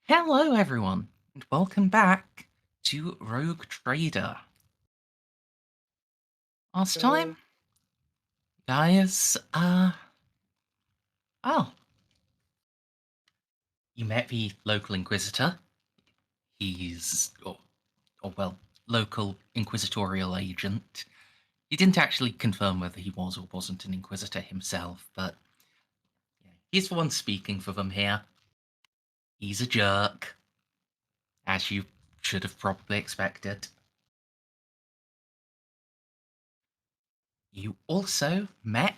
Hello, everyone, and welcome back to Rogue Trader. Last time, guys, oh, you met the local Inquisitor. He's, well, local inquisitorial agent. He didn't actually confirm whether he was or wasn't an Inquisitor himself, but he's the one speaking for them here. He's a jerk, as you should have probably expected. You also met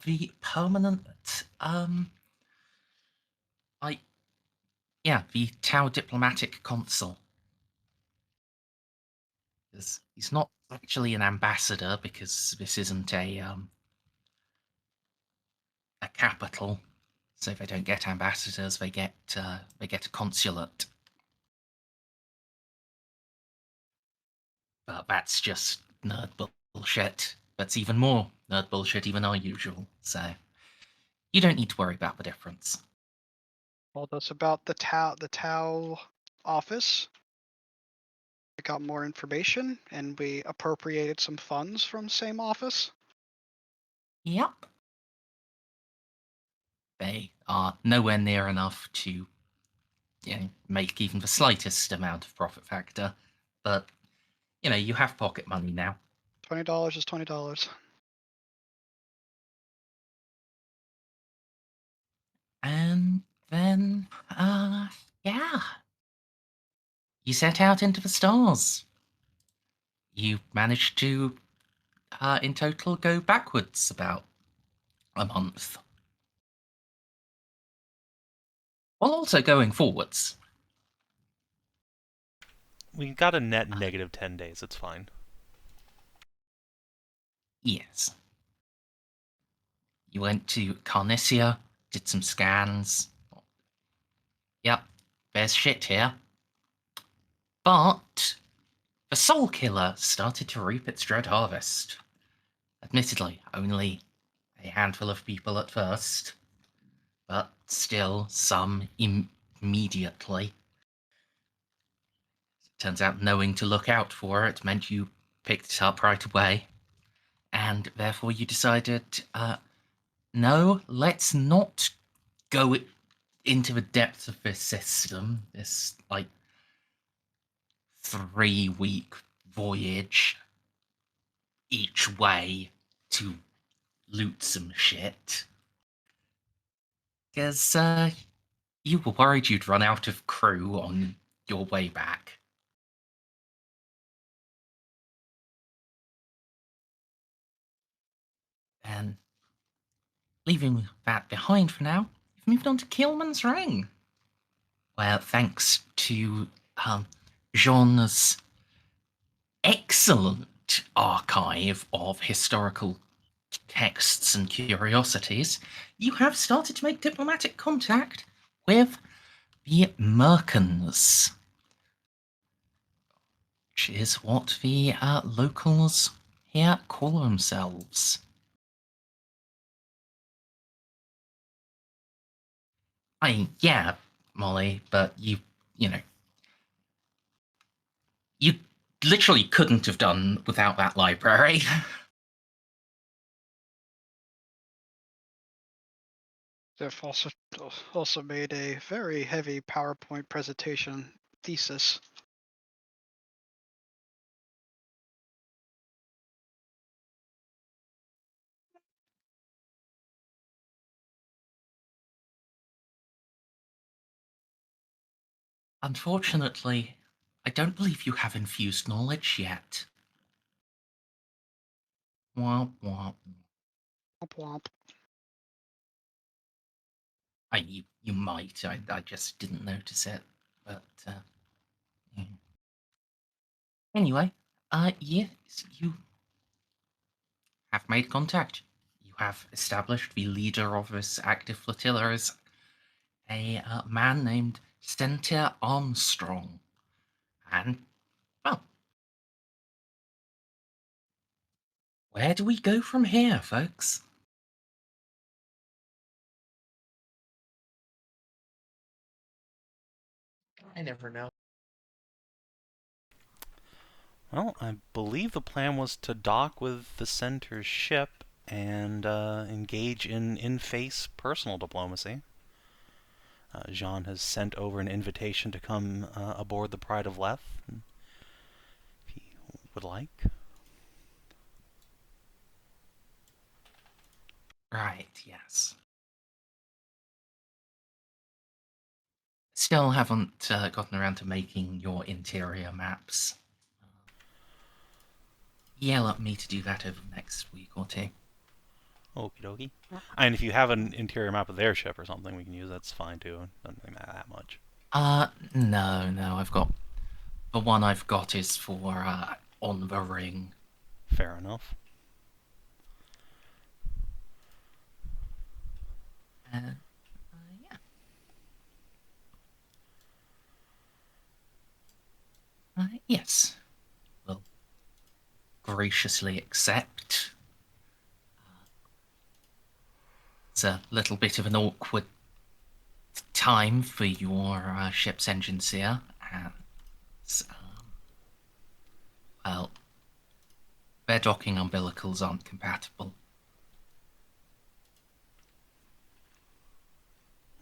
the permanent, the Tau diplomatic consul. He's not actually an ambassador because this isn't a capital, so they don't get ambassadors. They get a consulate. But that's just nerd bullshit. That's even more nerd bullshit than our usual. So you don't need to worry about the difference. Told us about the Tau office. We got more information, and we appropriated some funds from the same office. Yep. They are nowhere near enough to make even the slightest amount of profit factor. But, you have pocket money now. $20 is $20. And then, yeah. You set out into the stars. You managed to, in total, go backwards about a month. While also going forwards. We got a net negative 10 days, it's fine. Yes. You went to Carnicia, did some scans. Yep, there's shit here. But the Soul Killer started to reap its dread harvest. Admittedly, only a handful of people at first, but still some immediately. Turns out knowing to look out for it meant you picked it up right away, and therefore you decided, no, let's not go into the depths of this system, this, 3-week voyage each way to loot some shit. Because, you were worried you'd run out of crew on your way back. And leaving that behind for now, you've moved on to Kielmann's Ring, where thanks to Jeanne's excellent archive of historical texts and curiosities, you have started to make diplomatic contact with the Merkens, which is what the locals here call themselves. I mean, yeah, Molly, but you literally couldn't have done without that library. They've also made a very heavy PowerPoint presentation thesis. Unfortunately, I don't believe you have infused knowledge yet. Womp womp. Womp womp. You might. I just didn't notice it. But yeah. Anyway, yes, you have made contact. You have established the leader of this active flotilla as a man named Cynthia Armstrong. And, well, where do we go from here, folks? I never know. Well, I believe the plan was to dock with the center's ship and engage in in-face personal diplomacy. Jeanne has sent over an invitation to come aboard the Pride of Leth, if he would like. Right, yes. Still haven't gotten around to making your interior maps. Yell at me to do that over the next week or two. Okie dokie. And if you have an interior map of their ship or something we can use, that's fine too. Doesn't really matter that much. No, I've got... The one I've got is for, on the ring. Fair enough. Yeah. Yes. Will graciously accept. It's a little bit of an awkward time for your ship's engine seer, and well, their docking umbilicals aren't compatible.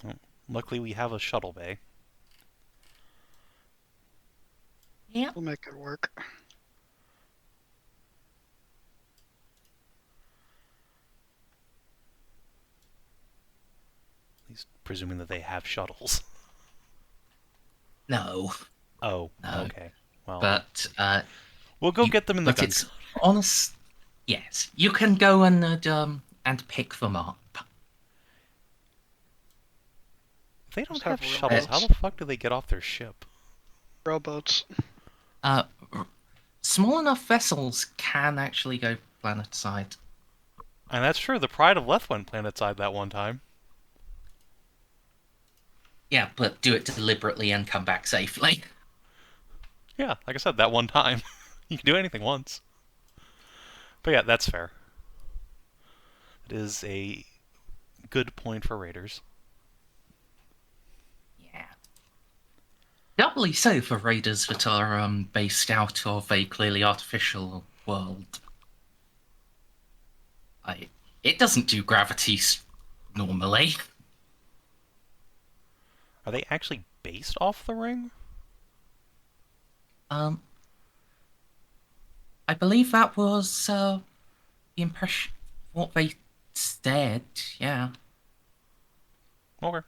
Well, luckily we have a shuttle bay. Yeah. We'll make it work. At least presuming that they have shuttles. No. Oh, No. okay. Well, But we'll go get them in the but gun. it's honest. Yes, you can go and pick them up. If they don't Just have have shuttles, how robots. the fuck do they get off their ship? Rowboats. Small enough vessels can actually go planet-side. And that's true, the Pride of Leth went planet-side that one time. Yeah, but do it deliberately and come back safely. Yeah, like I said, that one time. You can do anything once. But yeah, that's fair. It is a good point for raiders. Yeah. Doubly so for raiders that are based out of a clearly artificial world. It doesn't do gravity normally. Are they actually based off the ring? I believe that was the impression, what they said. Yeah. Okay.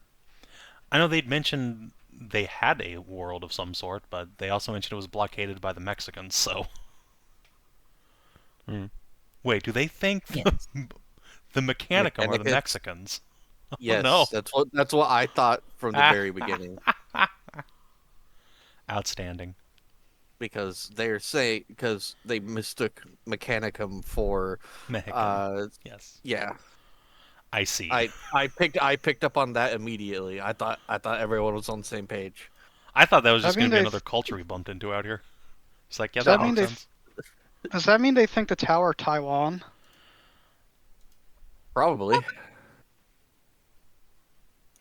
I know they'd mentioned they had a world of some sort, but they also mentioned it was blockaded by the Mexicans, so... Wait, do they think Yes. the Mechanicum are the Mechanicus? Mexicans? Yes, no. that's what I thought from the very beginning. Outstanding. Because they mistook Mechanicum for Mexican. Yes. yeah. I see. I picked up on that immediately. I thought everyone was on the same page. I thought that was Does just that going to mean be they- another culture we bumped into out here. It's like, yeah, Does that that mean makes they- sense. Does that mean they think the tower Taiwan? Probably.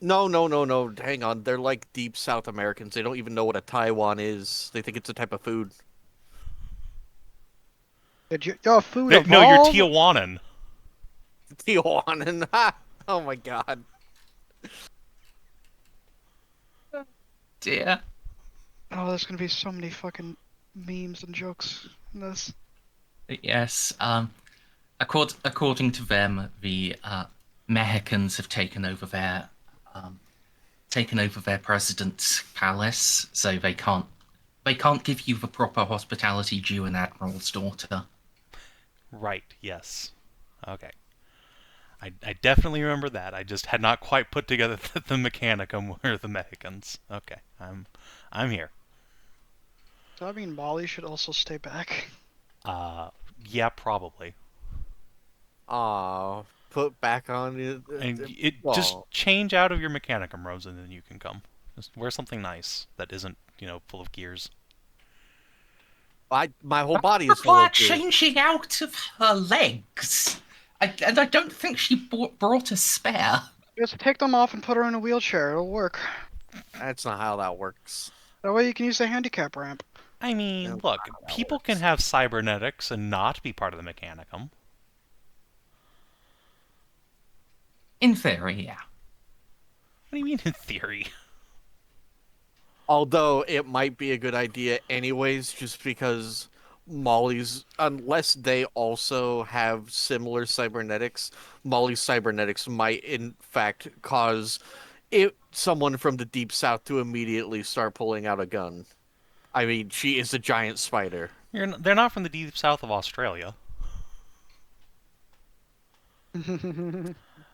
No. Hang on. They're like deep South Americans. They don't even know what a Taiwan is. They think it's a type of food. Did your food No, you're evolve? Tijuanan. Tijuana. Oh my god. Dear. Oh, there's gonna be so many fucking memes and jokes in this. Yes. According to them, the Mexicans have taken over their president's palace, so they can't give you the proper hospitality due an admiral's daughter. Right, yes. Okay. I definitely remember that. I just had not quite put together that the Mechanicum were the Mexicans. Okay, I'm here. Does that mean Molly should also stay back? Yeah, probably. Put back on And well, just change out of your Mechanicum robes and then you can come. Just wear something nice that isn't, full of gears. my whole body is full Require of gears. changing out of her legs. And I don't think she brought a spare. Just take them off and put her in a wheelchair. It'll work. That's not how that works. That way you can use the handicap ramp. I mean, Yeah, look, that people works. can have cybernetics and not be part of the Mechanicum. In theory, yeah. What do you mean in theory? Although it might be a good idea anyways, just because Molly's, unless they also have similar cybernetics, Molly's cybernetics might in fact cause someone from the deep south to immediately start pulling out a gun. I mean, she is a giant spider. They're not from the deep south of Australia.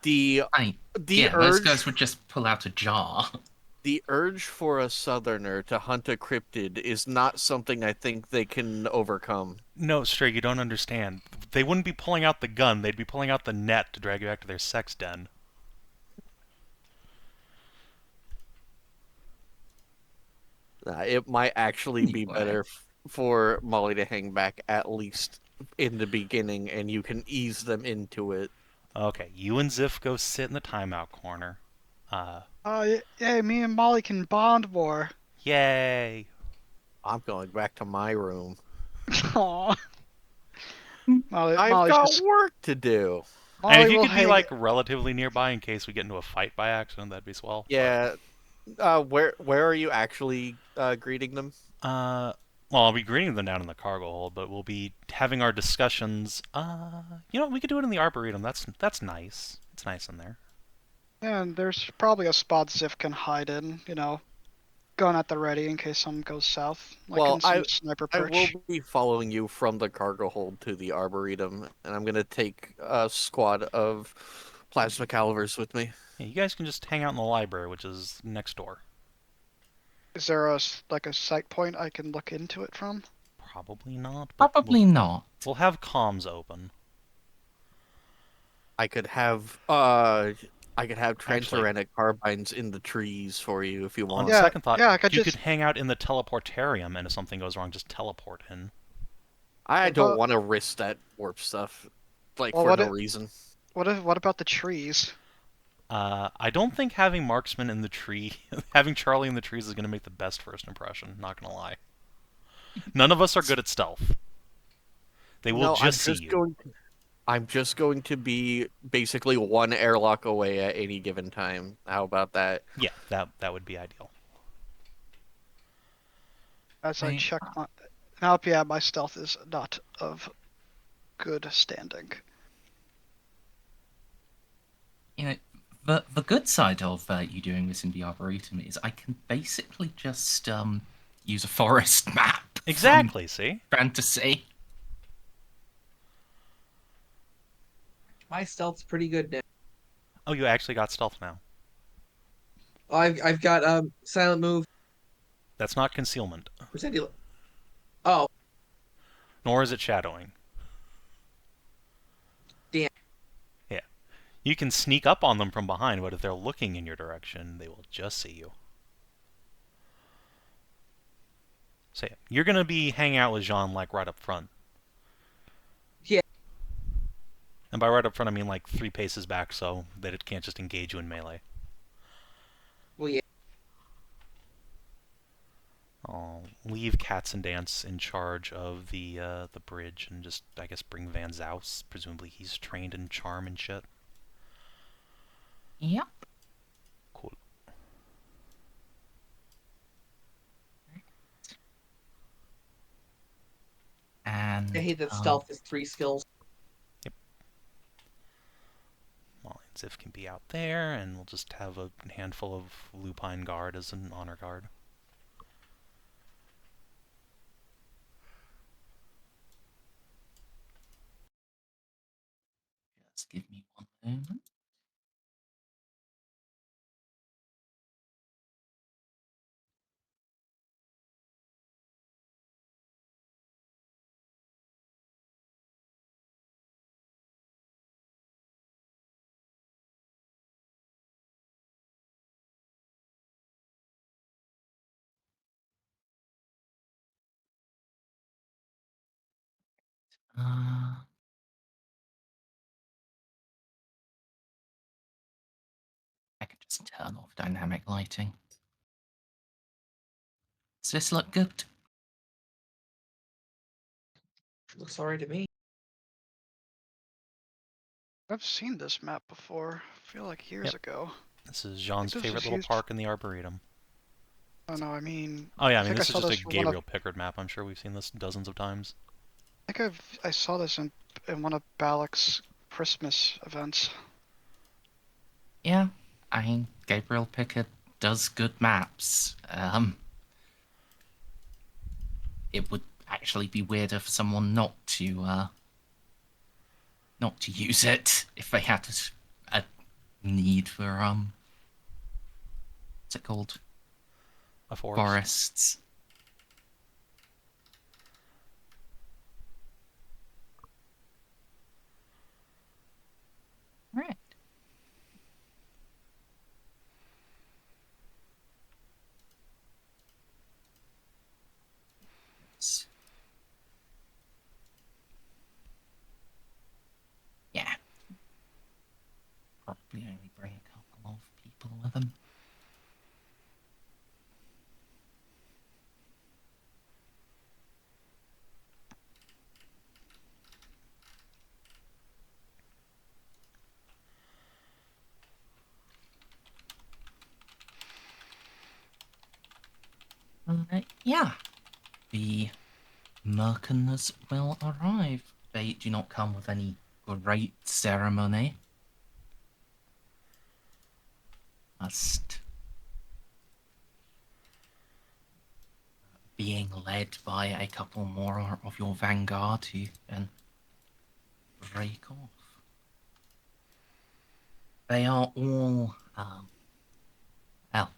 The I the yeah, those urge guys would just pull out a jar. the urge for a southerner to hunt a cryptid is not something I think they can overcome. No, Stray, you don't understand. They wouldn't be pulling out the gun, they'd be pulling out the net to drag you back to their sex den. It might actually be Anyway. better for Molly to hang back at least in the beginning, and you can ease them into it. Okay, you and Xiph go sit in the timeout corner. Yeah, me and Molly can bond more. Yay! I'm going back to my room. Aw. I've Molly's got just work to do. And if Molly you will could be, hang. like, relatively nearby in case we get into a fight by accident, that'd be swell. Yeah. Where are you actually greeting them? Well, I'll be greeting them down in the cargo hold, but we'll be having our discussions. You know, we could do it in the Arboretum. That's nice. It's nice in there. And there's probably a spot Xiph can hide in, gun at the ready in case something goes south, like Well, in some sniper I will perch. be following you from the cargo hold to the Arboretum, and I'm gonna take a squad of plasma calivers with me. Yeah, you guys can just hang out in the library, which is next door. Is there a sight point I can look into it from? Probably not, but Probably not. we'll have comms open. I could have transuranic carbines in the trees for you if you On want. Yeah, second thought, yeah, I could you just. could hang out in the teleportarium, and if something goes wrong, just teleport in. I What don't about want to risk that warp stuff, like well, for no reason. what about the trees? I don't think having marksman in the tree, having Charlie in the trees is going to make the best first impression, not going to lie. None of us are good at stealth. They will No, just see you. I'm just going to be basically one airlock away at any given time. How about that? Yeah, that would be ideal. As I Right. check my. Now, yeah, my stealth is not of good standing. You know, the good side of you doing this in the Arboretum is I can basically just use a forest map Exactly, see? from Fantasy. My stealth's pretty good now. Oh, you actually got stealth now. I've got silent move. That's not concealment, Merzendi. Oh, nor is it shadowing. damn. Yeah. You can sneak up on them from behind, but if they're looking in your direction, they will just see you. So yeah, you're going to be hanging out with Jeanne, like, right up front. Yeah. And by right up front, I mean, like, 3 paces back so that it can't just engage you in melee. Well, yeah. I'll leave Cats and Dance in charge of the bridge and just, I guess, bring Van Zaus. Presumably he's trained in charm and shit. Yep. Cool. And I hate that stealth is 3 skills. Molly and Xiph can be out there, and we'll just have a handful of Lupine Guard as an honor guard. just give me one moment. Uh, I can just turn off dynamic lighting. Does this look good? Looks alright to me. I've seen this map before. I feel like years Yep. ago. This is Jean's this favorite was little used- park in the Arboretum. Oh no, I mean. Oh yeah, I I mean think I this is saw just a this for one of- Gabriel Pickard map. I'm sure we've seen this dozens of times. I think I saw this in one of Balak's Christmas events. Yeah, I mean, Gabriel Pickard does good maps. It would actually be weirder for someone not to use it if they had a need for what's it called? A forest. Forests. Right. Yeah. Probably only bring a couple of people with them. Yeah. The mercenaries will arrive. They do not come with any great ceremony. Just being led by a couple more of your vanguard who can break off. They are all, well,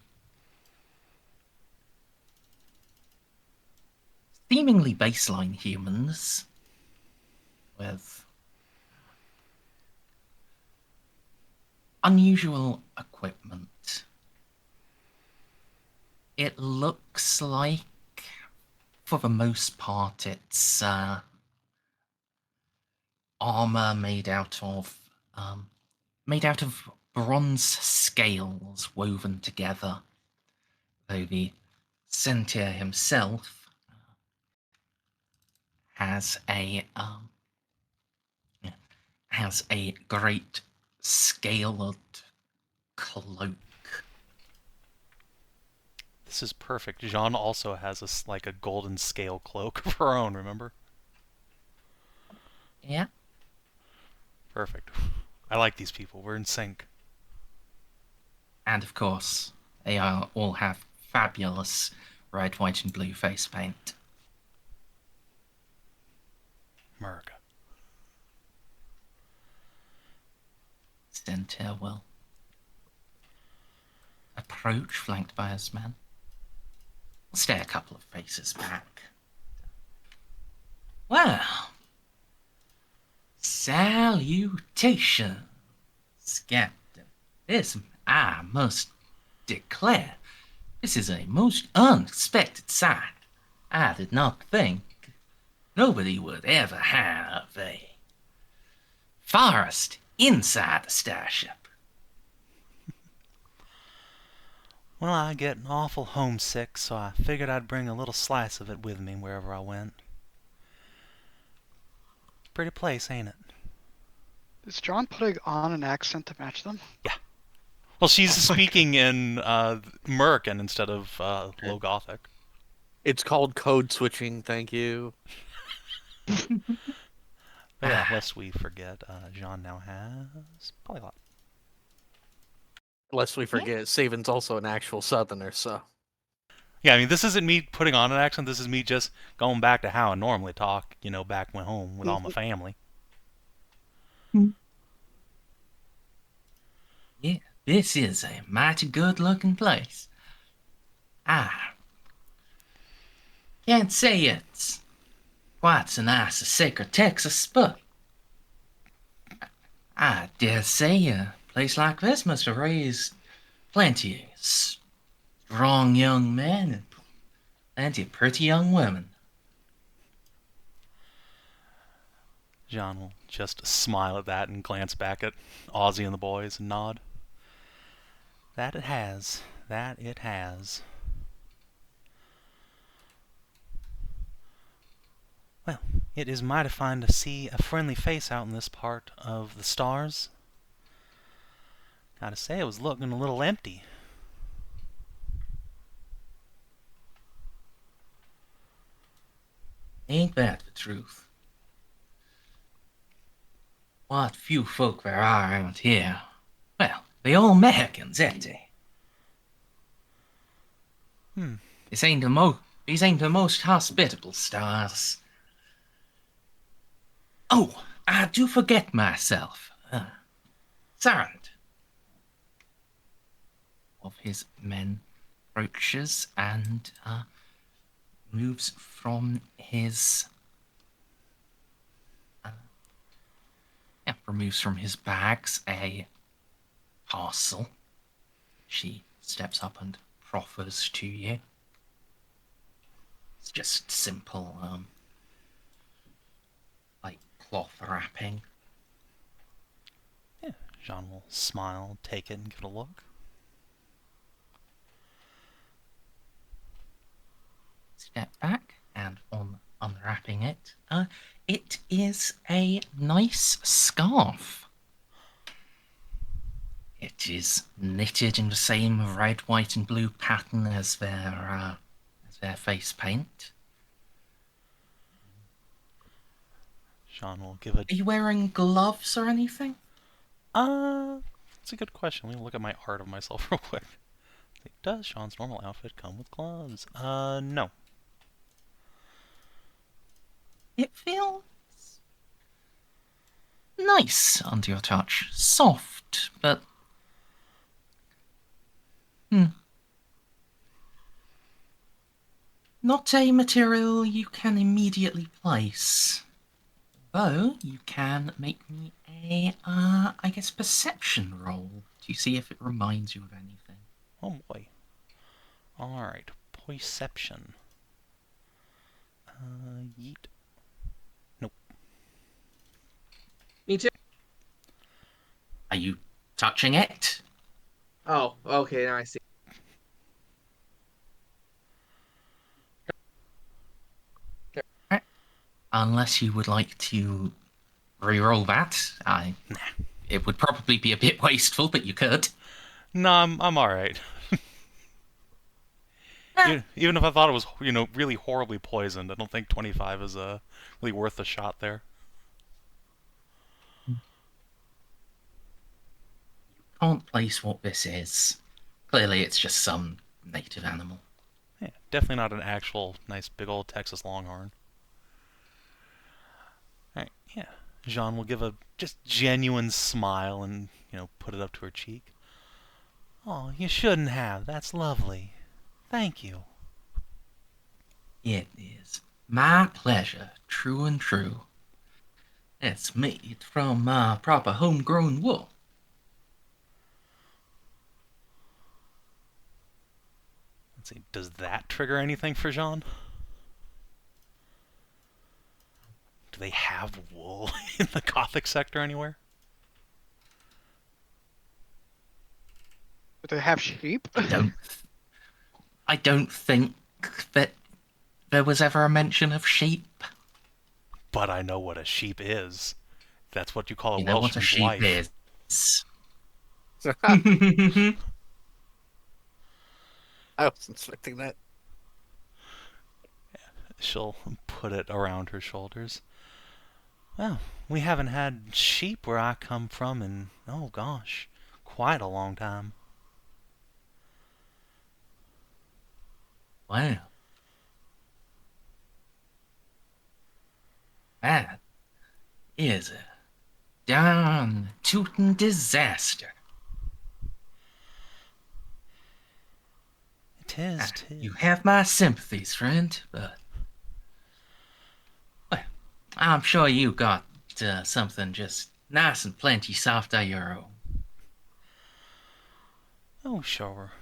seemingly baseline humans with unusual equipment. It looks like, for the most part, it's armor made out of bronze scales woven together. Though the centaur himself has a great scaled cloak. This is perfect. Jeanne also has like a golden scale cloak of her own, remember? Yeah. Perfect. I like these people. We're in sync. And of course, they all have fabulous red, white, and blue face paint. America. Centaur will approach, flanked by his men. We'll stay a couple of paces back. Well, salutations, Captain. This, I must declare, this is a most unexpected sight. I did not think nobody would ever have a forest inside the starship. Well, I get awful homesick, so I figured I'd bring a little slice of it with me wherever I went. Pretty place, ain't it? Is John putting on an accent to match them? Yeah. Well, she's speaking in Merkin instead of Low Gothic. It's called code switching, thank you. But yeah, lest we forget, Jeanne now has Polyglot. Lest we forget, Savin's also an actual southerner, so. Yeah, I mean, this isn't me putting on an accent. This is me just going back to how I normally talk, you know, back when home with all my family. Yeah, this is a mighty good-looking place. I can't say it's quite so nice as sacred Texas, but I dare say a place like this must have raised plenty of strong young men and plenty of pretty young women. Jeanne will just smile at that and glance back at Ozzy and the boys and nod. That it has. That it has. Well, it is mighty fine to see a friendly face out in this part of the stars. Gotta say, it was looking a little empty. Ain't that the truth? What few folk there are around here. Well, they all Mexicans, ain't they? These ain't the most hospitable stars. Oh, I do forget myself. Sergeant of his men approaches and moves from his removes from his bags a parcel. She steps up and proffers to you. It's just simple, like cloth wrapping. Yeah, Jeanne will smile, take it, and give it a look. Step back, and on unwrapping it, it is a nice scarf. It is knitted in the same red, white, and blue pattern as their face paint. Jeanne will give it. Are you wearing gloves or anything? That's a good question. Let me look at my art of myself real quick. Does Jeanne's normal outfit come with gloves? No. It feels nice under your touch. Soft, but not a material you can immediately place. Though you can make me a, I guess, perception roll to see if it reminds you of anything. Oh boy. Alright, perception. Yeet. Nope. Me too. Are you touching it? Oh, okay, now I see. Unless you would like to re-roll that, it would probably be a bit wasteful, but you could. No, I'm alright. Even if I thought it was, really horribly poisoned, I don't think 25 is really worth the shot there. Can't place what this is. Clearly, it's just some native animal. Yeah, definitely not an actual nice big old Texas Longhorn. Alright, yeah. Jeanne will give a just genuine smile and, put it up to her cheek. Oh, you shouldn't have. That's lovely. Thank you. It is my pleasure, true and true. It's made from proper homegrown wool. Let's see, does that trigger anything for Jeanne? Do they have wool in the Gothic sector anywhere? Do they have sheep? I don't think that there was ever a mention of sheep. But I know what a sheep is. That's what you call a You know what a Welshman's sheep wife. is. I wasn't expecting that. She'll put it around her shoulders. Well, we haven't had sheep where I come from in, oh gosh, quite a long time. Wow. That is a darn tootin' disaster. Tis. You have my sympathies, friend, but... Well, I'm sure you got something just nice and plenty soft of your own. Oh, sure.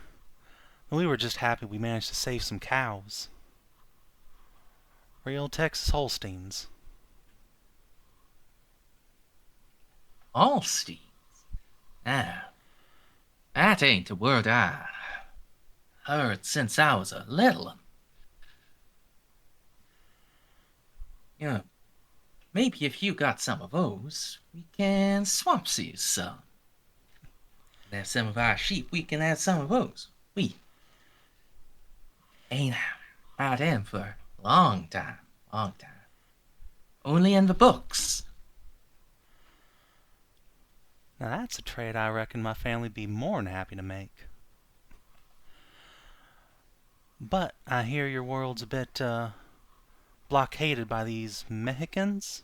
We were just happy we managed to save some cows. Real Texas Holsteins. Holsteins? Ah, that ain't a word I heard since I was a little un. You know, maybe if you got some of those, we can swap these some. Have some of our sheep, we can have some of those. We ain't had them for a long time, long time. Only in the books. Now that's a trade I reckon my family'd be more than happy to make. But I hear your world's a bit, blockaded by these Mexicans.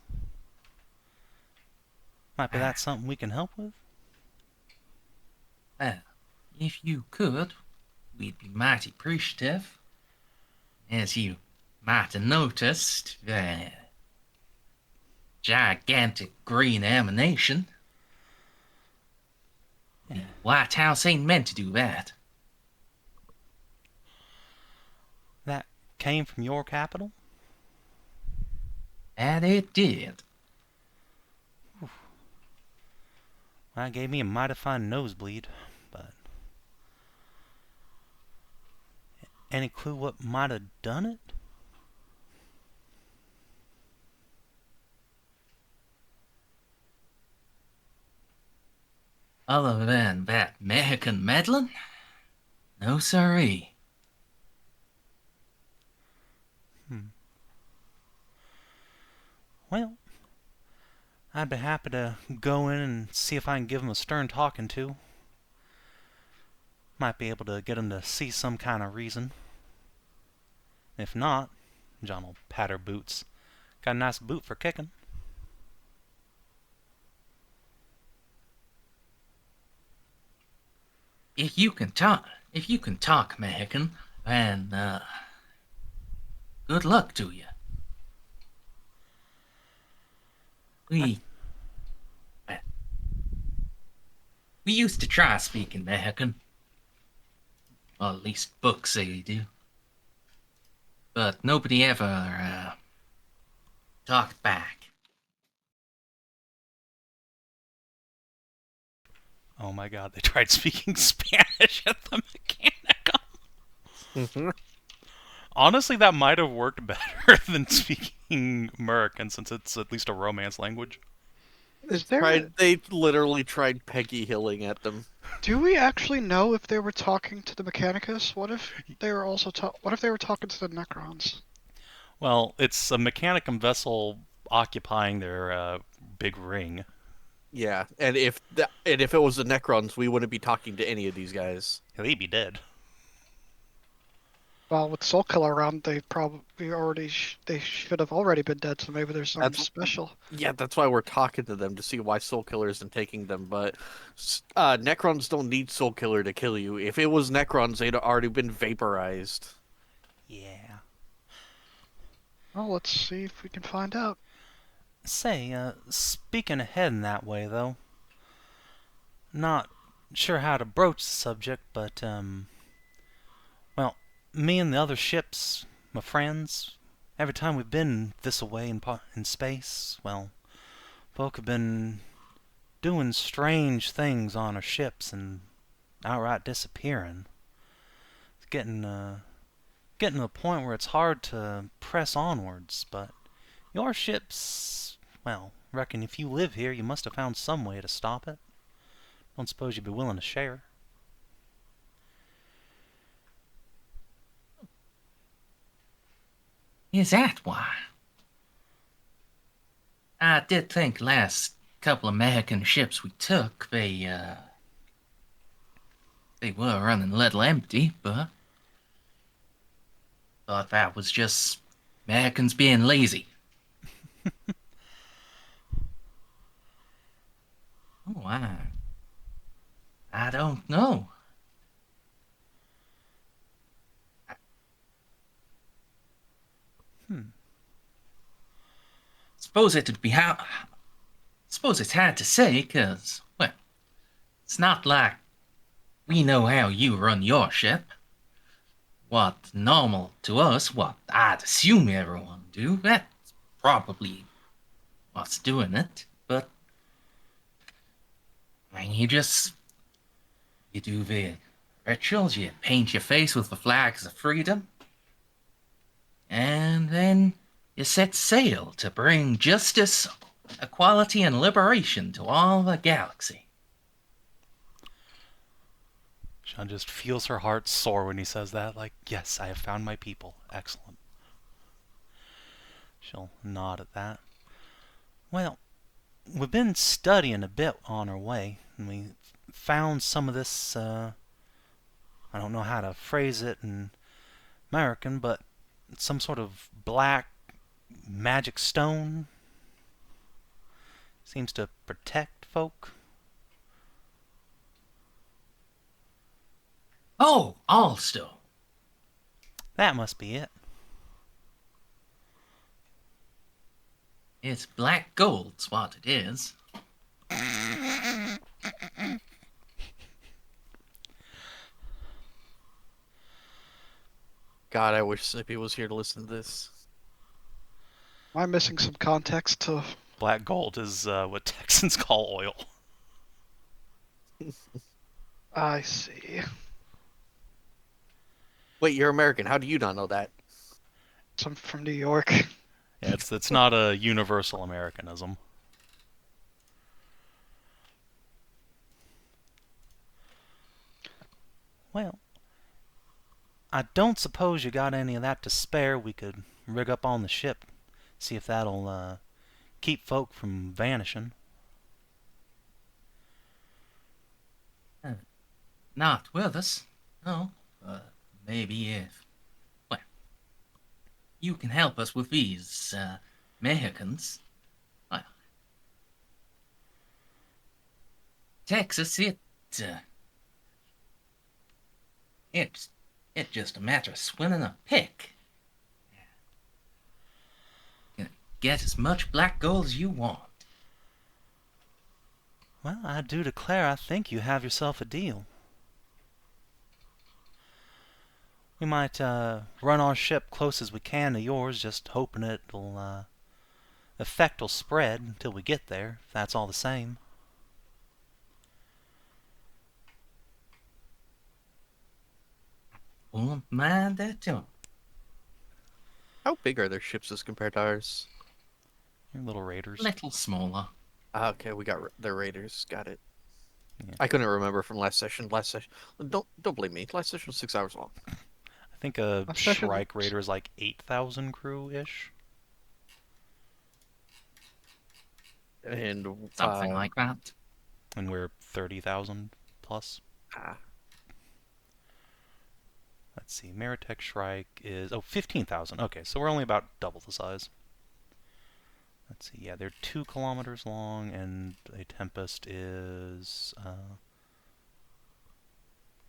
Might be that something we can help with? Well, if you could, we'd be mighty appreciative. As you might have noticed, the gigantic green emanation. The White House ain't meant to do that. That came from your capital? And it did. That gave me a mighty fine nosebleed, but... Any clue what might have done it? Other than that Mexican meddling? No siree. Well, I'd be happy to go in and see if I can give him a stern talking to. Might be able to get him to see some kind of reason. If not, John will pat her boots. Got a nice boot for kicking. If you can talk Mexican, then good luck to you. We used to try speaking Mexican. Well, at least books say we do. But nobody ever talked back. Oh my god, they tried speaking Spanish at the Mechanicum. Honestly, that might have worked better than speaking American, since it's at least a Romance language. Is there? They literally tried Peggy Hilling at them. Do we actually know if they were talking to the Mechanicus? What if they were also what if they were talking to the Necrons? Well, it's a Mechanicum vessel occupying their big ring. Yeah, and if it was the Necrons, we wouldn't be talking to any of these guys. They'd be dead. Well, with Soulkiller around, they probably already they should have already been dead. So maybe there's something special. Yeah, that's why we're talking to them, to see why Soulkiller isn't taking them. But Necrons don't need Soulkiller to kill you. If it was Necrons, they'd already been vaporized. Yeah. Well, let's see if we can find out. Say, speaking ahead in that way, though. Not sure how to broach the subject, but, well, me and the other ships, my friends, every time we've been this away in space, well, folk have been doing strange things on our ships and outright disappearing. It's getting to the point where it's hard to press onwards, but your ships, well, reckon if you live here, you must have found some way to stop it. Don't suppose you'd be willing to share. Is that why? I did think last couple of Mexican ships we took, they were running a little empty, but thought that was just Mexicans being lazy. Oh, I don't know. Suppose it's hard to say, 'cause, well, it's not like we know how you run your ship. What normal to us, what I'd assume everyone do, that's probably what's doing it. But when you do the rituals, you paint your face with the flags of freedom, and then You set sail to bring justice, equality, and liberation to all the galaxy. Jeanne just feels her heart soar when he says that. Like, yes, I have found my people. Excellent. She'll nod at that. Well, we've been studying a bit on our way, and we found some of this, I don't know how to phrase it in American, but some sort of black magic stone. Seems to protect folk. Oh, Allstone. That must be it. It's black gold's what it is. God, I wish Snippy was here to listen to this. Am I missing some context to? Black gold is what Texans call oil. I see. Wait, you're American. How do you not know that? I'm from New York. Yeah, it's not a universal Americanism. Well, I don't suppose you got any of that to spare. We could rig up on the ship, see if that'll keep folk from vanishing. Not with us. No. Maybe if... Well, you can help us with these, Mexicans. Well, Texas, it's just a matter of swinging a pick. You can get as much black gold as you want. Well, I do declare I think you have yourself a deal. We might run our ship close as we can to yours, just hoping it'll effect will spread until we get there, if that's all the same. Won't mind that too. How big are their ships as compared to ours? Your little raiders. Little smaller. Okay, we got their raiders. Got it. Yeah. I couldn't remember from last session. Don't blame me. Last session was 6 hours long. I think a Last session- Shrike raider is like 8,000 crew-ish. And Something like that. And we're 30,000 plus. ah, Let's see, Meritech Shrike is 15,000. Okay, so we're only about double the size. Let's see, yeah, they're 2 kilometers long, and a Tempest is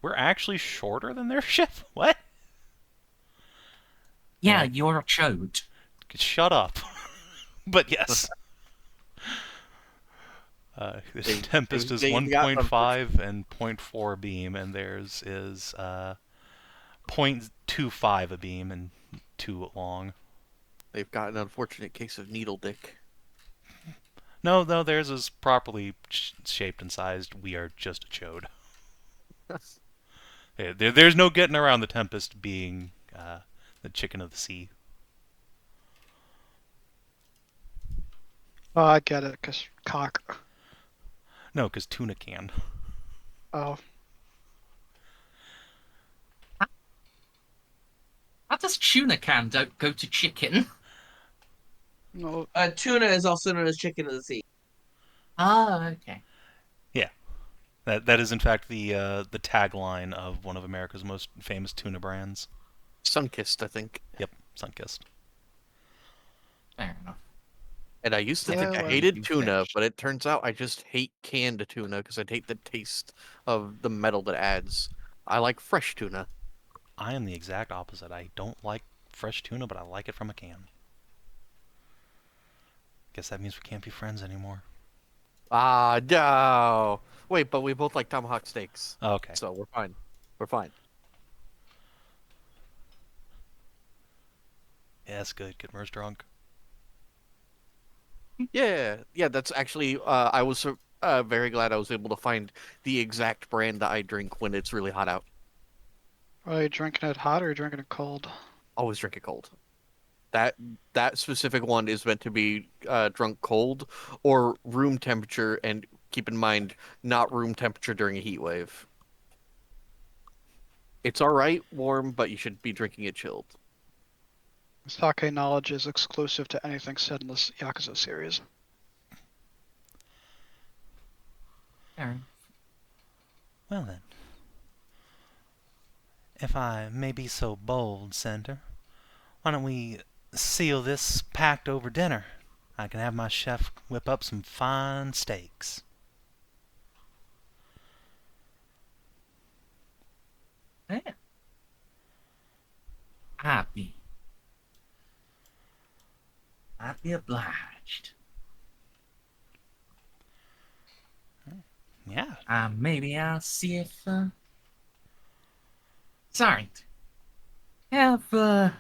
we're actually shorter than their ship. What? Yeah, Yeah. you're a chode. Shut up. But yes. This They- Tempest they- is they got 1.5 and 0.4 beam, and theirs is 0.25 a beam and 2 long. they've got an unfortunate case of needle dick. No, theirs is properly shaped and sized. We are just a chode. There's no getting around the Tempest being the chicken of the sea. Oh, I get it, 'cause cock. No, because tuna can. Oh, How does tuna can go to chicken? no. Tuna is also known as chicken of the sea. Ah, okay. That is in fact the tagline of one of America's most famous tuna brands. Sunkissed, I think. Yep, Sunkissed. Fair enough. And I used to think Yeah, I well, hated you tuna, fish. but it turns out I just hate canned tuna because I hate the taste of the metal that adds. I like fresh tuna. I am the exact opposite. I don't like fresh tuna, but I like it from a can. Guess that means we can't be friends anymore. Ah, no. Wait, but we both like tomahawk steaks, Oh, okay. so we're fine. We're fine. Yeah, that's good. Get Merz drunk. Yeah, that's actually. I was very glad I was able to find the exact brand that I drink when it's really hot out. Are you drinking it hot or are you drinking it cold? Always drink it cold. That specific one is meant to be drunk cold or room temperature, and keep in mind, not room temperature during a heat wave. It's all right warm, but you should be drinking it chilled. Sake knowledge is exclusive to anything said in this Yakuza series. Aaron, Well then, if I may be so bold, Senator, why don't we seal this pact over dinner? I can have my chef whip up some fine steaks. yeah. I'd be obliged. Yeah. Maybe I'll see if, sorry. Have,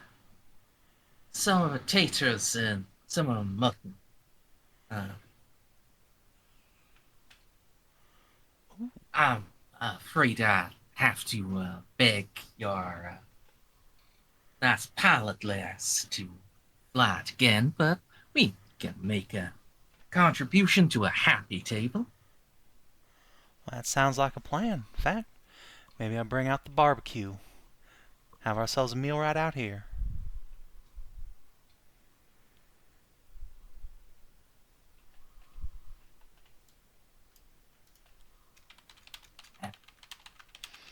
some taters and some mutton. I'm afraid I have to, beg your, nice pilot lass to fly it again, but we can make a contribution to a happy table. Well, that sounds like a plan. In fact, maybe I'll bring out the barbecue. Have ourselves a meal right out here.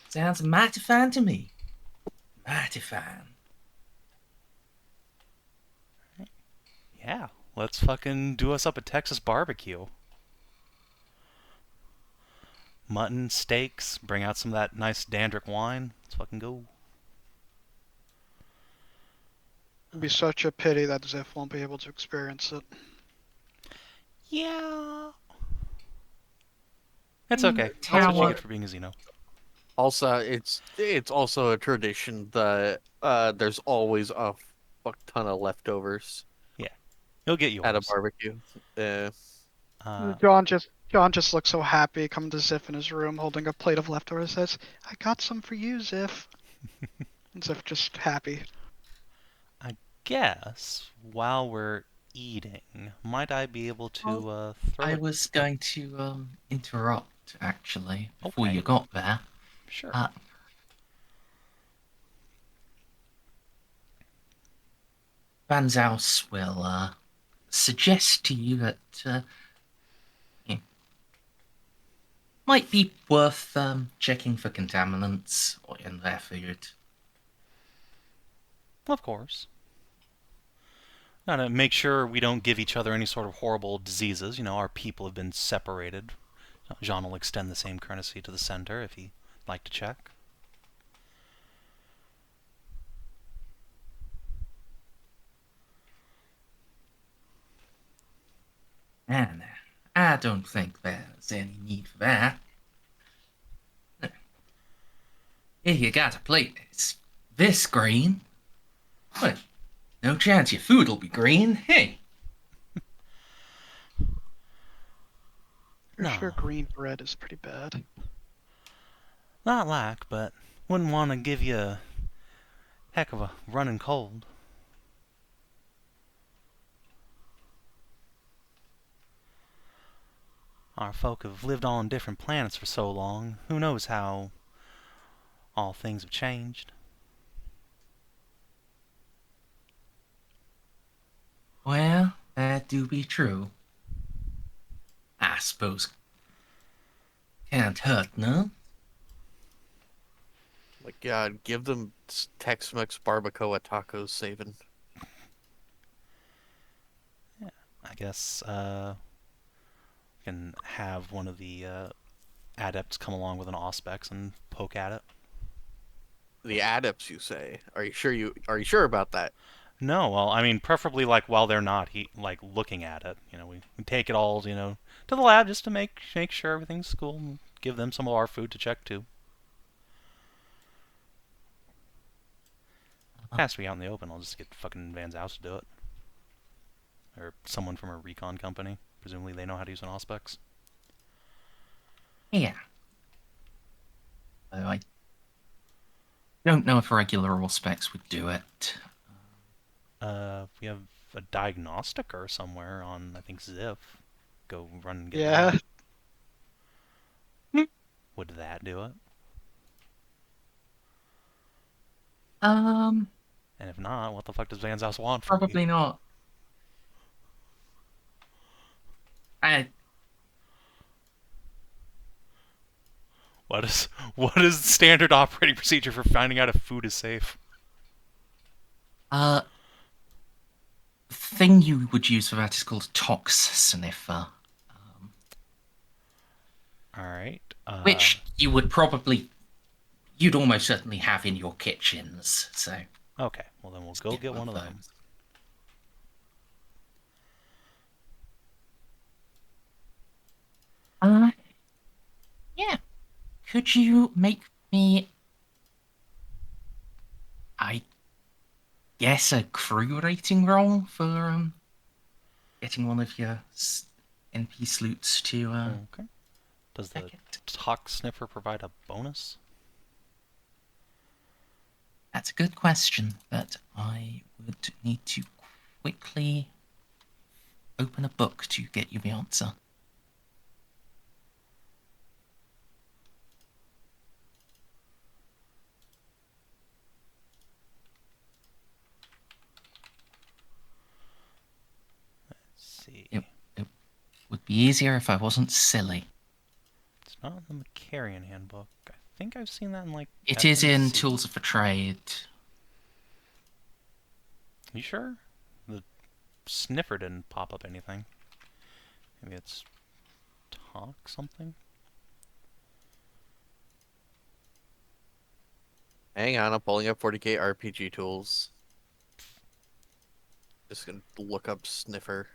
Sounds mighty fine to me. Mighty fine. Yeah, let's fucking do us up a Texas barbecue. Mutton, steaks, bring out some of that nice Dandrick wine. Let's fucking go. It'd be such a pity that Xiph won't be able to experience it. Yeah. It's okay. That's what you get for being a Xeno. Also, it's also a tradition that there's always a fuck ton of leftovers You'll get yours. at a barbecue. John just looks so happy coming to Xiph in his room holding a plate of leftovers, says, I got some for you, Xiph. And Xiph just happy. Guess while we're eating, might I be able to throw I it? was going to interrupt actually before Okay. you got there. Sure. Van Zaus will suggest to you that might be worth checking for contaminants in their food. Of course. Gotta make sure we don't give each other any sort of horrible diseases. You know, our people have been separated. Jeanne will extend the same courtesy to the center if he'd like to check. And I don't think there's any need for that. Here you got a plate that's this green. But no chance your food'll be green. Hey, For No. sure green bread is pretty bad. Not like, but wouldn't want to give you a heck of a running cold. Our folk have lived on different planets for so long, who knows how all things have changed. well, that do be true. I suppose can't hurt, no? My God, give them Tex-Mex barbacoa tacos, Savin. I guess can have one of the adepts come along with an auspex and poke at it. The adepts, you say? Are you sure about that? No, well, I mean, preferably like while they're not looking at it. You know, we take it all, to the lab just to make sure everything's cool and give them some of our food to check too. Has to be out in the open. I'll just get fucking Van Zaus to do it, or someone from a recon company. Presumably they know how to use an auspex. Yeah. Though I don't know if regular or specs would do it. We have a diagnosticer somewhere on, I think, Xiph. Go run and get Yeah. that. Would that do it? Um, And if not, what the fuck does Van's house want from me? probably not. I What is the standard operating procedure for finding out if food is safe? the thing you would use for that is called a tox sniffer, Alright. which you'd almost certainly have in your kitchens. So Okay, well then we'll go get one of them. those. Yeah. Could you make me, I guess, a crew rating roll for getting one of your NP sleuths to Okay. Does the check it? tox sniffer provide a bonus? That's a good question, but I would need to quickly open a book to get you the answer. Let's see. It would be easier if I wasn't silly. It's not in the Macarian handbook. I think I've seen that in like. It is in F&C. Tools of the Trade. You sure? The sniffer didn't pop up anything. Maybe it's talk something? Hang on, I'm pulling up 40k RPG tools. Just gonna look up sniffer.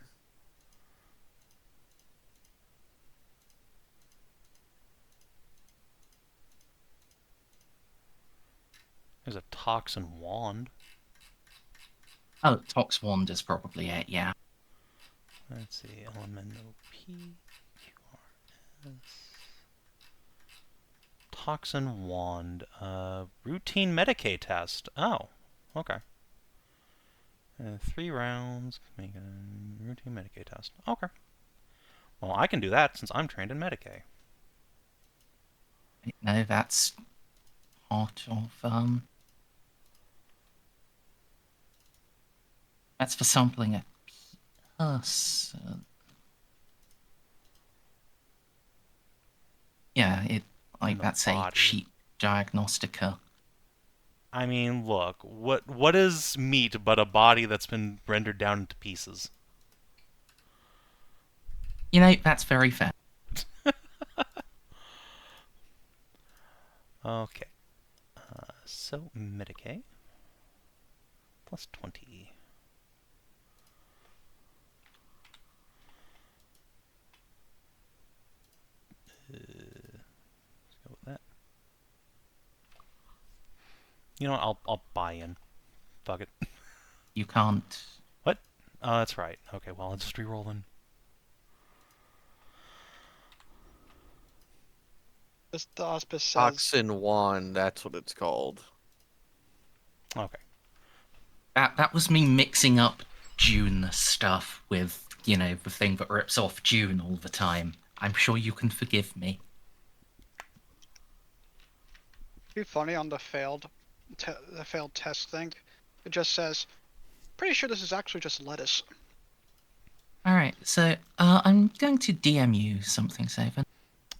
There's a toxin wand. Oh, Tox Wand is probably it, yeah. Let's see, elemental P, QRS. Toxin wand. Routine Medicae test. Oh, okay. 3 rounds. Make a routine Medicae test. Okay. Well, I can do that since I'm trained in Medicae. No, that's part of that's for sampling a person. Yeah, In the that's a body. cheap diagnostica. I mean, look, what is meat but a body that's been rendered down into pieces? You know, that's very fair. Okay. So, Medicae. Plus 20. Let's go with that. You know what? I'll buy in. Fuck it. You can't. What? Oh, that's right. Okay, well, I'll just re-roll then. The auspice says Toxin wand, that's what it's called. Okay. That was me mixing up June stuff with, you know, the thing that rips off June all the time. I'm sure you can forgive me. be funny on the failed test thing. It just says, pretty sure this is actually just lettuce. Alright, so I'm going to DM you something, Savin.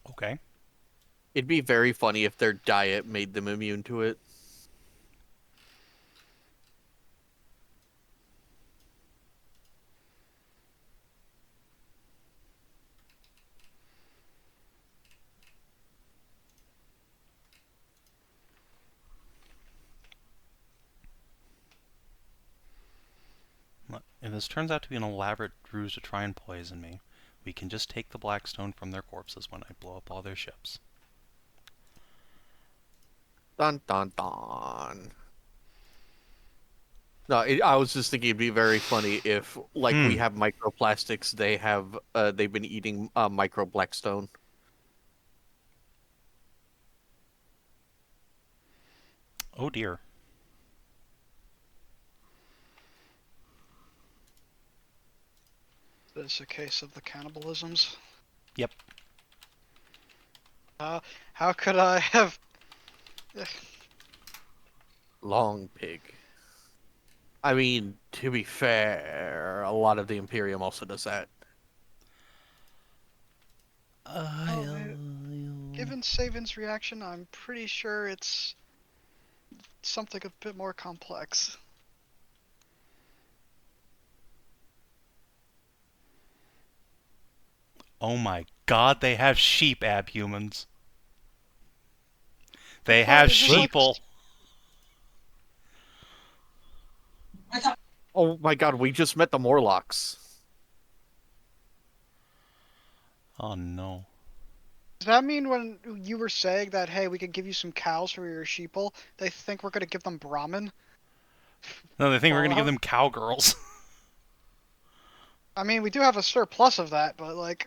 Okay. It'd be very funny if their diet made them immune to it. Look, if this turns out to be an elaborate ruse to try and poison me, we can just take the Blackstone from their corpses when I blow up all their ships. Dun dun dun. No, I was just thinking it'd be very funny if, like, we have microplastics, they have, they've been eating micro Blackstone. Oh dear. This is a case of the cannibalisms. Yep. How could I have? Long pig. I mean, to be fair, a lot of the Imperium also does that. Given Savin's reaction, I'm pretty sure it's something a bit more complex. Oh my god, they have sheep abhumans. They What have is this like- sheeple. Oh my god, we just met the Morlocks. Oh no. Does that mean when you were saying that, hey, we could give you some cows for your sheeple, they think we're gonna give them Brahmin? No, they think we're gonna give Fallout? them cowgirls. I mean, we do have a surplus of that, but like,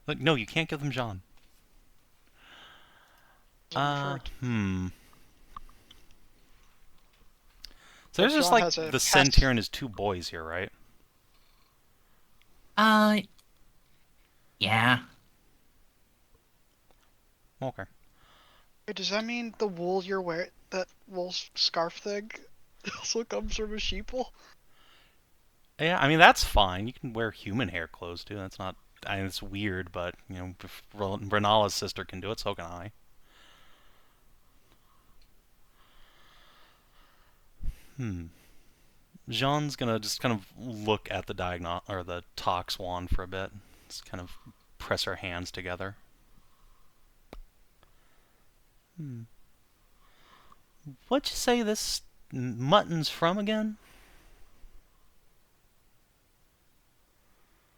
Like, no, you can't give them Jeanne. So there's just Jeanne like has a the pest. Centaur and his 2 boys here, right? Yeah. Okay. Wait, does that mean the wool you're wearing, that wool scarf thing, also comes from a sheeple? Yeah, I mean that's fine. You can wear human hair clothes too. That's not. I mean, it's weird, but you know, if Renala's sister can do it, so can I. Jeanne's gonna just kind of look at the the Tox wand for a bit. Just kind of press her hands together. What'd you say this mutton's from again?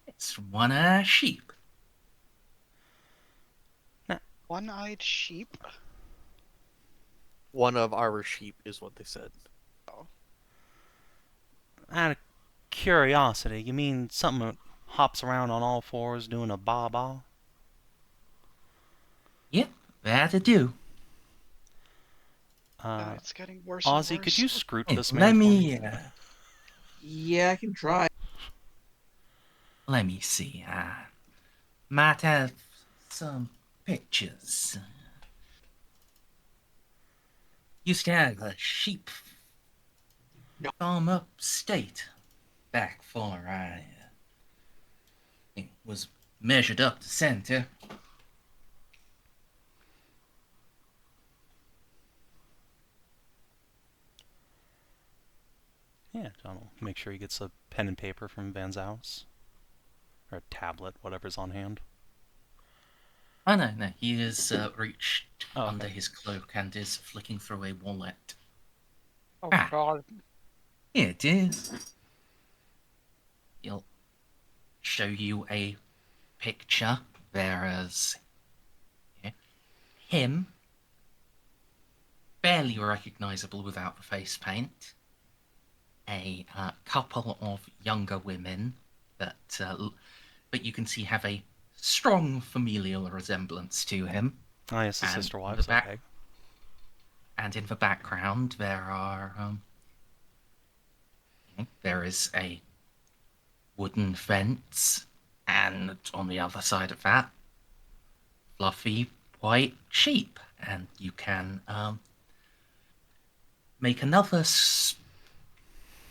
It's one sheep. One-eyed sheep? One of our sheep is what they said. Out of curiosity, you mean something that hops around on all fours doing a ba-ba? Yep, that I do. It's getting worse and Ozzy, worse. could you scroot Hey, this man let for me, me? Yeah, I can try. let me see. Might have some pictures. Used to have a sheep farm upstate back before it was measured up to center. Yeah, John will make sure he gets a pen and paper from Van Zaus. Or a tablet, whatever's on hand. Oh no, he has reached Oh, under okay. his cloak and is flicking through a wallet. Oh Ah. god. Here it is. He'll show you a picture. There's him, barely recognizable without the face paint. A couple of younger women that, but you can see have a strong familial resemblance to him. Oh, yes, the And sister in wives, the back- okay. And in the background, there is a wooden fence, and on the other side of that, fluffy white sheep. And you can make another.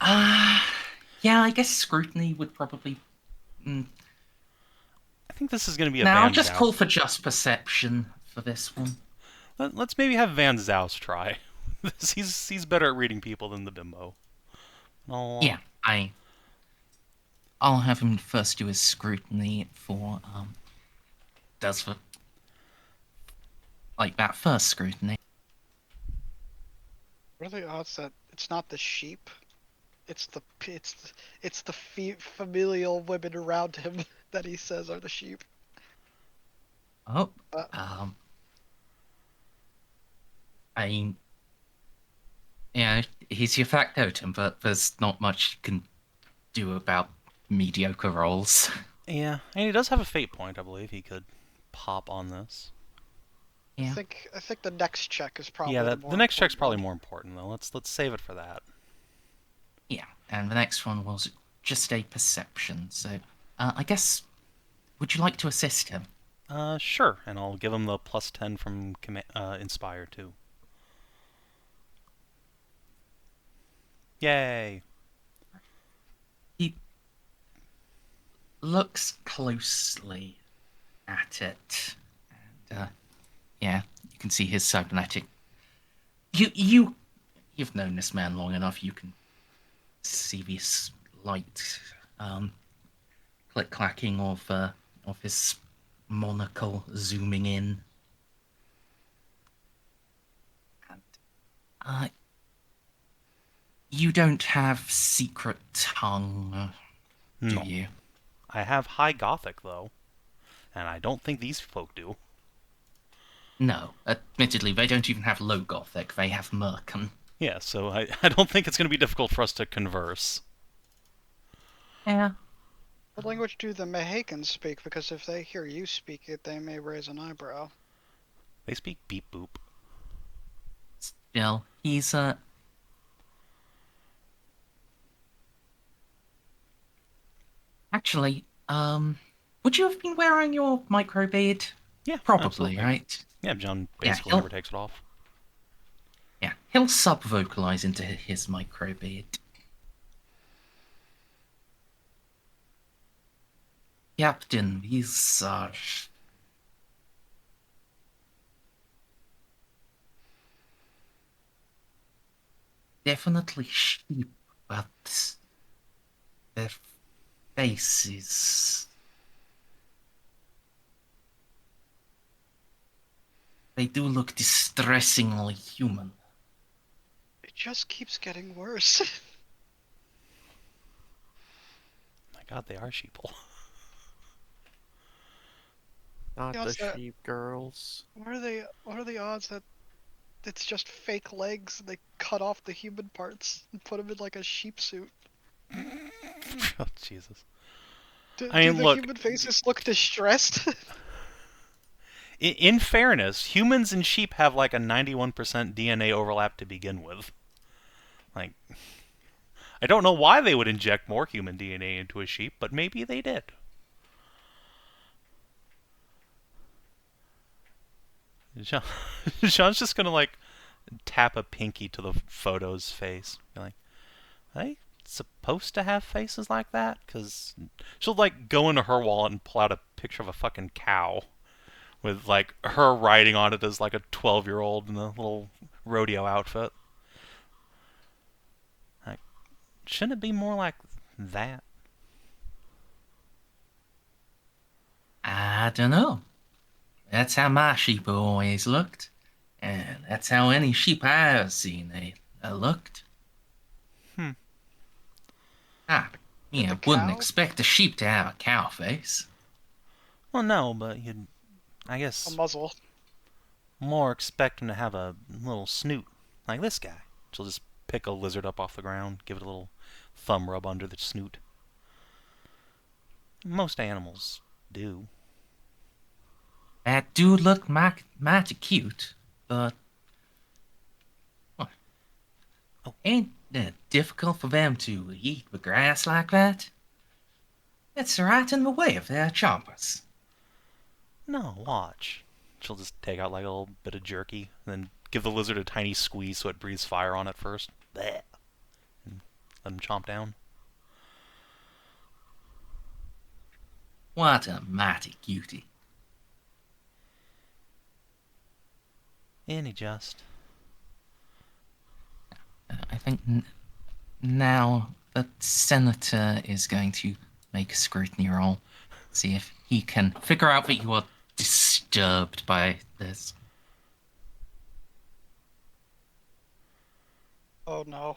Yeah, I guess scrutiny would probably. I think this is going to be a Now Van I'll just Zaus. call for just perception for this one. Let's maybe have Van Zaus try. he's better at reading people than the bimbo. Oh, Yeah, I'll have him first do his scrutiny for like that first scrutiny. What are the odds that it's not the sheep? It's the familial women around him that he says are the sheep. Oh, Uh, I mean, yeah, he's your factotum, but there's not much you can do about mediocre rolls. yeah, and he does have a fate point, I believe. He could pop on this. Yeah. I think the next check is probably Yeah, more the next check's important probably one. more important though. Let's save it for that. Yeah, and the next one was just a perception, so I guess, would you like to assist him? Sure, and I'll give him the +10 from Inspire, too. Yay! He looks closely at it, and yeah, you can see his cybernetic. You've known this man long enough. You can see this light click clacking of his monocle zooming in. And you don't have secret tongue, do No. you? I have High Gothic, though, and I don't think these folk do. No, admittedly, they don't even have low Gothic. They have Merkin. Yeah, so I don't think it's going to be difficult for us to converse. Yeah. What language do the Mexicans speak? Because if they hear you speak it, they may raise an eyebrow. They speak beep boop. Still, he's Actually, would you have been wearing your microbead? Yeah, Probably, absolutely. right? Yeah, John Yeah, basically he'll- never takes it off. Yeah, he'll sub-vocalize into his microbead. Captain, these are definitely sheep, but their faces. They do look distressingly human. It just keeps getting worse. My God, they are sheeple. Not Yeah, the so- sheep girls. What are the odds that it's just fake legs and they cut off the human parts and put them in like a sheep suit? Oh, Jesus. Do I mean, the look- human faces look distressed? In fairness, humans and sheep have like a 91% DNA overlap to begin with. Like, I don't know why they would inject more human DNA into a sheep, but maybe they did. Jean's just gonna like tap a pinky to the photo's face. Be like, are they supposed to have faces like that? Because she'll like go into her wallet and pull out a picture of a fucking cow with like her riding on it as like a 12-year-old in a little rodeo outfit. Like, shouldn't it be more like that? I don't know. That's how my sheep always looked. And that's how any sheep I've seen they looked. Hmm. Yeah, the wouldn't cow? expect a sheep to have a cow face. Well, no, but you'd, I A guess, muzzle. more expect him to have a little snoot, like this guy. She'll just pick a lizard up off the ground, give it a little thumb rub under the snoot. Most animals do. That do look mighty cute, but ain't it difficult for them to eat the grass like that? It's right in the way of their chompers. No, watch. She'll just take out like a little bit of jerky, then give the lizard a tiny squeeze so it breathes fire on it first. Blech. And let him chomp down. What a mighty cutie. And he just... I think now the senator is going to make a scrutiny roll, see if he can figure out that you are disturbed by this. Oh no.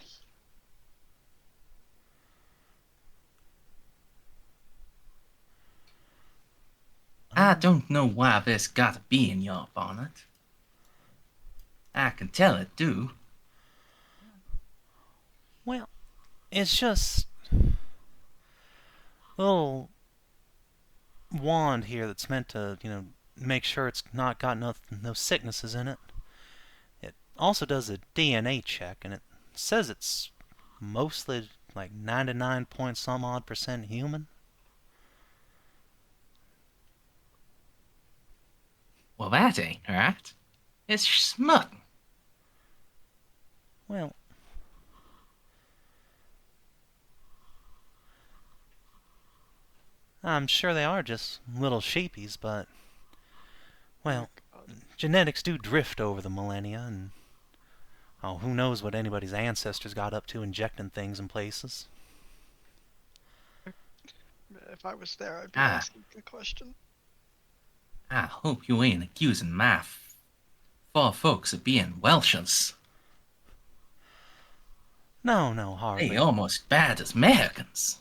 I don't know why this gotta be in your bonnet. I can tell it do. Well, it's just a little wand here that's meant to, make sure it's not got no sicknesses in it. It also does a DNA check, and it says it's mostly, like 99 point some odd % human. Well, that ain't right. It's smut. Well, I'm sure they are just little sheepies, but, well, genetics do drift over the millennia, and oh, who knows what anybody's ancestors got up to injecting things in places. If I was there, I'd be Ah. asking the question. I hope you ain't accusing my four folks of being Welshers. No, no, hardly. They almost bad as Americans.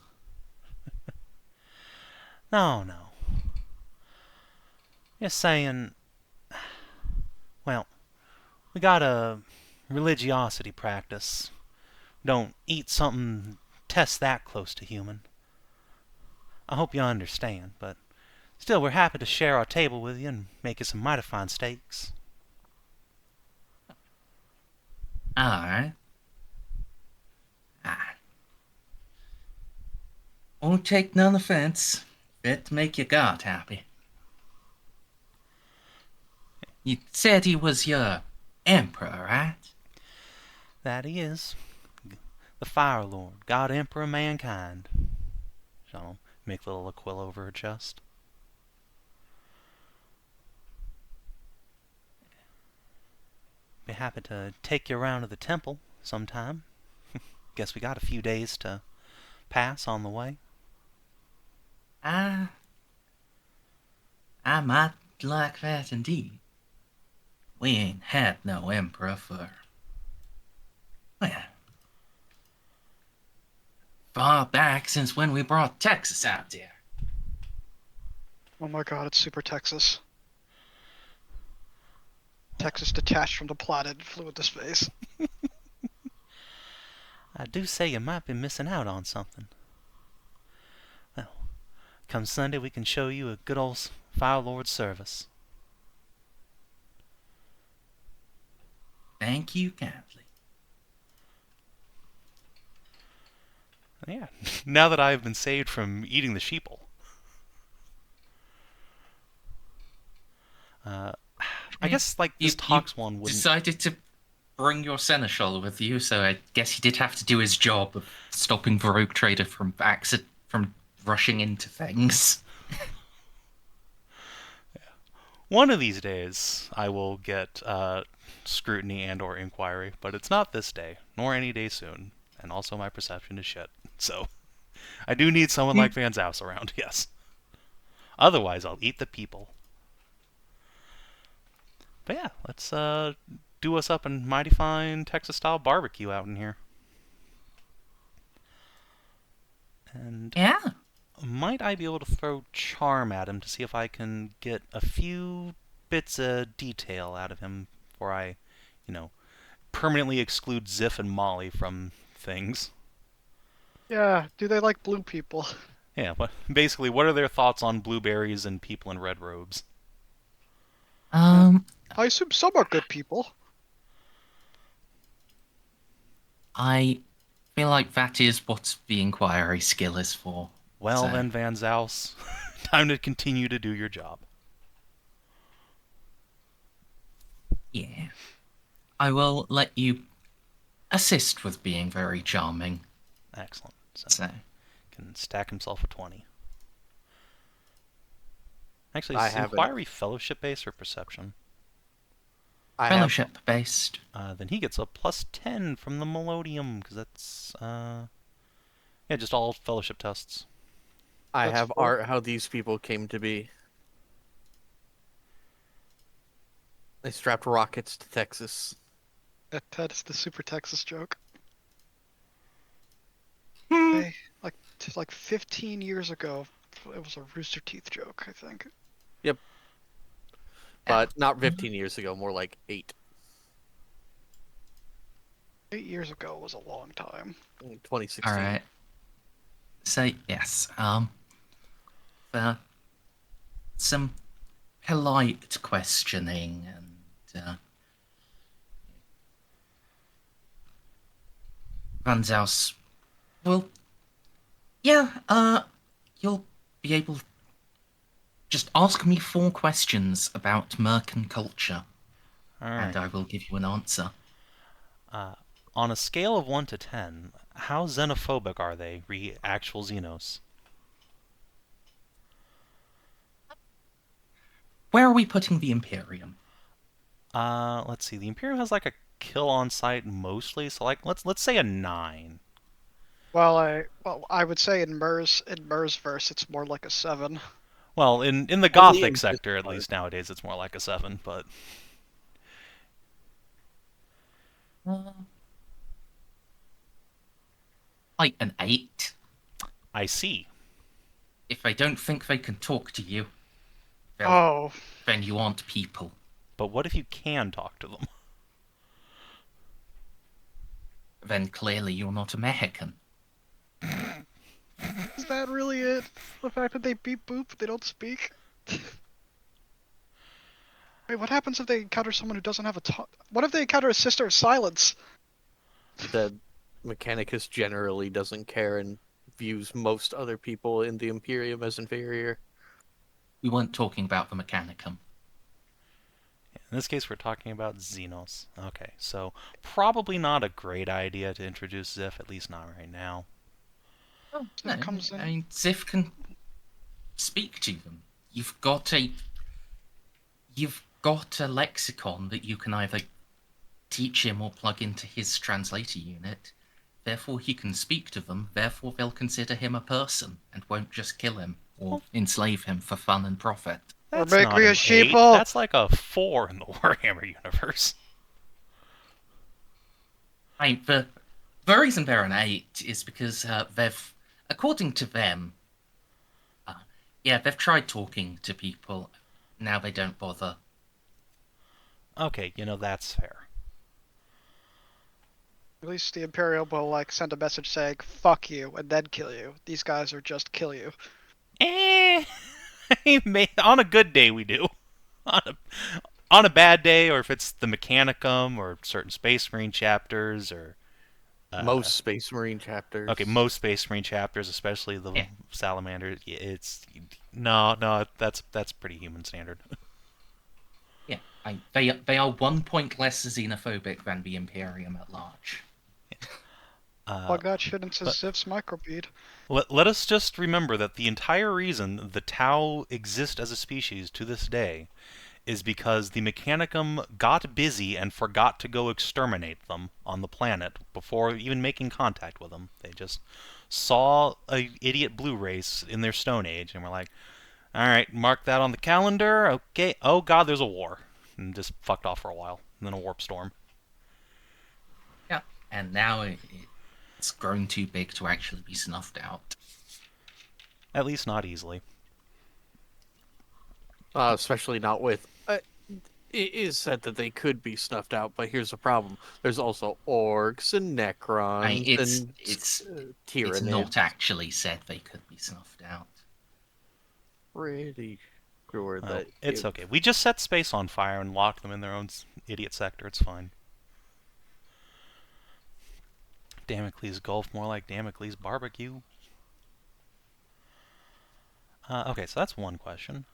No, no. Just saying, well, we got a religiosity practice. Don't eat something test that close to human. I hope you understand, but still, we're happy to share our table with you and make you some mighty fine steaks. Alright. Won't take none offense. Fit to make your God happy. You said he was your emperor, right? That he is. The Fire Lord, God Emperor of Mankind. She'll make a little quill over her chest. Be happy to take you around to the temple sometime. Guess we got a few days to pass on the way. I might like that indeed. We ain't had no emperor for, well, far back since when we brought Texas out there. Oh my god, it's Super Texas. Texas detached from the planet and flew into space. I do say you might be missing out on something. Well, come Sunday we can show you a good old Fire Lord service. Thank you kindly. Yeah, now that I've been saved from eating the sheeple. I guess, like, this Tox one wouldn't... decided to bring your seneschal with you, so I guess he did have to do his job of stopping the rogue trader from rushing into things. One of these days, I will get scrutiny and or inquiry, but it's not this day, nor any day soon. And also my perception is shit. So, I do need someone like Van Zaus around, yes. Otherwise, I'll eat the people. But yeah, let's do us up a mighty fine Texas-style barbecue out in here. And Yeah. might I be able to throw charm at him to see if I can get a few bits of detail out of him before I, permanently exclude Xiph and Molly from things. Yeah, do they like blue people? Yeah, but basically, what are their thoughts on blueberries and people in red robes? I assume some are good people. I feel like that is what the inquiry skill is for. Well So- then, Van Zaus, time to continue to do your job. Yeah. I will let you assist with being very charming. Excellent. So, So, can stack himself a 20. Actually, I is have inquiry fellowship-based or perception? I have fellowship based. Then he gets a plus 10 from the Melodium, because that's, yeah, just all fellowship tests. I That's have four. art how these people came to be. They strapped rockets to Texas. That is the Super Texas joke. Hmm. They, like 15 years ago, it was a Rooster Teeth joke, I think. But not 15 years ago, more like 8. 8 years ago was a long time. 2016. All right. So yes, some polite questioning and Van Zaus Well, yeah, you'll be able to just ask me 4 questions about Mercan culture, All and right. I will give you an answer. On a scale of 1 to 10, how xenophobic are they, actual Xenos? Where are we putting the Imperium? Let's see. The Imperium has like a kill on sight mostly, so like let's say a 9. Well, I would say in Mer's verse, it's more like a 7. Well, in the Only Gothic in this sector, at part. least nowadays, it's more like a 7. But Uh, like an 8. I see. If I don't think they can talk to you, well, Oh, then you aren't people. But what if you can talk to them? Then clearly you're not a Mexican. is that really it? The fact that they beep boop, they don't speak? Wait, what happens if they encounter someone who doesn't have a tongue? What if they encounter a Sister of Silence? The Mechanicus generally doesn't care and views most other people in the Imperium as inferior. We weren't talking about the Mechanicum. In this case, we're talking about Xenos. Okay, so probably not a great idea to introduce Xiph, at least not right now. Oh, Xiph comes in. I mean, Xiph can speak to them. You've got a lexicon that you can either teach him or plug into his translator unit. Therefore, he can speak to them. Therefore, they'll consider him a person and won't just kill him or enslave him for fun and profit. That's make not me a an 8. sheeple. That's like a 4 in the Warhammer universe. I mean, the reason they're an 8 is because they've, according to them, they've tried talking to people. Now they don't bother. Okay, that's fair. At least the Imperial will like send a message saying "fuck you" and then kill you. These guys are just kill you. On a good day we do. On a bad day, or if it's the Mechanicum or certain Space Marine chapters, or Most Space Marine chapters. okay, most Space Marine chapters, especially the Yeah. Salamander, it's no, that's pretty human standard. Yeah, they are 1 point less xenophobic than the Imperium at large. Plug that shit into but- Xiv's microbead. Let us just remember that the entire reason the Tau exist as a species to this day is because the Mechanicum got busy and forgot to go exterminate them on the planet before even making contact with them. They just saw a idiot blue race in their Stone Age and were like, all right, mark that on the calendar. Okay, oh god, there's a war. And just fucked off for a while. And then a warp storm. Yeah, and now it's grown too big to actually be snuffed out. At least not easily. Especially not with. It is said that they could be snuffed out, but here's the problem: there's also orcs and necrons It's tyranids. not actually said they could be snuffed out. Pretty sure that It's okay. We just set space on fire and lock them in their own idiot sector. It's fine. Damocles Gulf, more like Damocles Barbecue. Okay, so that's one question.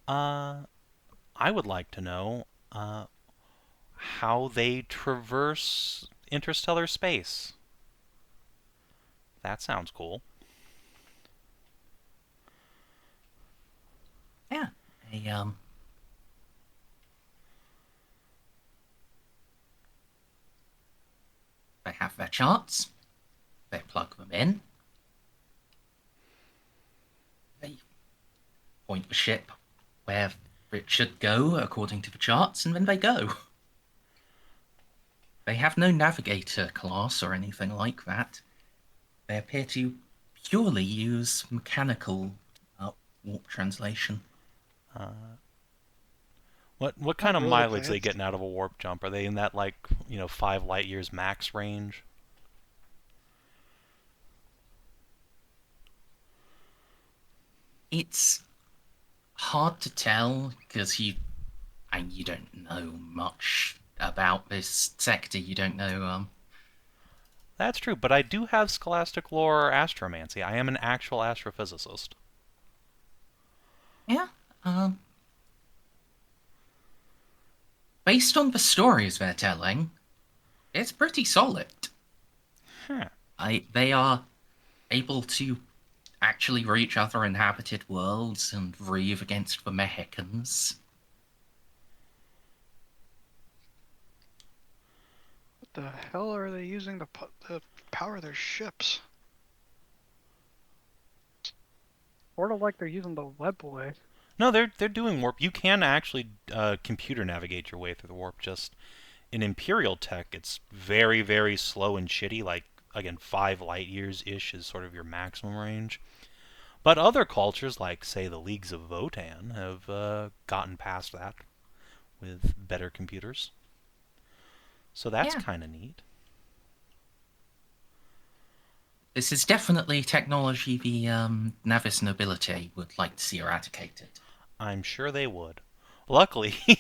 I would like to know how they traverse interstellar space. That sounds cool. Yeah, they have their charts. They plug them in. They point the ship where it should go according to the charts, and then they go. They have no navigator class or anything like that. They appear to purely use mechanical warp translation. What kind of really mileage they advanced. getting out of a warp jump? Are they in that 5 light years max range? It's hard to tell because you don't know much about this sector. You don't know That's true, but I do have scholastic lore astromancy. I am an actual astrophysicist. Yeah. Based on the stories they're telling, it's pretty solid. Huh. They are able to actually reach other inhabited worlds and breathe against the Mexicans. What the hell are they using to power their ships? Sort of like they're using the webway. No, they're doing warp. You can actually computer navigate your way through the warp. Just in Imperial tech, it's very, very slow and shitty. Like, again, 5 light years-ish is sort of your maximum range. But other cultures, like, say, the Leagues of Votan, have gotten past that with better computers. So that's Yeah. kind of neat. This is definitely technology the Navis nobility would like to see eradicated. I'm sure they would. Luckily,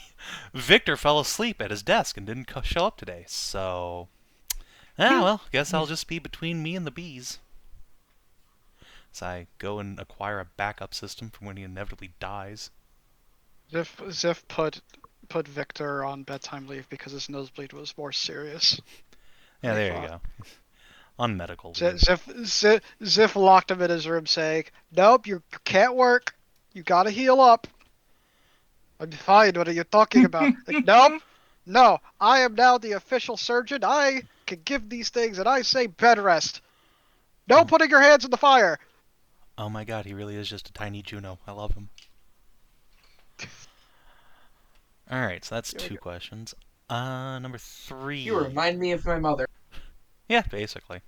Victor fell asleep at his desk and didn't show up today, so... well, guess I'll just be between me and the bees. As I go and acquire a backup system for when he inevitably dies. Xiph put Victor on bedtime leave because his nosebleed was more serious. Yeah, I there you thought. go. On medical leave. Xiph locked him in his room saying, "Nope, you can't work. You gotta heal up." "I'm fine, what are you talking about?" Like, "Nope, no, I am now the official surgeon. I can give these things, and I say bed rest. No putting your hands in the fire." Oh my god, he really is just a tiny Juno. I love him. Alright, so that's 2 questions. Number 3. You remind me of my mother. Yeah, basically.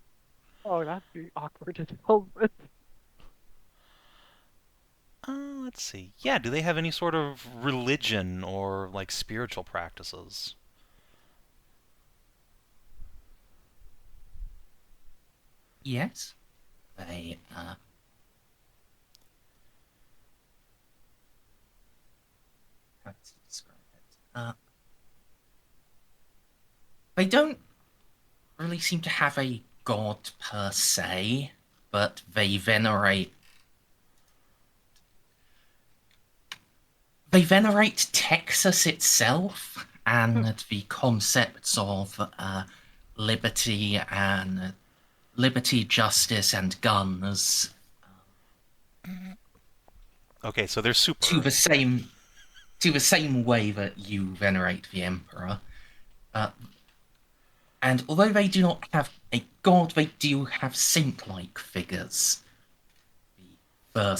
Oh, that'd be awkward as hell. Let's see. Yeah, do they have any sort of religion or, like, spiritual practices? Yes. They, how to describe it? They don't really seem to have a god per se, but they venerate Texas itself and the concepts of liberty, justice, and guns Okay, so they're super. to the same way that you venerate the emperor. And although they do not have a god, they do have saint-like figures. The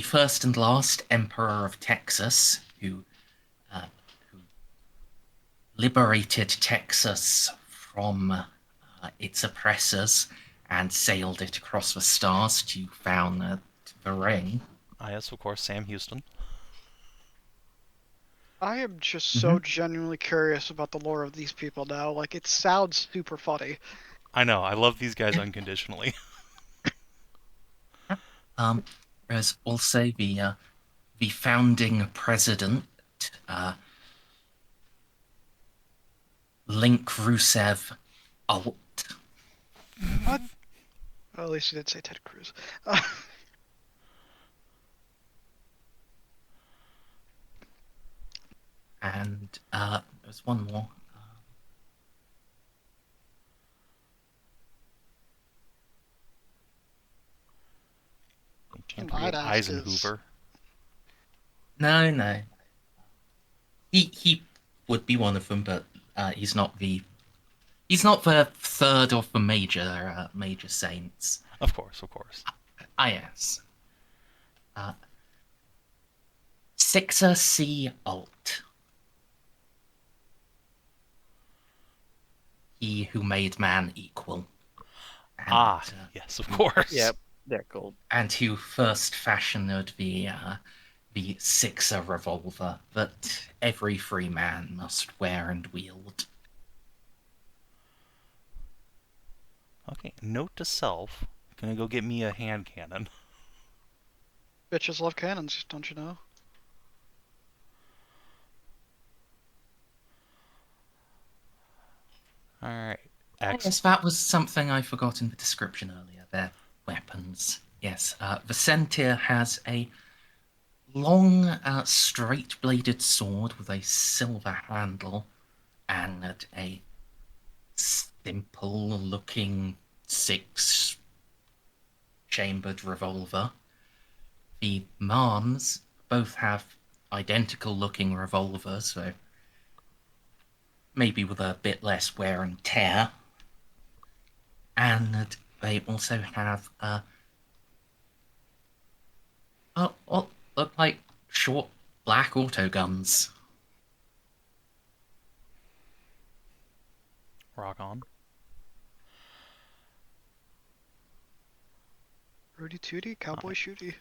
first and last emperor of Texas, who liberated Texas from its oppressors and sailed it across the stars to found the ring. Yes, of course, Sam Houston. I am just so genuinely curious about the lore of these people now. Like, it sounds super funny. I know, I love these guys unconditionally. There's also the founding president, Link Rusev Alt. What? Well, at least you did say Ted Cruz. And there's one more. I'd ask is- Eisenhower. No. He would be one of them, but he's not the third of the major saints. Of course. Yes. Sixa C. Alt. He who made man equal. And, yes, of course. Yep, they're cool. And who first fashioned the Sixa revolver that every free man must wear and wield. Okay, note to self. Gonna go get me a hand cannon. Bitches love cannons, don't you know? Alright. Yes, that was something I forgot in the description earlier. Their weapons. Yes, the centaur has a long, straight-bladed sword with a silver handle and a simple-looking six-chambered revolver. The Marms both have identical-looking revolvers, so maybe with a bit less wear and tear. And they also have what look like short black auto guns. Rock on. Rudy Tooty, Cowboy Shooty.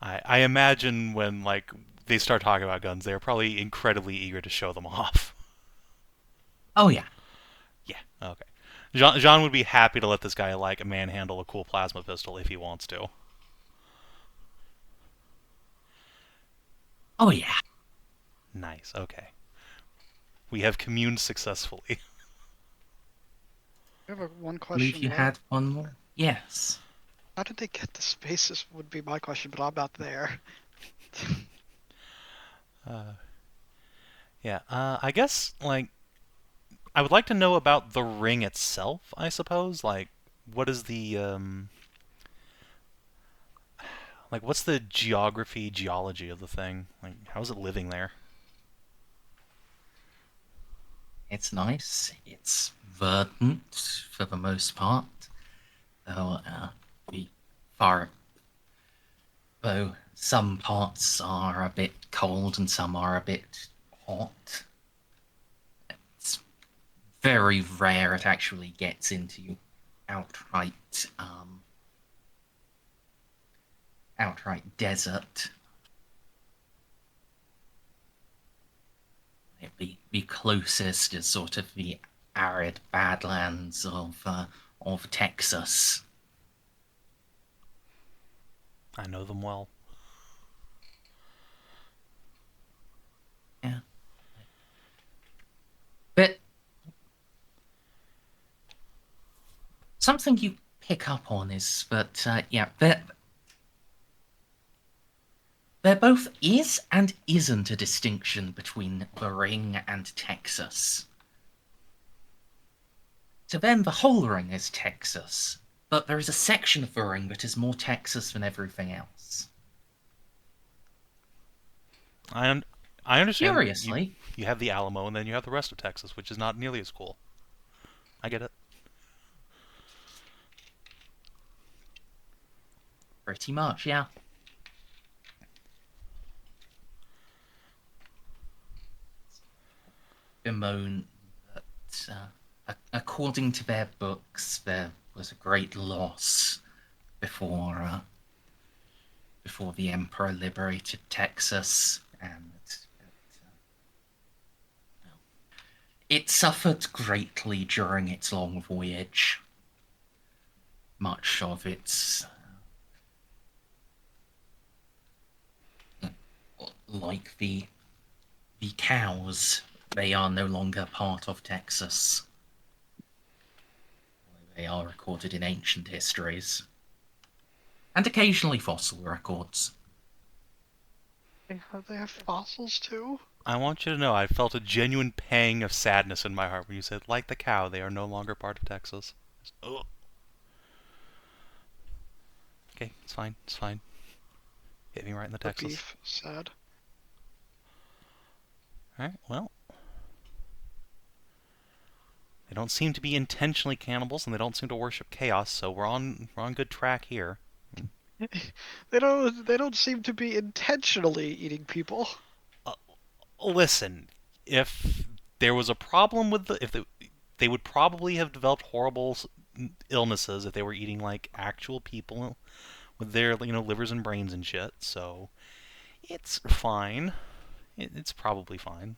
I imagine when like they start talking about guns, they're probably incredibly eager to show them off. Oh yeah. Yeah, okay. Jeanne would be happy to let this guy like manhandle a cool plasma pistol if he wants to. Oh yeah. Nice, okay. We have communed successfully. I have one I believe question. you had one more. Yes. How did they get the spaces would be my question, but I'm not there. Yeah, I guess, like, I would like to know about the ring itself, I suppose. Like, what is the, like, what's the geology of the thing? Like, how is it living there? It's nice. It's verdant for the most part. Though the far though some parts are a bit cold and some are a bit hot. It's very rare it actually gets into outright desert. The closest is sort of the arid badlands of Texas. I know them well. Yeah. But something you pick up on is that, there both is and isn't a distinction between the ring and Texas. To them, the whole ring is Texas, but there is a section of the ring that is more Texas than everything else. I understand. Curiously. You have the Alamo, and then you have the rest of Texas, which is not nearly as cool. I get it. Pretty much, yeah. Bemoan that, according to their books, there was a great loss before the Emperor liberated Texas, and it suffered greatly during its long voyage. Much of its like the cows, they are no longer part of Texas. They are recorded in ancient histories. And occasionally fossil records. They have fossils too? I want you to know I felt a genuine pang of sadness in my heart when you said, like the cow, they are no longer part of Texas. Ugh. Okay, it's fine, it's fine. Hit me right in the The Texas. beef, sad. Alright, well. They don't seem to be intentionally cannibals, and they don't seem to worship chaos, so we're on good track here. They don't seem to be intentionally eating people. Listen, if there was a problem with they would probably have developed horrible illnesses if they were eating like actual people with their livers and brains and shit. So it's fine. It's probably fine.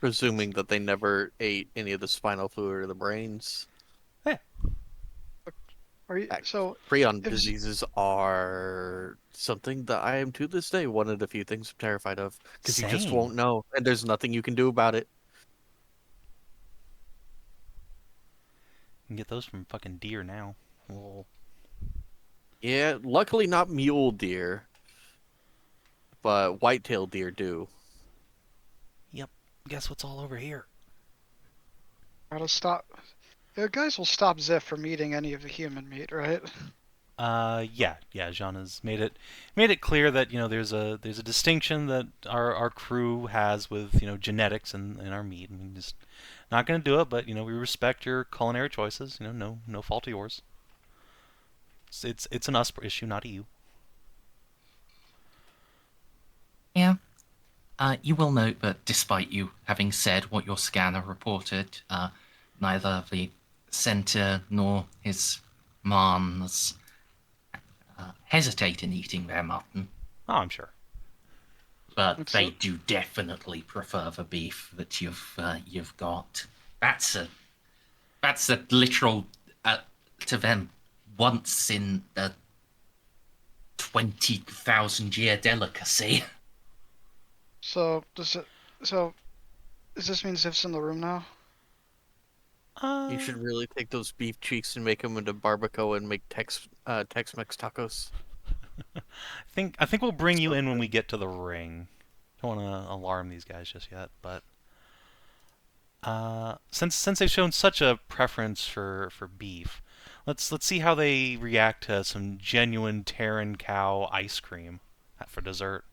Presuming that they never ate any of the spinal fluid or the brains. So Prion if- diseases are something that I am to this day one of the few things I'm terrified of. Because you just Same. won't know, and there's nothing you can do about it. can get those from fucking deer now. Lol. Yeah, luckily not mule deer, but white-tailed deer do. Yep. Guess what's all over here? Gotta stop. You guys will stop Xiph from eating any of the human meat, right? Yeah. Jeanne has made it clear that there's a distinction that our crew has with genetics and our meat. I mean, just not gonna do it, but we respect your culinary choices. No fault of yours. It's an us issue, not a you. Yeah. You will note that despite you having said what your scanner reported, neither the center nor his mons hesitate in eating their mutton, Oh, I'm sure. but It's they a- do definitely prefer the beef that you've got. That's a literal to them once in a 20,000 year delicacy. So does this mean Xif's in the room now? You should really take those beef cheeks and make them into barbacoa and make Tex-Mex tacos. I think we'll bring you in when we get to the ring. Don't want to alarm these guys just yet, but since they've shown such a preference for beef, let's see how they react to some genuine Terran cow ice cream for dessert.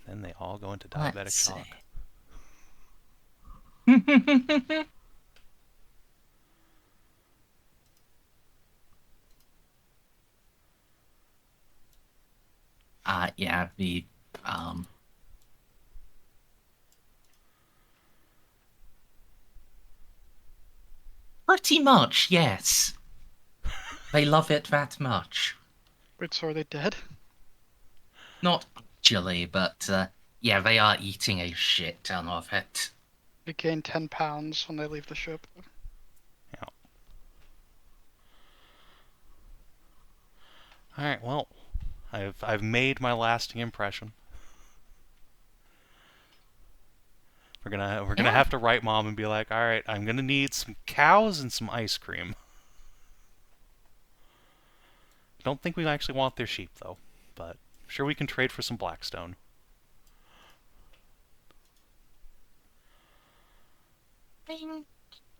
Then they all go into diabetic Let's shock. see. Yeah, the pretty much, yes. They love it that much. Wait, so are they dead? Not actually, but yeah, they are eating a shit ton of it. They gain 10 pounds when they leave the ship. Yeah. All right. Well, I've made my lasting impression. We're gonna have to write Mom and be like, all right, I'm gonna need some cows and some ice cream. Don't think we actually want their sheep though, but I'm sure we can trade for some Blackstone. I mean,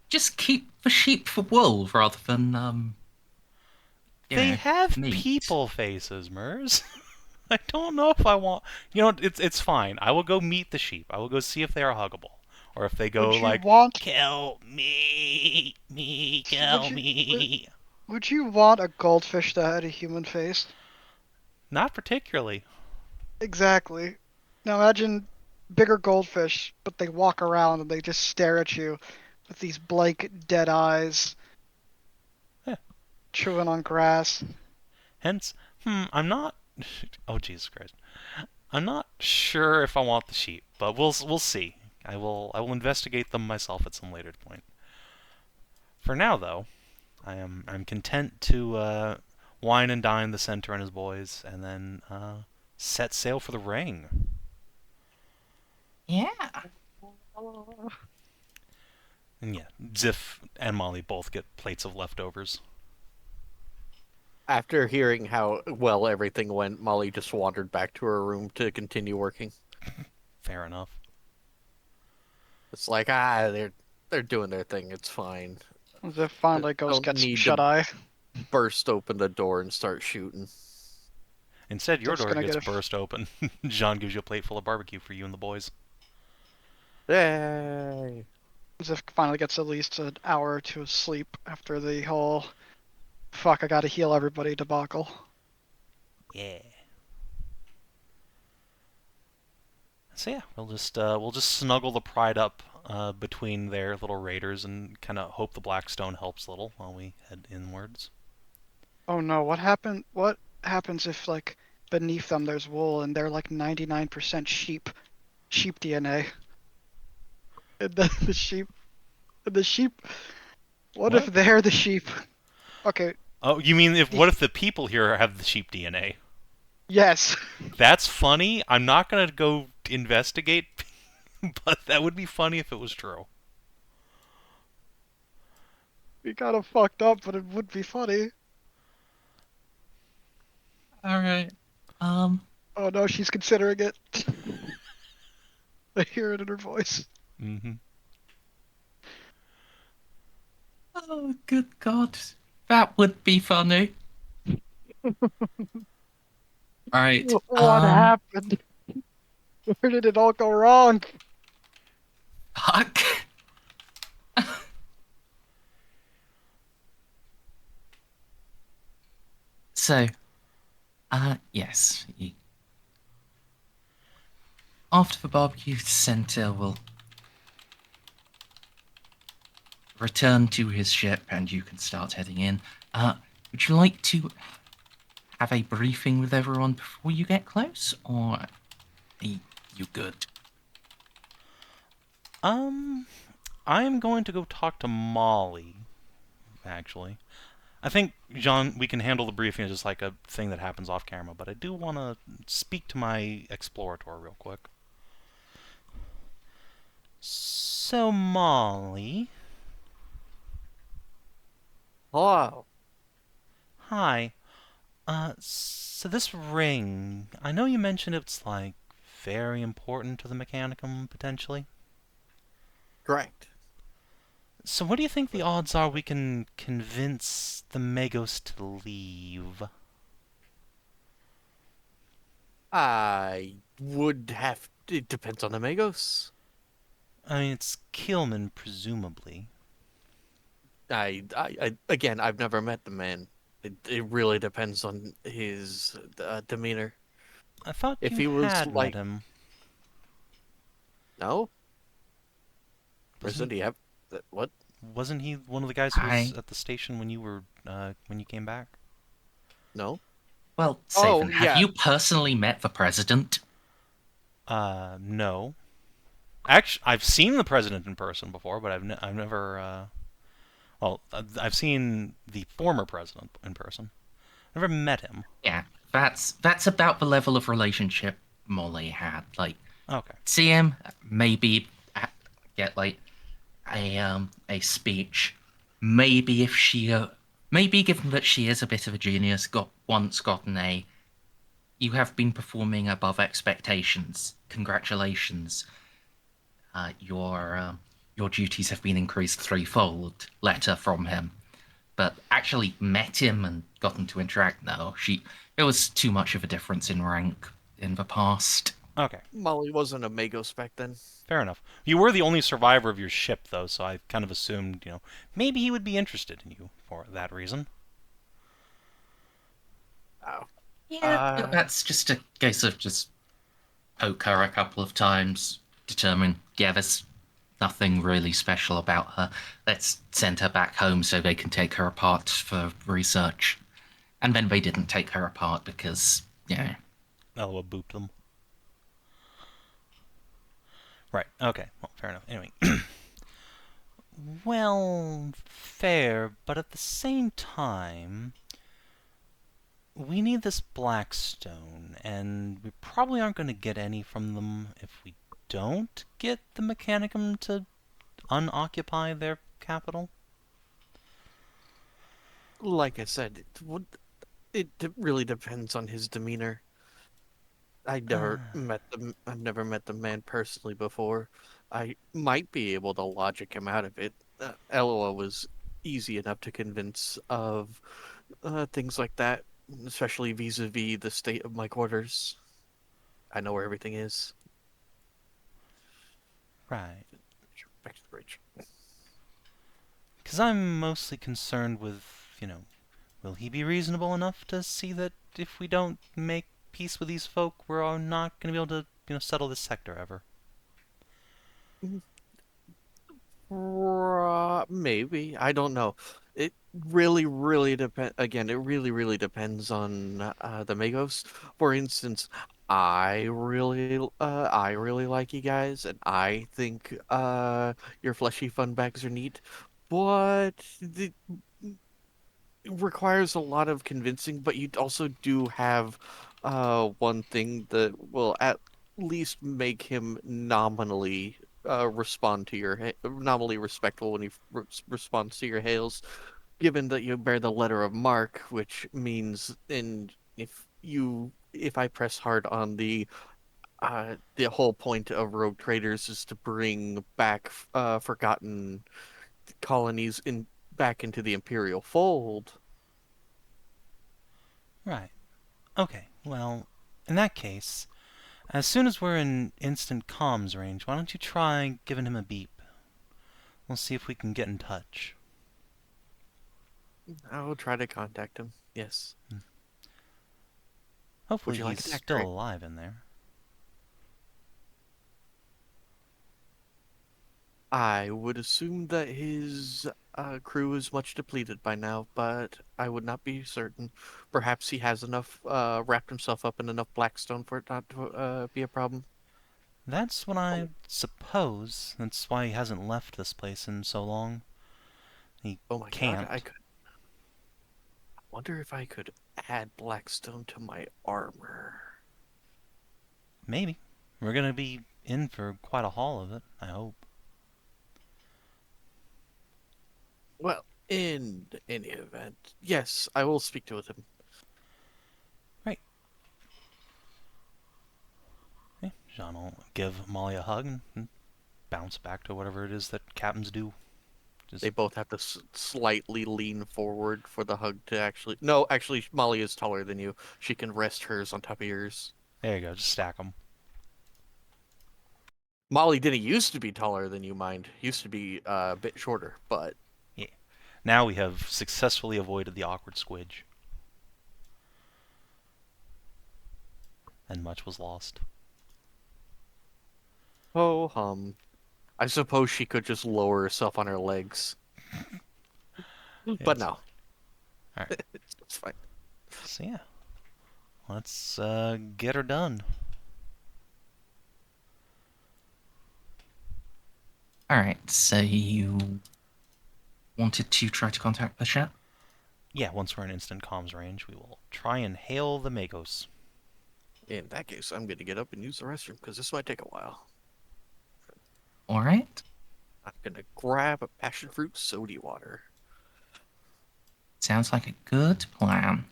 just keep the sheep for wool rather than They have meat. people faces, Mers. I don't know if I want. It's fine. I will go meet the sheep. I will go see if they are huggable, or if they go Would you like, want- kill me, kill me. Would you want a goldfish that had a human face? Not particularly. Exactly. Now imagine bigger goldfish, but they walk around and they just stare at you with these blank, dead eyes, Yeah. chewing on grass. Hence, I'm not. Oh Jesus Christ! I'm not sure if I want the sheep, but we'll see. I will investigate them myself at some later point. For now, though, I'm content to wine and dine the center and his boys, and then set sail for the ring. Yeah. And yeah, Xiph and Molly both get plates of leftovers. After hearing how well everything went, Molly just wandered back to her room to continue working. Fair enough. It's like, they're doing their thing. It's fine. Xiph finally goes Don't get some need to- shut-eye. Burst open the door and start shooting. Instead, your Just door gonna gets get a- burst open. Jeanne gives you a plate full of barbecue for you and the boys. Yay! Xiph finally gets at least an hour or two of sleep after the whole "fuck, I gotta heal everybody" debacle. Yeah. So yeah, we'll just snuggle the pride up between their little raiders and kind of hope the Blackstone helps a little while we head inwards. Oh no, what happens if, like, beneath them there's wool and they're like 99% sheep DNA? And then the sheep, what if they're the sheep? Okay, Oh, you mean what if the people here have the sheep DNA? Yes. That's funny. I'm not gonna go investigate, but that would be funny if it was true. Be kind of fucked up, but it would be funny. All right. Oh no, she's considering it. I hear it in her voice. Mm-hmm. Oh, good God. That would be funny. All right. What happened? Where did it all go wrong? Fuck. So, yes. After the barbecue, the center will return to his ship and you can start heading in. Would you like to have a briefing with everyone before you get close, or are you good? I'm going to go talk to Molly, actually. I think, Jeanne, we can handle the briefing as just like a thing that happens off camera, but I do want to speak to my Explorator real quick. So, Molly. Hello. Hi. So this ring, I know you mentioned it's, like, very important to the Mechanicum, potentially. Correct. So what do you think the odds are we can convince the Magos to leave? I would have. It depends on the Magos. I mean, it's Kielmann, presumably. Again, I've never met the man. It really depends on his demeanor. I thought If you he was had like, met him. no, Wasn't, Merzendi, have what? wasn't he one of the guys who was at the station when you were when you came back? No. Well, Oh, Savin, have yeah. you personally met the president? No. Actually, I've seen the president in person before, but I've never. Well, I've seen the former president in person. Never met him. Yeah, that's about the level of relationship Molly had. Like, Okay. see him, maybe get like a speech. Maybe if she maybe given that she is a bit of a genius, once gotten a. You have been performing above expectations. Congratulations. Your duties have been increased threefold. Letter from him, but actually met him and gotten to interact. No, there was too much of a difference in rank in the past. Okay. Molly wasn't a Magos back then. Fair enough. You were the only survivor of your ship, though, so I kind of assumed, maybe he would be interested in you for that reason. Oh. Yeah, that's just a case of just poke her a couple of times, determine, yeah, there's nothing really special about her. Let's send her back home so they can take her apart for research. And then they didn't take her apart because, yeah. Elwa booped them. Right, okay. Well, fair enough. Anyway. Well, fair, but at the same time, we need this Blackstone, and we probably aren't going to get any from them if we don't get the Mechanicum to unoccupy their capital. Like I said, it really depends on his demeanor. I've never met the man personally before. I might be able to logic him out of it. Eloa was easy enough to convince of things like that, especially vis-a-vis the state of my quarters. I know where everything is. Right. Back to the bridge. Because I'm mostly concerned with, will he be reasonable enough to see that if we don't make peace with these folk, we're not going to be able to, settle this sector ever? Maybe. I don't know. It really, really depends. Again, it really, really depends on the Magos. For instance, I really like you guys, and I think your fleshy fun bags are neat. But it requires a lot of convincing. But you also do have one thing that will at least make him nominally respond to your nominally respectful when he responds to your hails, given that you bear the letter of mark, which means if I press hard on the whole point of rogue traders is to bring back forgotten colonies in back into the imperial fold. Right. Okay, well, in that case, as soon as we're in instant comms range, why don't you try giving him a beep? We'll see if we can get in touch. I will try to contact him. Yes. Hopefully Would you like he's an still accurate? alive in there. I would assume that his crew is much depleted by now, but I would not be certain. Perhaps he has enough wrapped himself up in enough blackstone for it not to be a problem. That's what I suppose. That's why he hasn't left this place in so long. He Oh my God, I can't. could wonder if I could add blackstone to my armor. Maybe. We're gonna be in for quite a haul of it, I hope. Well, in any event, yes, I will speak to him. Right. Okay, Jeanne will give Molly a hug and bounce back to whatever it is that captains do. Just, They both have to slightly lean forward for the hug to actually. No, actually, Molly is taller than you. She can rest hers on top of yours. there you go, just stack them. Molly didn't used to be taller than you, mind. Used to be a bit shorter, but Yeah. Now we have successfully avoided the awkward squidge. And much was lost. oh I suppose she could just lower herself on her legs, but Yes. no, Alright, it's fine. so yeah. Let's get her done. Alright, so you wanted to try to contact the ship? Yeah, once we're in instant comms range, we will try and hail the Magos. In that case, I'm going to get up and use the restroom because this might take a while. Alright. I'm going to grab a passion fruit soda water. Sounds like a good plan.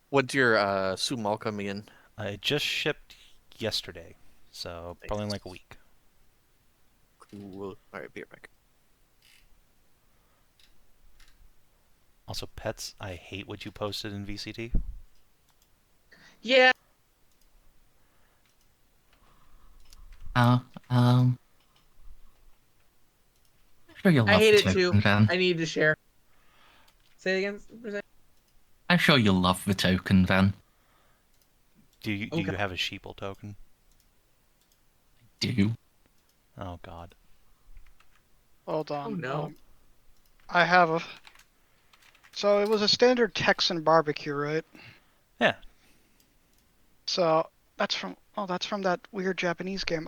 When's your sumal coming in? It just shipped yesterday, so probably in like a week. Cool. All right, be right back. Also, pets, I hate what you posted in VCT. Yeah, Uh, um, sure you'll I love hate the it too. token, Van. I need to share. Say it again. Present. I'm sure you'll love the token, Van. Do you Okay. have a sheeple token? Do. Oh God. Hold on. Oh no. I have a. So it was a standard Texan barbecue, right? Yeah. So that's from. Oh, that's from that weird Japanese game.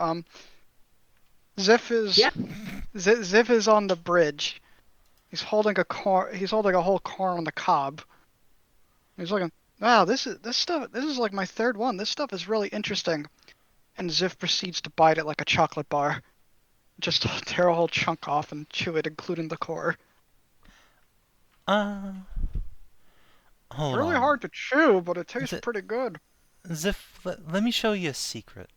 Xiph is. Yeah. Xiph is on the bridge. He's holding a car. He's holding a whole car on the cob. He's looking. Wow, this stuff. This is like my third one. This stuff is really interesting. And Xiph proceeds to bite it like a chocolate bar. Just tear a whole chunk off and chew it, including the core. Hold It's really on. hard to chew, but it tastes it- pretty good. Xiph, let me show you a secret.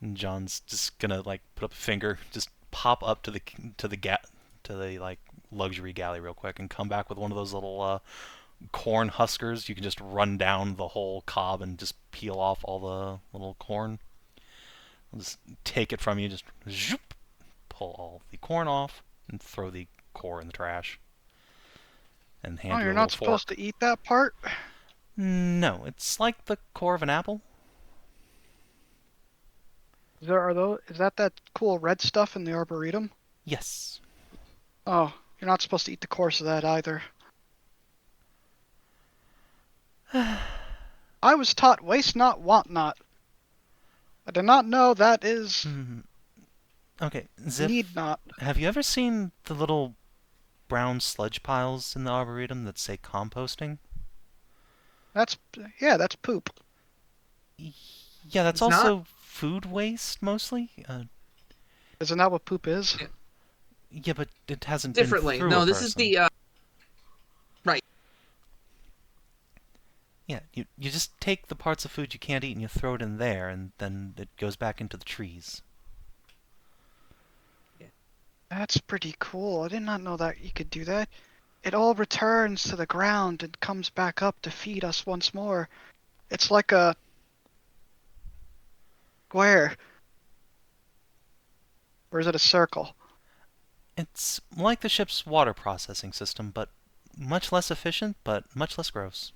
And John's just gonna like put up a finger, just pop up to the like luxury galley real quick, and come back with one of those little corn huskers. You can just run down the whole cob and just peel off all the little corn. I'll just take it from you, just zoop, pull all the corn off, and throw the core in the trash. And hand Oh, you a you're little not supposed fork. to eat that part? No, it's like the core of an apple. Is that cool red stuff in the arboretum? Yes. Oh, you're not supposed to eat the course of that either. I was taught waste not, want not. I did not know that is Okay, Xiph, need not. have you ever seen the little brown sludge piles in the arboretum that say composting? That's poop. Yeah, that's It's not? also food waste mostly. Isn't that what poop is? Yeah. Yeah, but it hasn't been Differently. through a No, this is person. the right. Yeah, you just take the parts of food you can't eat and you throw it in there, and then it goes back into the trees. That's pretty cool. I did not know that you could do that. It all returns to the ground and comes back up to feed us once more. It's like a square. Or is it a circle? It's like the ship's water processing system, but much less efficient, but much less gross.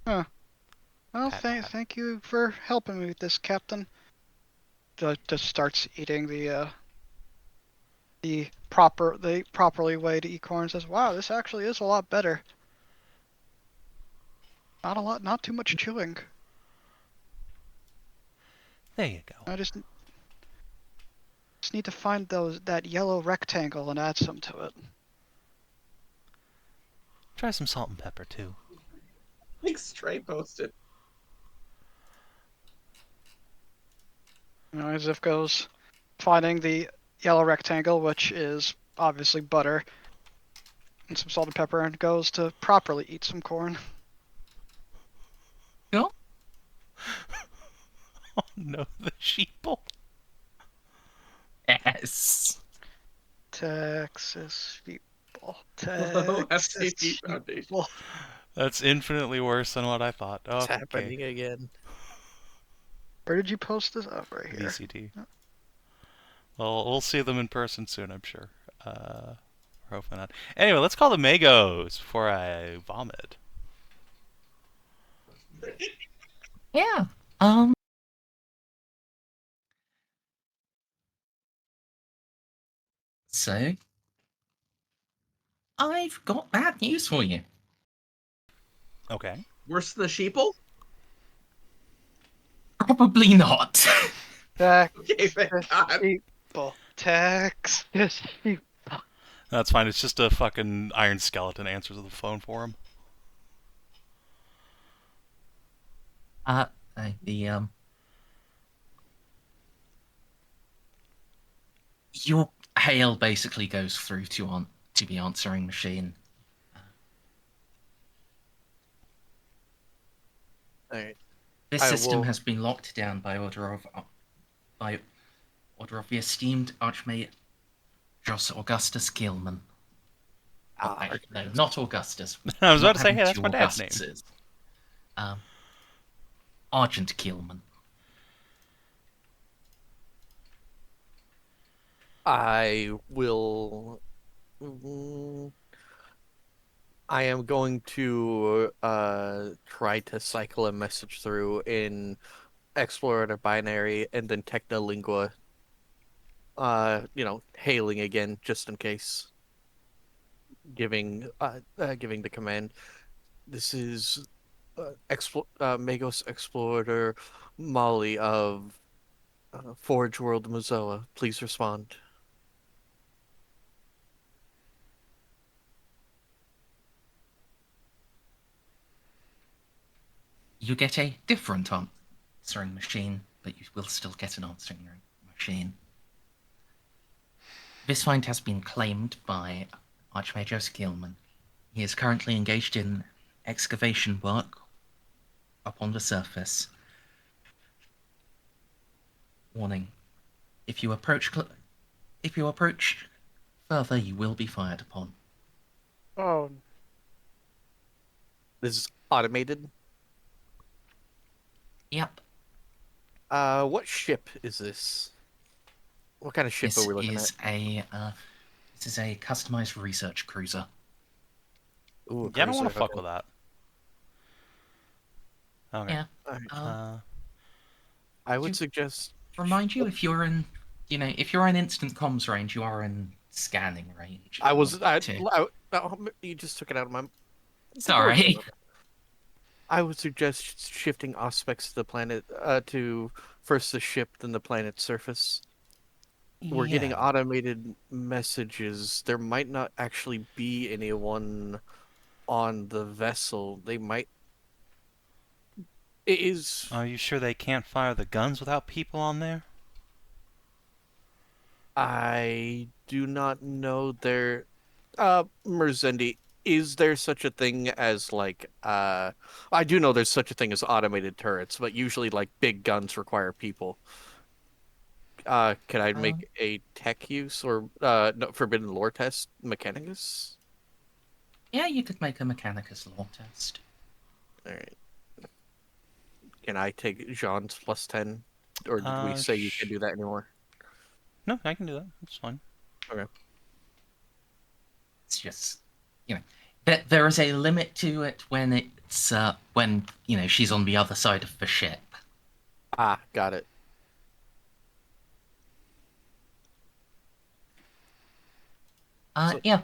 Huh. Well, Pat pat. thank you for helping me with this, Captain. Just starts eating the properly weighed acorn. Says, "Wow, this actually is a lot better. Not too much chewing. There you go. I just need to find that yellow rectangle and add some to it." Try some salt and pepper too. Like Stray posted. As if goes finding the yellow rectangle, which is obviously butter, and some salt and pepper, and goes to properly eat some corn. Sure. Oh no, the sheeple. Yes. Texas people. Hello, Texas FCP Foundation. people. That's infinitely worse than what I thought. It's Okay. happening again. Where did you post this? Oh, right here. VCT. Well, we'll see them in person soon, I'm sure. We're hoping not. Anyway, let's call the Magos before I vomit. Yeah. So I've got bad news for you. Okay. Worse than the sheeple? Probably not. Okay, thank Texas God. people. Texas people. That's fine. It's just a fucking iron skeleton answers the phone for him. uh, the your hail basically goes through to the answering machine. All right. This I system will- has been locked down by order of the esteemed Archmage Jos Augustus Kielmann. Oh, actually, no, not Augustus. I was Not about to say, having hey, that's two my dad's name. Augustuses. Argent Kielmann. I will. I am going to try to cycle a message through in Explorator binary and then Technolingua. Hailing again just in case. Giving the command. This is Magos Explorator Molly of Forge World Mozoa. Please respond. You get a different answering machine, but you will still get an answering machine. This find has been claimed by Archmage Kielmann. He is currently engaged in excavation work upon the surface. Warning: if you approach further, you will be fired upon. Oh, This is automated. Yep. What ship is this? What kind of ship This are we looking is a customized research cruiser. at? Ooh, Yeah, I don't want to cruiser, fuck okay. with that. Okay. Yeah. Alright. I would you- suggest Remind you, if you're in instant comms range, you are in scanning range. you just took it out of my. Sorry. I would suggest shifting aspects of the planet to first the ship, then the planet's surface. we're getting Yeah. automated messages. There might not actually be anyone on the vessel. They might. It is. Are you sure they can't fire the guns without people on there? I do not know there. Merzendi, is there such a thing as like I do know there's such a thing as automated turrets, but usually like big guns require people. Can I make a tech use or no, forbidden lore test Mechanicus? Yeah, you could make a Mechanicus lore test. All right. Can I take Jean's +10? Or did we say you can't do that anymore? No, I can do that. It's fine. Okay. It's just, there is a limit to it when it's when she's on the other side of the ship. Ah, got it. Yeah.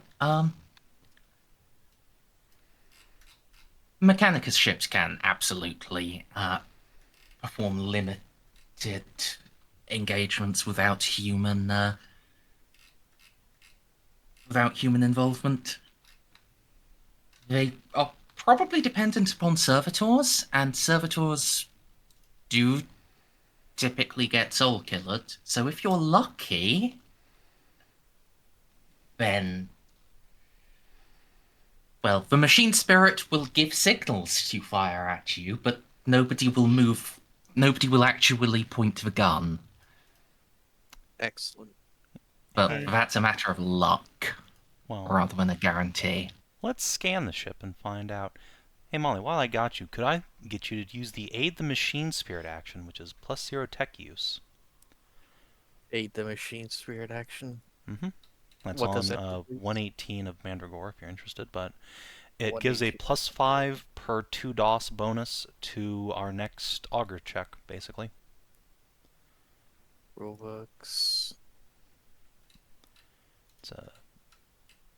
Mechanicus ships can absolutely perform limited engagements without human involvement. They are probably dependent upon servitors, and servitors do typically get soul killered. So if you're lucky, then, well, the machine spirit will give signals to fire at you, but nobody will move. Nobody will actually point the gun. Excellent. But that's a matter of luck, Well, rather than a guarantee. let's scan the ship and find out. Hey, Molly, while I got you, could I get you to use the Aid the Machine Spirit action, which is +0 tech use? Aid the machine spirit action. Mm-hmm. That's What on does that do? 118 of Mandragora, if you're interested, but it gives a 118. +5 per 2 DOS bonus to our next auger check, basically. Rulebooks. It's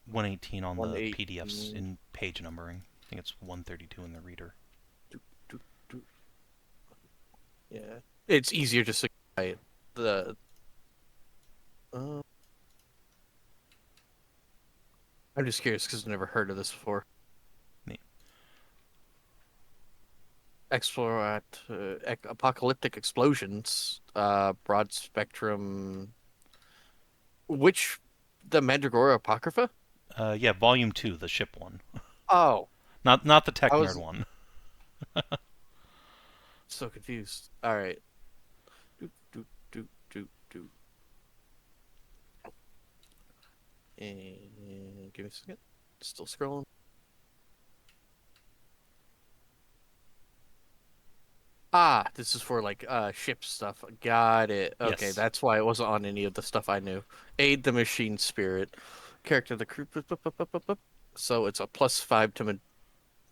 118 on the 118. PDFs in page numbering. I think it's 132 in the reader. Yeah, it's easier to say the. I'm just curious because I've never heard of this before. Neat. Explorator, apocalyptic explosions, broad spectrum. Which, the Mandragora Apocrypha? Yeah, Volume 2, the ship one. Oh, Not the tech I nerd was- one. so confused. All right. Do. And give me a second. Still scrolling. Ah, this is for like ship stuff. Got it. Okay, Yes. that's why it wasn't on any of the stuff I knew. Aid the machine spirit. Character of the crew. So it's a +5 to.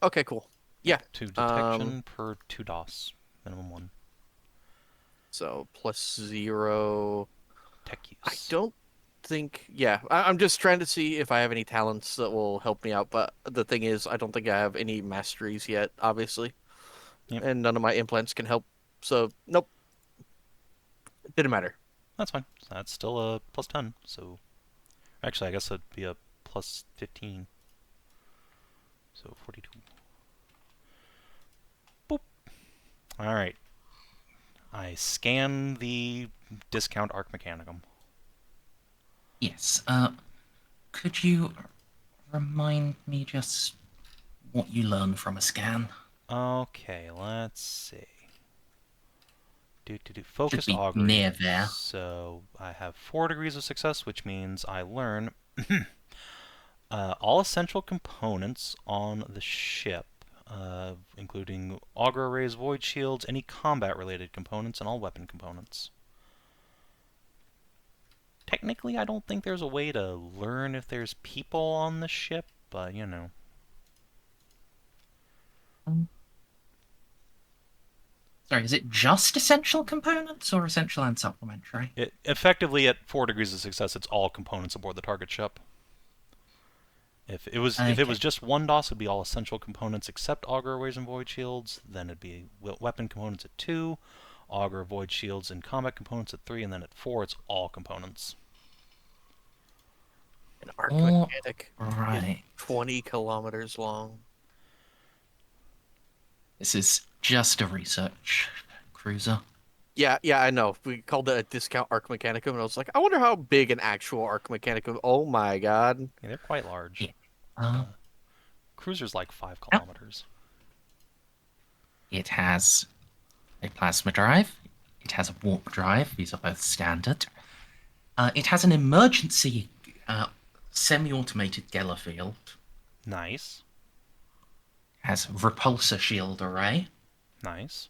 Okay, cool. Yeah. To detection per 2 DOS. Minimum 1. So +0. Tech use. I don't think. Yeah, I'm just trying to see if I have any talents that will help me out. But the thing is, I don't think I have any masteries yet, obviously. Yep. And none of my implants can help. So, nope. It didn't matter. That's fine. So that's still a +10. So, actually, I guess it'd be a +15. So 42. Boop. All right. I scan the discount Arc Mechanicum. Yes. Could you remind me just what you learned from a scan? Okay, let's see. Focus Should be augury. near there. So I have 4 degrees of success, which means I learn all essential components on the ship, including auger arrays, void shields, any combat-related components, and all weapon components. Technically, I don't think there's a way to learn if there's people on the ship, but you know. Sorry, is it just essential components or essential and supplementary? Effectively, at 4 degrees of success, it's all components aboard the target ship. If it was just 1 DOS, it'd be all essential components except auger arrays and void shields. Then it'd be weapon components at 2, Augur, Void Shields, and Combat Components at 3, and then at 4 it's all components. An arc Oh, mechanic right. 20 kilometers long. This is just a research cruiser. Yeah, I know. We called it a discount Arc Mechanicum, and I was like, I wonder how big an actual Arc Mechanicum. Oh my god. Yeah, they're quite large. Yeah. Cruiser's like 5 Yep. kilometers. It has a plasma drive. It has a warp drive. These are both standard. It has an emergency semi-automated Geller field. Nice. Has repulsor shield array. Nice.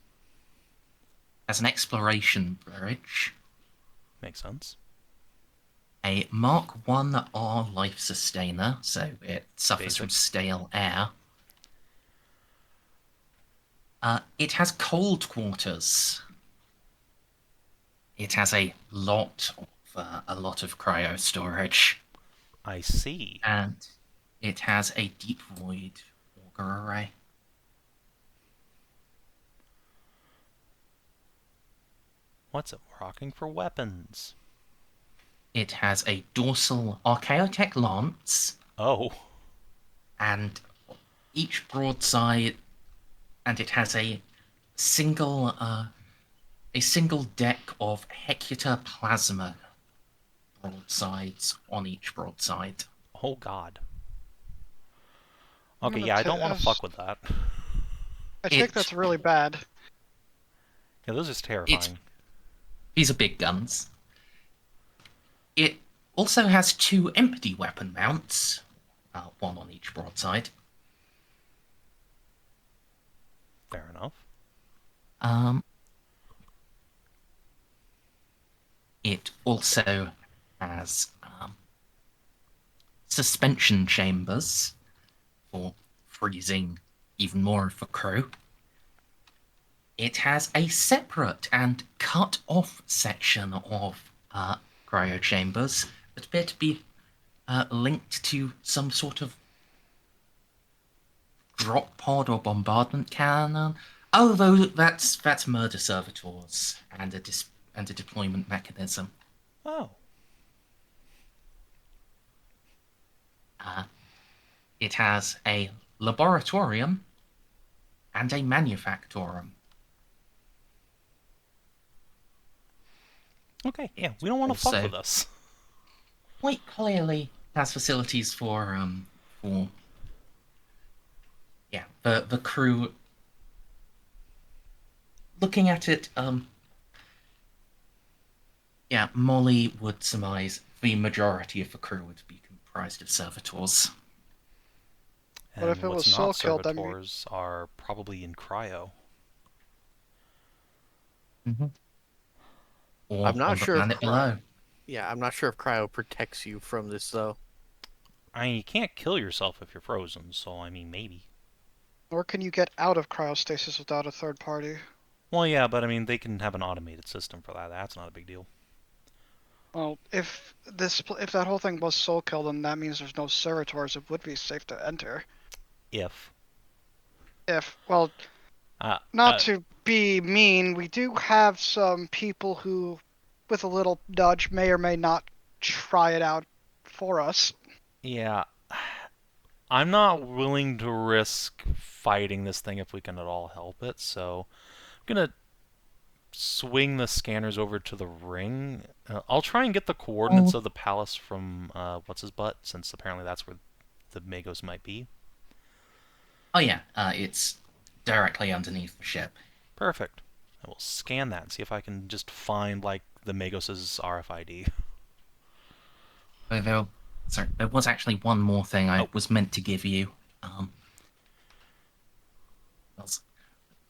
Has an exploration bridge. Makes sense. A Mark 1R life sustainer, so it suffers from Basic. stale air. It has cold quarters. It has a lot of cryo storage, I see. and it has a deep void auger array. What's it rocking for weapons? It has a dorsal Archaeotech lance, Oh. and each broadside, and it has a single deck of Hecutor plasma broadsides on each broadside. Oh god. I'm Okay, gonna yeah, I don't want to test- fuck with that. I think It- that's really bad. Yeah, those are terrifying. These are big guns. It also has 2 empty weapon mounts, one on each broadside. Fair enough. It also has suspension chambers for freezing even more of the crew. It has a separate and cut-off section of cryo chambers that appear to be linked to some sort of drop pod or bombardment cannon. Oh, that's murder servitors and a deployment mechanism. Oh. It has a laboratorium and a manufactorum. Okay, yeah, we don't want to fuck Also- with us. Quite clearly has facilities for the crew. Looking at it, Molly would surmise the majority of the crew would be comprised of servitors. And What if it what's was not soul killed, then we- servitors are probably in cryo. Or I'm not on the sure if planet below. Yeah, I'm not sure if cryo protects you from this though. I mean, you can't kill yourself if you're frozen, so I mean, maybe. Or can you get out of cryostasis without a third party? Well, yeah, but I mean, they can have an automated system for that. That's not a big deal. Well, if that whole thing was soul kill, then that means there's no servitors. It would be safe to enter. If. Not Uh, to be mean, we do have some people who, with a little nudge, may or may not try it out for us. Yeah. I'm not willing to risk fighting this thing if we can at all help it, so I'm gonna swing the scanners over to the ring. I'll try and get the coordinates of the palace from what's his butt, since apparently that's where the Magos might be. Oh yeah, it's directly underneath the ship. Perfect. I will scan that and see if I can just find like the Magos' RFID. There was actually one more thing I was meant to give you. Was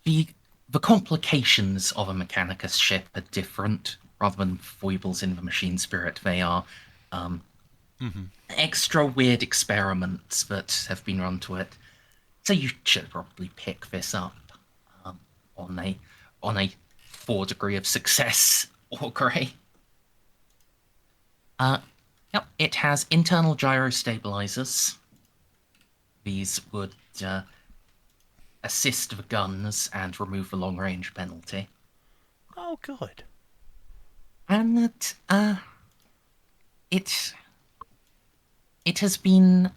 the complications of a Mechanicus ship are different. Rather than foibles in the machine spirit, they are extra weird experiments that have been run to it. So you should probably pick this up on a 4 degree of success or grey. Yep, it has internal gyro stabilizers. These would assist the guns and remove the long range penalty. Oh, good. And that, it has been,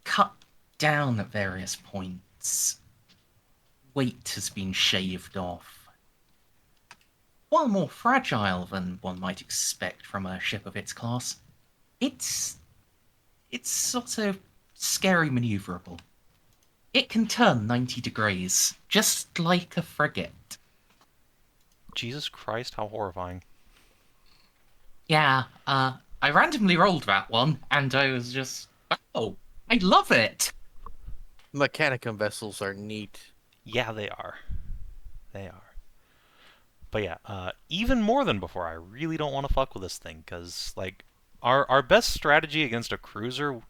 cut down at various points. Weight has been shaved off. While more fragile than one might expect from a ship of its class, it's also scary maneuverable. It can turn 90 degrees, just like a frigate. Jesus Christ, how horrifying. Yeah, I randomly rolled that one, and I was just, oh, I love it! Mechanicum vessels are neat. Yeah, they are. They are. But yeah, even more than before, I really don't want to fuck with this thing, because, like, our best strategy against a cruiser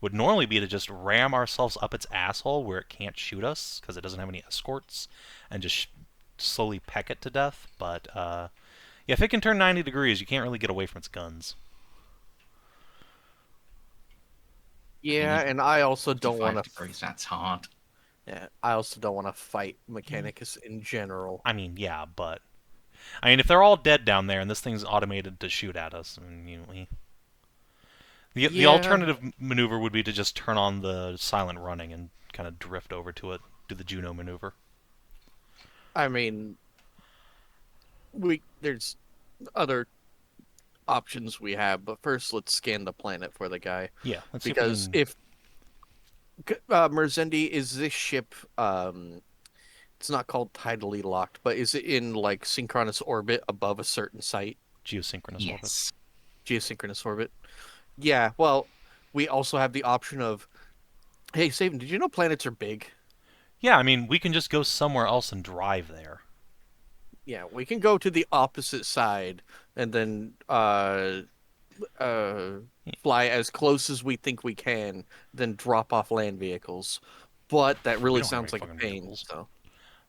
would normally be to just ram ourselves up its asshole where it can't shoot us, because it doesn't have any escorts, and just slowly peck it to death. But, yeah, if it can turn 90 degrees, you can't really get away from its guns. Yeah, and I also don't 55 want to. degrees, that's hard. Yeah, I also don't want to fight Mechanicus in general. I mean, yeah, but... I mean, if they're all dead down there and this thing's automated to shoot at us, I mean, the Yeah. alternative maneuver would be to just turn on the silent running and kind of drift over to it, do the Juno maneuver. I mean, there's other options we have, but first let's scan the planet for the guy. Yeah, let's Because see if Merzendi, is this ship, it's not called tidally locked, but is it in, like, synchronous orbit above a certain site? geosynchronous orbit. Yes. Geosynchronous orbit. Yeah, well, we also have the option of, hey, Savin, did you know planets are big? Yeah, I mean, we can just go somewhere else and drive there. Yeah, we can go to the opposite side and then fly as close as we think we can, then drop off land vehicles. But that We really don't have sounds any like a fucking pain. vehicles. So,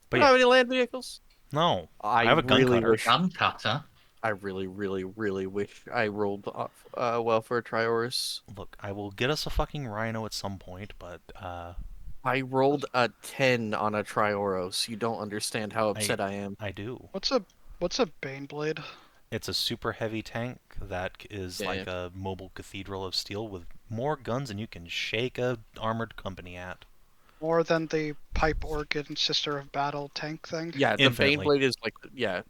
But you don't yeah, have any land vehicles? no. I have a gun really cutter. wish. Gun cutter. I really, really, really wish I rolled off well for a Triorus. Look, I will get us a fucking Rhino at some point, but I rolled a 10 on a Trioros. You don't understand how upset I am. I do. What's a Baneblade? It's a super heavy tank that is Yeah, like a mobile cathedral of steel with more guns than you can shake a armored company at. More than the pipe organ sister of battle tank thing? Yeah, the Infinitely. Baneblade is like, yeah.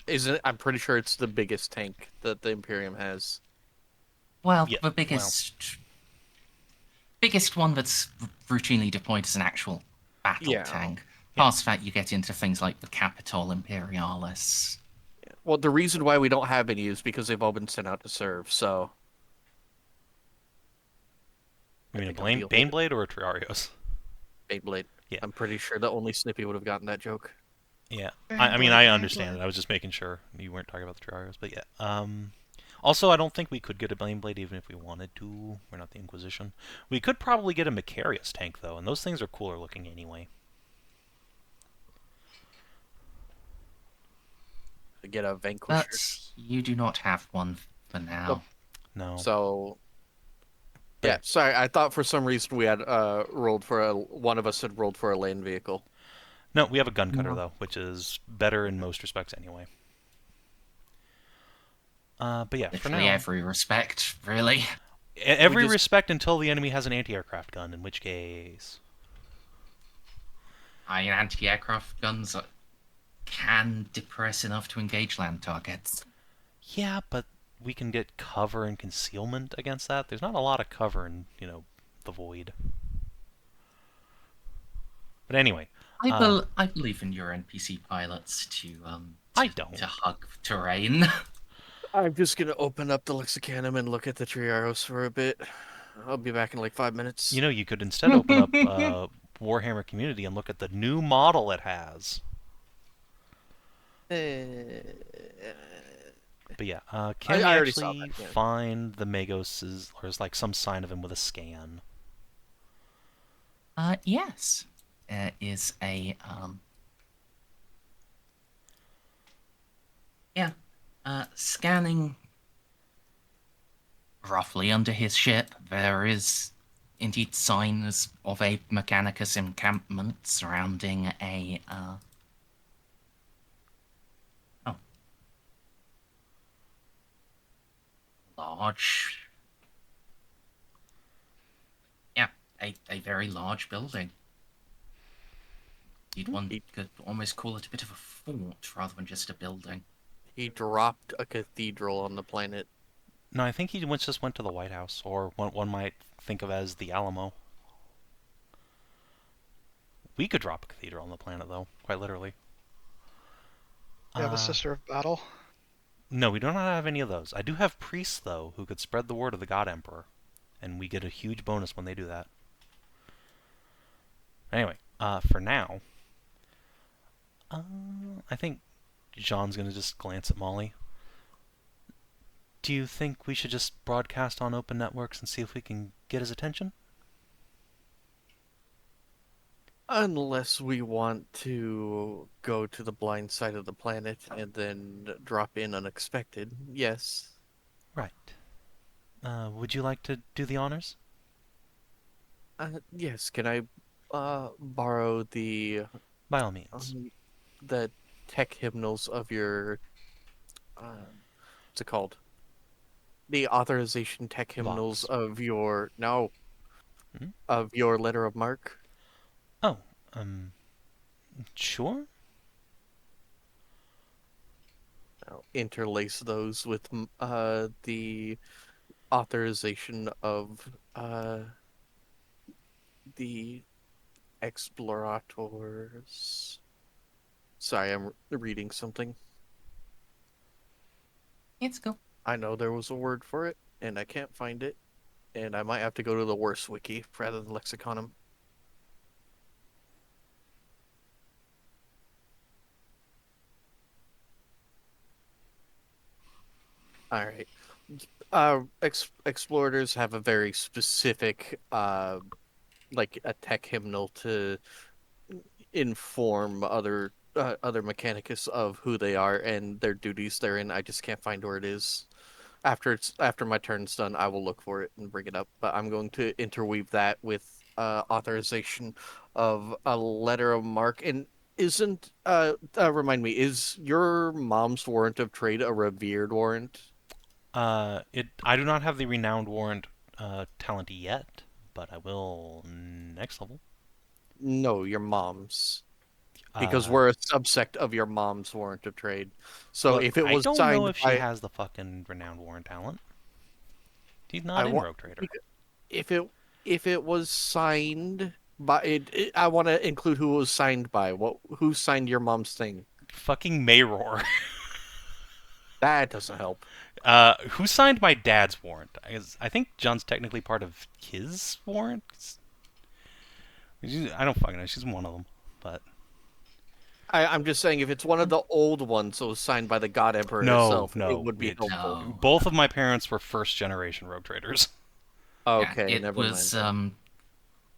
Isn't it? I'm pretty sure it's the biggest tank that the Imperium has. Well, Yeah, the biggest one that's routinely deployed as an actual battle Yeah. tank. Yeah. Past that, you get into things like the Capitol Imperialis. Well, the reason why we don't have any is because they've all been sent out to serve, so... You mean a think I'll deal with it. Baneblade or a Triarios? Beyblade. Yeah. I'm pretty sure that only Snippy would have gotten that joke. Yeah. Baneblade, I mean, I understand Baneblade. it. I was just making sure you weren't talking about the Triarios, but yeah. Also, I don't think we could get a Baneblade even if we wanted to. We're not the Inquisition. We could probably get a Macarius tank, though, and those things are cooler looking anyway. To get a Vanquisher. But you do not have one for now. No. So... Yeah, sorry, I thought for some reason we had rolled for one of us had rolled for a land vehicle. No, we have a gun cutter, No. though, which is better in most respects anyway. But yeah, for Literally now... every respect, really. Every just- respect until the enemy has an anti-aircraft gun, in which case... I mean, anti-aircraft guns can depress enough to engage land targets. Yeah, but we can get cover and concealment against that. There's not a lot of cover in, the void. But anyway, I believe in your NPC pilots to I don't. to hug terrain. I'm just gonna open up the Lexicanum and look at the Triaros for a bit. I'll be back in like 5 minutes. You could instead open up Warhammer Community and look at the new model it has. But yeah, can we I already saw actually that, yeah. find the Magos, or is like some sign of him with a scan? Yes, there is a scanning roughly under his ship. There is indeed signs of a Mechanicus encampment surrounding a large. Yeah, a very large building. Could almost call it a bit of a fort rather than just a building. He dropped a cathedral on the planet. No, I think he just went to the White House, or what one might think of as the Alamo. We could drop a cathedral on the planet, though, quite literally. You have a Sister of Battle. No, we do not have any of those. I do have priests, though, who could spread the word of the God Emperor, and we get a huge bonus when they do that. Anyway, for now, I think Jeanne's going to just glance at Molly. Do you think we should just broadcast on open networks and see if we can get his attention? Unless we want to go to the blind side of the planet and then drop in unexpected, yes. Right. Would you like to do the honors? Yes, can I borrow the By all means. the tech hymnals of your what's it called? The authorization tech hymnals Vox. of your Hmm? of your letter of mark? Oh, sure? I'll interlace those with the authorization of the explorators. Sorry, I'm reading something. Let's go. I know there was a word for it, and I can't find it, and I might have to go to the worst wiki rather than Lexiconum. All right. Explorators have a very specific, like a tech hymnal to inform other Mechanicus of who they are and their duties therein. I just can't find where it is. After my turn's done, I will look for it and bring it up. But I'm going to interweave that with authorization of a letter of mark. And isn't remind me, is your mom's warrant of trade a revered warrant? I do not have the renowned warrant talent yet, but I will next level. No, your mom's. Because we're a subsect of your mom's warrant of trade. So Look, if it I was don't know signed if she by, has the fucking renowned warrant talent. She's not I in want Rogue Trader. if it was signed by I want to include who it was signed by. Who signed your mom's thing? Fucking Mayror. That doesn't help. Who signed my dad's warrant? I think John's technically part of his warrant. I don't fucking know. She's one of them, but I'm just saying if it's one of the old ones that was signed by the God Emperor herself, it would be helpful. No. both of my parents were first generation Rogue Traders. Okay, it never was mind.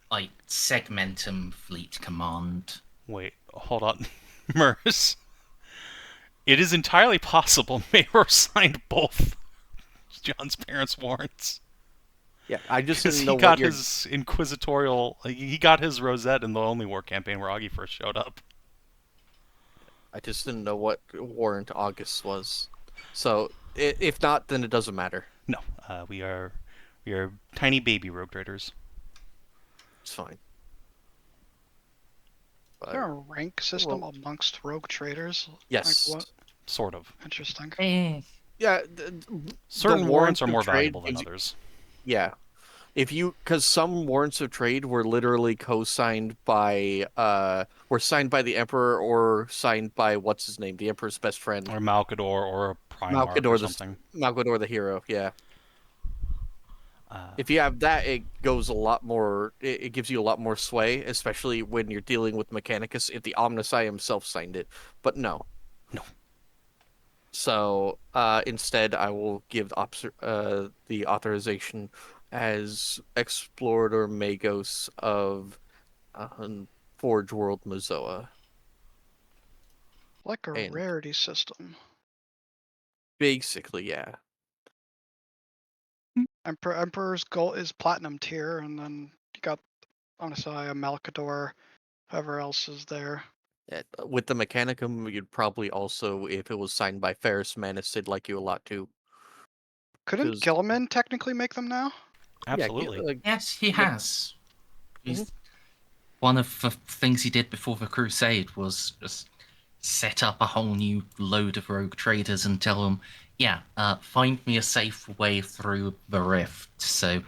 like Segmentum Fleet Command. Wait, hold on, Merz. It is entirely possible Mayror signed both John's parents' warrants. Yeah, I just Because didn't know he got what your his inquisitorial, he got his Rosette in the Only War campaign where Augie first showed up. I just didn't know what warrant August was. So if not, then it doesn't matter. No, we are tiny baby Rogue Traders. It's fine. Is there a rank system amongst rogue traders? Yes. Like what? Sort of. Interesting. Yeah. Certain warrants are more of trade valuable than gives you- others. Yeah. Because some warrants of trade were literally co-signed by, were signed by the Emperor or signed by, what's his name, the Emperor's best friend. Or Malkador or a Primarch or something. Malkador the hero, yeah. If you have that, it goes a lot more, it gives you a lot more sway, especially when you're dealing with Mechanicus, if the Omnisci himself signed it. But no. No. So, instead, I will give the authorization as Explorator Magos of Forge World Mozoa. Like a And- rarity system. Basically, yeah. Emperor's gold is platinum tier, and then you got Onasai, Malkador, whoever else is there. With the Mechanicum, you'd probably also, if it was signed by Ferris Manus, they'd like you a lot too. Couldn't 'Cause- Kielmann technically make them now? Absolutely. Yes, he Yep. has. He's, one of the things he did before the Crusade was just set up a whole new load of rogue traders and tell them, yeah, find me a safe way through the rift. So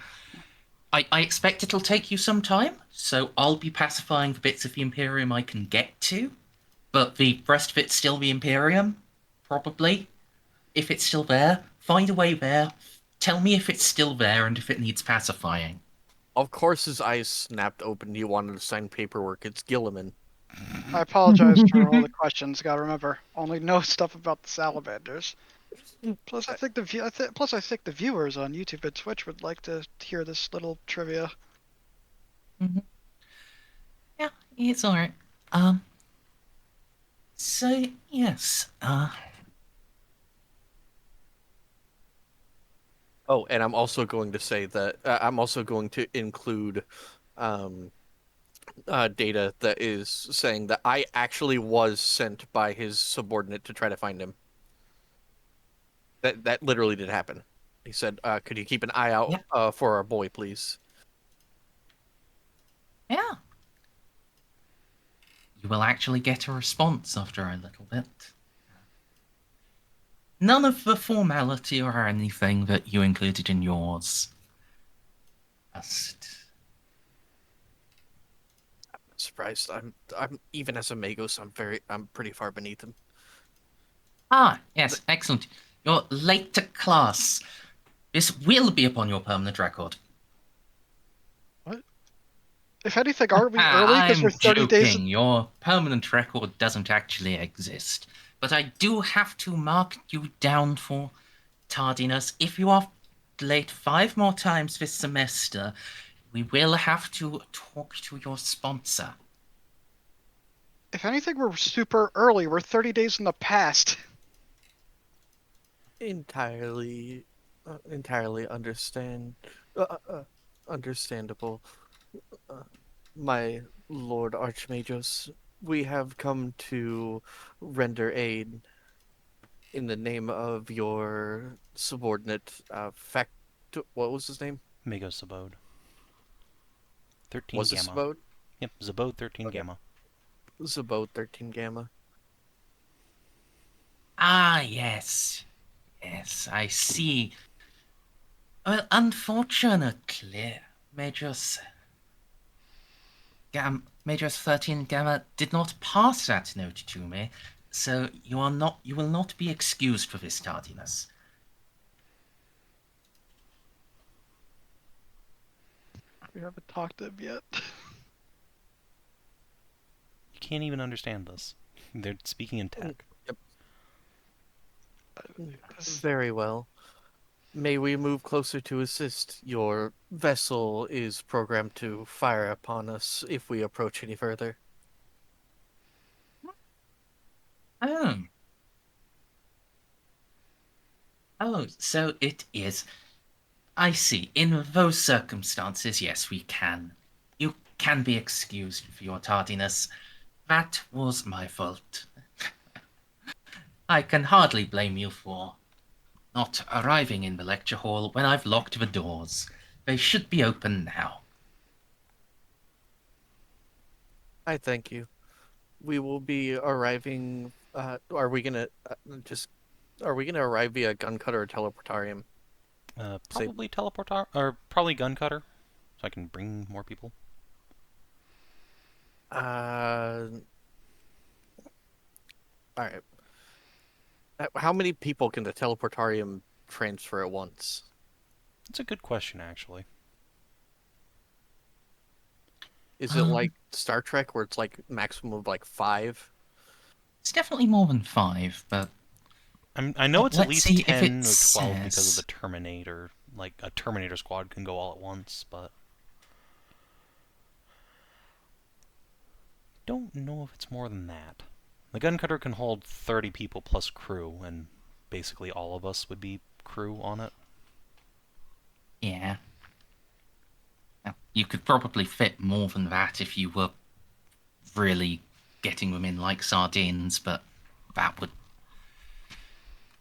I expect it'll take you some time, so I'll be pacifying the bits of the Imperium I can get to, but the rest of it's still the Imperium, probably. If it's still there, find a way there. Tell me if it's still there and if it needs pacifying. Of course, his eyes snapped open. He wanted to sign paperwork. It's Gilliman. I apologize for all the questions. Gotta remember, only know stuff about the salamanders. Plus, I think the viewers on YouTube and Twitch would like to hear this little trivia. Yeah, it's alright. So, yes, Oh, and I'm also going to say that I'm also going to include data that is saying that I actually was sent by his subordinate to try to find him. That literally did happen. He said, "Could you keep an eye out for our boy, please?" yeah. You will actually get a response after a little bit. None of the formality or anything that you included in yours. Just... Surprised. I'm even as a Magos, I'm pretty far beneath him. Ah, yes, excellent. You're late to class. This will be upon your permanent record. If anything, aren't we early because I'm we're 30 days? joking. Your permanent record doesn't actually exist. But I do have to mark you down for tardiness. If you are late 5 more times this semester, we will have to talk to your sponsor. If anything, we're super early. We're 30 days in the past. Entirely understandable. My Lord Archmagos, we have come to render aid in the name of your subordinate, what was his name? Magos Zabode. 13 Was it Gamma. Zabode? Yep, Zabode 13 Okay. Gamma. Zabode 13 Gamma. Ah, yes. Yes, I see. Well, unfortunately, Majors 13 Gamma did not pass that note to me, so you will not be excused for this tardiness. We haven't talked to him yet. You can't even understand this. They're speaking in tech. Yep. Very well. May we move closer to assist? Your vessel is programmed to fire upon us if we approach any further. Oh. Oh, so it is. I see. In those circumstances, yes, we can. You can be excused for your tardiness. That was my fault. I can hardly blame you for not arriving in the lecture hall when I've locked the doors. They should be open now. I thank you. We will be arriving. Are we gonna arrive via gun cutter or teleportarium? Probably teleportar or probably gun cutter, so I can bring more people. All right. How many people can the teleportarium transfer at once? It's a good question, actually. Is it like Star Trek, where it's like maximum of like 5? It's definitely more than 5, but I know it's at let's least see if 10 it or 12 because says. of the Terminator. Like, a Terminator squad can go all at once, but... don't know if it's more than that. The gun cutter can hold 30 people plus crew, and basically all of us would be crew on it. Yeah. Now, you could probably fit more than that if you were really getting them in like sardines, but that would...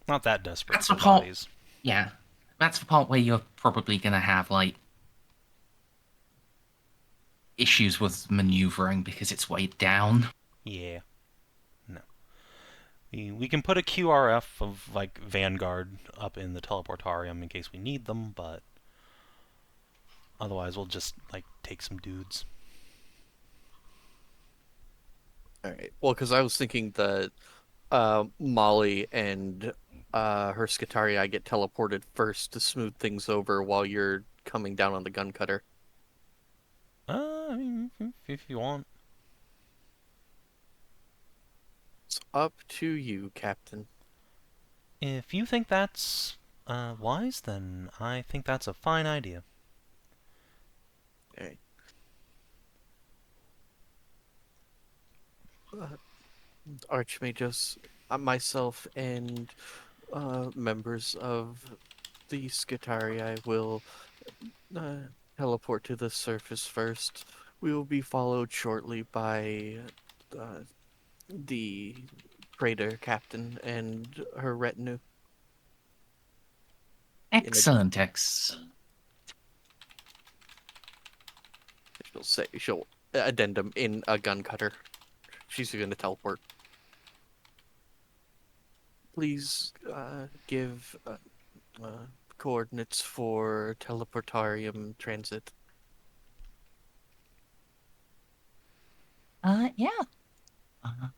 Not that desperate That's for the whole... bodies. Yeah. That's the part where you're probably going to have, like, issues with maneuvering because it's weighed down. Yeah. No. We can put a QRF of, like, Vanguard up in the teleportarium in case we need them, but otherwise we'll just, like, take some dudes. All right. Well, because I was thinking that Molly and her Skitarii get teleported first to smooth things over while you're coming down on the gun cutter. I mean, if you want. It's up to you, Captain. If you think that's wise, then I think that's a fine idea. Okay. Archmagus, myself, and members of the Skitarii will uh, teleport to the surface first. We will be followed shortly by uh, the trader captain and her retinue. Excellent, She'll addendum in a gun cutter. She's going to teleport. Please give coordinates for teleportarium transit. Yeah. Uh,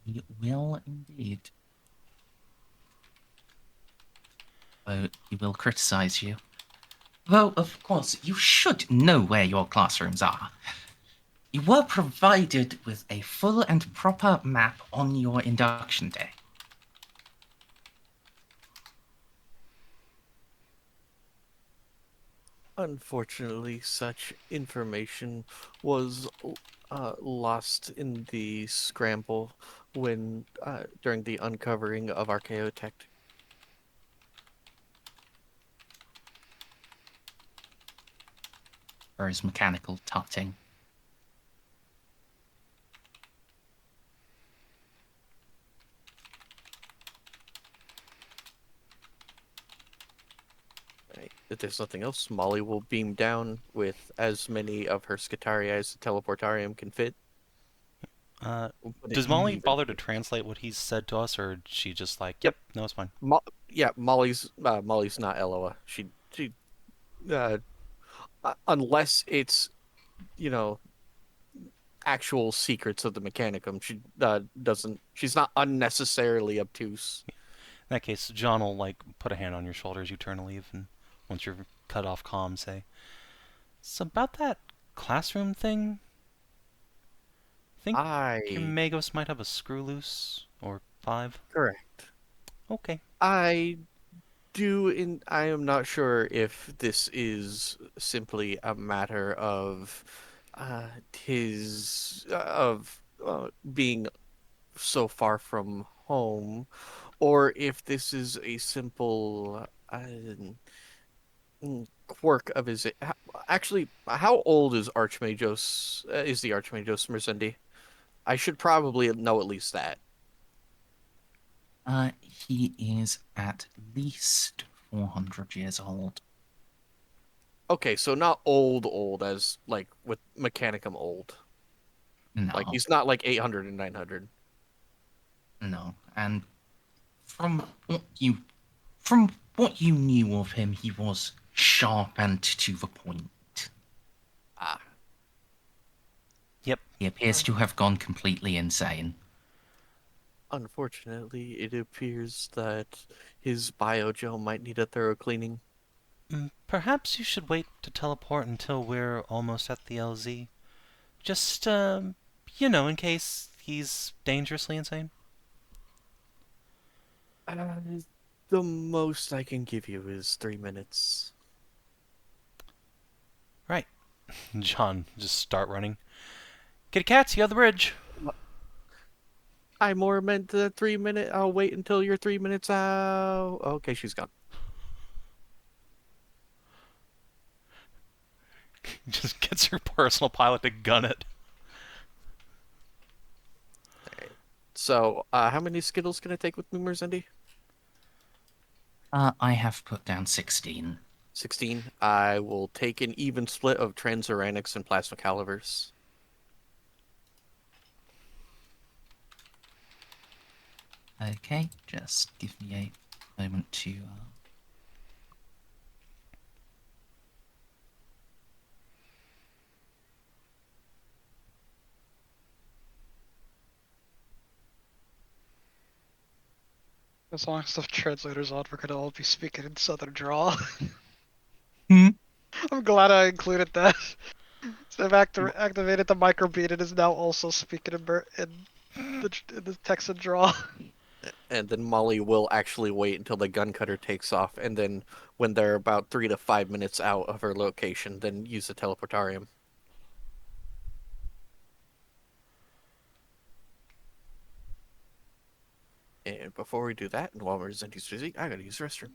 we will indeed. He will criticize you. Though, of course, you should know where your classrooms are. You were provided with a full and proper map on your induction day. Unfortunately, such information was lost in the scramble when during the uncovering of Archaeotech. For his mechanical tutting. Right. If there's nothing else, Molly will beam down with as many of her Skitarii as the teleportarium can fit. We'll put Does it Molly even. bother to translate what he's said to us, or she just like, yep, no, it's fine? Yeah, Molly's not Eloa. She unless it's you know actual secrets of the Mechanicum. She doesn't. She's not unnecessarily obtuse. In that case, John will like put a hand on your shoulder as you turn to leave, and once you're cut off comm, say, "It's about that classroom thing. Think your I Magos might have a screw loose or 5." correct. Okay. I do. I am not sure if this is simply a matter of his of being so far from home, or if this is a simple quirk of his. Actually, how old is Archmagos? Is the Archmagos Merzendi? I should probably know at least that. He is at least 400 years old. Okay, so not old as like with Mechanicum old. Like No, he's not like 800 and 900. no. And from from what you knew of him, he was sharp and to the point. Ah, Yep. He appears to have gone completely insane. unfortunately, it appears that his biogel might need a thorough cleaning. Perhaps you should wait to teleport until we're almost at the LZ. Just, in case he's dangerously insane. Uh, the most I can give you is 3 minutes. Right. John, just start running. Kitty cats, you have the bridge. I more meant the 3 minute. I'll wait until you're 3 minutes out. Okay, she's gone. Just gets her personal pilot to gun it. So, how many Skittles can I take with me, Merzendi? I have put down 16. 16. I will take an even split of Transuranics and Plasma Calivers. Okay, just give me a moment to... As long as the translator's on, we're gonna all be speaking in Southern drawl. Hmm? I'm glad I included that. So I've activated the microbeat and is now also speaking in the Texan drawl. And then Molly will actually wait until the gun cutter takes off, and then when they're about 3 to 5 minutes out of her location, then use the teleportarium. And before we do that, and while Merzendi's busy, I gotta use the restroom.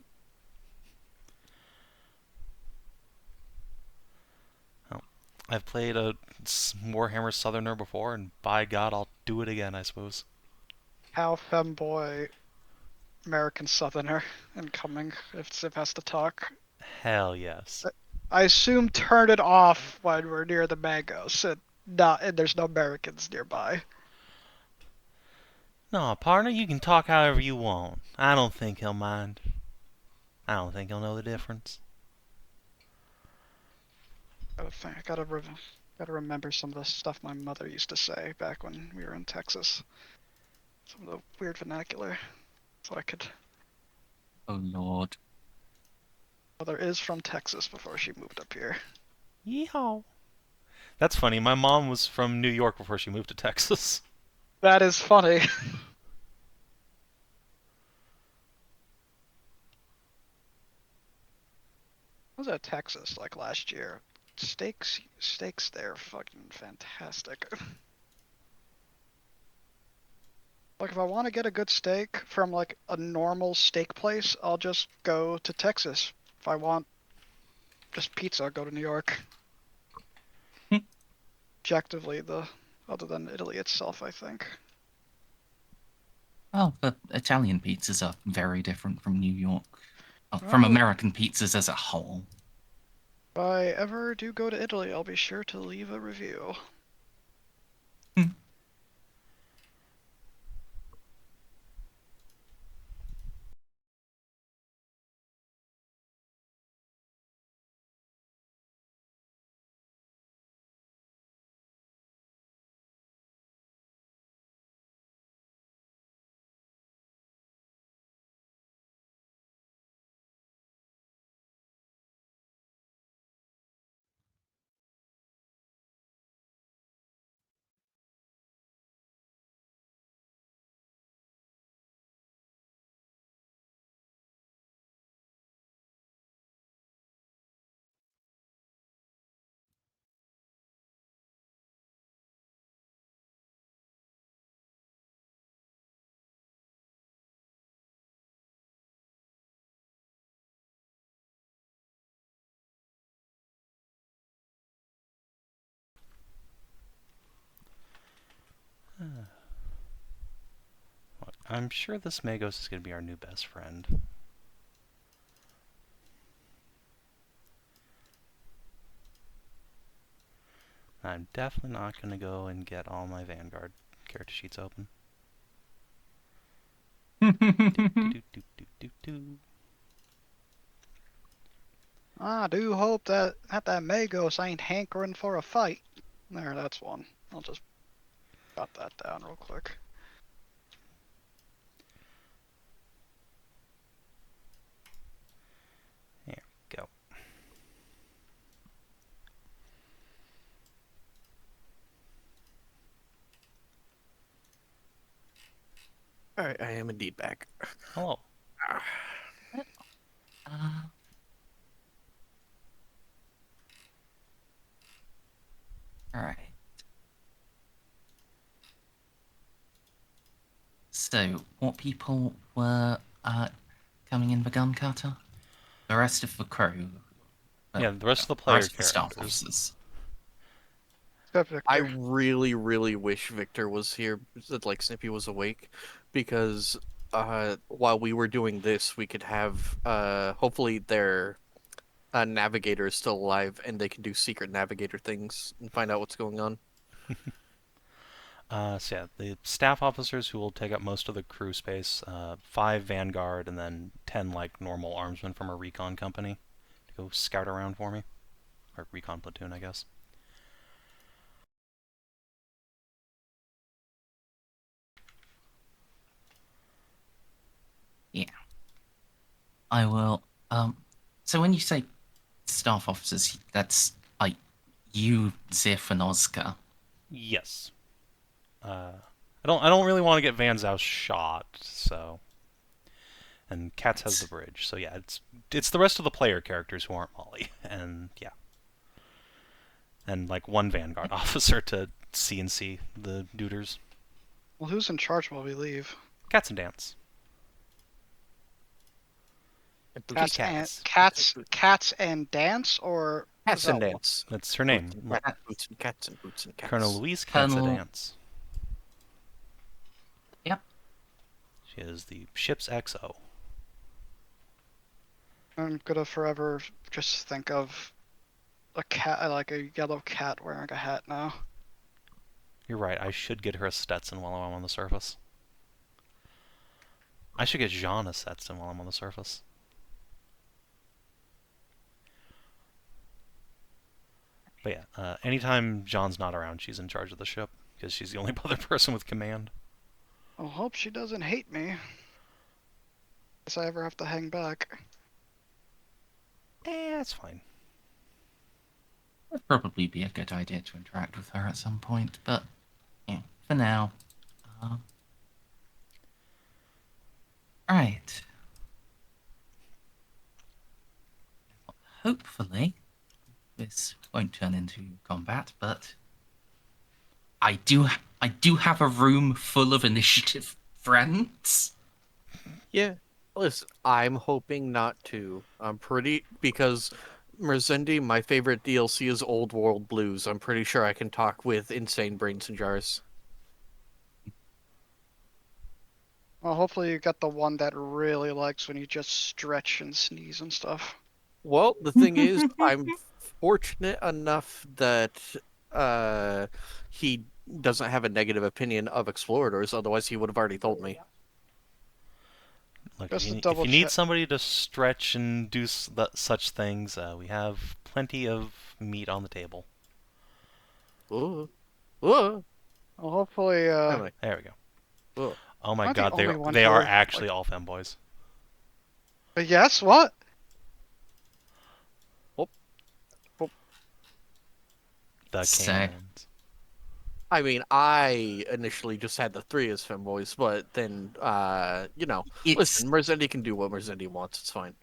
I've played a Warhammer Southerner before, and by God, I'll do it again, I suppose. How femboy American Southerner incoming if Xiph has to talk. Hell yes. I assume turn it off when we're near the Magos and there's no Americans nearby. No, partner, you can talk however you want. I don't think he'll mind. I don't think he'll know the difference. Gotta remember some of the stuff my mother used to say back when we were in Texas. Some of the weird vernacular. So I could. Oh, Lord. Mother is from Texas before she moved up here. Yeehaw. That's funny. My mom was from New York before she moved to Texas. That is funny. I was at Texas like last year. Steaks there are fucking fantastic. Like if I want to get a good steak from like a normal steak place, I'll just go to Texas. If I want just pizza, I'll go to New York. Objectively, other than Italy itself, I think. Oh, but Italian pizzas are very different from New York. From Oh, American pizzas as a whole. if I ever do go to Italy, I'll be sure to leave a review. I'm sure this Magos is going to be our new best friend. I'm definitely not going to go and get all my Vanguard character sheets open. I do hope that Magos ain't hankering for a fight. There, that's one. I'll just jot that down real quick. There we go. Alright, I am indeed back. Hello. Alright. So, what people were coming in the gun cutter? The rest of the crew. Yeah, the rest of the The player rest of the staff characters. officers. Except Victor. I really, really wish Victor was here, that like Snippy was awake, because while we were doing this, we could have hopefully their Navigator is still alive, and they can do secret Navigator things and find out what's going on. So yeah, the staff officers who will take up most of the crew space, 5 Vanguard, and then 10 like normal armsmen from a recon company to go scout around for me. Or recon platoon, I guess. Yeah. I will. So when you say staff officers, that's like you, Xiph, and Ozcar. Yes. I don't really want to get Van Zao shot, so. And Katz has the bridge, so yeah, it's the rest of the player characters who aren't Molly, and yeah. And like 1 Vanguard officer to CNC the duders. Well, who's in charge while we leave? Cats and Dance. Cats and Dance, or Cats is and that Dance. That's her name. Boots and cats and boots and cats. Colonel Louise Cats and Colonel- Dance. Yep. She is the ship's XO. I'm gonna forever just think of a cat, like a yellow cat wearing a hat now. You're right, I should get her a Stetson while I'm on the surface. I should get Jeanne a Stetson while I'm on the surface. But yeah, anytime Jeanne's not around, she's in charge of the ship, because she's the only other person with command. I hope she doesn't hate me. Guess I ever have to hang back. That's fine. It'd probably be a good idea to interact with her at some point, but yeah, for now. Right. Hopefully, this won't turn into combat, but I do have a room full of initiative friends. Yeah. Listen, I'm hoping not to. I'm pretty because Merzendi, my favorite DLC is Old World Blues. I'm pretty sure I can talk with insane brains and jars. Well, hopefully you got the one that really likes when you just stretch and sneeze and stuff. Well, the thing is, I'm fortunate enough that he doesn't have a negative opinion of Explorators, otherwise he would have already told me. Look, Just if to you double need check. somebody to stretch and do such things, we have plenty of meat on the table. Ooh. Ooh. Well, hopefully, Anyway. There we go. Ooh. Oh my Not the god, only one they are here, actually all femboys. but yes, what? The So- cannons. I mean, I initially just had the 3 as femboys, but then, It's listen, Merzendi can do what Merzendi wants. It's fine.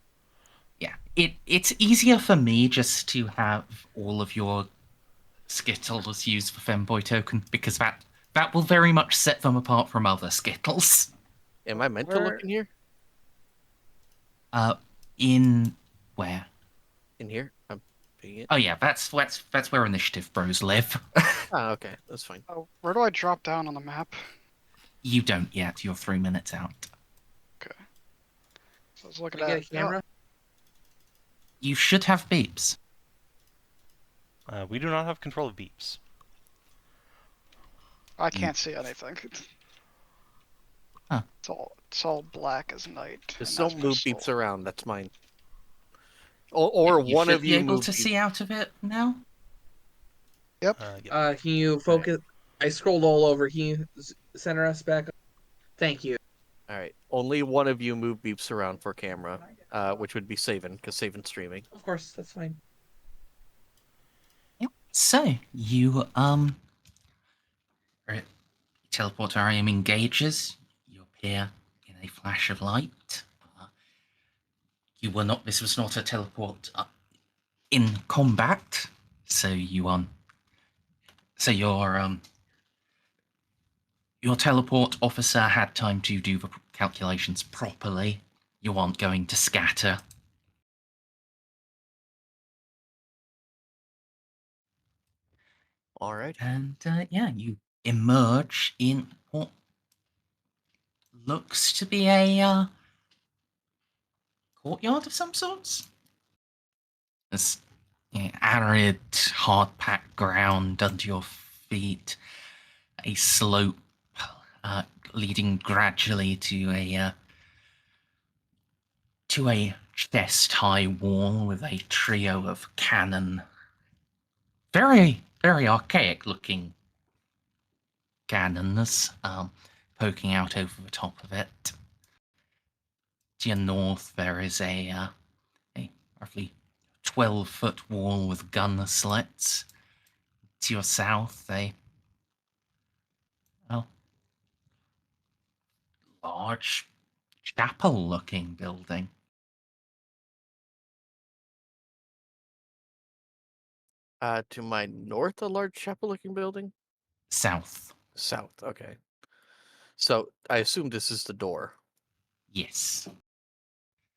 yeah, it's easier for me just to have all of your Skittles used for femboy token because that will very much set them apart from other Skittles. Am I meant to look in here? In where? In here? I'm being it. Oh yeah, that's where initiative bros live. Oh, okay, that's fine. Oh, where do I drop down on the map? You don't yet. You're 3 minutes out. So I was looking Can I at get a camera? You should have beeps. We do not have control of beeps. I can't see anything. Huh. It's all black as night. Just and don't that's move crystal. beeps around. That's mine. Or You one should of be you able move to beeps. see out of it now. Yeah. Can you focus? I scrolled all over. Can you center us back? Thank you. All right. Only one of you move beeps around for camera, which would be Savin, because Savin's streaming. Of course, that's fine. Yep. So you teleportarium engages. You appear in a flash of light. You were not. This was not a teleport in combat. So you So your teleport officer had time to do the calculations properly. You aren't going to scatter. All right. And yeah, you emerge in what looks to be a courtyard of some sorts. There's arid, hard-packed ground under your feet, a slope leading gradually to a chest-high wall with a trio of cannon. Very, very archaic-looking cannons poking out over the top of it. To your north, there is a roughly 12-foot wall with gun slits. To your south, a large chapel-looking building. To my north, a large chapel-looking building. South, South. Okay. So I assume this is the door. yes.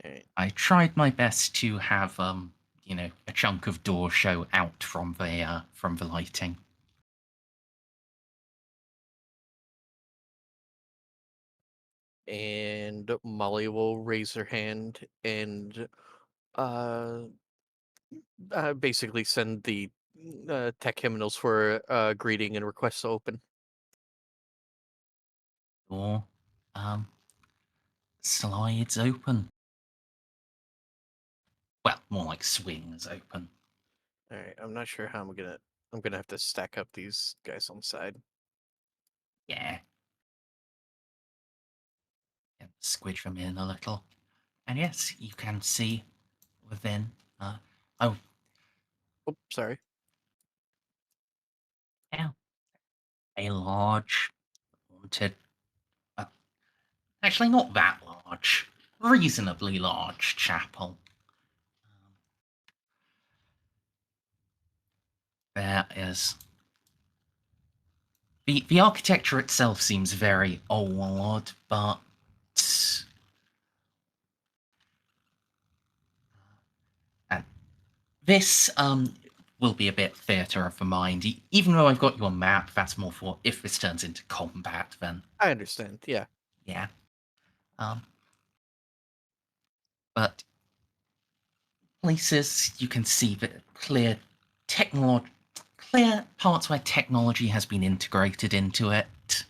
Alright. I tried my best to have a chunk of door show out from the lighting. And Molly will raise her hand and basically send the tech hymnals for greeting and request to open. Door slides open. Well, more like swings open. All right, I'm not sure how I'm gonna have to stack up these guys on the side. Yeah. Squidge them in a little. And yes, you can see within. Oh, Oh, sorry. yeah. A large, haunted. Actually, not that large. Reasonably large chapel. There is. The architecture itself seems very old, but and this will be a bit theatre of the mind. Even though I've got your map, that's more for if this turns into combat. Then I understand. Yeah. yeah. But places you can see that clear parts where technology has been integrated into it.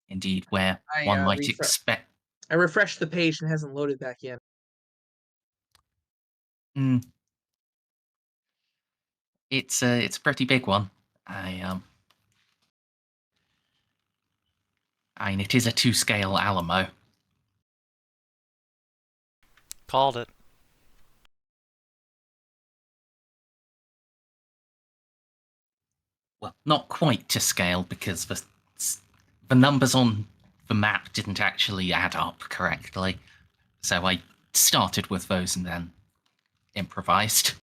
Indeed, where one might expect. I refreshed the page and it hasn't loaded back yet. It's a pretty big one. I mean, it is a 2-scale Alamo. Called it. Well, not quite to scale because the numbers on the map didn't actually add up correctly. So I started with those and then improvised.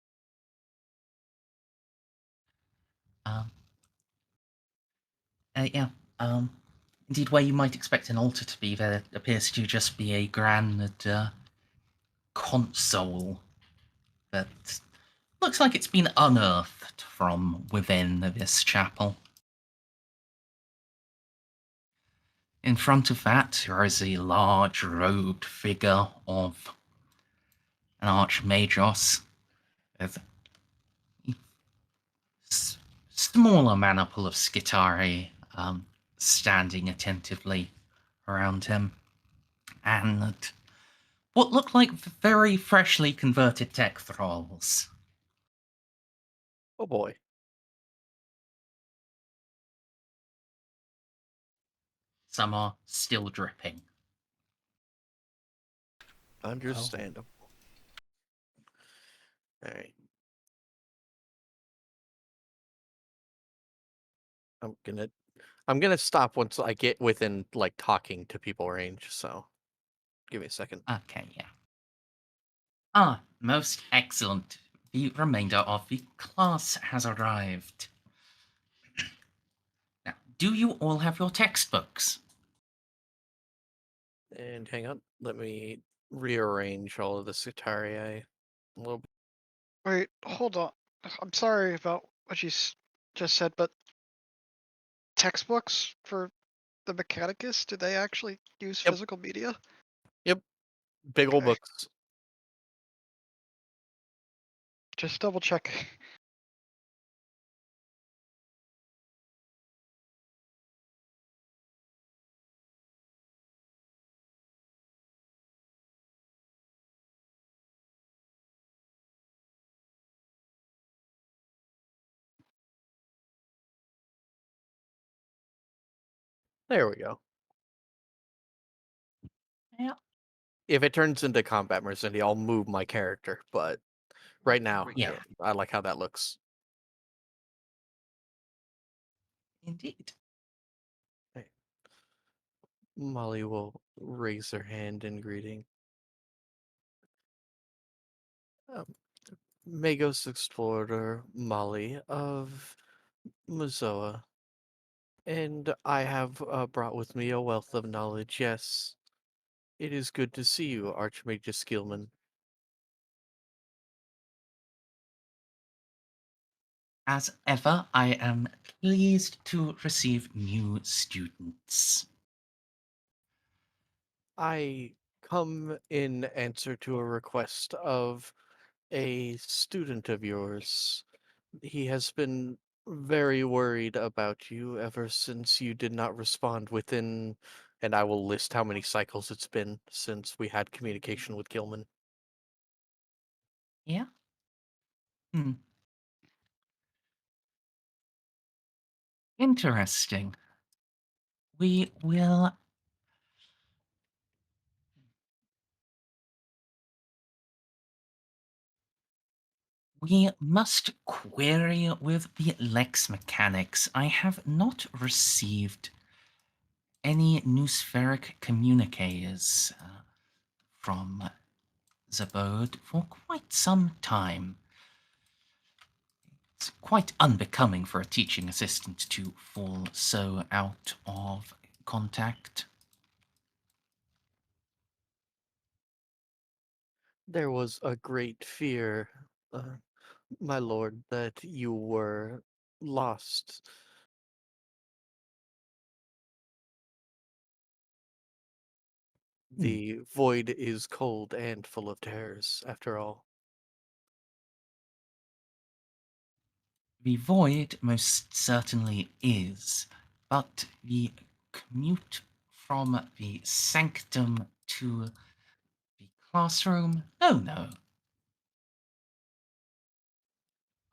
Yeah. Indeed, where you might expect an altar to be, there appears to just be a grand console that looks like it's been unearthed from within this chapel. In front of that, there is a large robed figure of an Arch-Magos with a smaller maniple of Skitari standing attentively around him, and what look like very freshly converted tech thralls. Oh boy. Some are still dripping. Understandable. All right. I'm gonna stop once I get within like talking to people range. So, give me a second. Okay, yeah. Most excellent. The remainder of the class has arrived. Now, do you all have your textbooks? And hang on, let me rearrange all of the Sitarii. A little. Wait, hold on. I'm sorry about what you just said, but textbooks for the Mechanicus, do they actually use Yep. physical media? Yep. Big old Okay. books. Just double checking. There we go. Yeah. If it turns into combat Mercendi, I'll move my character, but right now, Yeah. I like how that looks. Indeed. Molly will raise her hand in greeting. Magos Explorator Molly of Mazoa. And I have brought with me a wealth of knowledge, yes. It is good to see you, Archmage Kielmann. As ever, I am pleased to receive new students. I come in answer to a request of a student of yours. He has been very worried about you ever since you did not respond within, and I will list how many cycles it's been since we had communication with Gilman. Yeah? Hmm. Interesting. We will. We must query with the Lex mechanics. I have not received any noospheric communicators from Zabode for quite some time. It's quite unbecoming for a teaching assistant to fall so out of contact. There was a great fear, my lord, that you were lost. The void is cold and full of terrors, after all. The void most certainly is, but the commute from the sanctum to the classroom? Oh no.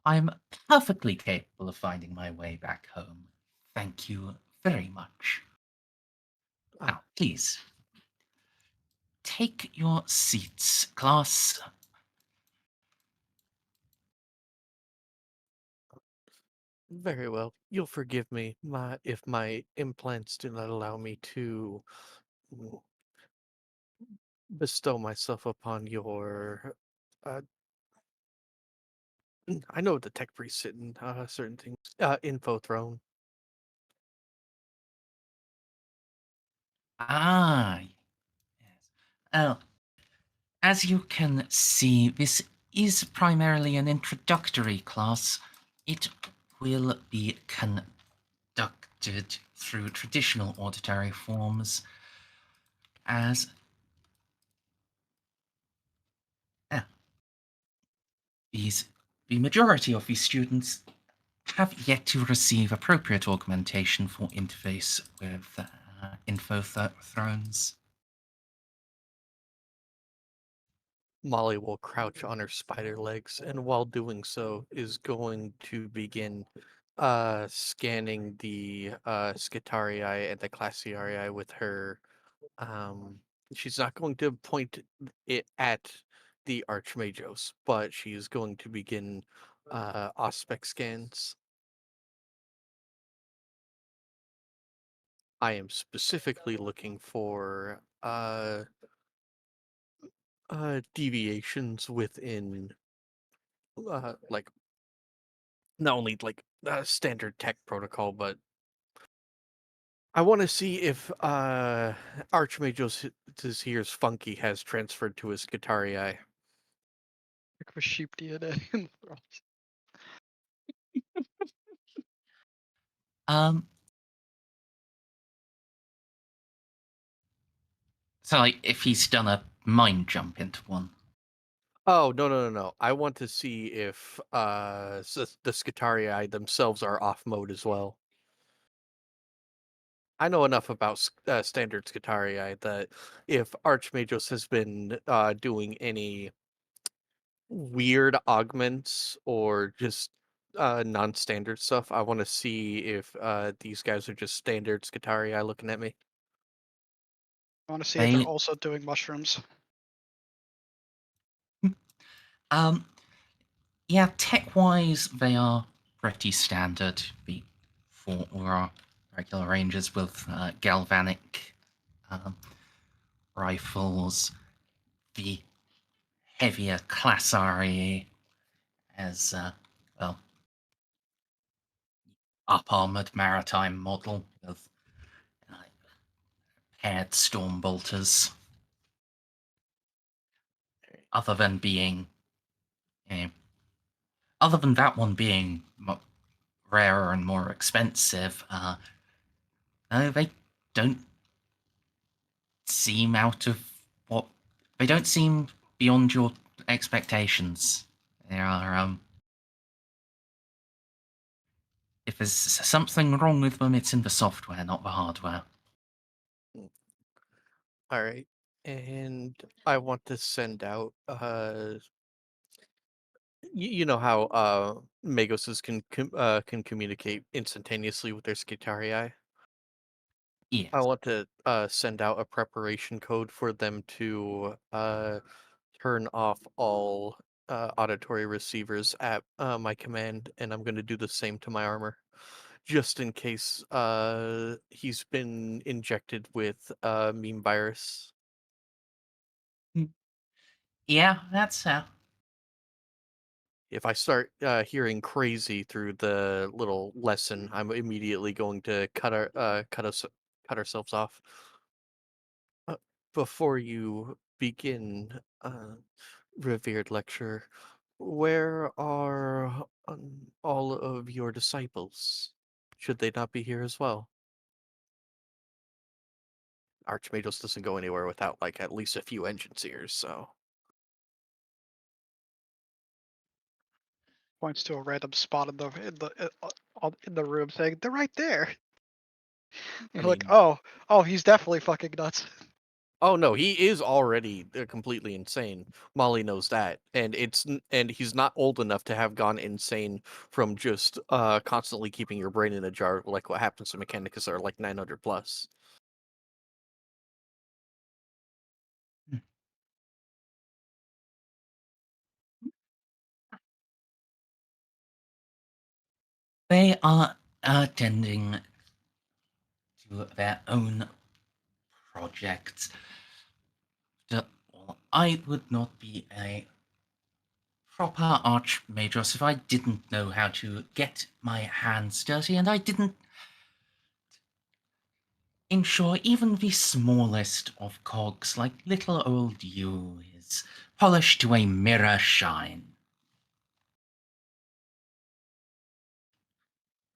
I'm perfectly capable of finding my way back home. Thank you very much. Now, please, take your seats, class. Very well. You'll forgive me if my implants do not allow me to bestow myself upon your. Uh, I know the tech priest sit in certain things. Info throne. Ah, yes. Oh, as you can see, this is primarily an introductory class. It will be conducted through traditional auditory forms as the majority of these students have yet to receive appropriate augmentation for interface with thrones. Molly will crouch on her spider legs, and while doing so, is going to begin scanning the Scitarii and the Classiarii with her. She's not going to point it at the Archmagos, but she is going to begin Auspex scans. I am specifically looking for deviations within like not only like standard tech protocol, but I want to see if Archmagos here's Funky has transferred to his Guitarii. work with sheep DNA in the throat. Um. So, like, if he's done a mind jump into one. Oh, no. I want to see if the Skitarii themselves are off mode as well. I know enough about standard Skitarii that if Archmagos has been doing any weird augments or just non-standard stuff, I want to see if these guys are just standard Skitarii looking at me. I want to see if they're They, also doing mushrooms. um, yeah, tech-wise, they are pretty standard. The for our regular rangers with galvanic rifles, the heavier class RE as well, up armored maritime model with uh, paired storm bolters. Other than being, other than that one being rarer and more expensive, no, they don't seem out of what they don't seem beyond your expectations. They are if there's something wrong with them, it's in the software, not the hardware. All right, and I want to send out you know how Magoses can communicate instantaneously with their Skitarii. Yes. I want to send out a preparation code for them to turn off all auditory receivers at my command, and I'm going to do the same to my armor, just in case he's been injected with meme virus. Yeah, that's If I start hearing crazy through the little lesson, I'm immediately going to cut ourselves off. Before you begin, revered lecturer, where are all of your disciples? Should they not be here as well? Archmagos doesn't go anywhere without like at least a few engine seers, so Points to a random spot in the room, saying they're right there. You're like, mean, oh, he's definitely fucking nuts. oh no, he is already completely insane. Molly knows that, and and he's not old enough to have gone insane from just constantly keeping your brain in a jar, like what happens to Mechanicus that are like 900 plus. they are attending to their own projects. Well, I would not be a proper Archmagos if I didn't know how to get my hands dirty, and I didn't ensure even the smallest of cogs, like little old you, is polished to a mirror shine.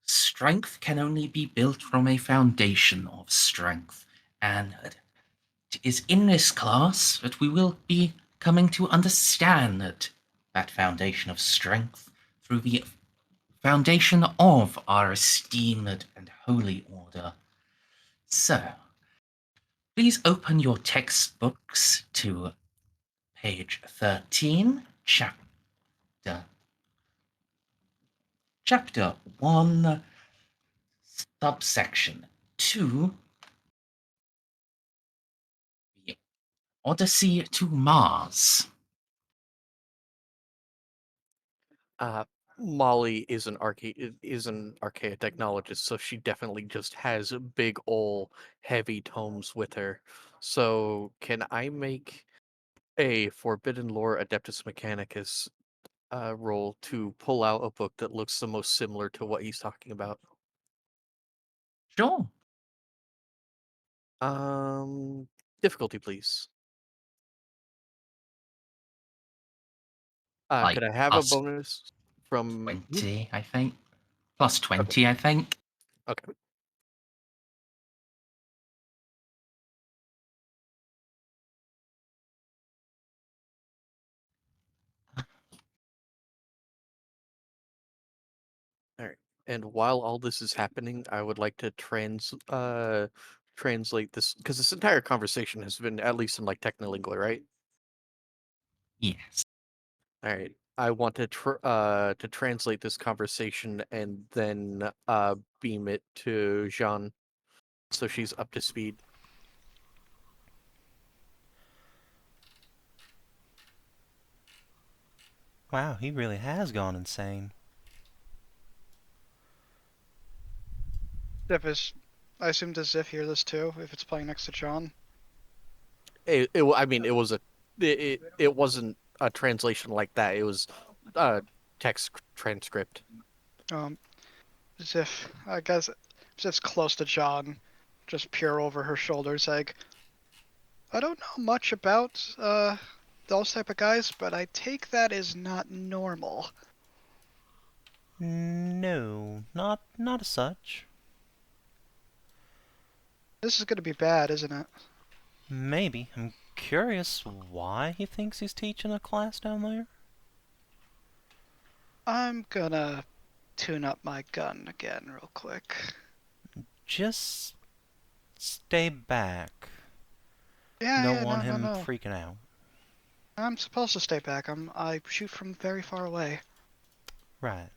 Strength can only be built from a foundation of strength, and it is in this class that we will be coming to understand that foundation of strength through the foundation of our esteemed and holy order. So, please open your textbooks to page 13, chapter 1, subsection 2, the Odyssey to Mars. Uh, Molly is an archaic technologist, so she definitely just has big ol' heavy tomes with her. So can I make a Forbidden Lore Adeptus Mechanicus roll to pull out a book that looks the most similar to what he's talking about? Sure. Um, difficulty, please. Like, could I have a plus bonus from 20, I think. Plus 20, I think. Okay. All right. And while all this is happening, I would like to translate this because this entire conversation has been at least in like Technolingua, right? Yes. All right. I want to translate this conversation and then beam it to Jeanne so she's up to speed. Wow, he really has gone insane. I assume does Xiph hear this too, if it's playing next to John? I mean, it wasn't a translation like that. It was text transcript. Xiph, I guess Xiph's close to John, just peer over her shoulders like, I don't know much about, those type of guys, but I take that as not normal. No, not as such. This is gonna be bad, isn't it? Maybe. I'm curious why he thinks he's teaching a class down there. I'm gonna tune up my gun again real quick. Just stay back. Yeah, Don't want him no. freaking out. I'm supposed to stay back. I shoot from very far away. Right.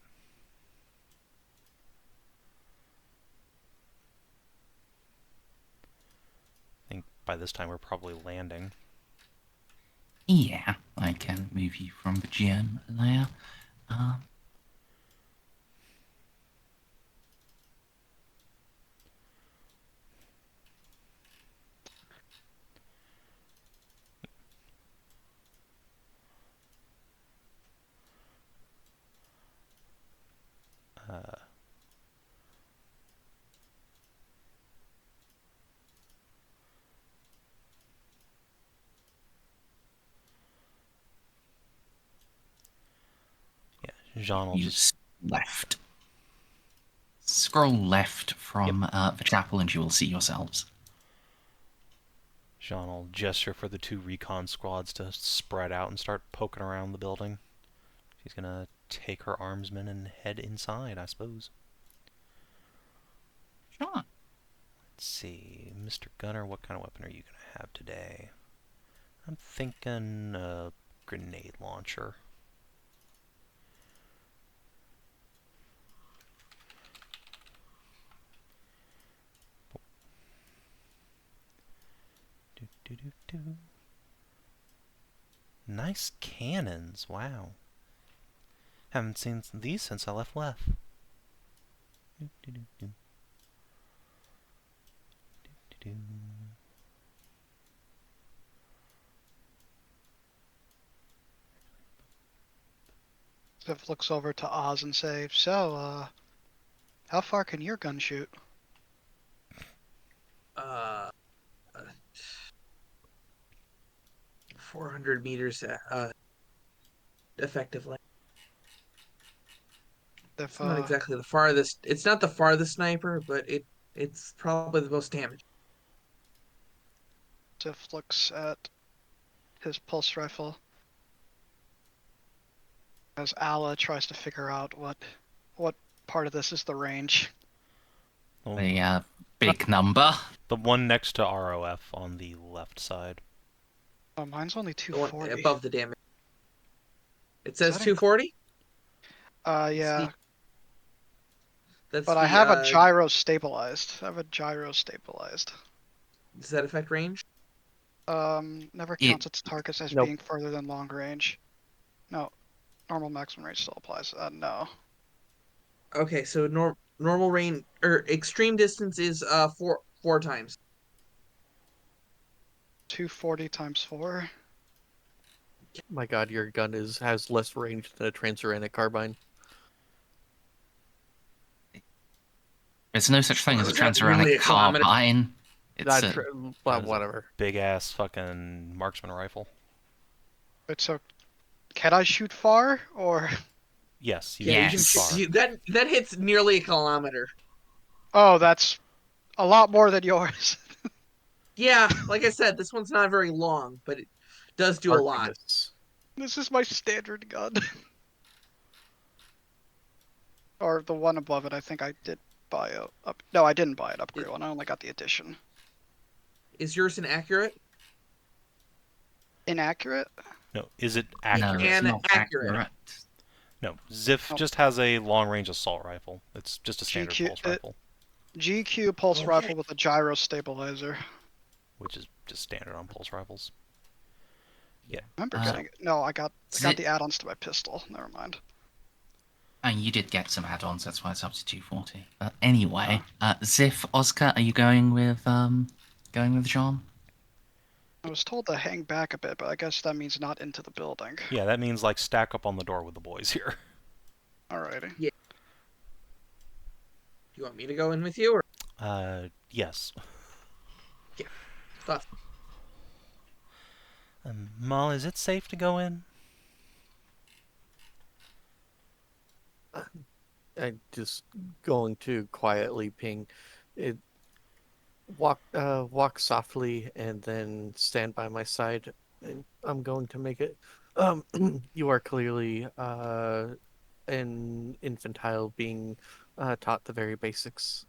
I think by this time we're probably landing. Yeah, I can move you from the Jeanne there. Yeah, Jeanne will just... left. Scroll left from the chapel and you will see yourselves. Jeanne will gesture for the 2 recon squads to spread out and start poking around the building. She's gonna take her armsmen and head inside, I suppose. Sure. Let's see, Mr. Gunner, what kind of weapon are you gonna have today? I'm thinking a grenade launcher. Nice cannons, wow. Haven't seen these since I left Left. Xiph looks over to Oz and say, so, how far can your gun shoot? 400 meters effectively. It's not exactly the farthest. It's not the farthest sniper, but it's probably the most damage. Xiph looks at his pulse rifle as Ala tries to figure out what part of this is the range. The big number. The one next to ROF on the left side. Oh, mine's only The one 240. above the damage. It says that 240. Yeah. That's But I have a gyro stabilized. Does that affect range? Never counts its targets as Nope. being further than long range. No. Normal maximum range still applies. No. Okay, so normal range or extreme distance is four times. 240 times 4. My God, your gun has less range than a transuranic carbine. There's no such thing as a Is that really transuranic a kilometer? carbine. It's Well, whatever. Big ass fucking marksman rifle. Wait, so Can I shoot far, or? Yes, you Yeah, can you can shoot Yes. far. that hits nearly a kilometer. Oh, that's a lot more than yours. Yeah, like I said, this one's not very long, but it does do a lot. Artemis. This is my standard gun. Or the one above it, I think I did buy a up. No, I didn't buy an upgrade one. I only got the edition. Is yours inaccurate? Inaccurate? No, is it No, accurate? it's And not accurate. accurate. No, Xiph Oh. just has a long-range assault rifle. It's just a standard GQ pulse rifle, GQ pulse Okay. rifle with a gyro stabilizer. which is just standard on pulse rifles. I remember Uh, getting it. No, I got Zi- the add-ons to my pistol. Never mind. And you did get some add-ons, that's why it's up to 240. But anyway, Xiph, Ozcar, are you going with Jeanne? I was told to hang back a bit, but I guess that means not into the building. Yeah, that means like stack up on the door with the boys here. Alrighty. Do you want me to go in with you, or Yes. thought? Mal, is it safe to go in? I'm just going to quietly ping it. Walk softly and then stand by my side. And I'm going to make it. You are clearly an infantile being taught the very basics.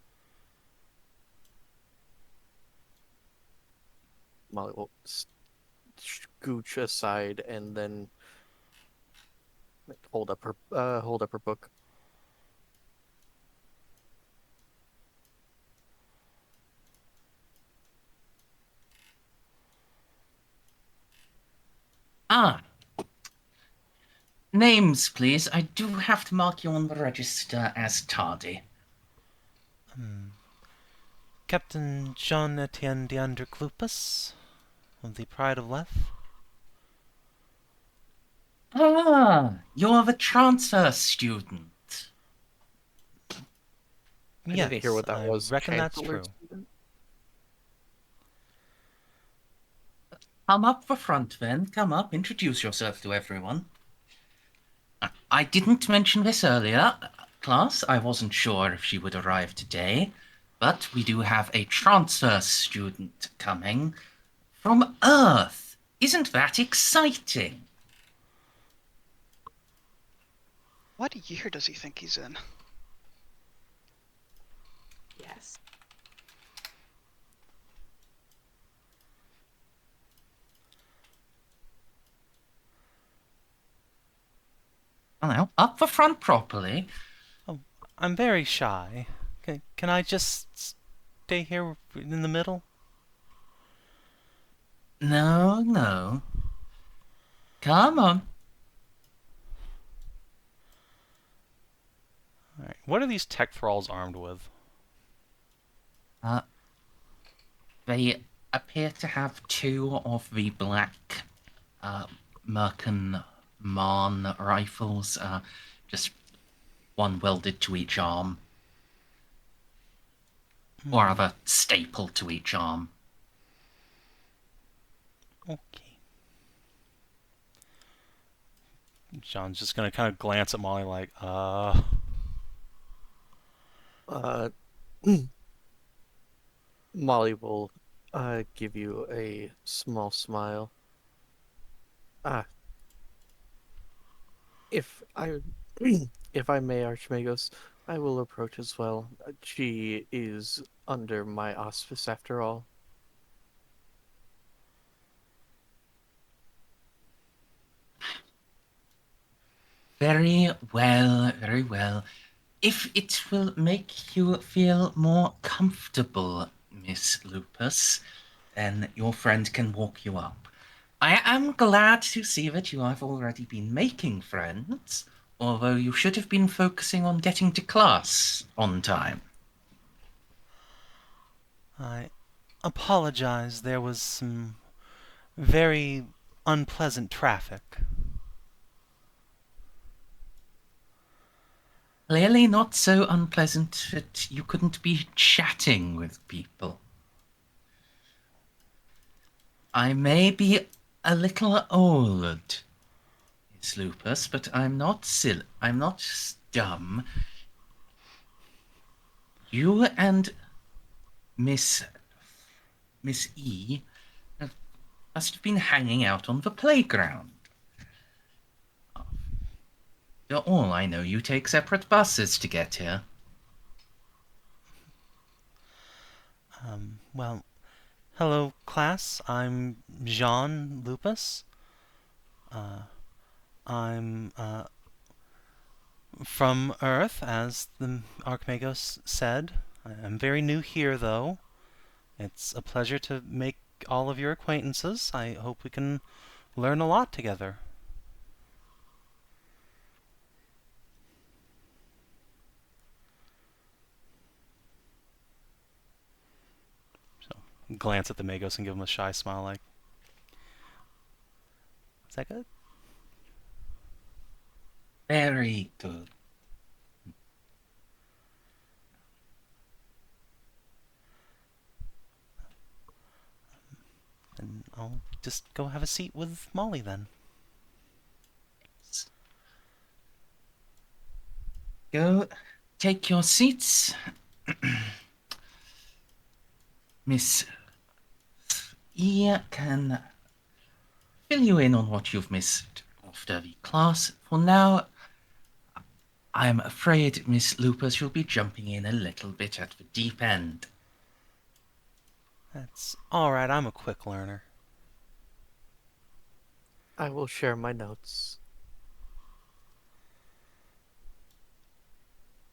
Molly will scooch aside and then hold up her book. Ah. Names, please. I do have to mark you on the register as tardy. Captain Jean-Etienne de Underclupus of the Pride of Leth. Ah, you're the transfer student. I Yes, didn't hear what that I was. reckon that's Chancellor true. student? Come up the front then. Come up, introduce yourself to everyone. I didn't mention this earlier, class. I wasn't sure if she would arrive today, but we do have a transfer student coming from Earth. Isn't that exciting? What year does he think he's in? Yes. Hello, up the front properly. I'm very shy. Can I just stay here in the middle? No, no. Come on. Alright, what are these tech thralls armed with? They appear to have two of the black Merkin Marn rifles, just one welded to each arm, or rather stapled to each arm. Okay. John's just gonna kind of glance at Molly like, Molly will give you a small smile. If I if I may, Arch-Magos, I will approach as well. She is under my auspice after all. Very well, very well. If it will make you feel more comfortable, Miss Lupus, then your friend can walk you up. I am glad to see that you have already been making friends, although you should have been focusing on getting to class on time. I apologize. There was some very unpleasant traffic. Clearly not so unpleasant that you couldn't be chatting with people. I may be a little old, Miss Lupus, but I'm not silly. I'm not dumb. You and Miss E must have been hanging out on the playground. For all I know, you take separate buses to get here. Well, hello, class. I'm Jeanne Lupus. I'm from Earth, as the Archmagos said. I'm very new here, though. It's a pleasure to make all of your acquaintances. I hope we can learn a lot together. So, glance at the Magos and give him a shy smile, like, is that good? Very good. And I'll just go have a seat with Molly then. Go take your seats. Miss E can fill you in on what you've missed after the class. For now, I'm afraid, Miss Lupus, you'll be jumping in a little bit at the deep end. That's alright, I'm a quick learner. I will share my notes.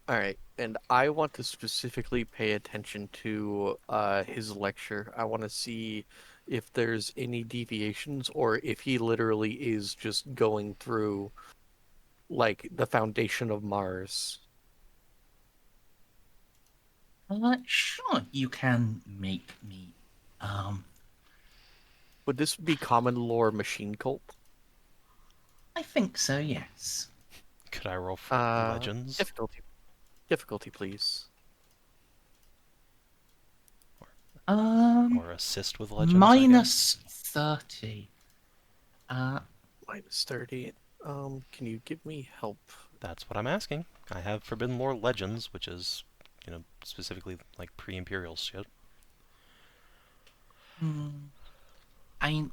All right, and I want to specifically pay attention to his lecture. I want to see if there's any deviations or if he literally is just going through like the foundation of Mars. Sure, you can make me. Would this be common lore machine cult? I think so, yes. Could I roll for legends? Difficulty, please. Or assist with legends, minus 30. Minus 30. Can you give me help? That's what I'm asking. I have Forbidden Lore Legends, which is, specifically like pre-Imperial shit. I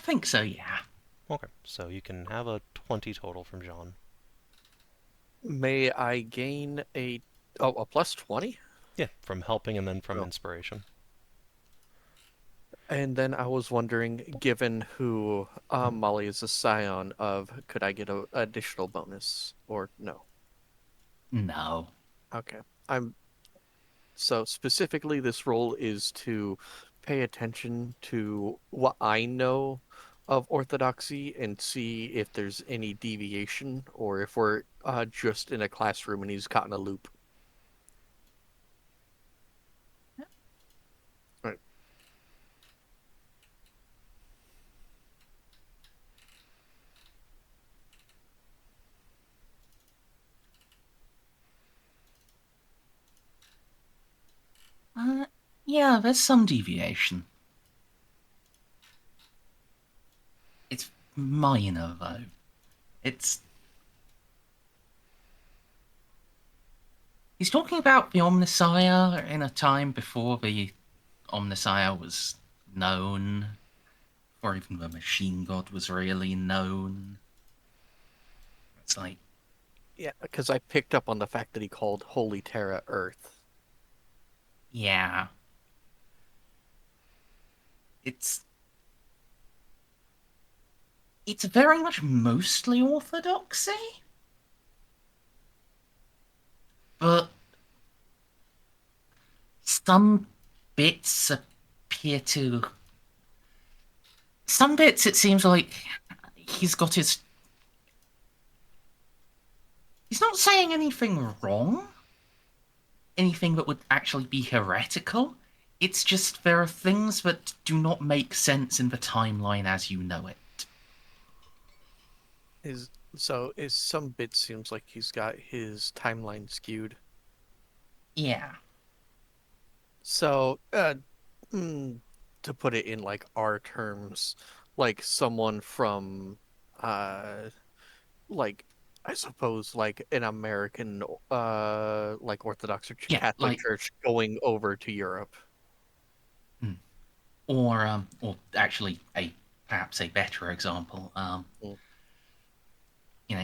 think so, yeah. Okay, so you can have a 20 total from Jeanne. May I gain a plus 20? Yeah, from helping and then from Oh. inspiration. And then I was wondering, given who Molly is a scion of, could I get an additional bonus or no? No. Okay. So specifically this role is to pay attention to what I know of orthodoxy and see if there's any deviation or if we're just in a classroom and he's caught in a loop. Right. Yeah, there's some deviation. It's minor, though. He's talking about the Omnissiah in a time before the Omnissiah was known, or even the Machine God was really known. It's like... Yeah, because I picked up on the fact that he called Holy Terra Earth. Yeah. It's very much mostly orthodoxy, but some bits appear to... Some bits it seems like he's got his... He's not saying anything wrong, anything that would actually be heretical. It's just there are things that do not make sense in the timeline as you know it. Some bit seems like he's got his timeline skewed. Yeah. So, to put it in like our terms, like someone from like I suppose like an American like Orthodox or Yeah, Catholic like, church going over to Europe. or actually perhaps a better example. Mm.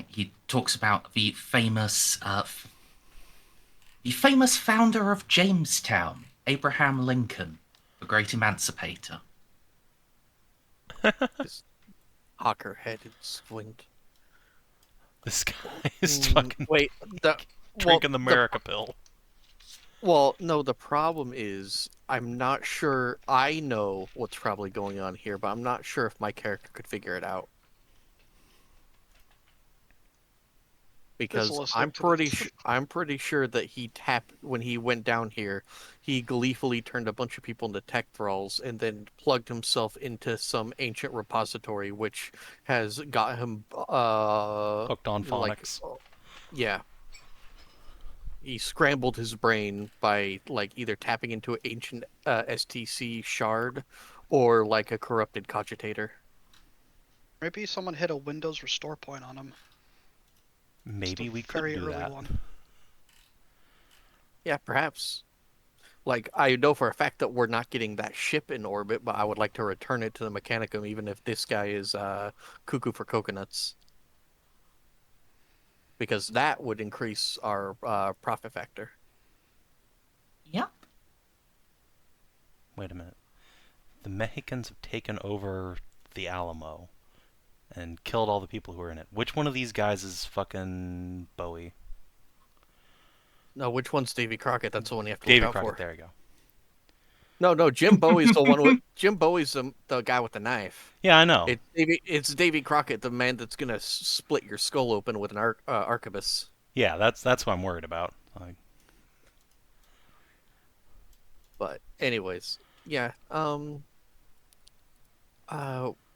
He talks about the famous founder of Jamestown, Abraham Lincoln, the great emancipator. His hawker-headed squint. This guy is fucking Wait, the drinking the the America pill. well, no, the problem is I'm not sure. I know what's probably going on here, but I'm not sure if my character could figure it out. Because listening to this. I'm pretty sure that he tapped when he went down here, he gleefully turned a bunch of people into tech thralls and then plugged himself into some ancient repository, which has got him Hooked on like phonics. yeah. He scrambled his brain by like either tapping into an ancient STC shard or like a corrupted cogitator. Maybe someone hit a Windows restore point on him. Maybe we could Very do early that. one. Yeah, perhaps. Like, I know for a fact that we're not getting that ship in orbit, but I would like to return it to the Mechanicum, even if this guy is cuckoo for coconuts. Because that would increase our profit factor. Yep. Wait a minute. The Mexicans have taken over the Alamo and killed all the people who were in it. Which one of these guys is fucking Bowie? No, which one's Davy Crockett? That's the one you have to Davy look out Crockett, for. there you go. No, Jim Bowie's the one with Jim Bowie's the guy with the knife. Yeah, I know. It's Davy Crockett, the man that's gonna split your skull open with an arquebus. Yeah, that's what I'm worried about. Like, But anyways, yeah.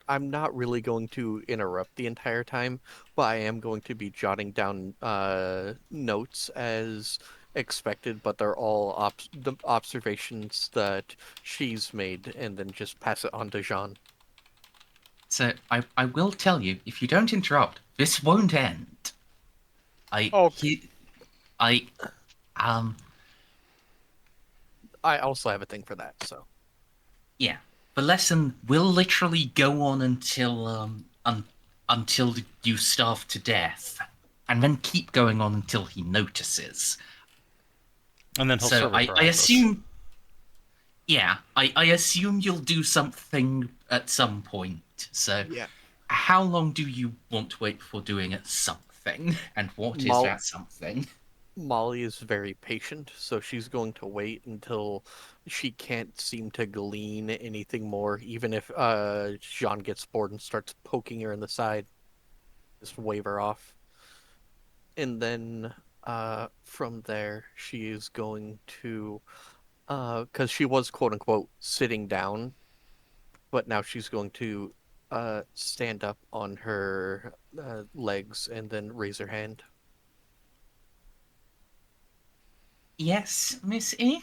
I'm not really going to interrupt the entire time, but I am going to be jotting down notes as expected, but they're all the observations that she's made, and then just pass it on to Jeanne. So I will tell you, if you don't interrupt, this won't end. Oh. I also have a thing for that, so. Yeah, the lesson will literally go on until you starve to death, and then keep going on until he notices. and then he'll So server I harass us. assume, yeah, I assume you'll do something at some point. So Yeah. how long do you want to wait before doing it something, and what is that something? Molly is very patient, so she's going to wait until she can't seem to glean anything more, even if Jeanne gets bored and starts poking her in the side. Just wave her off. And then from there, she is going to, because she was quote unquote sitting down, but now she's going to stand up on her legs and then raise her hand. Yes, Miss E?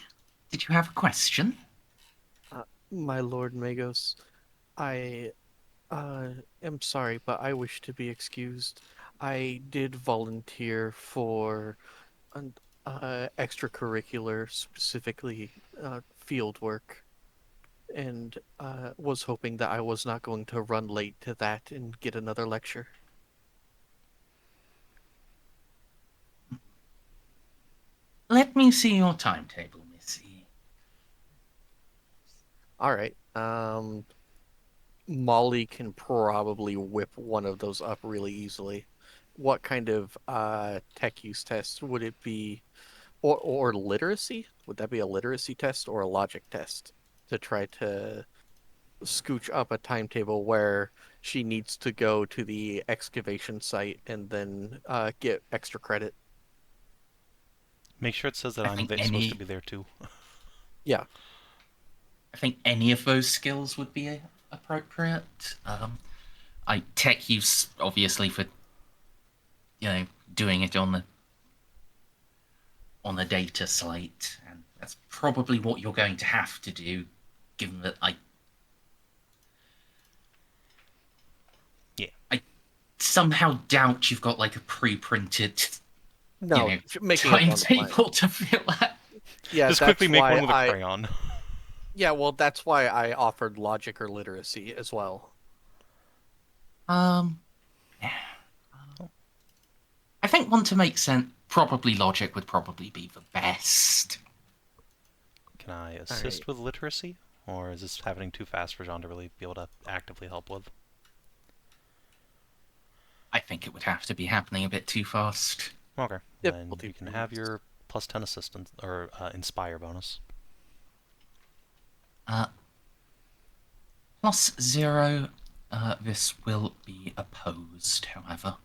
Did you have a question? My Lord Magos, I am sorry, but I wish to be excused. I did volunteer for an extracurricular, specifically field work, and was hoping that I was not going to run late to that and get another lecture. Let me see your timetable, Miss E. All right. Molly can probably whip one of those up really easily. What kind of tech use test would it be? Or literacy? Would that be a literacy test or a logic test to try to scooch up a timetable where she needs to go to the excavation site and then get extra credit? Make sure it says that I I'm think supposed to be there too. Yeah. I think any of those skills would be appropriate. Tech use obviously for doing it on the data site, and that's probably what you're going to have to do, given that I somehow doubt you've got like a pre-printed, No, you know, making it on the fly. timetable to fill out. Yeah, Just that's quickly make why one with a I. crayon. Yeah, well, that's why I offered logic or literacy as well. Yeah. I think one to make sense, probably logic would probably be the best. Can I All assist right. with literacy? Or is this happening too fast for Jeanne to really be able to actively help with? I think it would have to be happening a bit too fast. Okay, then Difficulty you can for have me. your plus 10 assistance, or inspire bonus. +0. This will be opposed, however.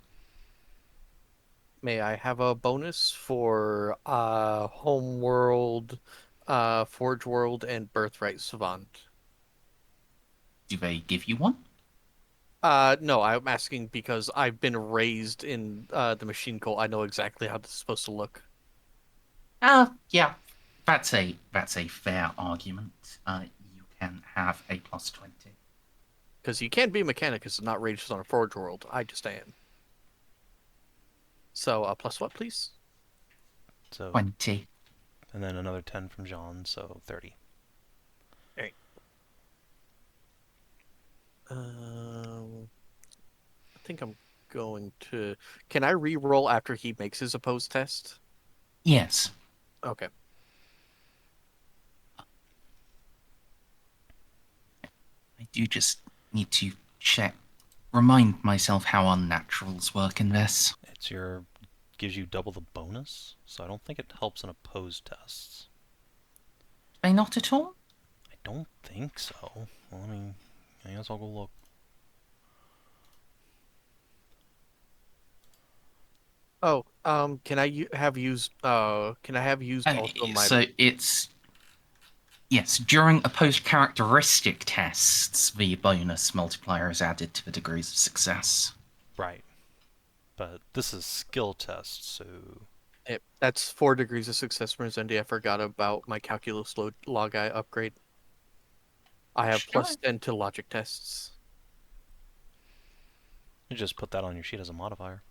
May I have a bonus for Homeworld, Forge World, and Birthright Savant? Do they give you one? No, I'm asking because I've been raised in the machine cult. I know exactly how this is supposed to look. Yeah. That's a fair argument. You can have a +20. Because you can't be a Mechanicus and not raised on a Forge World. I just am. So, plus what, please? So, 20. and then another 10 from Jeanne, so 30. Alright. I think I'm going to... Can I re-roll after he makes his opposed test? Yes. Okay. I do just need to remind myself how unnaturals work in this. It's gives you double the bonus, so I don't think it helps in opposed tests. They not at all? I don't think so. Well, I guess I'll go look. Oh, can I have used also my... So it's... Yes, during opposed characteristic tests, the bonus multiplier is added to the degrees of success. Right. But this is skill test, so... That's 4 degrees of success, Merzendi. I forgot about my calculus log I upgrade. I have Sure. +10 to logic tests. You just put that on your sheet as a modifier.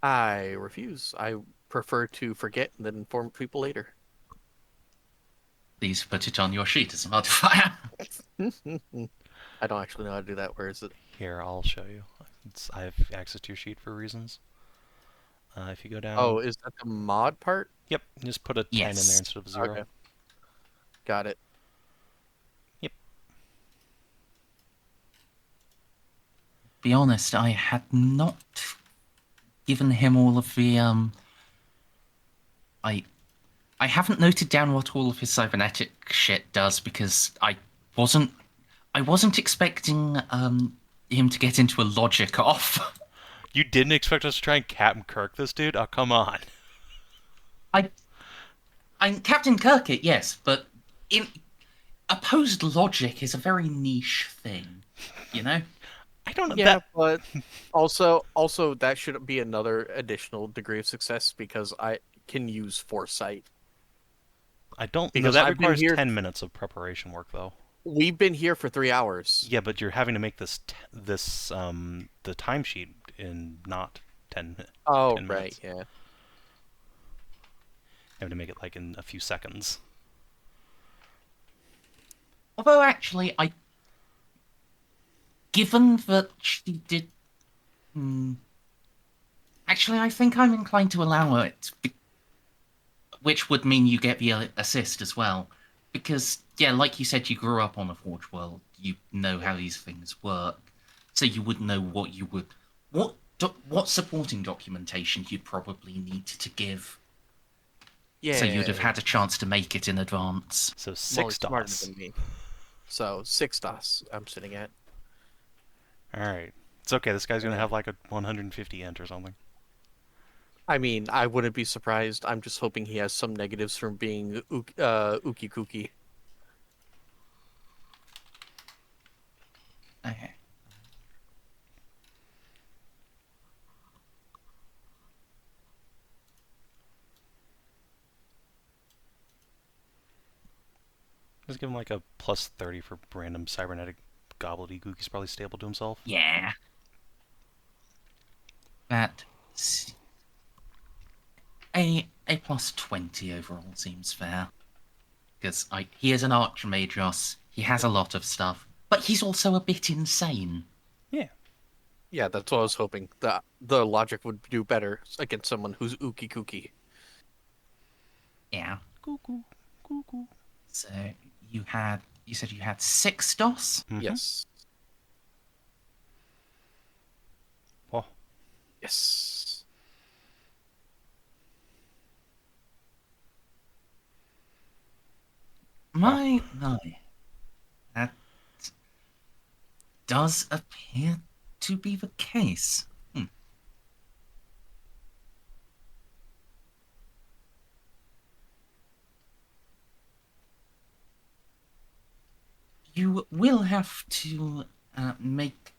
I refuse. I prefer to forget and then inform people later. Please put it on your sheet as a modifier. I don't actually know how to do that. Where is it? Here, I'll show you. I have access to your sheet for reasons. If you go down... Oh, is that the mod part? Yep, just put a 10 in there Yes. instead of 0. Okay. Got it. Yep. Be honest, I had not given him all of the I haven't noted down what all of his cybernetic shit does because I wasn't expecting him to get into a logic off. You didn't expect us to try and Captain Kirk this dude? Oh, come on. I'm Captain Kirk it, yes, but in opposed logic is a very niche thing, you know? I don't know Yeah, that... but also that should be another additional degree of success because I can use foresight. I don't know. Because That I've been requires here- 10 minutes of preparation work, though. We've been here for 3 hours. Yeah, but you're having to make the timesheet in not 10 minutes. Oh, 10 right, minutes. yeah. You have to make it like in a few seconds. Although actually, given that she did, actually, I think I'm inclined to allow it, which would mean you get the assist as well, because yeah, like you said, you grew up on a Forge world, you know how these things work, so you would know what supporting documentation you'd probably need to give. Yeah. So you'd have had a chance to make it in advance. So Molly's 6 smarter DOS. than me. So 6 DOS I'm sitting at. Alright. It's okay, this guy's gonna have like a 150 int or something. I mean, I wouldn't be surprised. I'm just hoping he has some negatives from being Uki Kooky. Okay. Just give him like a +30 for random cybernetic gobbledygook. He's probably stable to himself. Yeah. that a plus 20 overall seems fair. Because he is an Arch-Militant, he has a lot of stuff, but he's also a bit insane. Yeah. Yeah, that's what I was hoping. The logic would do better against someone who's ookie kooky. Yeah. Cuckoo. Cuckoo. So you said you had 6 DOS? Mhm. Yes. Oh, Yes. My. That does appear to be the case. You will have to make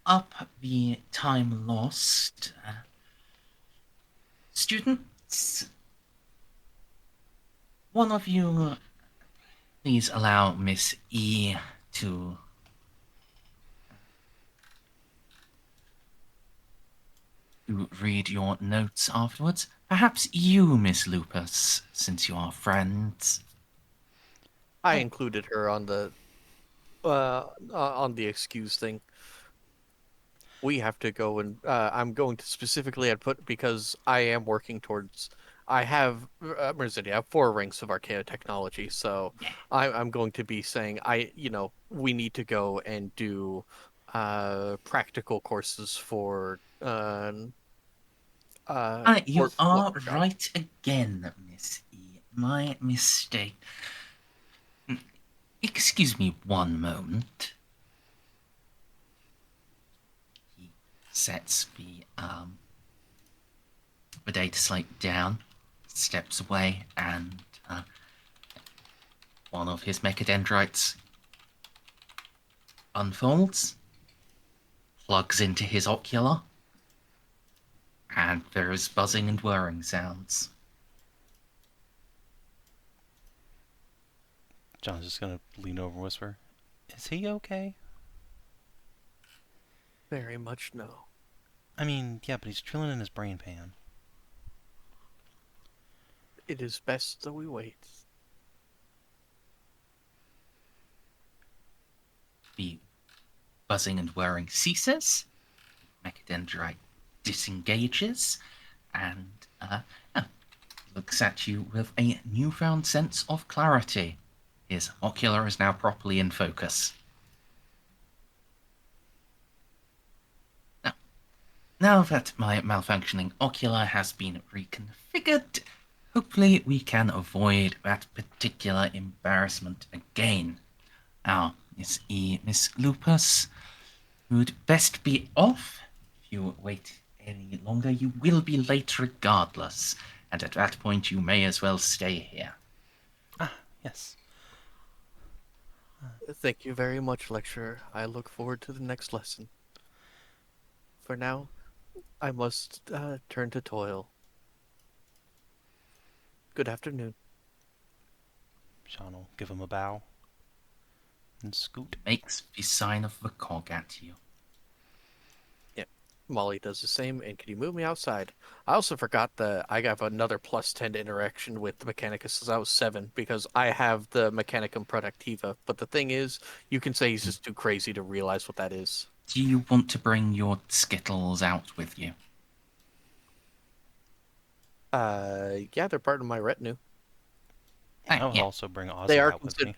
up the time lost. Students, one of you, please allow Miss E to read your notes afterwards. Perhaps you, Miss Lupus, since you are friends. I included her on the excuse thing. We have to go and I'm going to specifically add put because I am working towards. I have Merzendi. I have 4 ranks of Archaea technology, so I'm going to be saying we need to go and do practical courses for You for are Lumberjack. right again, Miss E. My mistake. Excuse me one moment. He sets the data slate down, steps away, and one of his mechadendrites unfolds, plugs into his ocular, and there is buzzing and whirring sounds. John's just gonna lean over and whisper, "Is he okay?" Very much no. I mean, yeah, but he's drilling in his brain pan. It is best that we wait. The buzzing and whirring ceases, mechadendrite disengages, and looks at you with a newfound sense of clarity. His ocular is now properly in focus. Now that my malfunctioning ocular has been reconfigured, hopefully we can avoid that particular embarrassment again. Now, Miss E, Miss Lupus, you'd best be off. If you wait any longer, you will be late regardless, and at that point you may as well stay here. Ah, yes. Thank you very much, lecturer. I look forward to the next lesson. For now, I must turn to toil. Good afternoon. Sean will give him a bow and scoot. Makes the sign of the cog at you. Yeah, Molly does the same. And can you move me outside? I also forgot that I have another +10 interaction with the Mechanicus since I was 7 because I have the Mechanicum Productiva. But the thing is, you can say he's just too crazy to realize what that is. Do you want to bring your Skittles out with you? Yeah, they're part of my retinue. I would Yeah. also bring They Ozzy are out with me.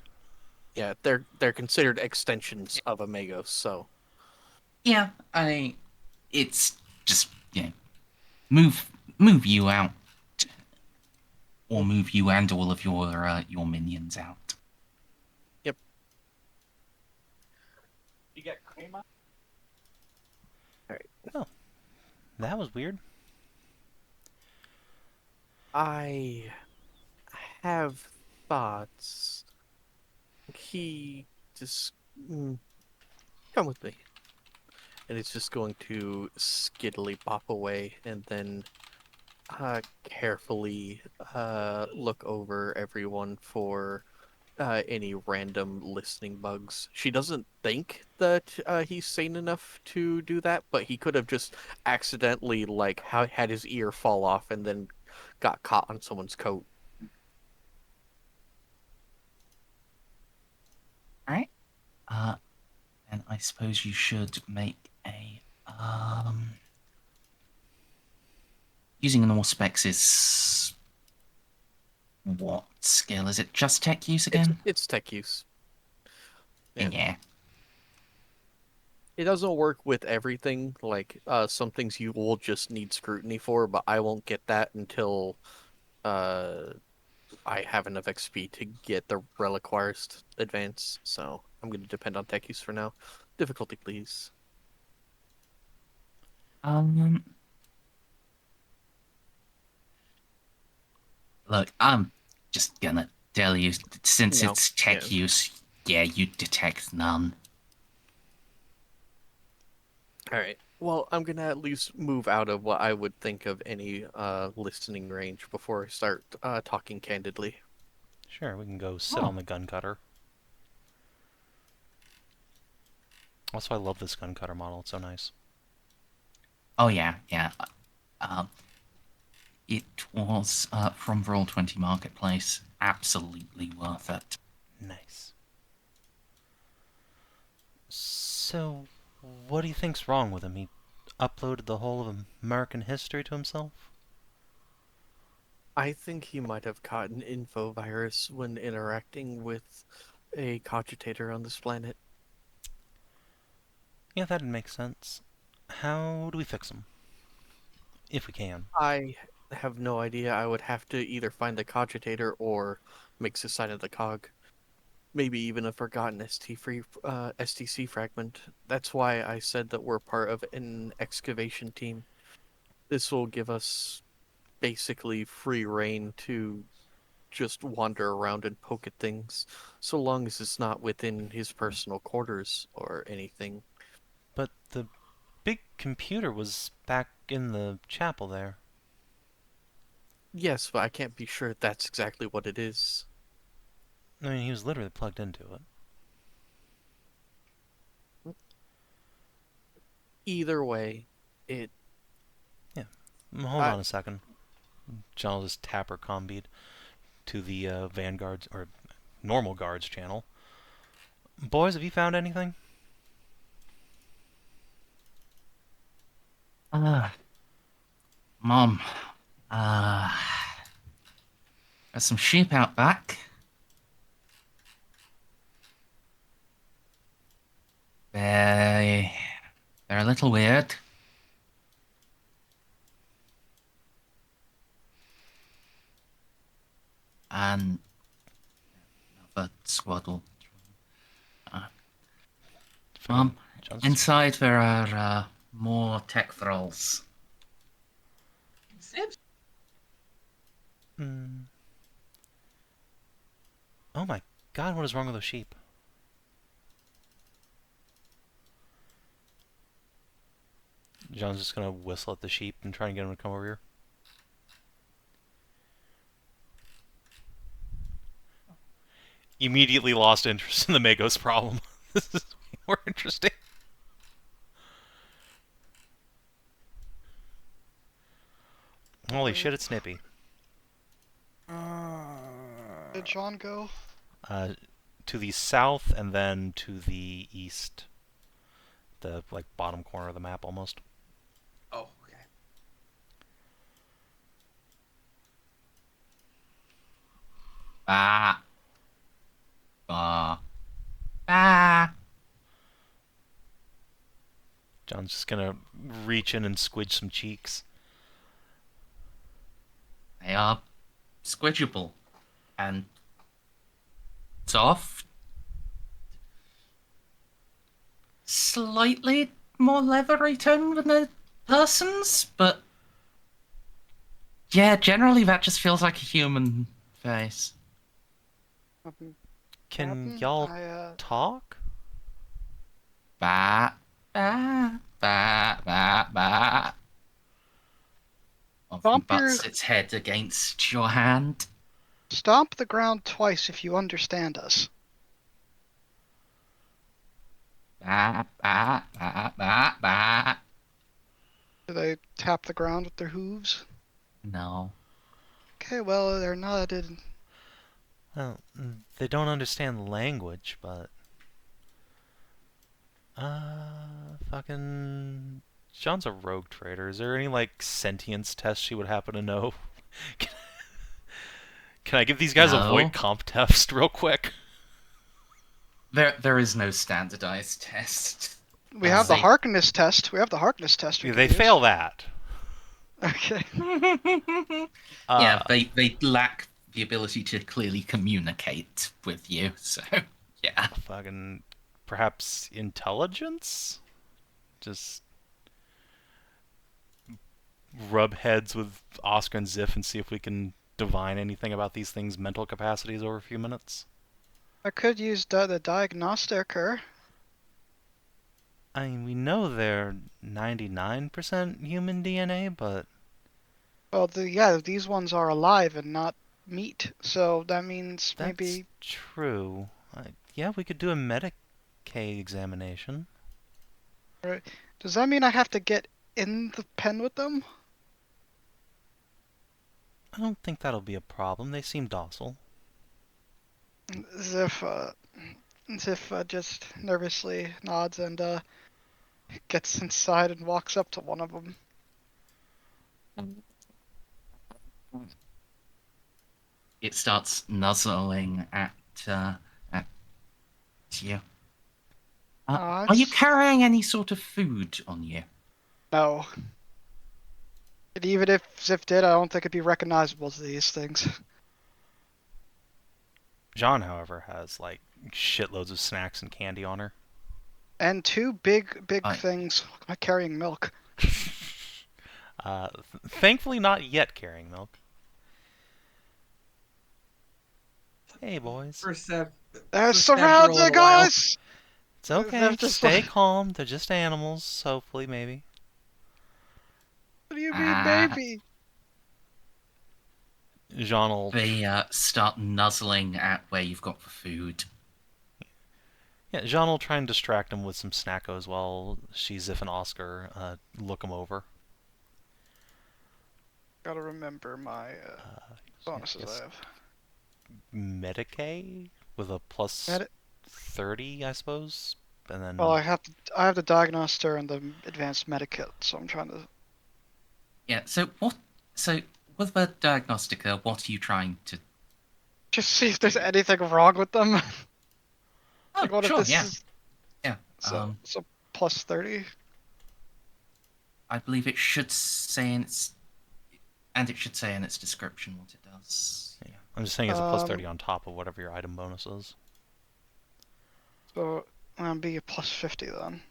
Yeah, they're considered extensions of a Magos, so. Yeah, it's just, move you out, or move you and all of your minions out. Yep. You get cream on? Oh, that was weird. I have thoughts. He just come with me, and it's just going to skiddily pop away, and then carefully look over everyone for any random listening bugs. She doesn't think that he's sane enough to do that, but he could have just accidentally like had his ear fall off and then got caught on someone's coat. Alright. And I suppose you should make a using an Auspex is what skill? Is it just tech use again? It's tech use. Yeah. It doesn't work with everything. Like some things you will just need scrutiny for, but I won't get that until I have enough XP to get the Reliquires advance. So I'm going to depend on tech use for now. Difficulty, please. Look, I'm just gonna tell you, since No, it's tech yeah. use, yeah, you detect none. All right. Well, I'm gonna at least move out of what I would think of any listening range before I start talking candidly. Sure, we can go sit on the gun cutter. Also, I love this gun cutter model. It's so nice. Oh yeah. It was from Roll20 Marketplace. Absolutely worth it. Nice. So, what do you think's wrong with him? He uploaded the whole of American history to himself? I think he might have caught an info virus when interacting with a cogitator on this planet. Yeah, that'd make sense. How do we fix him? If we can. I have no idea. I would have to either find the cogitator or make a sign of the cog. Maybe even a forgotten STC fragment. That's why I said that we're part of an excavation team. This will give us basically free reign to just wander around and poke at things, so long as it's not within his personal quarters or anything. But the big computer was back in the chapel there. Yes, but I can't be sure that's exactly what it is. I mean, he was literally plugged into it. Either way, it... Yeah. Hold on a second. John will just tap her comm bead to the Vanguard's, or normal guards channel. Boys, have you found anything? Mom, there's some sheep out back. They're a little weird. And another swaddle. Mom, inside there are more tech thralls. Oh my god, what is wrong with those sheep? John's just gonna whistle at the sheep and try and get them to come over here. Immediately lost interest in the Magos problem. This is more interesting. Holy shit, it's Snippy. Did Jeanne go? To the south and then to the east. The bottom corner of the map almost. Oh, okay. Bah. Bah. Bah. John's just gonna reach in and squidge some cheeks. They are squidgeable and soft. Slightly more leathery tone than a person's, but yeah, generally that just feels like a human face. Can Captain, y'all talk? Bah, bah, bah, bah, bah. One Bump butts your- its head against your hand. Stomp the ground twice if you understand us. Ba, ba, ba, ba, ba. Do they tap the ground with their hooves? No. Okay, well, they're not in... Well, they don't understand the language, but... Fucking... Jeanne's a rogue trader. Is there any, like, sentience test she would happen to know? Can I give these guys a No. void comp test real quick? There is no standardized test. We have the They- Harkness test. We have the Harkness test. we They can use. fail that. Okay. Yeah, they lack the ability to clearly communicate with you, so yeah. Fucking... Perhaps intelligence? Just... rub heads with Ozcar and Xiph and see if we can divine anything about these things' mental capacities over a few minutes. I could use the diagnosticer. I mean, we know they're 99% human DNA, but... Well, yeah, these ones are alive and not meat, so that means That's maybe... true. Yeah, we could do a Medicaid examination. Does that mean I have to get in the pen with them? I don't think that'll be a problem. They seem docile. Xiph just nervously nods and gets inside and walks up to one of them. It starts nuzzling at you. Are you carrying any sort of food on you? No. And even if Xiph did, I don't think it'd be recognizable to these things. Jeanne, however, has, like, shitloads of snacks and candy on her. And two big Aye. things carrying milk. Thankfully not yet carrying milk. Hey, boys. First step. They're First step for a little surrounding while. us! It's okay. They're just Stay like- calm. They're just animals, hopefully, maybe. What do you mean, baby? Jeanne will... They start nuzzling at where you've got the food. Yeah, Jeanne will try and distract him with some snackos while she, Xiph, and Ozcar look him over. Gotta remember my bonuses yes. I have. Medicaid with a plus Medi- 30, I suppose, and then. Well, I have the diagnoster and the advanced medikit, so I'm trying to... Yeah, so with the diagnostica, what are you trying to... just see if there's anything wrong with them. Oh, Like, what if sure, this yeah. is... Yeah, So plus 30? I believe it should say in its... And it should say in its description what it does. Yeah, I'm just saying it's a plus 30 on top of whatever your item bonus is. So, I'll be a plus 50 then.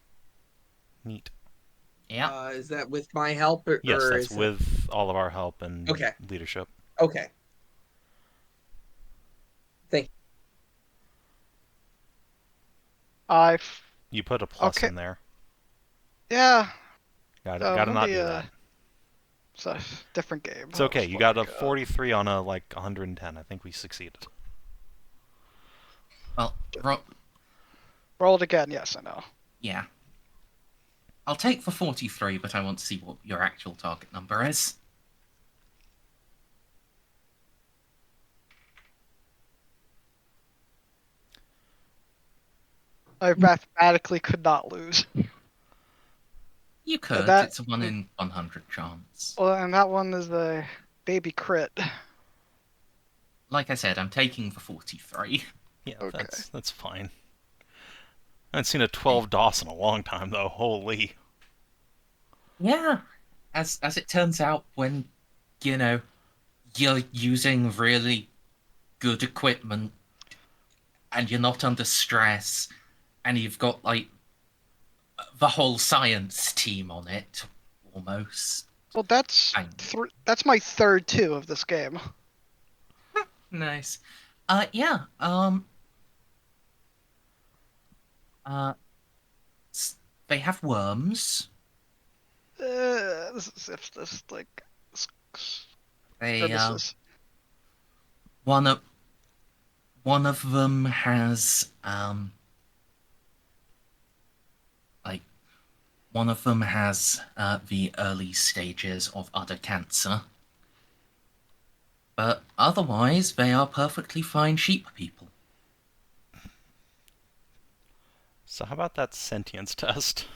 Neat. Yeah. Is that with my help? Yes, or that's is it- with all of our help and Okay. leadership. Okay. You put a plus Okay. in there. Yeah, Gotta not do that. it's a different game. It's okay. You got a 43 on a, like, 110. I think we succeeded. Well, Roll it again, yes, I know. yeah. I'll take the 43, but I want to see what your actual target number is. I mathematically could not lose. You could. that- It's a 1 in 100 chance. Well, and that one is a baby crit. Like I said, I'm taking the 43. Yeah, Okay. that's fine. I haven't seen a 12 DOS in a long time, though. Holy. Yeah. As it turns out, when, you're using really good equipment and you're not under stress and you've got, like, the whole science team on it, almost. Well, that's that's my third 2 of this game. Nice. Yeah. They have worms. This is if this like They premises. one of one of them has like one of them has the early stages of udder cancer, but otherwise they are perfectly fine sheep people. So how about that sentience test?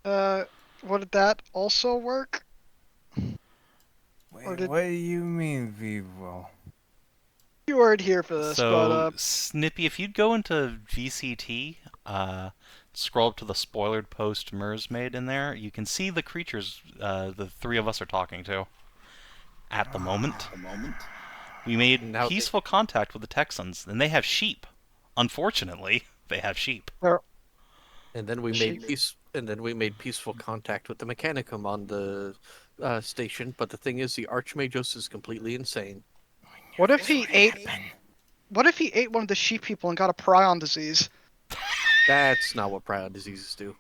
Would that also work? Wait, did- what do you mean, Vivo? You weren't here for this, So, but Snippy, if you'd go into VCT, scroll up to the spoilered post Mers made in there, you can see the creatures the three of us are talking to. At the moment, we made Now- peaceful contact with the Texans, and they have sheep. Unfortunately, they have sheep. And then we Sheep. made peaceful contact with the Mechanicum on the station. But the thing is, the Arch-Magos is completely insane. what if he ate? What if he ate one of the sheep people and got a prion disease? That's not what prion diseases do.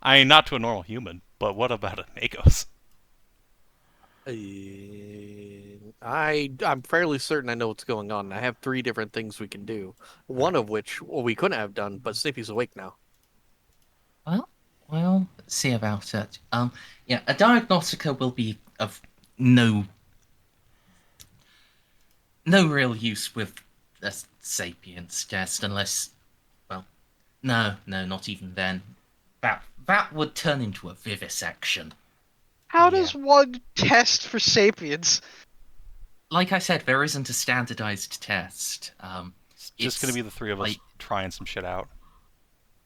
I mean, not to a normal human, but what about a Magos? I'm fairly certain I know what's going on. I have 3 different things we can do. One of which we couldn't have done, but Snippy's awake now. Well, let's see about it. Yeah, a diagnostica will be of no real use with a sapience test unless, well, no, not even then. That would turn into a vivisection. How does one test for sapiens? Like I said, there isn't a standardized test. It's just going to be the three of us trying some shit out.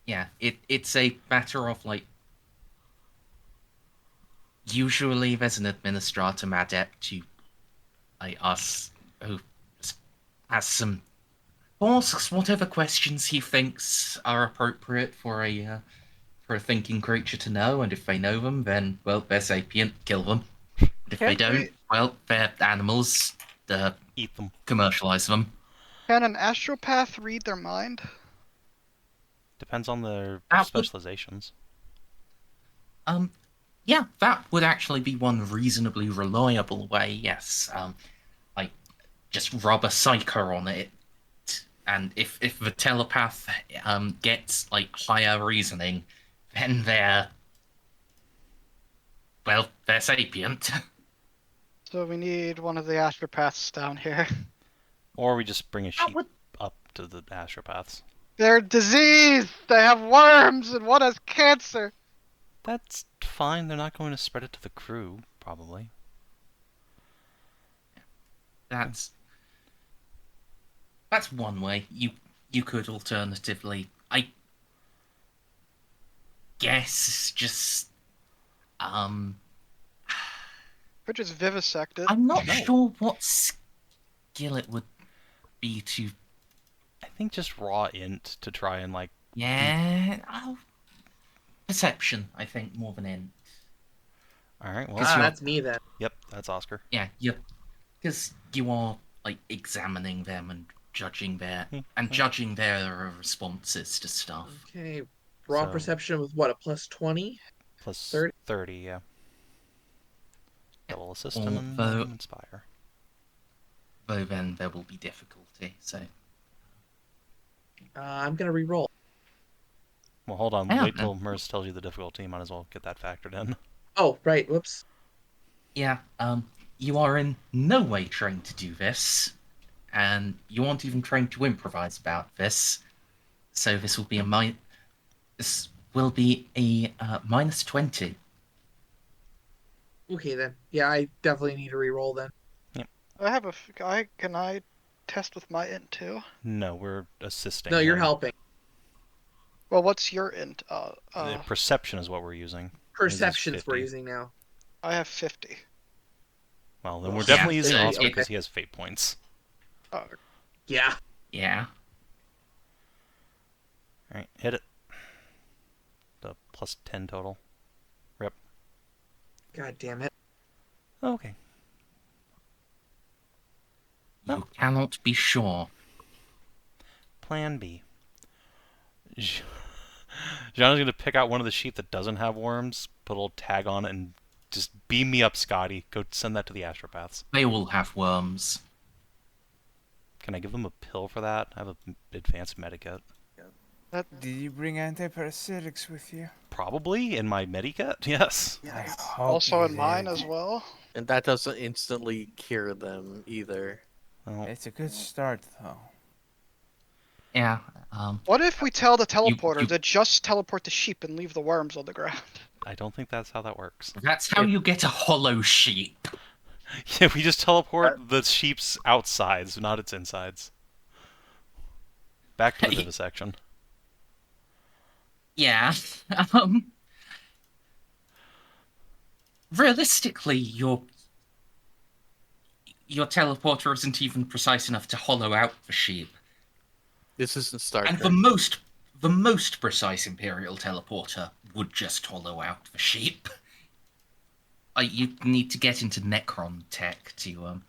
Yeah, it's a matter of, like, usually there's an administratum adept who, like us, who has some asks whatever questions he thinks are appropriate for a thinking creature to know, and if they know them, then, well, they're sapient, kill them. And if they don't, well, they're animals, Eat them. commercialize them. Can an astropath read their mind? Depends on their specializations. Yeah, that would actually be one reasonably reliable way, yes. Like, just rub a Ceiko on it, and if the telepath gets, like, higher reasoning, then they're sapient. So we need one of the astropaths down here. Or we just bring a sheep would- up to the astropaths. They're diseased! They have worms, and one has cancer! That's fine. They're not going to spread it to the crew, probably. That's one way. You could alternatively, I guess, just Or just vivisect it. I'm not sure what skill it would be to. I think just raw int to try and, like... Yeah, perception, I think, more than int. Alright, well... That's me then. Yep, that's Oscar. Yeah, because you are, like, examining them and judging their responses to stuff. Okay, raw So- perception with what, a plus 20? Plus 30? 30, yeah. Double assist Although- and inspire. Though then there will be difficulty, so. I'm gonna re-roll. Well, hold on. Yeah. Wait till Merz tells you the difficulty. Might as well get that factored in. Oh, right, whoops. Yeah, you are in no way trained to do this, and you aren't even trained to improvise about this. So this will be a minus 20. Okay then. Yeah, I definitely need to re-roll then. Can I test with my int too? No, we're assisting. No, you're him. helping. Well, what's your int? The perception is what we're using. Perceptions we're 50. using now. I have 50. Well, then we're Yeah, definitely using so Oscar it- because he has fate points. Oh, Yeah. Yeah. Alright, hit it. The plus 10 total. Rip. God damn it. Okay. You cannot be sure. Plan B. Jeanne is going to pick out one of the sheep that doesn't have worms, put a little tag on it, and just beam me up, Scotty. Go send that to the astropaths. They all have worms. Can I give them a pill for that? I have an advanced medikit. Did you bring antiparasitics with you? Probably in my medikit. Yes. I hope Also you in mine did. as well. And that doesn't instantly cure them either. Well, It's a good start, though. Yeah. What if we tell the You- teleporter you- to just teleport the sheep and leave the worms on the ground? I don't think that's how that works. That's how you get a hollow sheep. Yeah, we just teleport the sheep's outsides, not its insides. Back to the vivisection. Yeah. Realistically, your teleporter isn't even precise enough to hollow out the sheep. This isn't Star And Trek. the most precise Imperial teleporter would just hollow out the sheep. You need to get into Necron tech to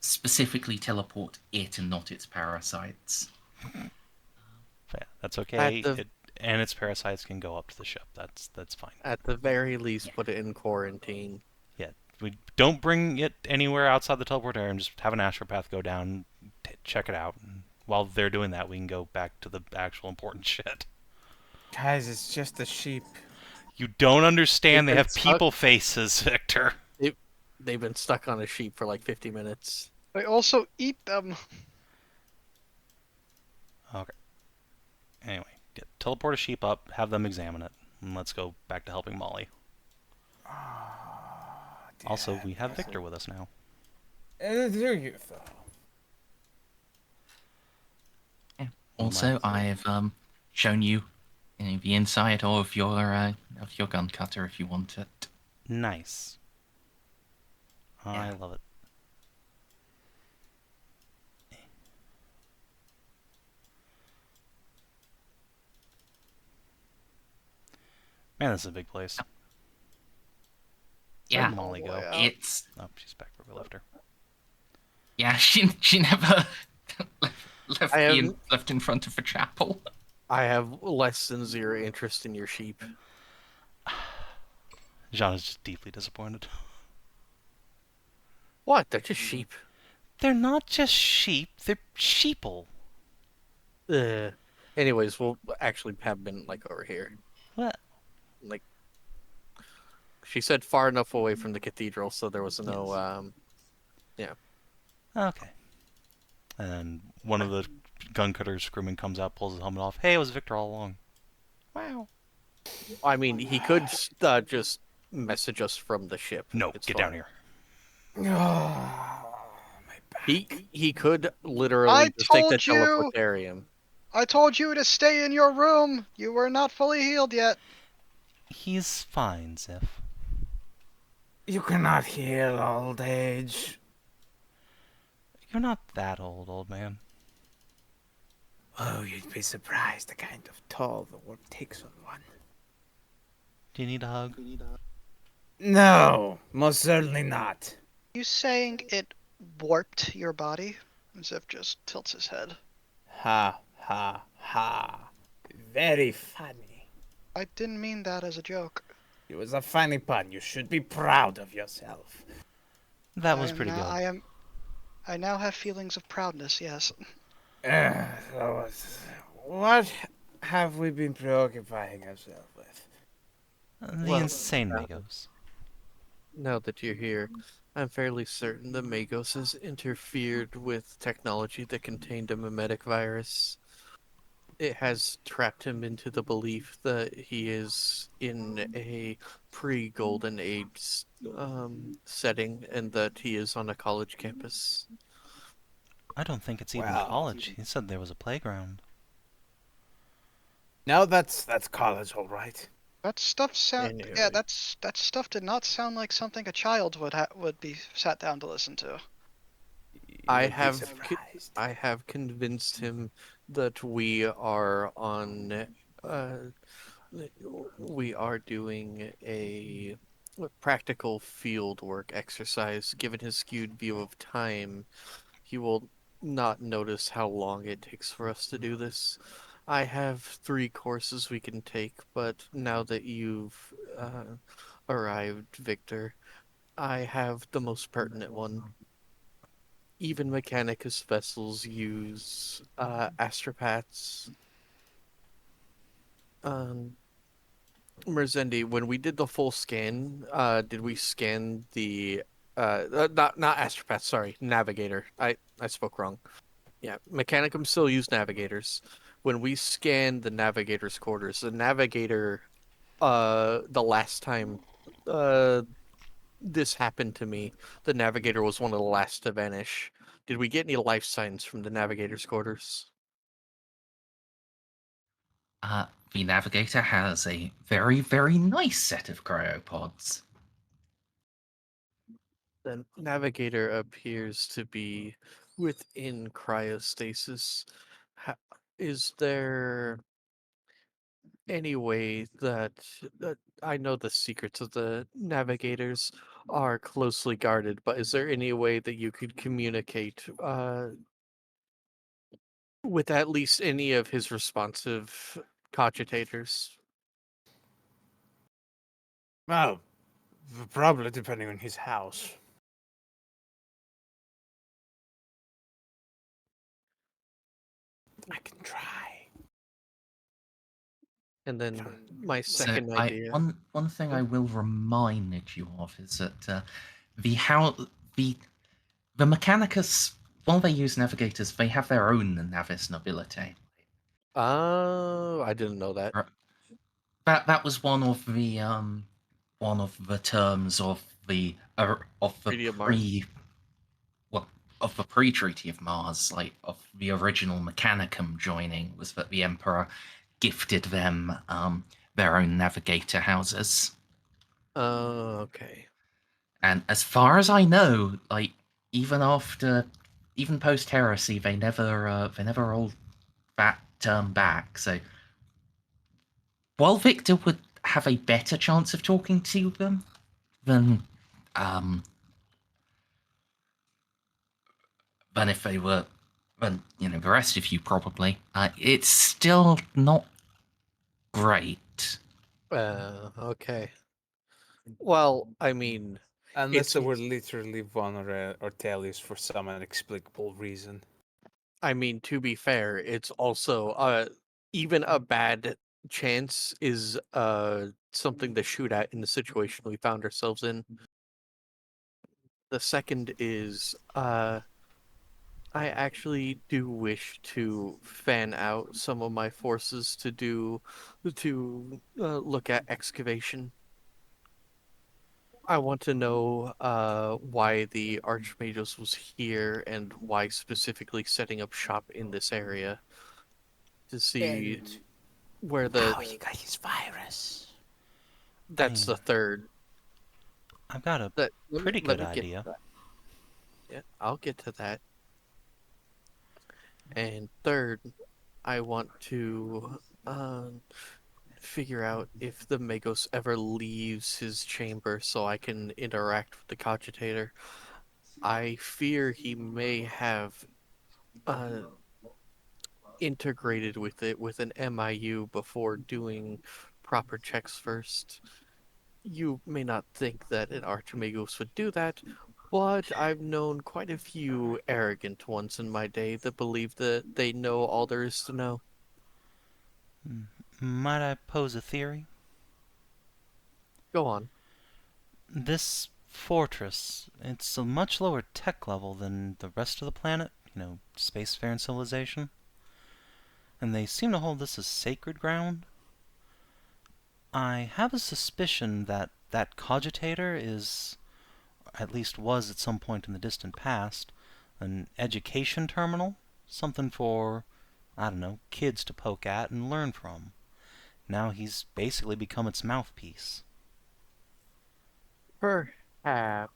specifically teleport it and not its parasites. Yeah, that's okay. At the- And its parasites can go up to the ship. That's fine. At the very least, put it in quarantine. Yeah, we don't bring it anywhere outside the teleport area and just have an astropath go down, check it out. And while they're doing that, we can go back to the actual important shit. Guys, it's just a sheep. You don't understand. They have It's people faces, Victor. They've been stuck on a sheep for like 50 minutes. They also eat them. Okay. Anyway, teleport a sheep up, have them examine it, and let's go back to helping Molly. Also, we have Victor with us now. Do you, though? Yeah. Also, I've shown you, the inside of your gun cutter if you want it. Nice. I love it. Man, this is a big place. Yeah. Where'd Molly go? Yeah. It's Oh, she's back where we left her. yeah. She never I left in front of the chapel. I have less than zero interest in your sheep. Jeanne is just deeply disappointed. What? They're just sheep. They're not just sheep, they're sheeple. Anyways, we'll actually have been like over here. What? Like, she said far enough away from the cathedral, so there was no Okay. And one of the gun cutters crewmen comes out, pulls his helmet off. Hey, it was Victor all along. Wow. I mean, he could just message us from the ship. No, It's get fine. down here. He could literally I just take the told you! teleportarium. I told you to stay in your room. You were not fully healed yet. He's fine, Xiph. You cannot heal old age. You're not that old man. Oh, you'd be surprised the kind of toll the warp takes on one. Do you need a hug? No, most certainly not. You saying it warped your body? Xiph just tilts his head. Ha, ha, ha. Very funny. I didn't mean that as a joke. It was a funny pun. You should be proud of yourself. That was pretty good. I now have feelings of proudness, yes. So what have we been preoccupying ourselves with? The insane Magos. Now that you're here, I'm fairly certain the Magos has interfered with technology that contained a mimetic virus. It has trapped him into the belief that he is in a pre-Golden Age setting and that he is on a college campus. I don't think it's even Well, college. He said there was a playground. No, that's college, all right. That stuff sound Anyway. yeah. That stuff did not sound like something a child would be sat down to listen to. I You'd be have surprised. I have convinced him that we are doing a practical field work exercise. Given his skewed view of time, he will not notice how long it takes for us to do this. I have 3 courses we can take, but now that you've arrived, Victor, I have the most pertinent one. even Mechanicus vessels use astropaths. Merzendi, when we did the full scan, did we scan the not astropath, sorry, navigator. I spoke wrong. Yeah, Mechanicum still use navigators. When we scanned the navigator's quarters, the navigator the last time this happened to me, the navigator was one of the last to vanish. Did we get any life signs from the navigator's quarters? The Navigator has a very, very nice set of cryopods. The navigator appears to be within cryostasis. Is there any way that I know the secrets of the navigators are closely guarded, but is there any way that you could communicate with at least any of his responsive cogitators? Well, probably depending on his house. I can try. And then my So second idea. one thing I will remind you of is that the how the Mechanicus, while they use navigators, they have their own navis nobility. Oh, I didn't know that. That was one of the terms of the Treaty of Mars. of the pre-Treaty of Mars, like of the original Mechanicum joining, was that the Emperor gifted them their own navigator houses. Oh, okay. And as far as I know, like even post heresy, they never rolled that term back. So while Victor would have a better chance of talking to them than if they were than the rest of you probably, it's still not great. Okay. Well, I mean, Unless they were literally one or Ortellius for some inexplicable reason. I mean, to be fair, it's also even a bad chance is something to shoot at in the situation we found ourselves in. The second is I actually do wish to fan out some of my forces to look at excavation. I want to know why the Arch-Magos was here and why specifically setting up shop in this area to see And where the how he got his virus. that's the third. I've got a That pretty let good me get idea. to that. Yeah, I'll get to that. And third, I want to figure out if the Magos ever leaves his chamber so I can interact with the cogitator. I fear he may have uh, integrated with it with an MIU before doing proper checks first. You may not think that an Archimagos would do that, but I've known quite a few arrogant ones in my day that believe that they know all there is to know. Might I pose a theory? Go on. This fortress, it's a much lower tech level than the rest of the planet, spacefaring civilization. And they seem to hold this as sacred ground. I have a suspicion that that cogitator is, at least was at some point in the distant past, an education terminal. Something for, I don't know, kids to poke at and learn from. Now he's basically become its mouthpiece. Perhaps.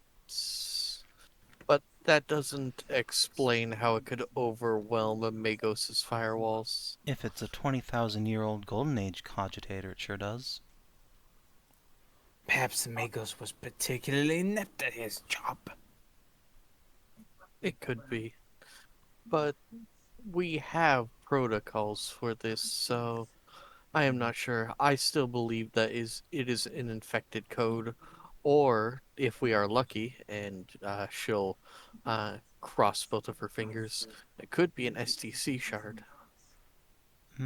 But that doesn't explain how it could overwhelm a Magos' firewalls. If it's a 20,000-year-old Golden Age cogitator, it sure does. Perhaps the Magos was particularly inept at his job. It could be. But we have protocols for this, so I am not sure. I still believe that it is an infected code, or if we are lucky and she'll cross both of her fingers. It could be an STC shard.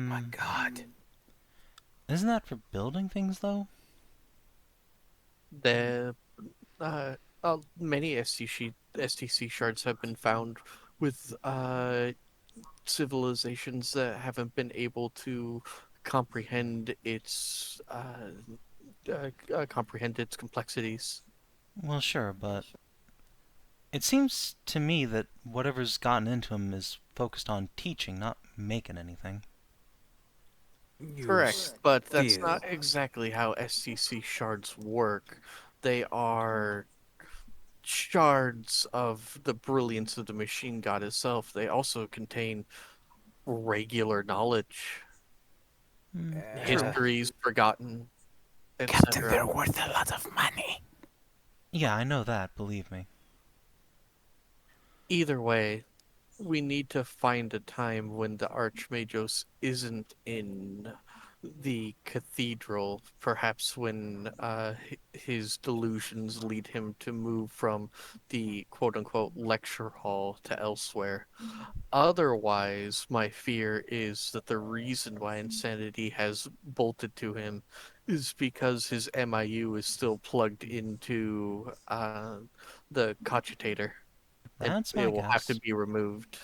My Hmm. God. Isn't that for building things, though? The many STC shards have been found with civilizations that haven't been able to comprehend its comprehend its complexities. Well, sure, but it seems to me that whatever's gotten into him is focused on teaching, not making anything. You Correct, but that's still. not exactly how STC shards work. They are shards of the brilliance of the machine god itself. They also contain regular knowledge, Hmm. True. histories forgotten, Captain, they're etc. worth a lot of money. Yeah, I know that, believe me. Either way, we need to find a time when the Archmagos isn't in the cathedral, perhaps when his delusions lead him to move from the quote unquote lecture hall to elsewhere. Otherwise, my fear is that the reason why insanity has bolted to him is because his MIU is still plugged into the cogitator, and That's it my will have to guess. be removed.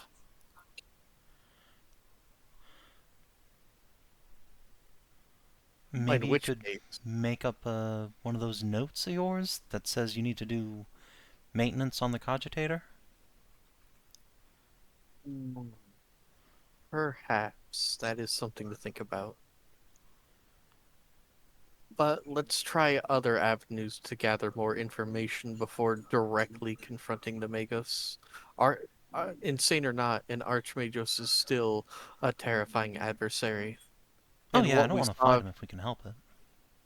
In Maybe you which could case, make up one of those notes of yours that says you need to do maintenance on the cogitator? perhaps that is something to think about. But let's try other avenues to gather more information before directly confronting the Magos. Our, insane or not, an Archmagos is still a terrifying adversary. Oh And yeah, I what don't we want to fight saw him if we can help it.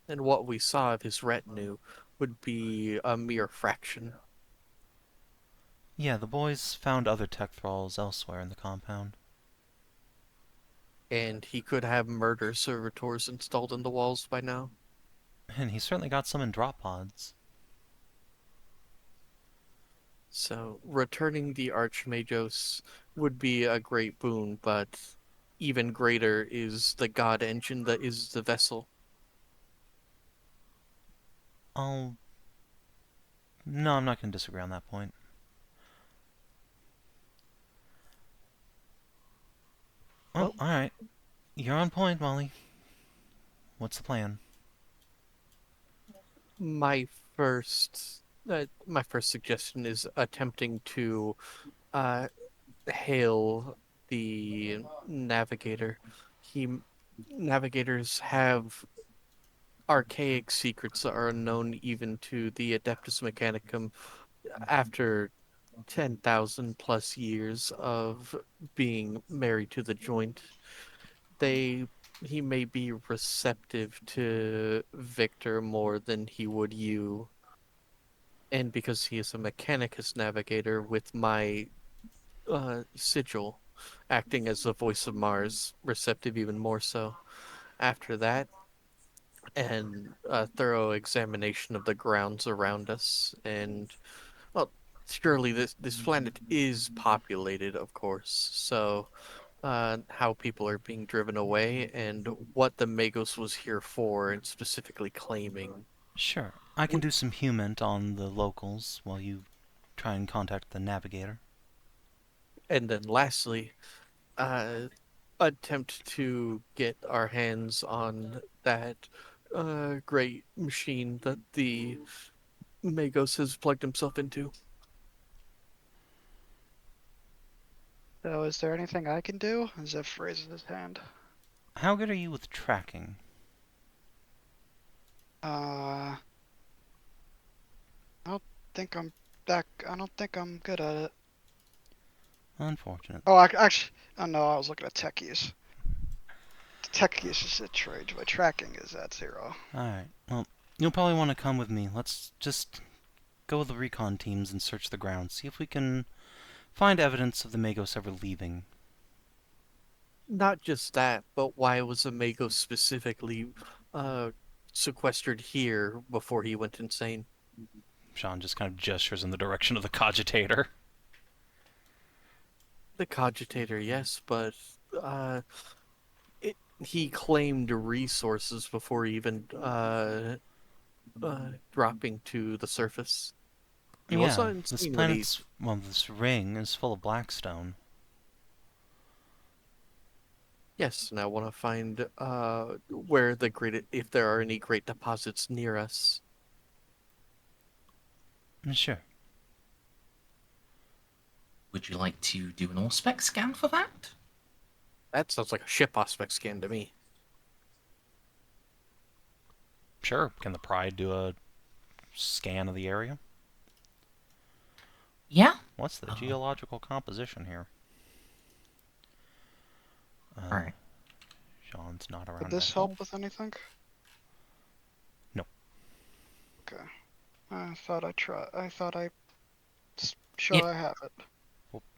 and what we saw of his retinue would be a mere fraction. Yeah, the boys found other tech thralls elsewhere in the compound. And he could have murder servitors installed in the walls by now. And he certainly got some in drop pods. So returning the Archmagos would be a great boon, but even greater is the god engine that is the vessel. I'll... No, I'm not going to disagree on that point. Oh, Well, alright. You're on point, Molly. What's the plan? my first suggestion is attempting to uh, hail the navigator. He navigators have archaic secrets that are unknown even to the Adeptus Mechanicum after 10,000 plus years of being married to the joint. They he may be receptive to Victor more than he would you. And because he is a Mechanicus navigator with my sigil acting as the voice of Mars, receptive even more so. After that, and a thorough examination of the grounds around us, and well, surely this planet is populated, of course. So, how people are being driven away, and what the Magos was here for, and specifically claiming. Sure. I can do some human on the locals while you try and contact the navigator. And then lastly, uh, attempt to get our hands on that great machine that the Magos has plugged himself into. So, is there anything I can do? Xiph raises his hand. How good are you with tracking? I don't think I'm that. I don't think I'm good at it. Unfortunate. Oh, actually, oh no, I was looking at tech use. Tech use is at trade. My tracking is at 0. Alright, well, you'll probably want to come with me. Let's just go with the recon teams and search the ground. See if we can find evidence of the Magos ever leaving. Not just that, but why was a Magos specifically uh, sequestered here before he went insane? Sean just kind of gestures in the direction of the cogitator. The cogitator, yes, but uh, he claimed resources before even dropping to the surface. He was Yeah, not this insane when he. planet's, well, this ring is full of blackstone. Yes, and I want to find where the great, if there are any great deposits near us. Sure. Would you like to do an all-spec scan for that? That sounds like a ship aspect scan to me. Sure. Can the Pride do a scan of the area? Yeah. What's the geological composition here? All right. Jeanne's not around. Would this help with anything? No. Okay. I thought I'd show Yep. I have it.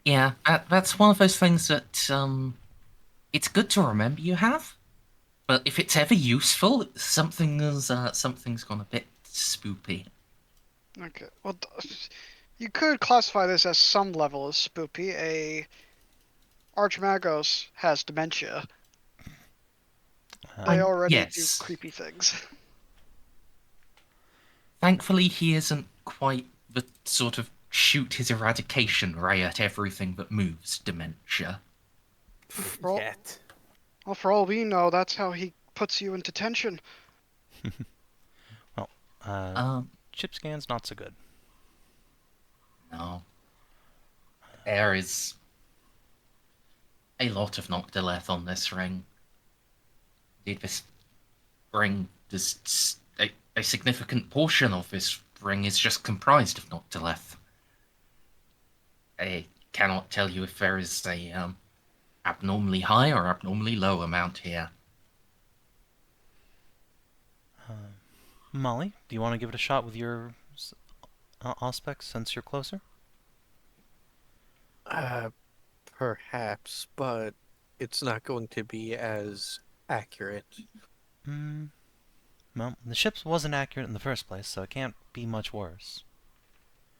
Yeah, that's one of those things that it's good to remember you have, but if it's ever useful, something's gone a bit spoopy. Okay. Well, you could classify this as some level of spoopy. Magos has dementia. They already yes. do creepy things. Thankfully, he isn't quite the sort of shoot his eradication ray at everything that moves dementia. Well, Yet. well, for all we know, that's how he puts you into tension. Well, chip scan's not so good. No. There is a lot of Noctileth on this ring. Indeed, this ring does a significant portion of this ring is just comprised of Noctileth. I cannot tell you if there is a abnormally high or abnormally low amount here. Molly, do you want to give it a shot with your Auspex since you're closer? Perhaps, but it's not going to be as accurate. Well, the ship wasn't accurate in the first place, so it can't be much worse.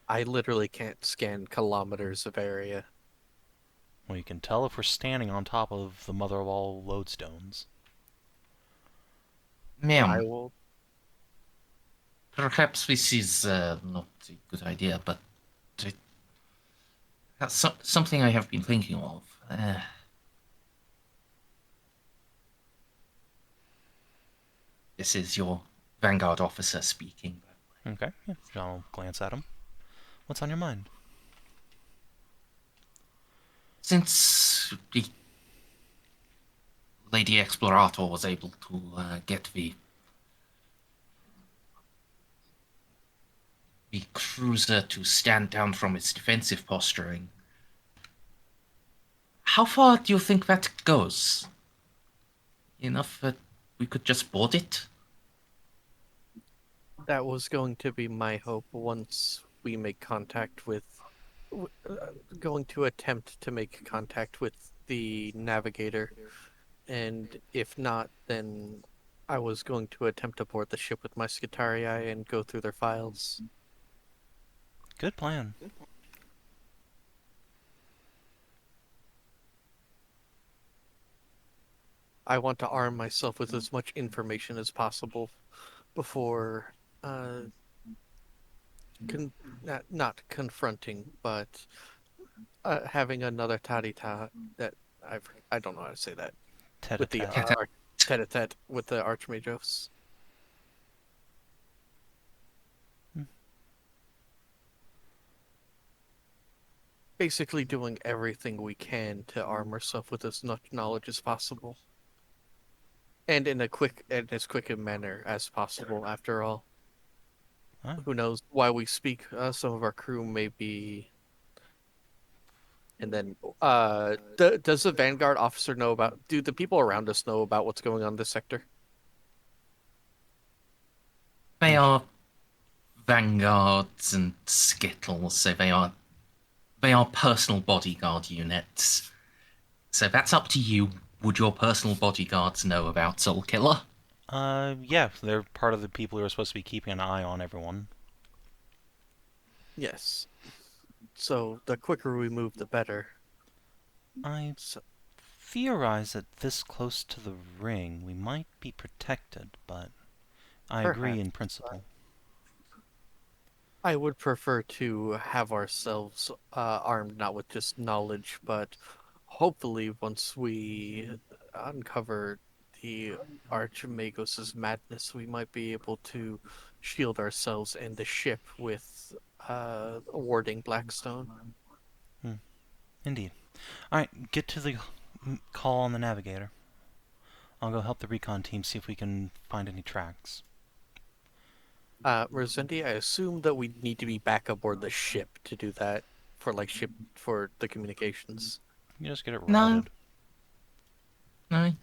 I literally can't scan kilometers of area. Well, you can tell if we're standing on top of the mother of all lodestones. I will. Perhaps this is not a good idea, but that's something I have been thinking of. This is your Vanguard officer speaking. Okay, yeah. Jeanne will glance at him. What's on your mind? Since the Lady Explorator was able to get the cruiser to stand down from its defensive posturing, how far do you think that goes? Enough that we could just board it? That was going to be my hope once we make contact with. Going to attempt to make contact with the Navigator. And if not, then I was going to attempt to board the ship with my Skitarii and go through their files. Good plan. I want to arm myself with as much information as possible before not confronting, but having another Tadita that I don't know how to say that with the tete-a-tete with the Arch-Magos. Basically doing everything we can to arm ourselves with as much knowledge as possible. And in as quick a manner as possible, after all. Huh? Who knows why we speak? Some of our crew may be. And then, does the Vanguard officer know about? Do the people around us know about what's going on in this sector? They are Vanguards and Skittles, so they are personal bodyguard units. So that's up to you. Would your personal bodyguards know about Soul Killer? Yeah, they're part of the people who are supposed to be keeping an eye on everyone. Yes. So the quicker we move, the better. I theorize that this close to the ring, we might be protected, but I agree in principle. I would prefer to have ourselves armed not with just knowledge, but hopefully once we uncover the Arch-Magos' madness, we might be able to shield ourselves and the ship with warding Blackstone. Indeed. Alright, get to the call on the Navigator. I'll go help the recon team see if we can find any tracks. Merzendi, I assume that we need to be back aboard the ship to do that for the communications. You just get it No. routed. No,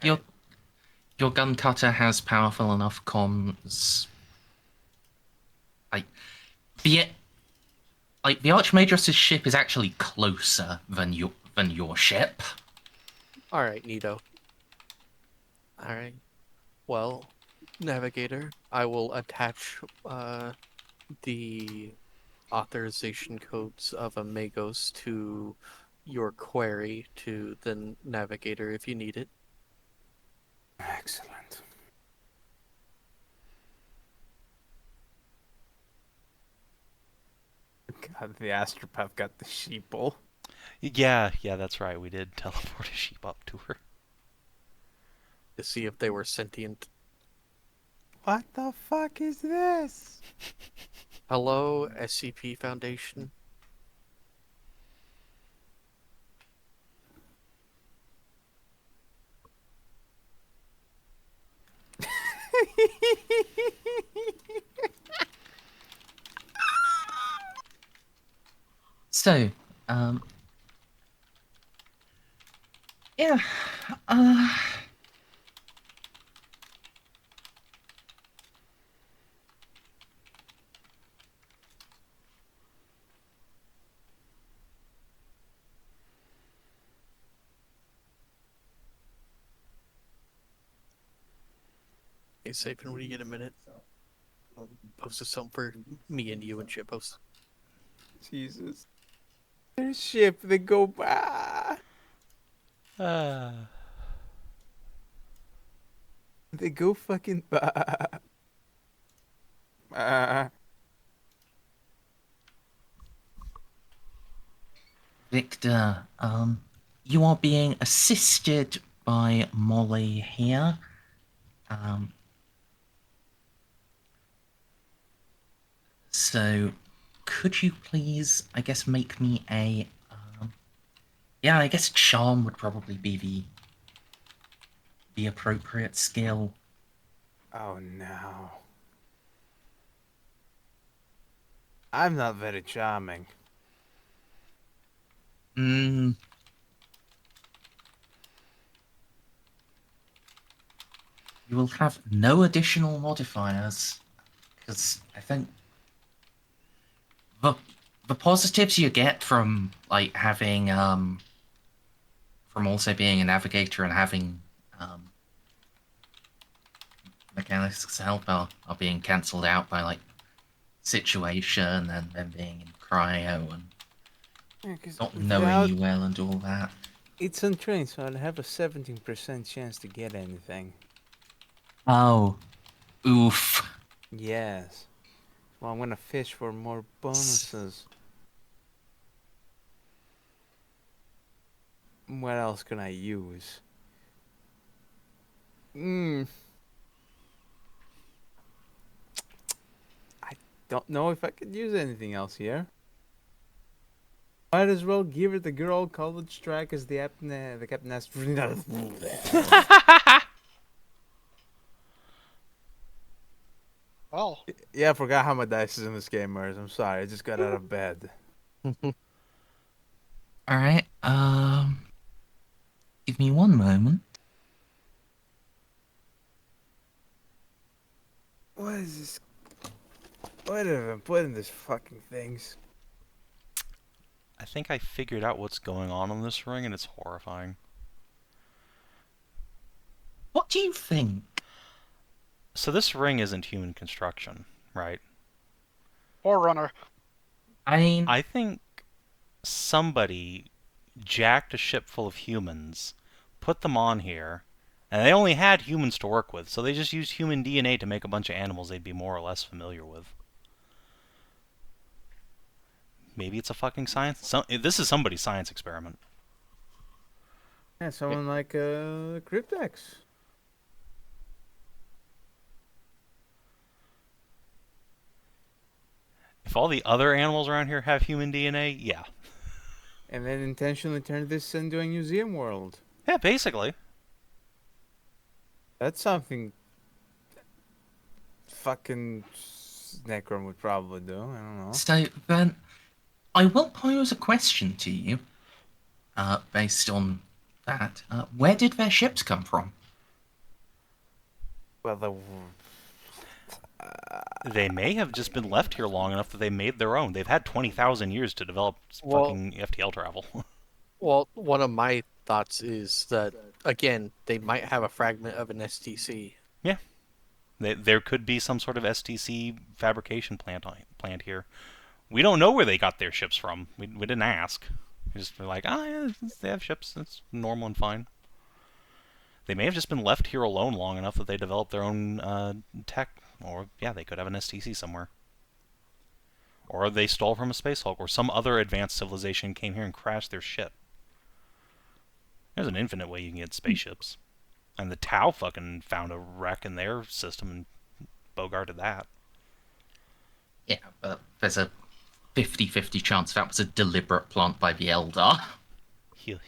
your gun cutter has powerful enough comms. The Archmage's ship is actually closer than your ship. All right, Nito. All right. Well, Navigator, I will attach the authorization codes of a Magos to your query to the Navigator if you need it. Excellent. God, the astropath got the sheeple. Yeah, that's right. We did teleport a sheep up to her. To see if they were sentient. What the fuck is this? Hello, SCP Foundation. So, yeah, Hey, Savin, when you get a minute, I'll post something for me and you and Shitpost. Jesus. Their ship, they go by. They go fucking by. Victor, you are being assisted by Molly here. So, could you please, I guess, make me a... yeah, I guess charm would probably be the appropriate skill. Oh no. I'm not very charming. You will have no additional modifiers, because I think the positives you get from like having from also being a navigator and having mechanics help are being cancelled out by like situation and then being in cryo and not knowing you well and all that. It's untrained, so I'd have a 17% chance to get anything. Oh, oof. Yes. Well, I'm gonna fish for more bonuses. What else can I use? I don't know if I could use anything else here. Might as well give it the good old college track as the captain has. Well, Yeah, I forgot how my dice is in this game, Merz. I'm sorry, I just got out of bed. Alright, give me one moment. What is this? What have I put in these fucking things? I think I figured out what's going on this ring, and it's horrifying. What do you think? So this ring isn't human construction, right? Forerunner. I mean, I think somebody jacked a ship full of humans, put them on here, and they only had humans to work with, so they just used human DNA to make a bunch of animals they'd be more or less familiar with. Maybe it's a fucking science. This is somebody's science experiment. Yeah, someone like Cryptex. If all the other animals around here have human DNA, yeah. And then intentionally turned this into a museum world. Yeah, basically. That's something fucking Necron would probably do. I don't know. So then, I will pose a question to you, based on that. Where did their ships come from? Well, They may have just been left here long enough that they made their own. They've had 20,000 years to develop fucking FTL travel. Well, one of my thoughts is that, again, they might have a fragment of an STC. Yeah. There could be some sort of STC fabrication plant here. We don't know where they got their ships from. We didn't ask. We just were like, yeah, they have ships. That's normal and fine. They may have just been left here alone long enough that they developed their own tech. Or, yeah, they could have an STC somewhere. Or they stole from a space hulk, or some other advanced civilization came here and crashed their ship. There's an infinite way you can get spaceships. And the Tau fucking found a wreck in their system and bogarted that. Yeah, but there's a 50-50 chance that was a deliberate plant by the Eldar. Here.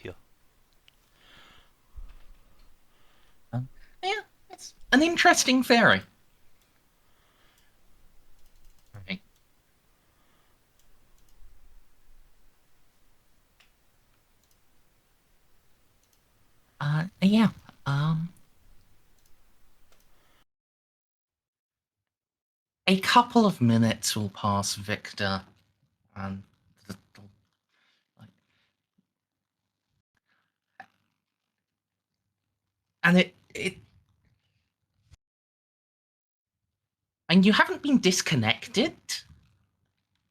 Yeah, it's an interesting theory. Right. Yeah. A couple of minutes will pass, Victor, and it and you haven't been disconnected,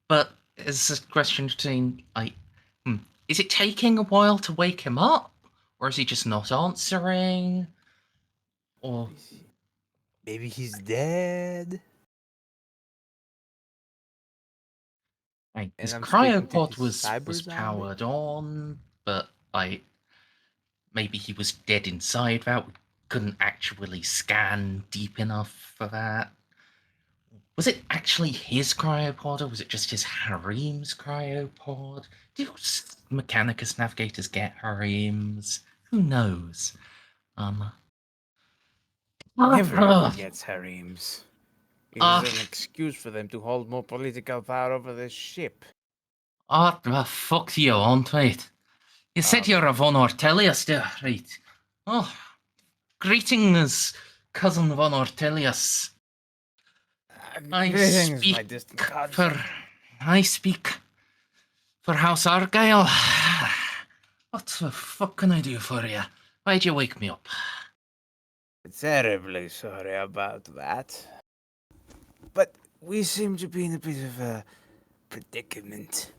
but it's a question between is it taking a while to wake him up, or is he just not answering, or maybe he's dead. his I'm speaking to cryopod his was cyber zombie? powered on, but maybe he was dead inside that. We couldn't actually scan deep enough for that. Was it actually his cryopod, or was it just his harem's cryopod? Do Mechanicus navigators get harems? Who knows? Everyone gets harems. It Ah. is an excuse for them to hold more political power over this ship. Fuck you, aren't right? You said you're a von Ortellius there, right? Oh, greetings, cousin von Ortellius. Greetings, my distant cousin. I speak for House Argyle. What the fuck can I do for you? Why'd you wake me up? Terribly sorry about that. But we seem to be in a bit of a predicament.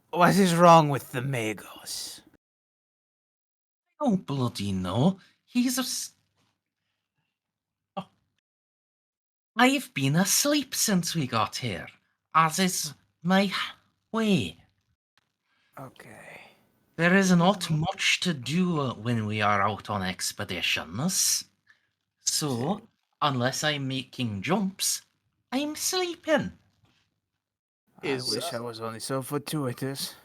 What is wrong with the Magos? Oh, bloody no. He's I've been asleep since we got here, as is my way. Okay. There is not much to do when we are out on expeditions. So, unless I'm making jumps, I'm sleeping. I wish I was only so fortuitous.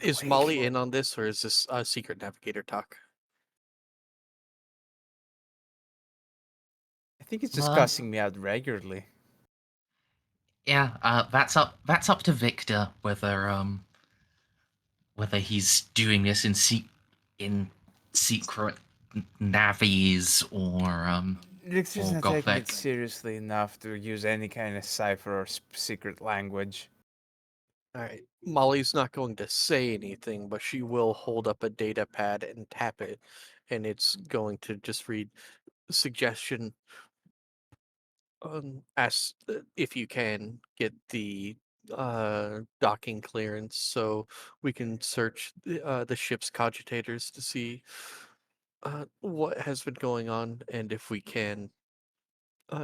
Is Molly in on this, or is this secret navigator talk? I think it's just cussing me out regularly. Yeah, that's up to Victor whether he's doing this in secret navies or Victor's not Gothic. taking it seriously enough to use any kind of cipher or secret language. All right. Molly's not going to say anything, but she will hold up a data pad and tap it, and it's going to just read suggestion. Ask if you can get the docking clearance so we can search the ship's cogitators to see what has been going on and if we can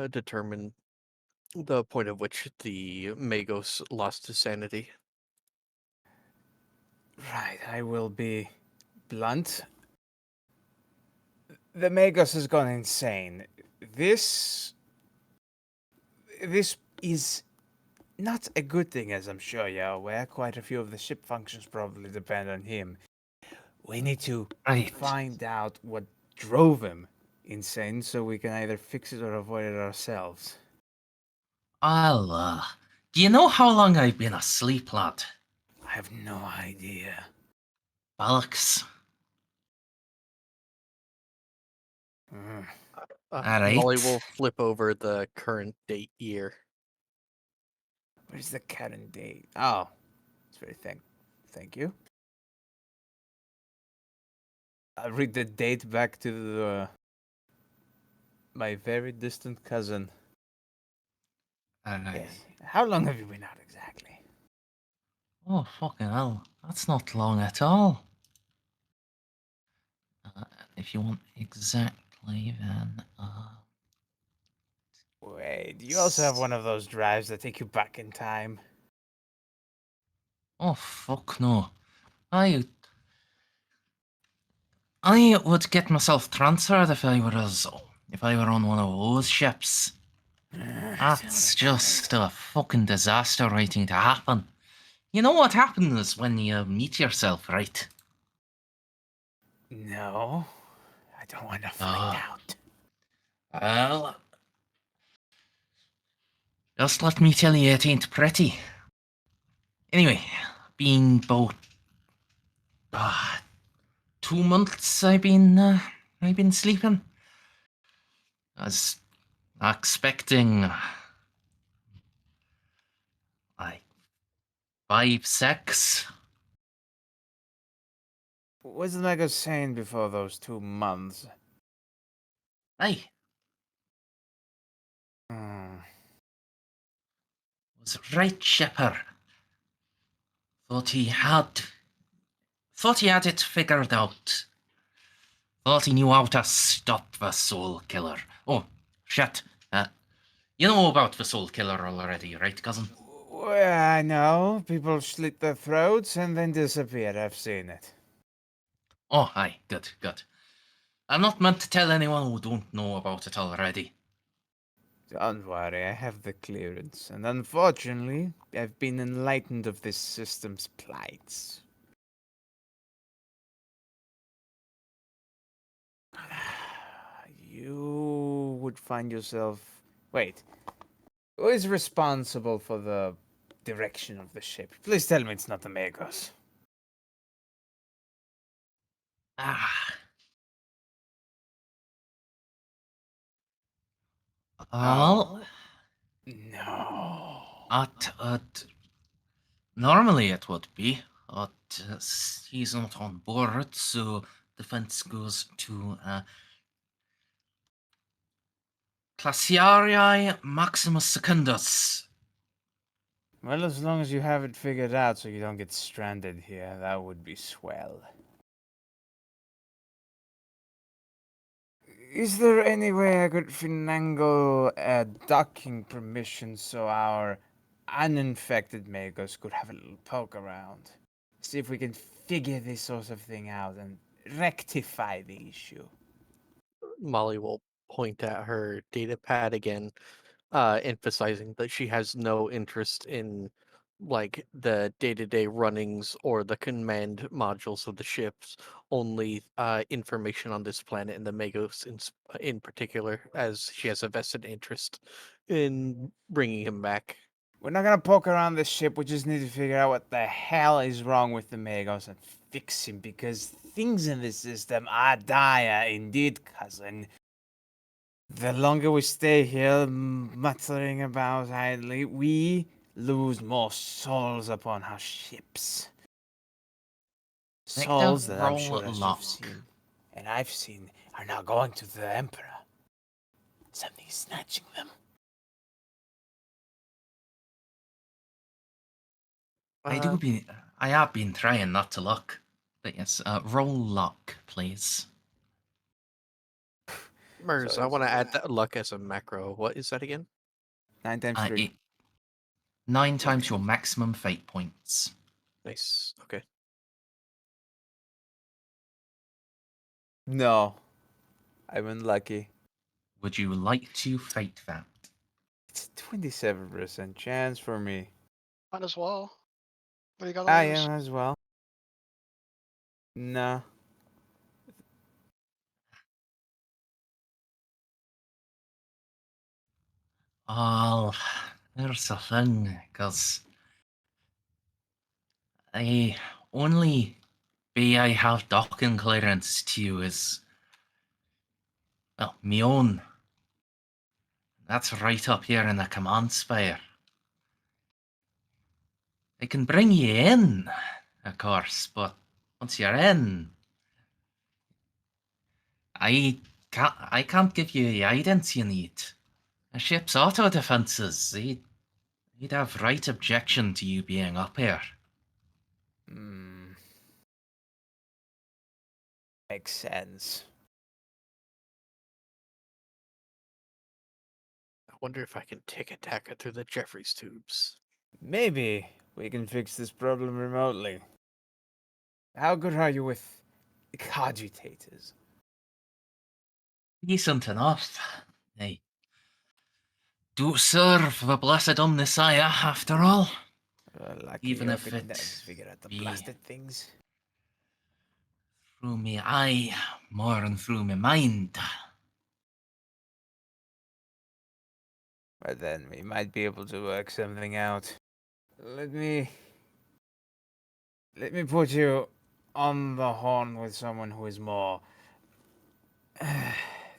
determine the point at which the Magos lost his sanity. Right, I will be blunt. The Magos has gone insane. This is not a good thing, as I'm sure you're aware. Quite a few of the ship functions probably depend on him. We need to Right. find out what drove him insane so we can either fix it or avoid it ourselves. Do you know how long I've been asleep, lad? I have no idea. Bollocks. Mm. Molly Alright. will flip over the current date year. Where's the current date? Oh, it's very thank you. I'll read the date back to my very distant cousin. Alright. Yes. How long have you been out exactly? Oh, fucking hell. That's not long at all. If you want exactly, then... Wait, do you also have one of those drives that take you back in time? Oh, fuck no. I would get myself transferred if I were on one of those ships. That's just a fucking disaster waiting to happen. You know what happens when you meet yourself, right? No, I don't want to find out. Well, just let me tell you, it ain't pretty. Anyway, been about 2 months I've been sleeping. I was expecting like 5, 6. What was the Magos saying before those 2 months? Aye, Hmm. was right shipper. Thought he had it figured out. Thought he knew how to stop the Soul Killer. Oh, shit. You know about the Soul Killer already, right, cousin? Well, I know. People slit their throats and then disappear. I've seen it. Oh, aye, good, good. I'm not meant to tell anyone who don't know about it already. Don't worry, I have the clearance. And unfortunately, I've been enlightened of this system's plights. You would find yourself... Wait. Who is responsible for the direction of the ship? Please tell me it's not the Magos. Ah. Oh? Well, No. normally it would be, but he's not on board, so defense goes to Classiarii Maximus Secundus. Well, as long as you have it figured out so you don't get stranded here, that would be swell. Is there any way I could finagle a docking permission so our uninfected Magos could have a little poke around? See if we can figure this sort of thing out and rectify the issue. Molly will point at her data pad again, emphasizing that she has no interest in like the day-to-day runnings or the command modules of the ships, only information on this planet and the Magos in particular, as she has a vested interest in bringing him back. We're not gonna poke around the ship, we just need to figure out what the hell is wrong with the Magos and fix him, because things in this system are dire indeed, cousin. The longer we stay here muttering about idly, we lose more souls upon our ships. Victor, Souls that I'm roll sure as luck. you've seen, and I've seen, are now going to the Emperor. Somebody's snatching them. I have been trying not to look. But yes, roll luck, please. Mers, So I it's want to add that luck as a macro. What is that again? 9 times 3. 9 times your maximum fate points. Nice. Okay. No. I'm unlucky. Would you like to fate that? It's a 27% chance for me. Might as well. What do you got to I lose? am as well. No. Oh, there's a thing, because I only I have docking clearance to you is, well, me own. That's right up here in the command spire. I can bring you in, of course, but once you're in, I can't give you the items you need. A ship's auto defenses, he'd have right objection to you being up here. Hmm. Makes sense. I wonder if I can tick attack it through the Jeffries tubes. Maybe we can fix this problem remotely. How good are you with cogitators? Decent enough. They do serve the blessed Omnissiah, after all. Lucky Even you if could it never figure out the be blasted things. through me eye more than through me mind. But then we might be able to work something out. Let me put you on the horn with someone who is more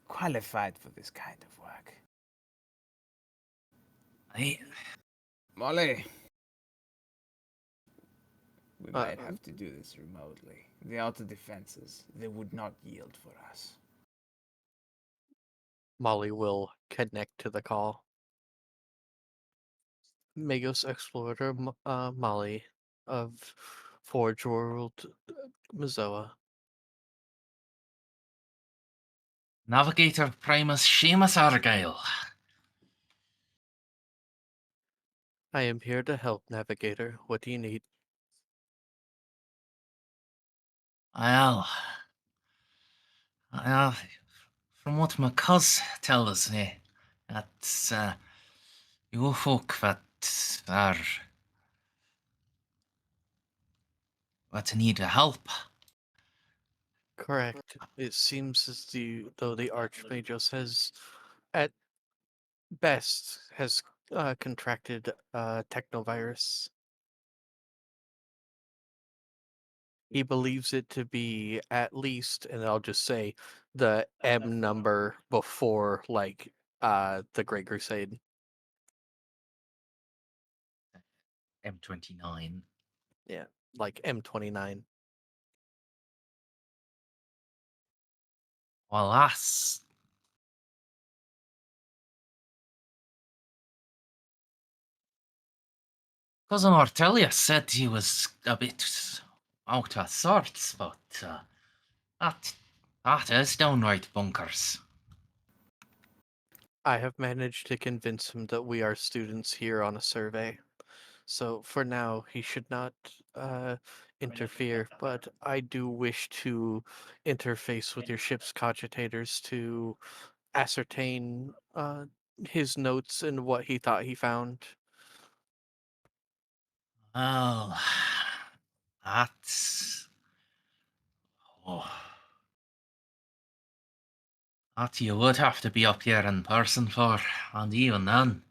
qualified for this kind of work. I Molly, we Uh, might have to do this remotely. The auto defenses, they would not yield for us. Molly will connect to the call. Magos Explorator Molly of Forge World Mazoa. Navigator Primus Seamus Argyle. I am here to help, Navigator. What do you need? Well, well, from what my cuz tells me, that's you folk that are that need help. Correct. It seems as though the Archmagus has, at best, has contracted technovirus. He believes it to be at least, and I'll just say the M number before like the Great Crusade. M29. Yeah, like M29. Well, that's cousin Ortellius said he was a bit out of sorts, but that that is downright bunkers. I have managed to convince him that we are students here on a survey. So for now, he should not interfere, but I do wish to interface with your ship's cogitators to ascertain his notes and what he thought he found. Well, that's oh, that you would have to be up here in person for, and even then,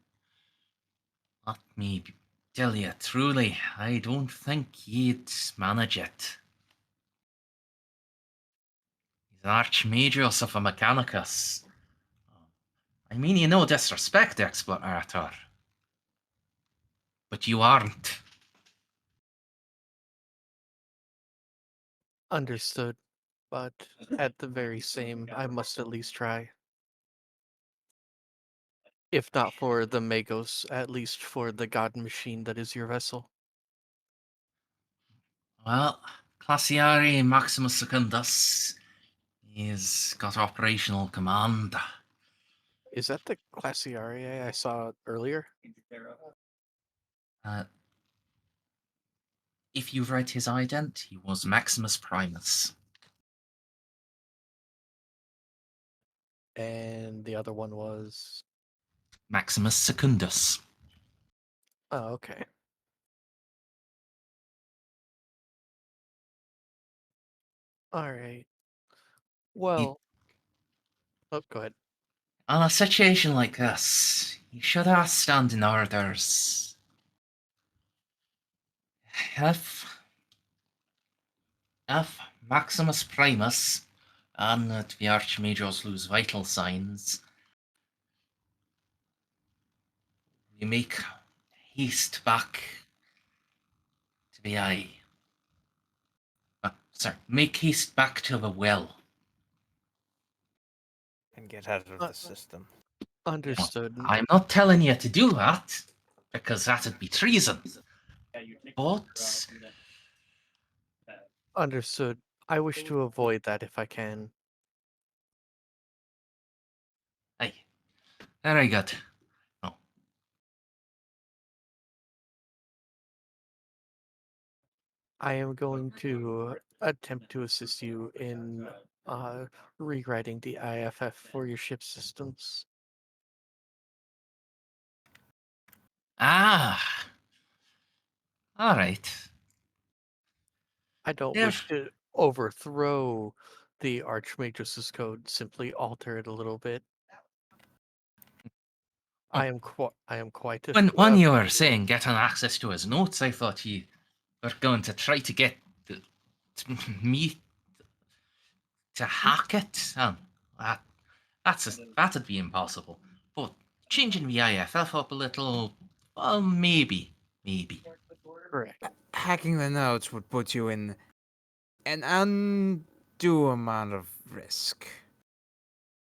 let me tell you truly, I don't think you'd manage it. He's an Arch-Militant of a Mechanicus. I mean you no disrespect, Explorator, but you aren't. Understood, but at the very same, I must at least try. If not for the Magos, at least for the god machine that is your vessel. Well, Classiari Maximus Secundus, he's got operational command. Is that the Classiaria I saw earlier? Uh, if you've read his ident, he was Maximus Primus. And the other one was... Maximus Secundus. Oh, okay. Alright. Well... Oh, go ahead. On a situation like this, you should have standing orders. If, if Maximus Primus and the Archmagos lose vital signs, you make haste back to the eye. Sorry, make haste back to the well. And get out of the system. Understood. I'm not telling you to do that, because that'd be treason. But Understood. I wish to avoid that if I can. aye, very good. I am going to attempt to assist you in rewriting the IFF for your ship systems. Ah, all right. I don't There, wish to overthrow the Archmage's code, simply alter it a little bit. Oh. I am quite when you were saying getting access to his notes, I thought you were going to try to get me to hack it. That'd be impossible. But changing the IFF up a little, well, maybe. correct. Hacking the notes would put you in an undue amount of risk.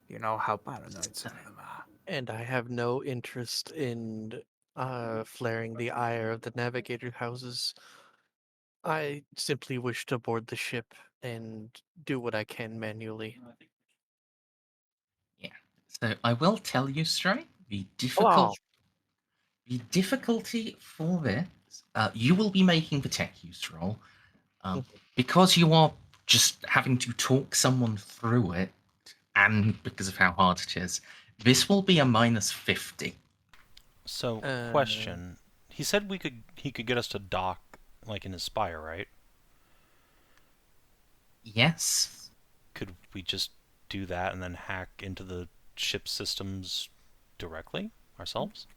You know how paranoid some of them are. And I have no interest in flaring the ire of the Navigator houses. I simply wish to board the ship and do what I can manually. Yeah. So I will tell you straight, Wow. the difficulty for this, you will be making the tech use roll. Because you are just having to talk someone through it, and because of how hard it is, this will be a minus 50. So, question. He said he could get us to dock, like in his spire, right? Yes. Could we just do that and then hack into the ship systems directly ourselves?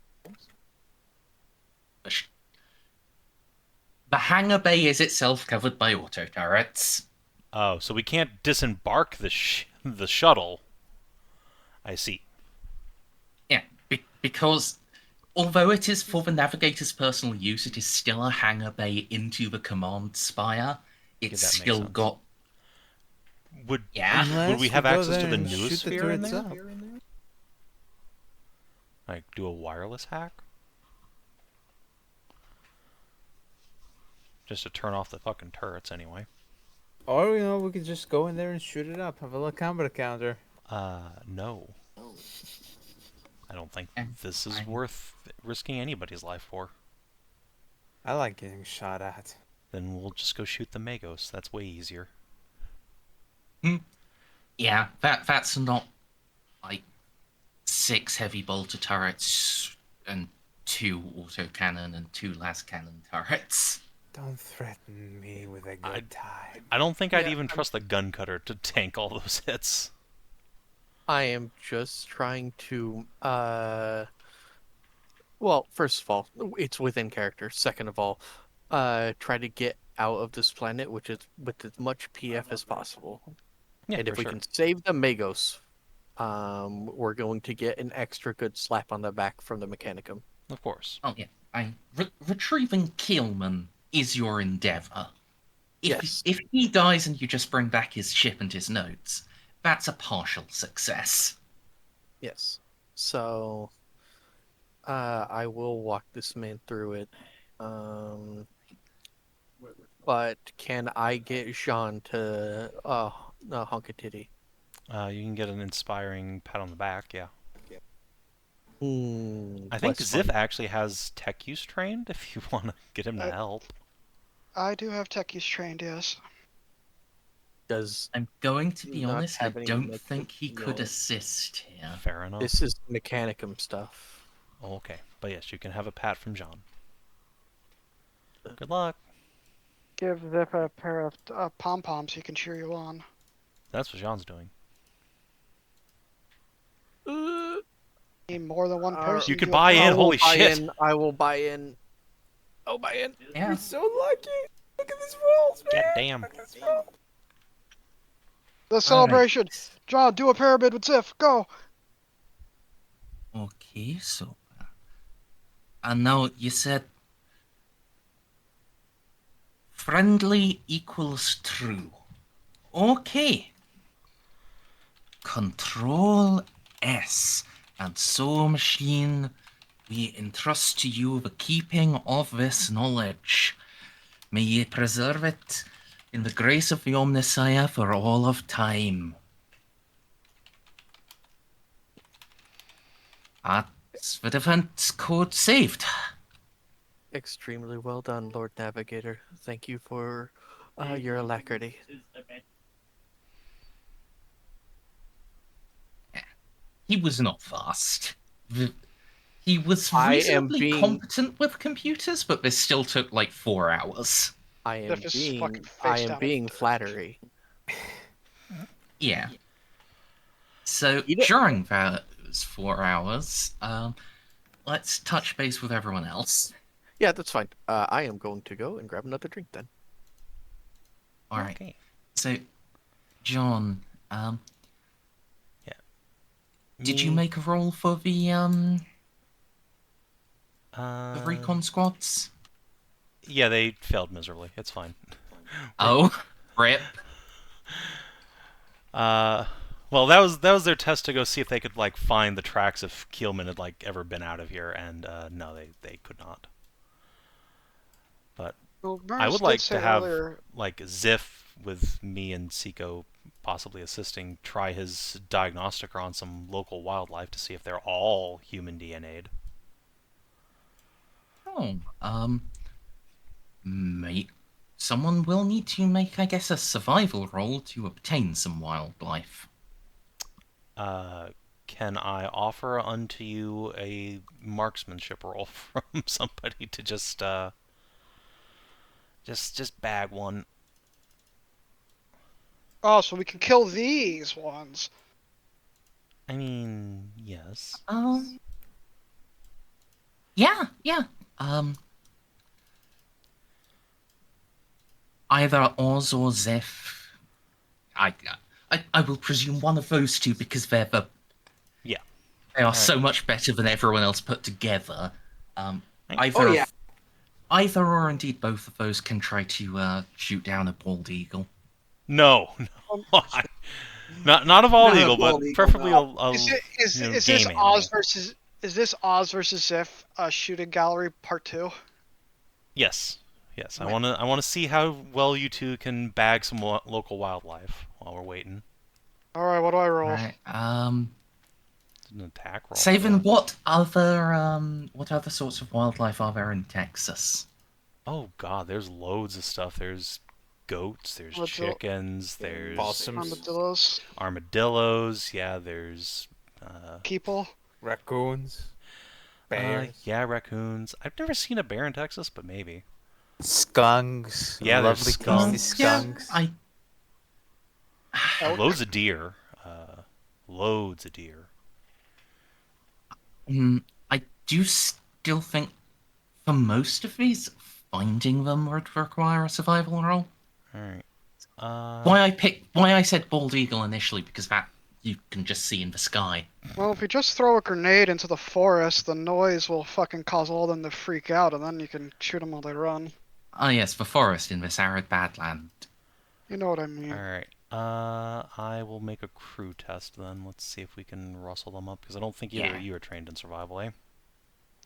The hangar bay is itself covered by auto turrets. Oh, so we can't disembark the shuttle. I see. Yeah, because although it is for the navigator's personal use, it is still a hangar bay into the command spire. It's that makes still sense. got... Would Yeah. would we have go access to there the and shoot newest the sphere in turrets there? up. Like do a wireless hack? Just to turn off the fucking turrets anyway. Or, we could just go in there and shoot it up. Have a little combat counter. No. I don't think this is worth risking anybody's life for. I like getting shot at. Then we'll just go shoot the Magos. That's way easier. Yeah, that's not like 6 heavy bolter turrets and 2 autocannon and 2 las cannon turrets. Don't threaten me with a good time. I don't think I'd even trust the gun cutter to tank all those hits. I am just trying to well, first of all, it's within character. Second of all, try to get out of this planet with as much PF as possible. Yeah, and if for we sure. can save the Magos, we're going to get an extra good slap on the back from the Mechanicum. Of course. Oh yeah, retrieving Kielmann is your endeavour. Yes. If he dies and you just bring back his ship and his notes, that's a partial success. Yes. So, I will walk this man through it. But can I get Jeanne to hunk a titty? You can get an inspiring pat on the back, yeah. I think Less Xiph fun. actually has tech use trained if you want to get him to help. I do have techies trained, yes. Does I'm going to be not honest, I have any don't mech think he could skill. assist here. Fair enough. This is Mechanicum stuff. Okay, but yes, you can have a pat from Jeanne. Good luck. Give Ziph a pair of pom-poms he can cheer you on. That's what Jeanne's doing. Need more than one person. You could to buy appeal. in, holy shit. I will buy in. I'll buy in. Yeah. We're so lucky. Look at these rolls, man. God damn. Look at this roll. The celebration. Alright. John, do a pyramid with Ziph. Go. Okay, so. And now you said. Friendly equals true. Okay. Control S. And so, machine, we entrust to you the keeping of this knowledge. May ye preserve it in the grace of the Omnissiah for all of time. That's the defense code saved. Extremely well done, Lord Navigator. Thank you for your alacrity. He was not fast. He was I am reasonably being- competent with computers, but this still took like 4 hours. I am Ziph is fucking I face am down. being flattery. Yeah. So You know- during those 4 hours, let's touch base with everyone else. Yeah, that's fine. I am going to go and grab another drink then. All right. Okay. So, John, did you Me- make a roll for the recon squads? Yeah, they failed miserably. It's fine. Oh, rip. Well, that was their test to go see if they could like find the tracks if Kielmann had like ever been out of here, and no, they could not. But Well, I Merz would did like say to have earlier- like Xiph with me and Ceiko possibly assisting try his diagnosticer on some local wildlife to see if they're all human DNA'd. Oh, mate. Someone will need to make, I guess, a survival roll to obtain some wildlife. Can I offer unto you a marksmanship roll from somebody to just bag one? Oh, so we can kill these ones. I mean, yes. Yeah. Either Oz or Xiph. I will presume one of those two because they're the. Yeah. They are so much better than everyone else put together. Either, Oh, yeah. either or indeed both of those can try to shoot down a bald eagle. No. Not a bald Not a eagle, but bald eagle, preferably no. a Is you know, this game animal. Oz versus Ziph shooting gallery part 2? Yes. I want to see how well you two can bag some local wildlife while we're waiting. All right, what do I roll? Right. It's an attack roll. Savin, what other sorts of wildlife are there in Texas? Oh god, there's loads of stuff. There's goats, there's What's el- chickens, there's Possums. Armadillos, armadillos, yeah, there's people. Raccoons. Bears. yeah, raccoons. I've never seen a bear in Texas, but maybe. Skunks. Yeah, there's lovely skunks. tasty skunks. Elk. Loads of deer. Loads of deer. I do still think for most of these, finding them would require a survival roll. Alright. Why I said bald eagle initially, because that you can just see in the sky. Well, if you just throw a grenade into the forest, the noise will fucking cause all of them to freak out, and then you can shoot them while they run. Ah yes, the forest in this arid badland. You know what I mean. Alright. I will make a crew test then. Let's see if we can rustle them up, because I don't think either Yeah. of you are trained in survival, eh?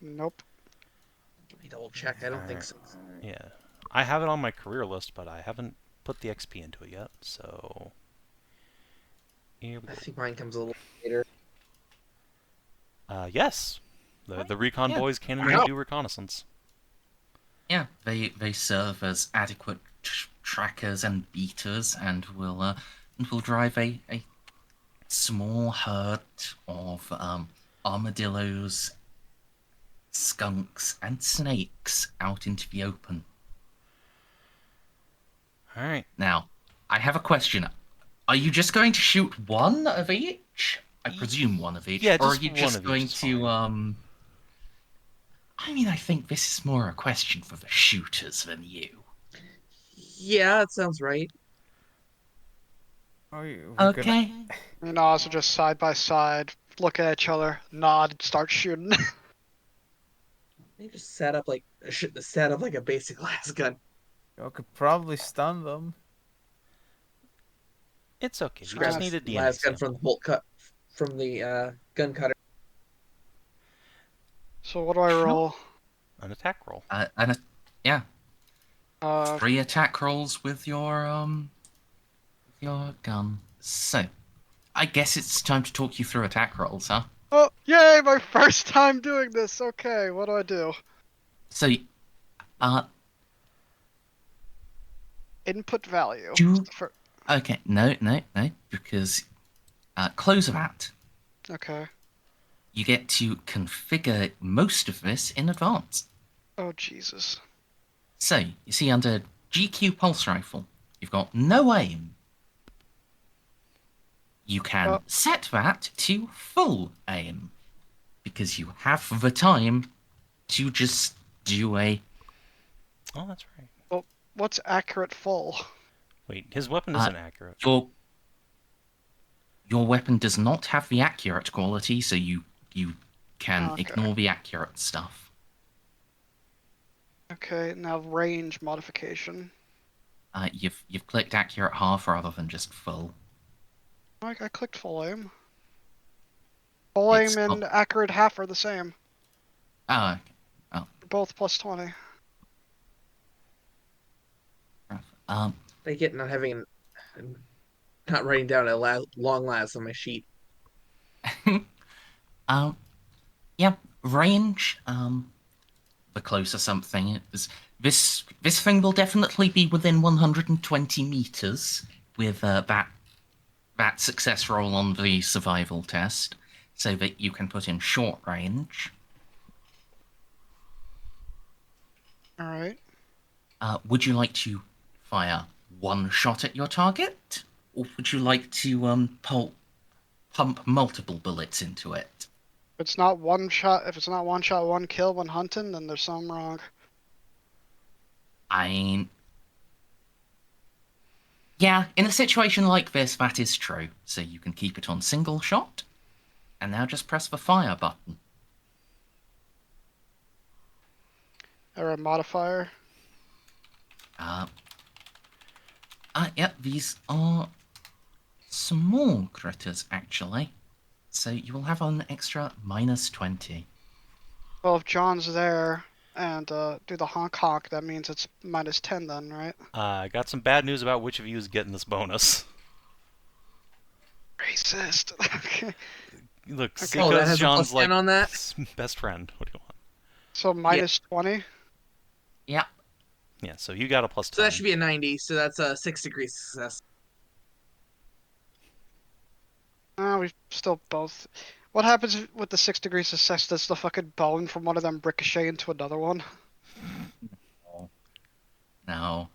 Nope. Let me double check. I don't think so. Yeah. I have it on my career list, but I haven't put the XP into it yet, so... Here we I go. think mine comes a little later. Yes. The recon Yeah. boys can Wow. indeed do reconnaissance. Yeah, they serve as adequate trackers and beaters, and will drive a small herd of armadillos, skunks, and snakes out into the open. Alright. Now, I have a question. Are you just going to shoot one of each? I presume one of each. Yeah, or are just you one just of each going is to fine. I mean, I think this is more a question for the shooters than you. Yeah, that sounds right. We're Okay. You know, also just side by side, look at each other, nod, start shooting. They just set up like a basic las gun. You could probably stun them. It's okay. You Grab just need a DNA las gun sample. from the bolt cut from the gun cutter. So what do I Sure. roll? An attack roll. Yeah, Uh, 3 attack rolls with your gun. So, I guess it's time to talk you through attack rolls, huh? oh, yay, my first time doing this. Okay, what do I do? So, Input value. do okay, no, because close that. Okay. You get to configure most of this in advance. Oh, Jesus. So, you see under GQ Pulse Rifle, you've got no aim. You can set that to full aim, because you have the time to just do a... Oh, that's right. Well, what's accurate full? Wait, his weapon isn't accurate. Your weapon does not have the accurate quality, so you can Okay. ignore the accurate stuff. Okay, now range modification. You've clicked accurate half rather than just full. I clicked full aim. Full It's aim and not- accurate half are the same. Ah, They're both plus 20. They get not writing down a long last on my sheet. yeah, range. The closer something is, this thing will definitely be within 120 meters with that success roll on the survival test, so that you can put in short range. All right. Would you like to fire one shot at your target, or would you like to pump multiple bullets into it? If it's not one shot, one kill, one hunting, then there's something wrong. Yeah, in a situation like this, that is true. So you can keep it on single shot, and now just press the fire button. Error modifier. Yeah, these are small critters, actually. So you will have an extra -20. Well, if John's there and do the honk honk, that means it's -10 then, right? I got some bad news about which of you is getting this bonus. Racist. Okay. Look, Okay. Oh, that Ceiko's has a Jeanne's +10 on that? best friend. What do you want? So -20. Yeah. Yeah, so you got a +10. So that should be a 90. So that's a 6-degree success. We still both. What happens with the 6-degree success? Does the fucking bone from one of them ricochet into another one? No.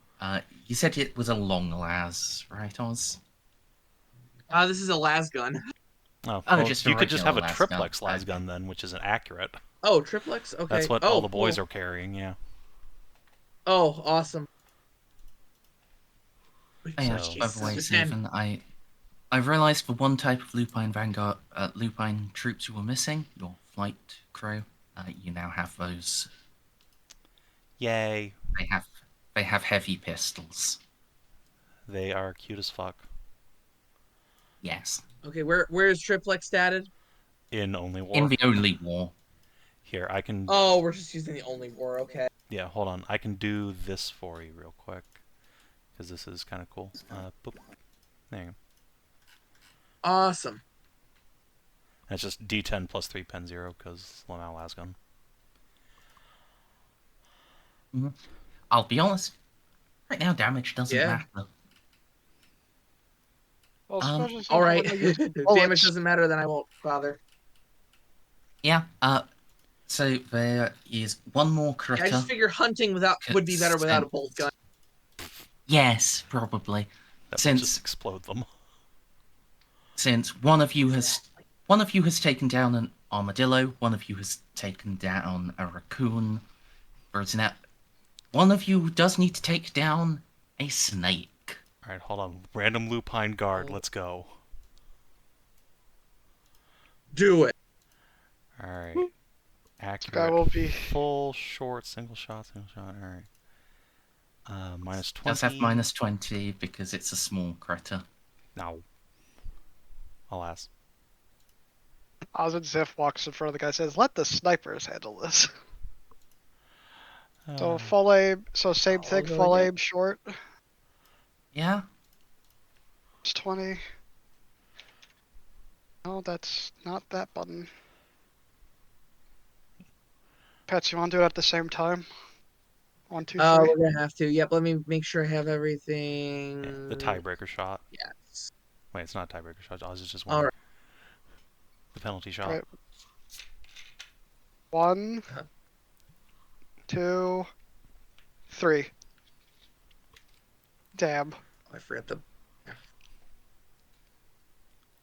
You said it was a long las, right, Oz? This is a las gun. Oh, Oh, well, just a you could just have a regular las gun. triplex las gun then, which isn't accurate. Oh, triplex? Okay. That's what oh, all the boys cool. are carrying, yeah. Oh, awesome. Oh, yeah, So- by the way, Jesus, Savin, I realised the one type of lupine vanguard, lupine troops you were missing, your flight crew, you now have those. Yay. They have heavy pistols. They are cute as fuck. Yes. Okay, where is triplex statted? In Only War. In the only war. Here, I can... Oh, we're just using the only war. Okay. Yeah, hold on. I can do this for you real quick. Because this is kind of cool. Boop. There you go. Awesome. And it's just D10 plus 3 pen 0 because Lamau Lasgun. I'll be honest. Right now, damage doesn't Yeah. matter. Well, especially All right. when you use Damage bullets. doesn't matter, then I won't bother. Yeah. So there is one more critter. I just figure hunting would be better without a bolt gun. Yes, probably. That will just explode them. Since one of you has taken down an armadillo, one of you has taken down a raccoon. One of you does need to take down a snake. Alright, hold on. Random lupine guard, let's go. Do it. Alright. Accurate. Guy will be full, short, single shot, alright. Minus 20. Does have minus 20 because it's a small critter. No. Alas. Oz and Xiph walks in front of the guy and says, let the snipers handle this. So full aim, so same thing, go full again. aim, short. Yeah. It's 20. No, that's not that button. Pets, you want to do it at the same time? 1, 2, 3. We're gonna have to. Yep, let me make sure I have everything. Yeah, the tiebreaker shot. Yes. Wait, it's not a tiebreaker shot. Oz is just one. Alright. The penalty shot. Right. 1, Uh-huh. 2, 3. Damn. I forgot the.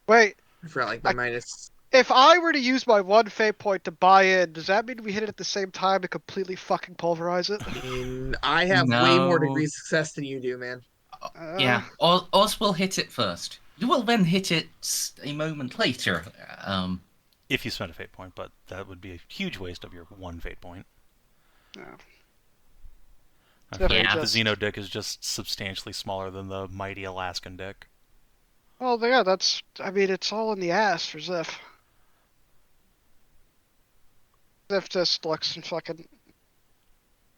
Wait, I forgot like my minus. if I were to use my 1 fate point to buy in, does that mean we hit it at the same time to completely fucking pulverize it? I mean, I have way more No. degrees of success than you do, man. Yeah. Oz will hit it first. You will then hit it a moment later. If you spend a fate point, but that would be a huge waste of your 1 fate point. Yeah. I Definitely forget the just- Xeno dick is just substantially smaller than the mighty Alaskan dick. Well, yeah, that's. I mean, it's all in the ass for Xiph. Xiph just looks and fucking.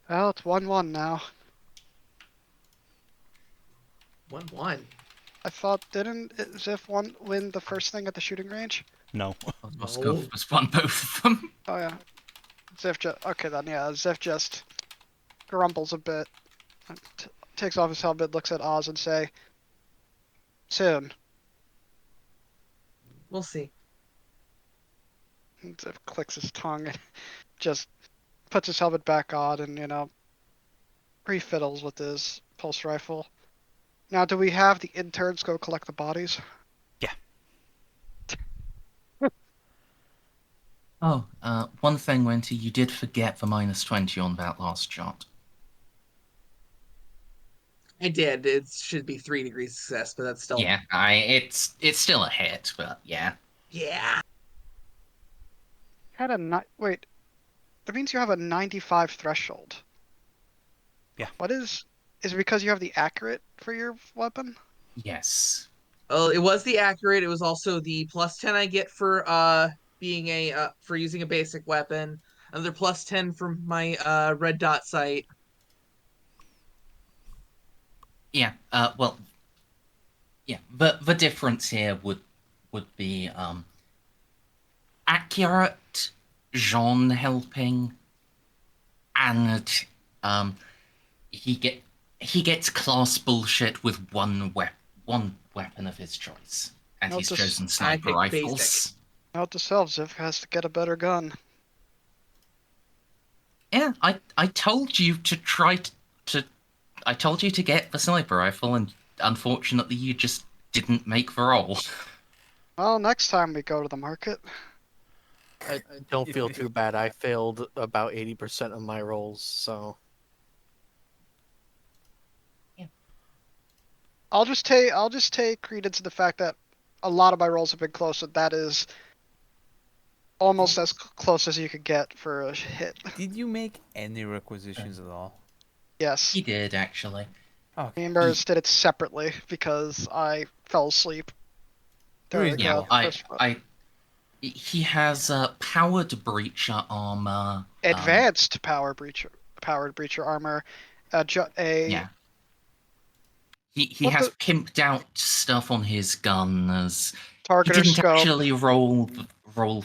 Well, it's 1-1 now. 1-1. I thought, didn't Xiph win the first thing at the shooting range? No. Oscar was won both of them. Oh, yeah. Xiph just. Okay, then, yeah. Xiph just grumbles a bit. And takes off his helmet, looks at Oz and say, soon. We'll see. And Xiph clicks his tongue and just puts his helmet back on and, refiddles with his pulse rifle. Now, do we have the interns go collect the bodies? Oh, one thing, Wenty, you did forget the minus 20 on that last shot. I did. It should be 3 degrees of success, but that's still. Yeah, it's still a hit, but yeah. Yeah. Had a wait. That means you have a 95 threshold. Yeah. What is it because you have the accurate for your weapon? Yes. Well, it was the accurate. It was also the +10 I get for being for using a basic weapon. Another +10 from my red dot sight. Yeah. Well. Yeah. The difference here would be accurate, Jeanne helping, and he gets class bullshit with one weapon of his choice, and Note he's to chosen I sniper picked rifles. basic. Note to self, Xiph has to get a better gun. Yeah, I told you to try to. I told you to get the sniper rifle, and unfortunately, you just didn't make the roll. Well, next time we go to the market. I don't feel too bad. I failed about 80% of my rolls, so I'll just take credence to the fact that a lot of my rolls have been close, and that is almost as close as you could get for a hit. Did you make any requisitions at all? Yes. He did actually. Okay. Me and Merz did it separately because I fell asleep. during Yeah, the first one. he has powered breacher armor. Advanced power breacher powered breacher armor, a Yeah. He what has the pimped out stuff on his guns. He targeter didn't scope. actually roll for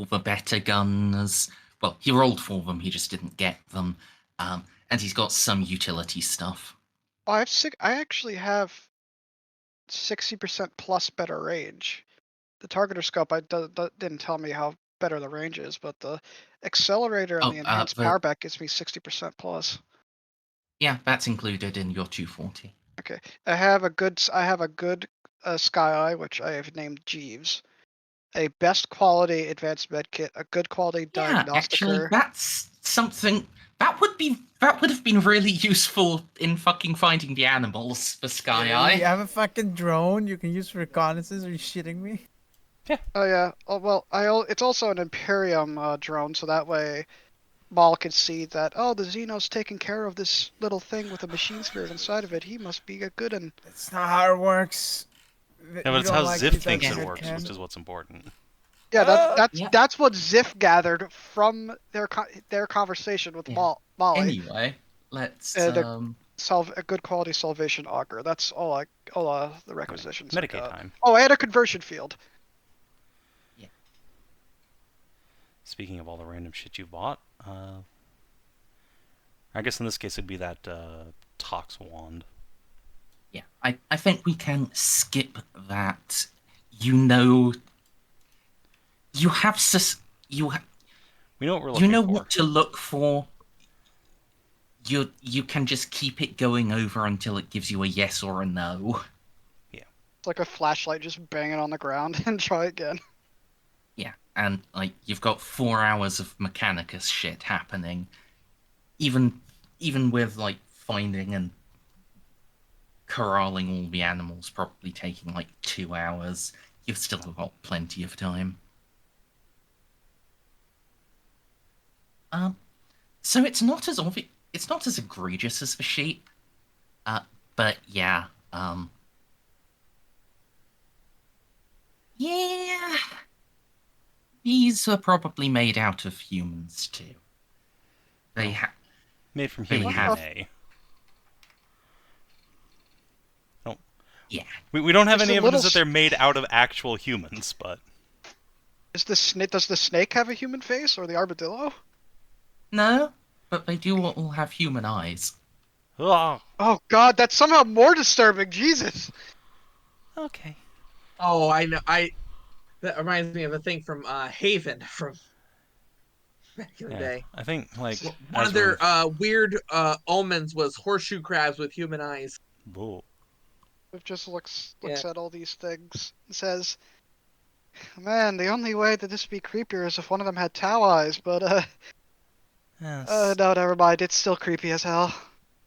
the better guns. Well, he rolled for them, he just didn't get them. And he's got some utility stuff. Oh, I actually have 60% plus better range. The targeter scope didn't tell me how better the range is, but the accelerator and Oh, the enhanced power back gives me 60% plus. Yeah, that's included in your 240. Okay, I have a good Sky Eye, which I have named Jeeves. A best quality advanced med kit, a good quality Yeah, actually, diagnosticer. that's something that would have been really useful in fucking finding the animals for Sky Eye. You have a fucking drone you can use for reconnaissance. Are you shitting me? Oh yeah. Oh well, it's also an Imperium drone, so that way Maul can see that, oh, the Xeno's taking care of this little thing with a machine spirit inside of it. He must be a good one. That's not how it works. Yeah, but it's how Xiph thinks it works, headcanon? which is what's important. Yeah, Yeah. that's what Xiph gathered from their conversation with Yeah. Molly. Anyway, let's A good quality salvation auger. That's all the requisitions. I Medicaid got. time. Oh, and a conversion field. Speaking of all the random shit you bought, I guess in this case it'd be that Tox wand. Yeah, I think we can skip that. You know, you have We know what we're looking for. what to look for. You can just keep it going over until it gives you a yes or a no. It's like a flashlight, just bang it on the ground and try again. Yeah, and like you've got 4 hours of Mechanicus shit happening. Even with like finding and corralling all the animals probably taking like 2 hours, you've still got plenty of time. So it's not as egregious as the sheep. But yeah, yeah, these are probably made out of humans too. They made from they human have- DNA. Yeah. We don't have Just any a evidence little that they're made out of actual humans, but Does the snake have a human face, or the armadillo? No, but they do all have human eyes. oh, Oh God, that's somehow more disturbing. Jesus. okay. Oh, I know. That reminds me of a thing from Haven from back in the day. I think like One of their weird omens was horseshoe crabs with human eyes. Whoa. It just looks at all these things and says, "Man, the only way that this would be creepier is if one of them had Tau eyes." But Yes. no, never mind. It's still creepy as hell.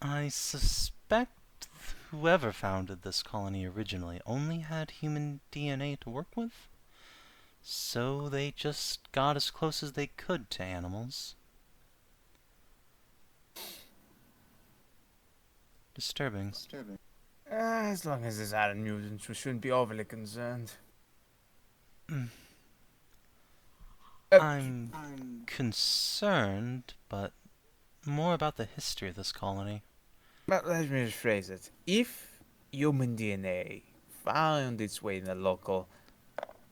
I suspect whoever founded this colony originally only had human DNA to work with, so they just got as close as they could to animals. Disturbing. As long as it's not mutants, we shouldn't be overly concerned. I'm concerned, but more about the history of this colony. But let me rephrase it. If human DNA found its way in the local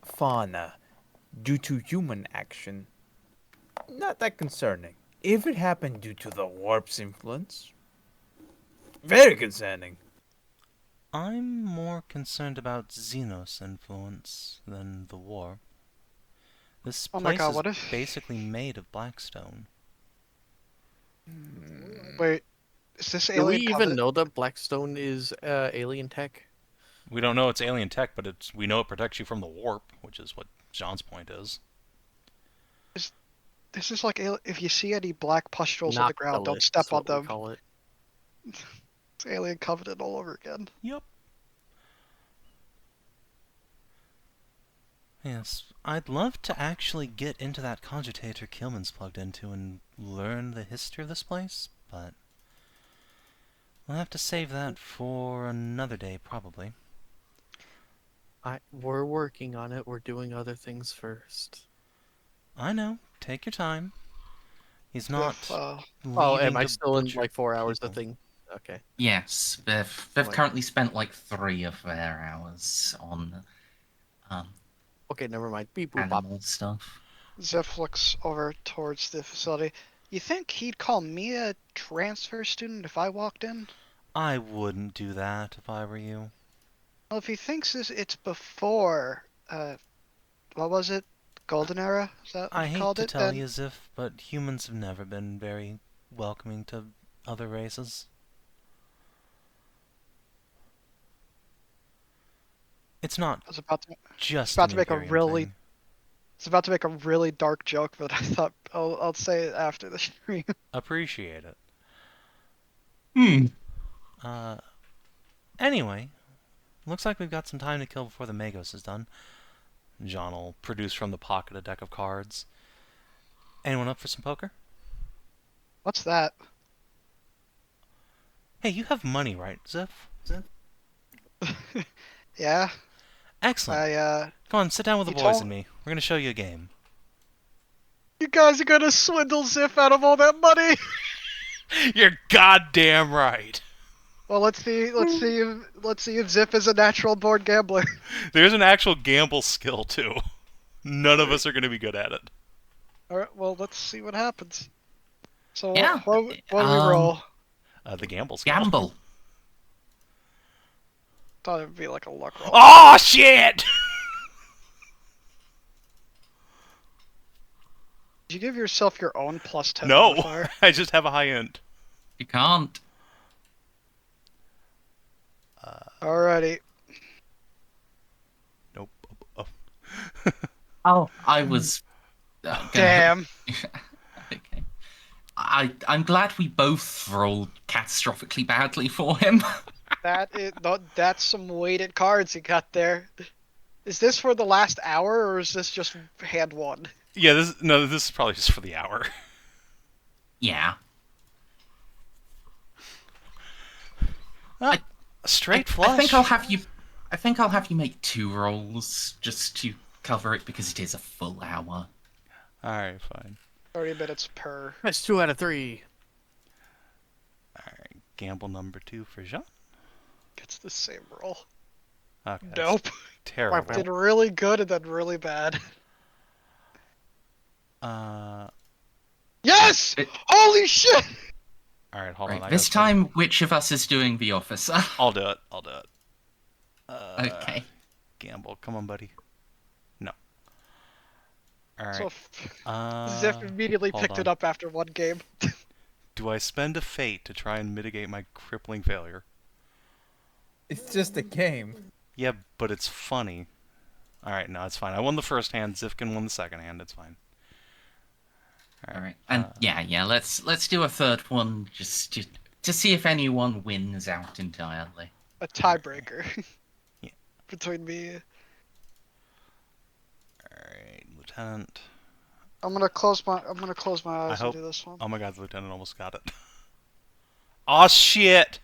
fauna due to human action, not that concerning. If it happened due to the warp's influence, very concerning. I'm more concerned about Xenos' influence than the warp. This Oh my place God, is what if- basically made of blackstone. Wait, is this Do alien we even covenant? know that Blackstone is alien tech? We don't know it's alien tech, but we know it protects you from the warp, which is what Jean's point is. This is like if you see any black pustules on the ground, don't Noctilus step is on what we them. call it. It's alien covenant all over again. Yep. Yes, I'd love to actually get into that cogitator Kielmann's plugged into and learn the history of this place, but we'll have to save that for another day, probably. We're working on it. We're doing other things first. I know. Take your time. He's not If, Oh, am leaving I to still in butcher like 4 hours of people. thing? Okay. Yes, they've Like- currently spent like 3 of their hours on um, Okay, never mind. Beep boop pop. animal stuff. Xiph looks over towards the facility. You think he'd call me a transfer student if I walked in? I wouldn't do that if I were you. Well, if he thinks it's before, what was it? Golden Era? Is that what I you hate called to it? tell Then you, Xiph, but humans have never been very welcoming to other races. It's not I was about to, just about an to make a Imperium really, thing. it's about to make a really dark joke, but I thought I'll say it after the stream. Appreciate it. Hmm. Anyway, looks like we've got some time to kill before the Magos is done. Jeanne will produce from the pocket a deck of cards. Anyone up for some poker? What's that? Hey, you have money, right, Xiph? Yeah, Excellent. Come on, sit down with the you boys told- and me. We're gonna show you a game. you guys are gonna swindle Xiph out of all that money. You're goddamn right. Well, let's see if Xiph is a natural born gambler. There's an actual gamble skill too. None of us are gonna be good at it. All right, well, let's see what happens. So Yeah, what do we roll? The gamble skill. Gamble. Thought it would be like a luck roll. Oh shit! Did you give yourself your own plus 10 No, modifier? I just have a high end. You can't. Alrighty. Nope. Oh. Oh, I was. Gonna... Damn. Okay. I'm glad we both rolled catastrophically badly for him. That's some weighted cards you got there. Is this for the last hour or is this just hand one? Yeah, this is probably just for the hour. Yeah. Straight flush. I think I'll have you make 2 rolls just to cover it because it is a full hour. Alright, fine. 30 minutes per. That's 2 out of 3. Alright, gamble number 2 for Jeanne. Gets the same roll. Okay, that's Nope. terrible. Did really good and then really bad. Yes! Holy shit! Alright, hold on. Right, I this gotta think. time, which of us is doing the officer? I'll do it. Okay. Gamble. Come on, buddy. No. Alright. So Xiph immediately hold picked on. it up after one game. Do I spend a fate to try and mitigate my crippling failure? It's just a game. Yeah, but it's funny. Alright, no, it's fine. I won the first hand. Zifkin won the second hand. It's fine. All right, and yeah. Let's do a third one just to see if anyone wins out entirely. A tiebreaker. Yeah. Between me. Alright, Lieutenant. I'm gonna close my eyes hope- and do this one. Oh my god, the Lieutenant almost got it. Aw, shit!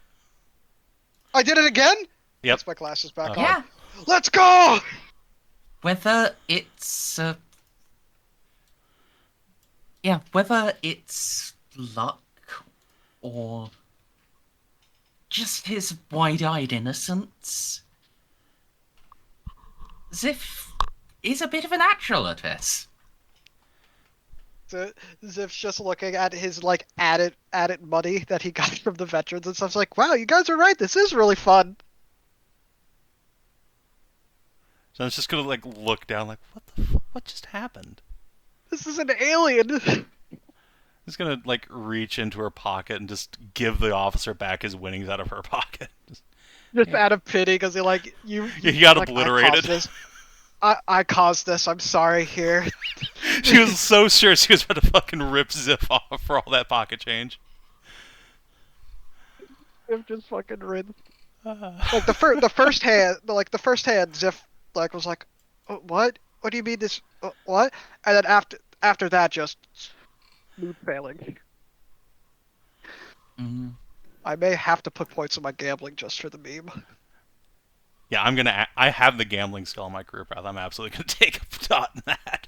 I did it again? Yep. That's my glasses back Okay. on. Yeah, Let's go! whether it's whether it's luck or just his wide-eyed innocence, Xiph is a bit of a natural at this. Xip's just looking at his like added money that he got from the veterans and stuff. It's like, wow, you guys are right. This is really fun. So I was just gonna like look down like, what the fuck? What just happened? This is an alien. Just gonna like reach into her pocket and just give the officer back his winnings out of her pocket. Just out of pity because he like you. He got like, obliterated. I caused this. I'm sorry. Here. She was so sure she was about to fucking rip Xiph off for all that pocket change. Xiph just fucking rid. Like the first hand, Xiph like was like, oh, what? What do you mean this? What? And then after that, just smooth failing. Mm. I may have to put points on my gambling just for the meme. Yeah, I have the gambling skill on my career path. I'm absolutely gonna take a shot in that.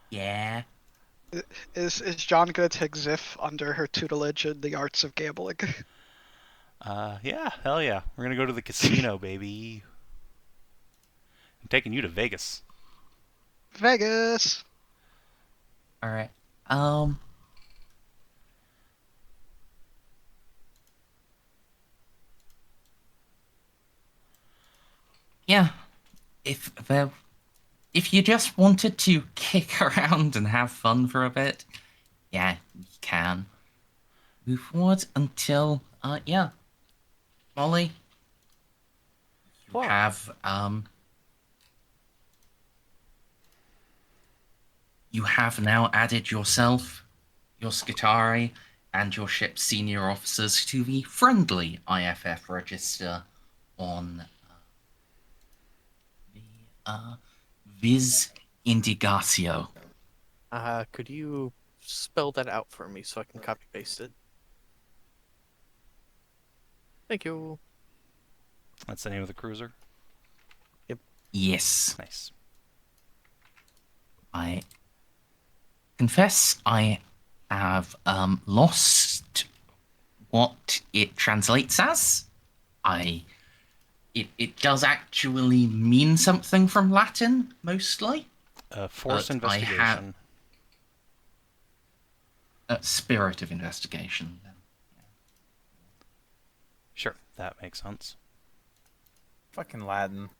Yeah. Is John gonna take Xiph under her tutelage in the arts of gambling? Yeah, hell yeah. We're gonna go to the casino, baby. I'm taking you to Vegas. Vegas. All right. Yeah. If you just wanted to kick around and have fun for a bit, yeah, you can. Move forward until yeah. Molly, you What? have now added yourself, your Skitari, and your ship's senior officers to the friendly IFF register on the Viz Indigatio. Could you spell that out for me so I can copy paste it? Thank you. That's the name of the cruiser. Yes. Nice. I confess I have lost what it translates as. It does actually mean something from Latin, mostly. Force But I have investigation. a spirit of investigation. Sure, that makes sense. Fucking Latin.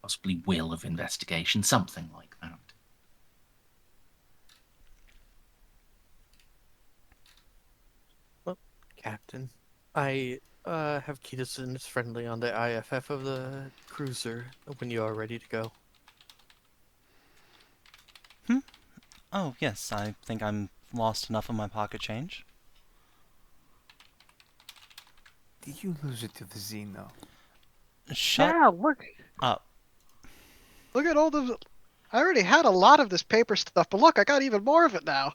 Possibly will of investigation, something like that. Captain, I have citizens friendly on the IFF of the cruiser when you are ready to go. Oh, yes, I think I'm lost enough of my pocket change. Did you lose it to the Xeno? Shut Look. up. Look at all the. I already had a lot of this paper stuff, but look, I got even more of it now.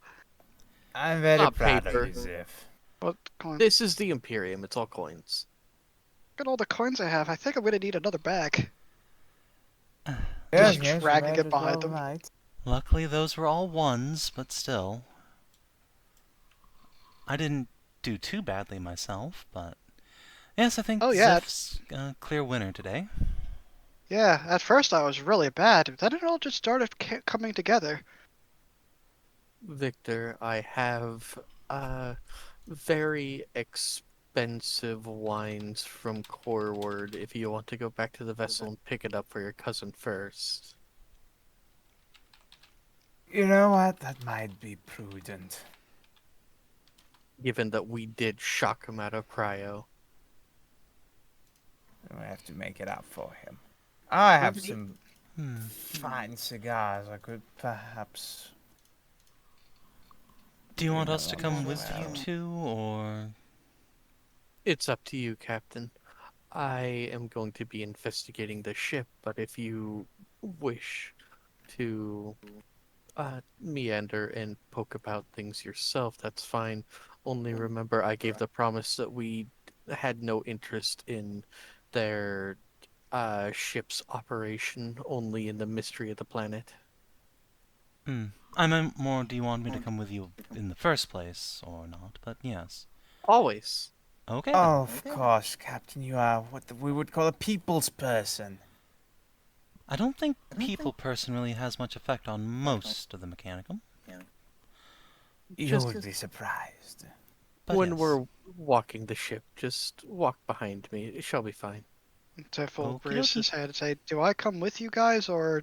I'm very Not proud paper. of you, Xiph. What coins? This is the Imperium, it's all coins. Look at all the coins I have. I think I'm gonna need another bag. Yes, Just yes, dragging right it as behind well, them. right. Luckily, those were all ones, but still. I didn't do too badly myself, but... Yes, I think Oh, yeah. Xiph's a clear winner today. Yeah, at first I was really bad, but then it all just started coming together. Victor, I have very expensive wines from Corward if you want to go back to the vessel and pick it up for your cousin first. You know what? That might be prudent. Given that we did shock him out of cryo. We have to make it up for him. I have Maybe- some Hmm. fine cigars. I could perhaps. Do you want Yeah, us to well, come with well. you too, or... It's up to you, Captain. I am going to be investigating the ship, but if you wish to meander and poke about things yourself, that's fine. Only remember, I gave the promise that we had no interest in their ship's operation, only in the mystery of the planet. I meant more, do you want me to come with you in the first place, or not? But yes. Always. Okay. Oh, of course, Captain. You are what we would call a people's person. I don't think people person really has much effect on most of the Mechanicum. You Just would be surprised. But when yes. we're walking the ship, just walk behind me. It shall be fine. Tiff will Okie raise dokie. his hand and say, "Do I come with you guys, or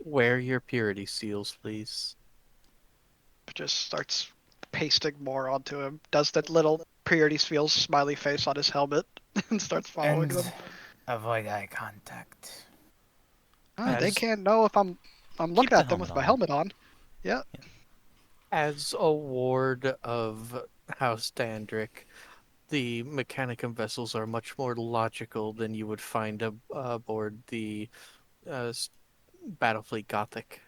Wear your purity seals, please. just starts pasting more onto him?" Does that little purity feels smiley face on his helmet and starts following And them. avoid eye contact. They As- can't know if I'm looking the at them with my helmet helmet on. Yeah. As a ward of House Dandrick, the Mechanicum vessels are much more logical than you would find aboard the Battlefleet Gothic.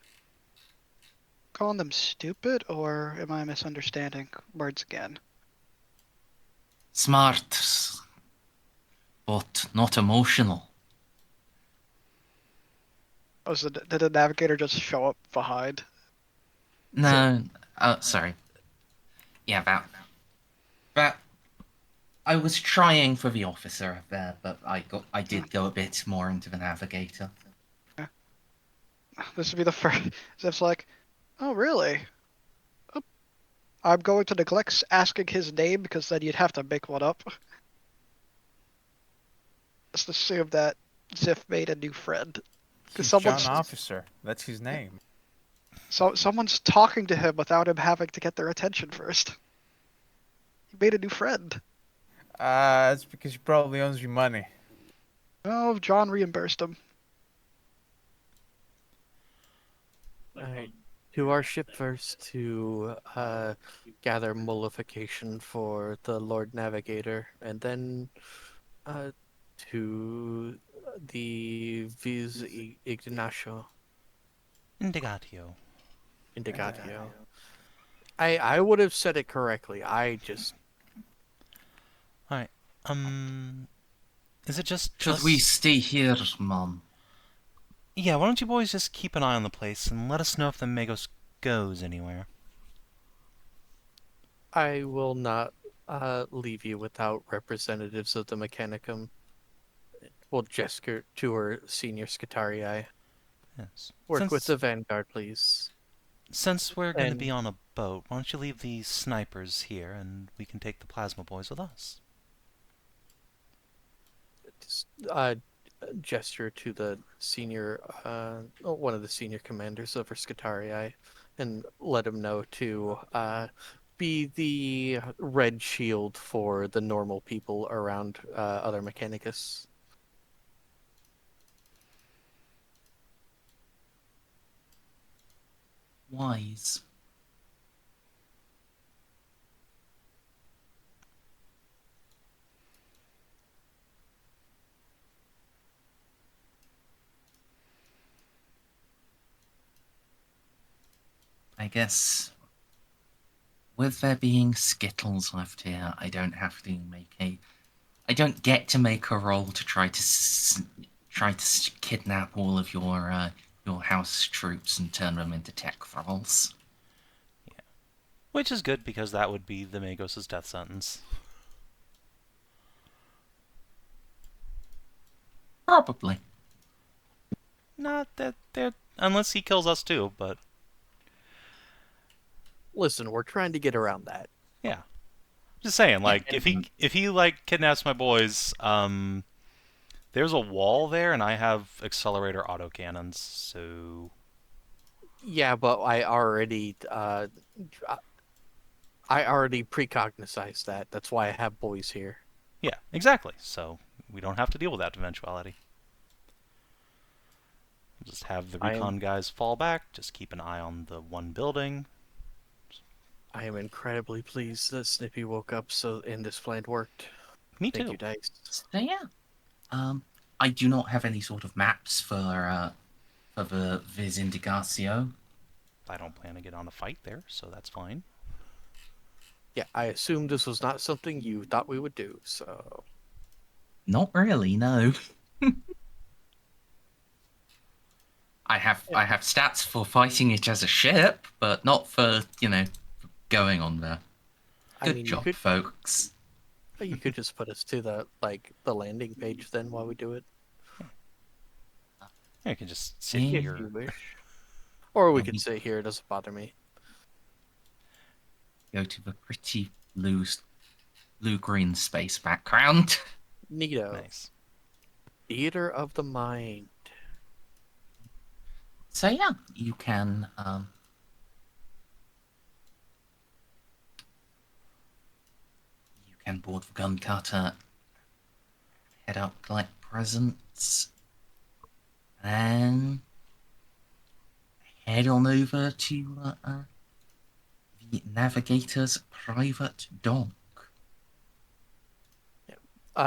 Calling them stupid, or am I misunderstanding words again? Smart, but not emotional. Did the navigator just show up behind? No, sorry. Yeah, that. I was trying for the officer there, but I did go a bit more into the navigator. This would be the first. It's like, oh really? Oh, I'm going to neglect asking his name because then you'd have to make one up. Let's assume that Xiph made a new friend. Because He's someone's John Officer. That's his name. someone's talking to him without him having to get their attention first. He made a new friend. That's because he probably owes you money. Oh, John reimbursed him. Alright. To our ship first to gather mollification for the Lord Navigator, and then to the Viz Ignacio Indigatio. Indigatio. I would have said it correctly. I just Alright. Is it just Should us? we stay here, Mom? Yeah, why don't you boys just keep an eye on the place and let us know if the Magos goes anywhere. I will not leave you without representatives of the Mechanicum. We'll gesture to her senior Scutarii. Yes. Work with the Vanguard, please. Since we're going to And- be on a boat, why don't you leave the snipers here and we can take the plasma boys with us? Just, gesture to the senior, one of the senior commanders of her Scutarii, and let him know to be the red shield for the normal people around other Mechanicus. Wise. I guess with there being skittles left here, I don't have to make a. I don't get to make a roll to try to kidnap all of your house troops and turn them into tech thralls. Which is good because that would be the Magos' death sentence. Probably. Not that they're... unless he kills us too, but... Listen, we're trying to get around that. yeah. Just saying, like, if he like, kidnaps my boys, there's a wall there, and I have accelerator autocannons, so... Yeah, but I already precognized that. That's why I have boys here. yeah, exactly. So, we don't have to deal with that eventuality. Just have the recon guys fall back, just keep an eye on the one building. I am incredibly pleased that Snippy woke up so and this plan worked. Me Thank too. you, Dice. So yeah. I do not have any sort of maps for the Viz Indigatio. I don't plan to get on a fight there, so that's fine. Yeah, I assumed this was not something you thought we would do, so... Not really, no. I have stats for fighting it as a ship, but not for going on there. Good job, folks. You could just put us to the landing page then while we do it, Yeah, you can just sit Yeah. if here. you wish. Or we Yeah, could we- sit here, it doesn't bother me. Go to the pretty blue-green space background. Neato. Nice. Theater of the mind. So yeah, you can board the gun cutter, head up, collect presents, and head on over to the Navigator's private dock.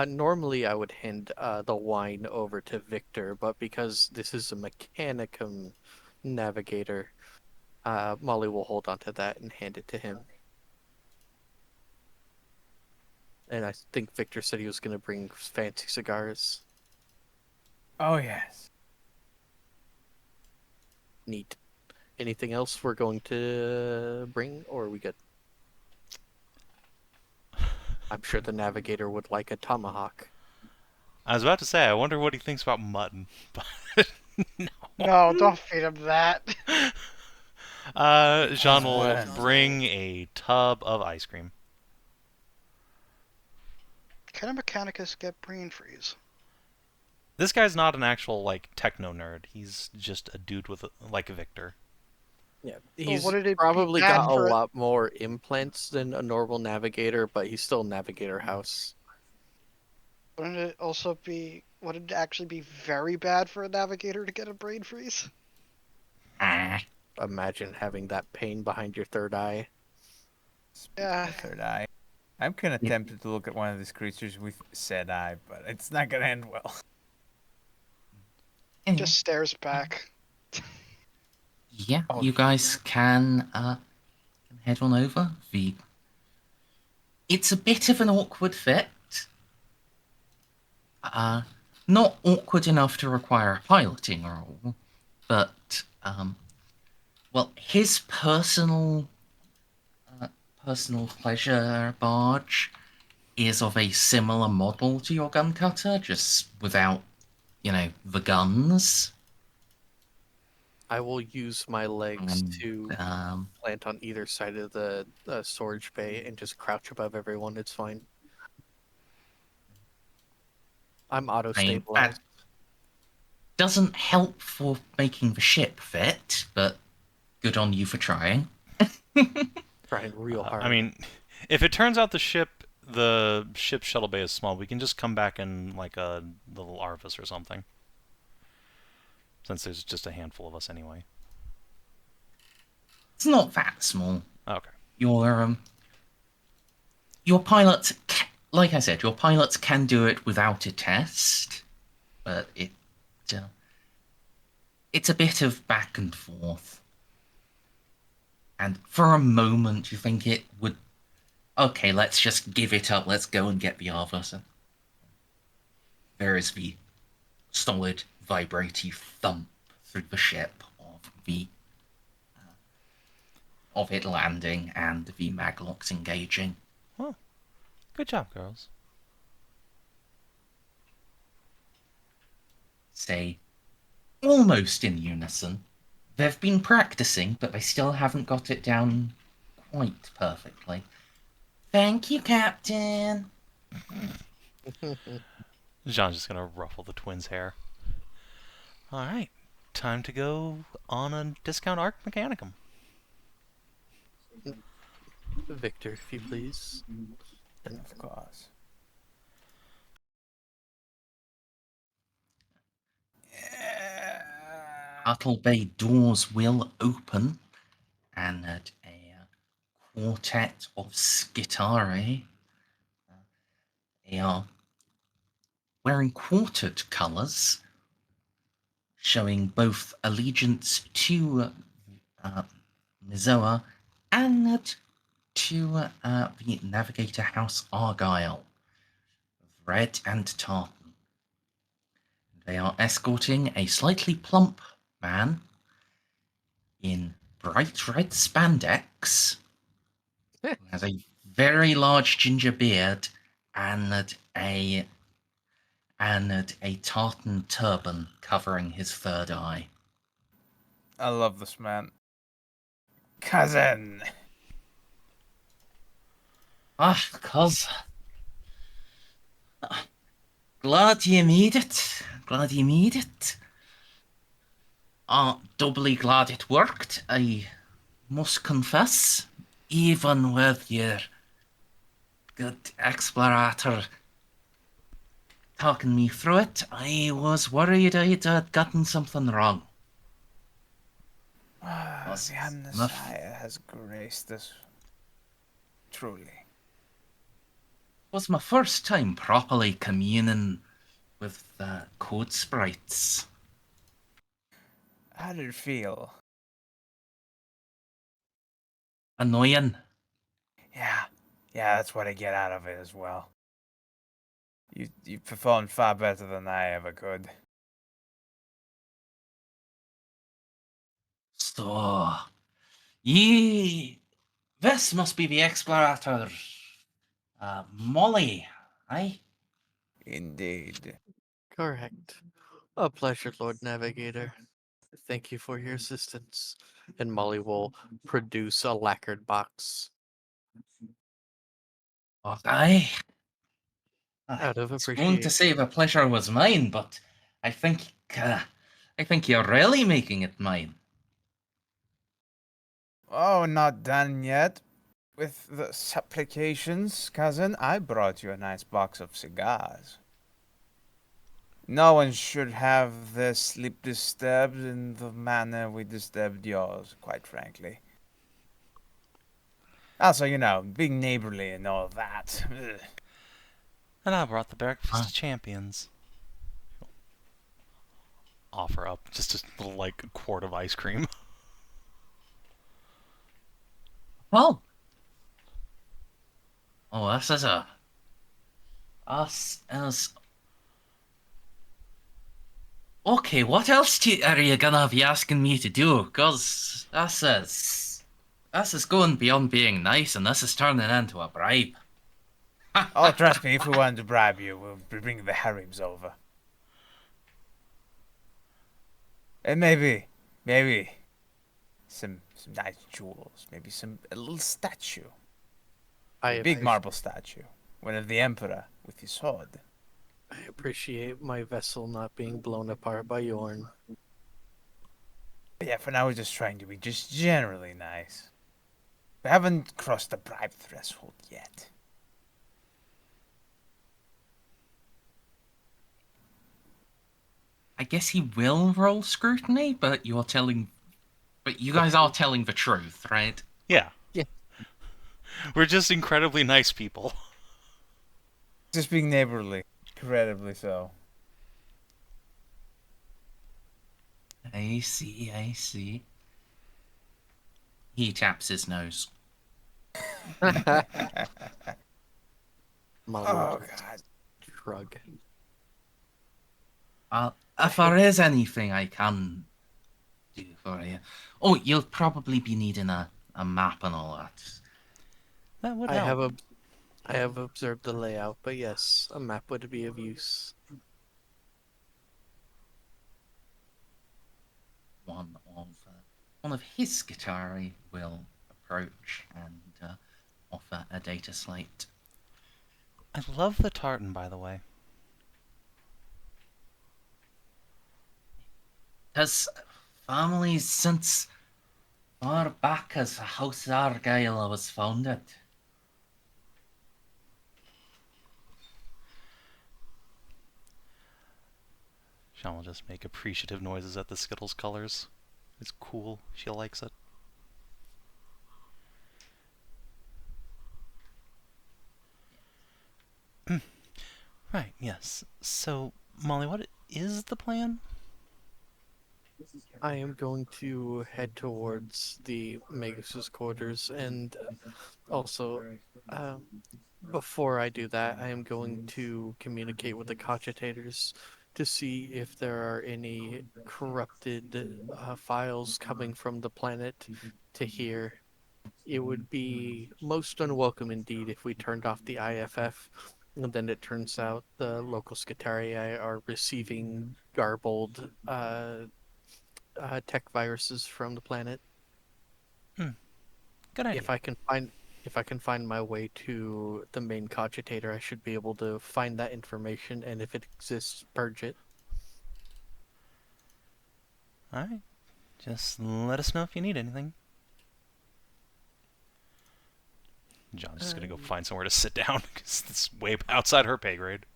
Normally I would hand the wine over to Victor, but because this is a Mechanicum Navigator, Molly will hold on to that and hand it to him. And I think Victor said he was going to bring fancy cigars. Oh, yes. Neat. Anything else we're going to bring, or are we good? I'm sure the Navigator would like a tomahawk. I was about to say, I wonder what he thinks about mutton, but no. No, don't feed him that. Jeanne will worms. bring a tub of ice cream. Can a Mechanicus get brain freeze? This guy's not an actual, like, techno nerd. He's just a dude with, like, Victor. Yeah, Well, he's what did it be probably bad got a for it? lot more implants than a normal Navigator, but he's still Navigator House. Wouldn't it also be? Would it actually be very bad for a navigator to get a brain freeze? Ah, Imagine having that pain behind your third eye. Yeah. Third eye. I'm kind of Yeah. tempted to look at one of these creatures with said eye, but it's not gonna end well. Just stares back. yeah, Oh, you guys can head on over. It's a bit of an awkward fit. Not awkward enough to require a piloting role, but well, his personal pleasure barge is of a similar model to your gun cutter, just without, the guns. I will use my legs And, to plant on either side of the storage bay and just crouch above everyone. It's fine. I'm I mean, auto-stabilized. that doesn't help for making the ship fit, but good on you for trying. Trying real hard. I mean, if it turns out the ship's shuttle bay is small, we can just come back in, like, a little Arvis or something. Since there's just a handful of us anyway. It's not that small. Okay. Your pilots, like I said, your pilots can do it without a test, but it's a bit of back and forth. And for a moment, you think it would. Okay, let's just give it up. Let's go and get the Arvus. There is the solid, vibrating thump through the ship of it landing and the maglocks engaging. Well, good job, girls. Say, almost in unison. They've been practicing, but they still haven't got it down quite perfectly. Thank you, Captain. Jean's just gonna ruffle the twins' hair. Alright, time to go on a discount Arc Mechanicum. Victor, if you please. of course. Battle Bay doors will open, and a quartet of Skitari. They are wearing quartered colours, showing both allegiance to Mizoa and to the Navigator House Argyle, red and tartan. They are escorting a slightly plump man in bright red spandex, who has a very large ginger beard and a tartan turban covering his third eye. I love this man. Cousin! Ah, cuz. Glad you made it. Glad you made it. Doubly glad it worked, I must confess. Even with your good Explorator talking me through it, I was worried I'd gotten something wrong. Was The enough. Messiah has graced us. Truly. Was my first time properly communing with code sprites. How did it feel? Annoying. Yeah, that's what I get out of it as well. You performed far better than I ever could. So, ye... This must be the Explorator. Molly, aye? Indeed. Correct. A pleasure, Lord Navigator. Thank you for your assistance. And Molly will produce a lacquered box Aye. out of I was going to appreciation. say the pleasure was mine, but I think, I think you're really making it mine. Oh, not done yet. With the supplications, cousin, I brought you a nice box of cigars. No one should have their sleep disturbed in the manner we disturbed yours, quite frankly. Also, being neighborly and all that. Ugh. And I brought the breakfast Huh? of champions. Offer up just a little, like, quart of ice cream. Well. Oh, this is a... Us is... Okay, what else are you gonna be asking me to do? Cause this is going beyond being nice, and this is turning into a bribe. Oh, trust me, if we wanted to bribe you, we'll be bringing the harims over. And maybe some nice jewels, maybe a little statue. I A big appreciate- marble statue. One of the emperor with his sword. I appreciate my vessel not being blown apart by Yorn. But yeah, for now we're just trying to be just generally nice. We haven't crossed the bribe threshold yet. I guess he will roll scrutiny, but you guys are telling the truth, right? Yeah. Yeah. We're just incredibly nice people. Just being neighborly. Incredibly so. I see, I see. He taps his nose. Molly Oh, will just God. shrug. If there is anything I can do for you... Oh, you'll probably be needing a map and all that. That would I help. I have observed the layout, but yes, a map would be of use. One of his Skitari will approach and offer a data slate. I love the tartan, by the way. Has families since far back as House Argyle was founded. Jeanne will just make appreciative noises at the Skittles colors. It's cool. She likes it. Right, yes. So, Molly, what is the plan? I am going to head towards the Magos' quarters, and also, before I do that, I am going to communicate with the cogitators to see if there are any corrupted files coming from the planet to here. It would be most unwelcome indeed if we turned off the IFF, and then it turns out the local Skitarii are receiving garbled tech viruses from the planet. Good idea. If I can find my way to the main cogitator, I should be able to find that information, and if it exists, purge it. Alright. Just let us know if you need anything. John's just gonna go find somewhere to sit down, because it's way outside her pay grade.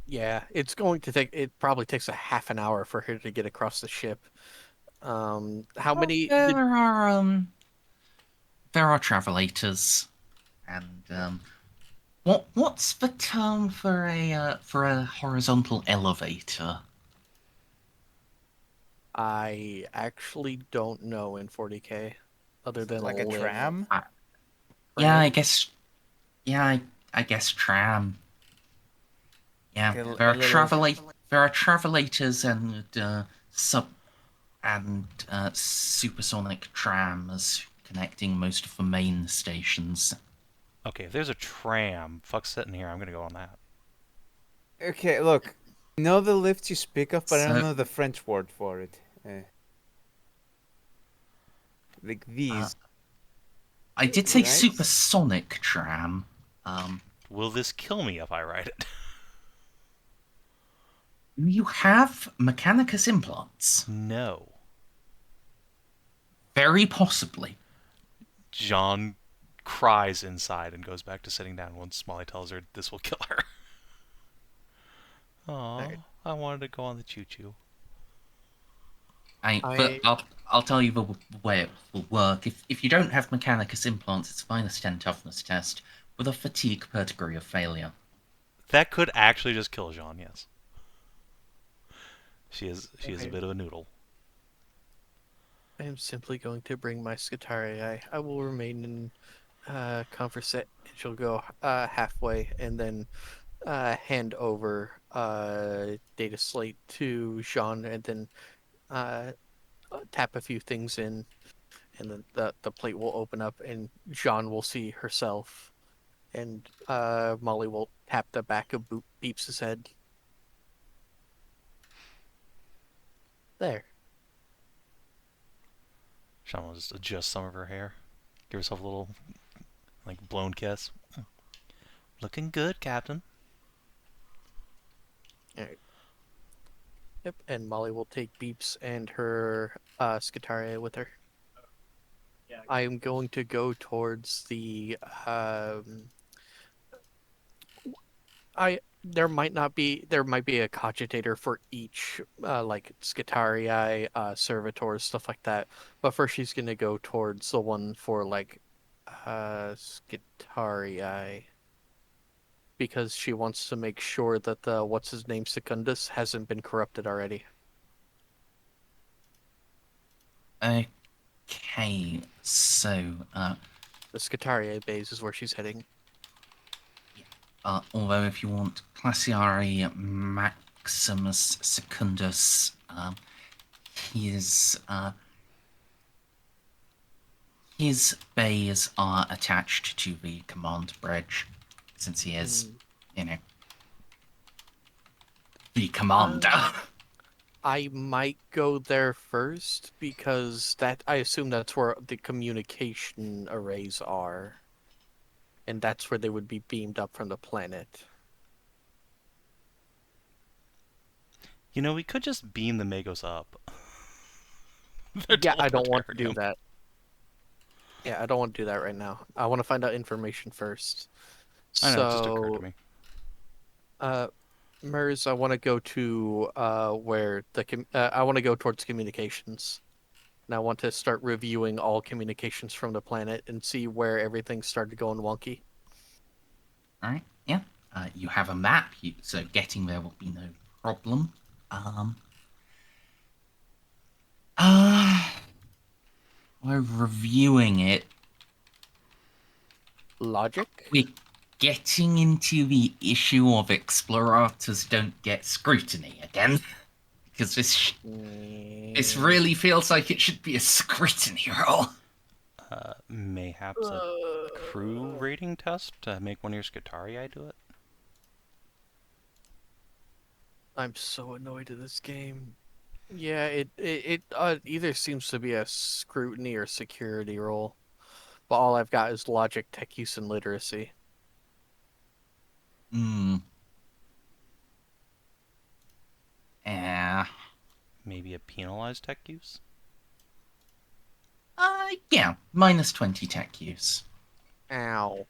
Yeah, it's going to take. It probably takes a half an hour for her to get across the ship. How many? There are travelators, and what's the term for a horizontal elevator? I actually don't know in 40K, other than Like a lift. tram? Yeah, I Right? guess. Yeah, I guess tram. Yeah, Like a there are little- travelators and and supersonic trams connecting most of the main stations. Okay, if there's a tram, fuck sitting here, I'm gonna go on that. Okay, look. I know the lifts you speak of, but I don't So- know the French word for it. Like these. I did say Right? supersonic tram. Will this kill me if I ride it? You have mechanicus implants. No. Very possibly. Jeanne cries inside and goes back to sitting down once Molly tells her this will kill her. Aw, I wanted to go on the choo-choo. But I'll tell you the way it will work. If you don't have mechanicus implants, it's a -10 toughness test with a fatigue per degree of failure. That could actually just kill Jeanne, yes. She is a Okay. bit of a noodle. I am simply going to bring my Skitarii. I will remain in conversation. She'll go halfway and then hand over data slate to Jean and then tap a few things in, and then the plate will open up and Jean will see herself, and Molly will tap the back of Beeps' head. There. Jeanne will just adjust some of her hair. Give herself a little, like, blown kiss. Looking good, Captain. Alright. Yep, and Molly will take Beeps and her Skitaria with her. I am going to go towards the there might be a cogitator for each like Skitarii, servitors, stuff like that. But first she's gonna go towards the one for like Skitarii. Because she wants to make sure that the what's his name Secundus hasn't been corrupted already. Okay, so The Skitarii base is where she's heading. although if you want Classiari Maximus Secundus, his bays are attached to the command bridge, since he is, the commander. I might go there first because I assume that's where the communication arrays are. And that's where they would be beamed up from the planet. You know, we could just beam the Magos up. Yeah, I don't want to do Teleportarium. that. Yeah, I don't want to do that right now. I want to find out information first. I know, it just occurred to So, me. Mers, I want to go to where I want to go towards communications. And I want to start reviewing all communications from the planet and see where everything started going wonky. All right, yeah. You have a map, so getting there will be no problem. We're reviewing it. Logic? We're getting into the issue of explorators don't get scrutiny again. Because this really feels like it should be a scrutiny roll. Mayhaps a crew rating test to make one of your Skitarii do it? I'm so annoyed at this game. Yeah, it either seems to be a scrutiny or security roll. But all I've got is logic, tech use, and literacy. Yeah. Maybe a penalized tech use? Yeah, -20 tech use. Ow.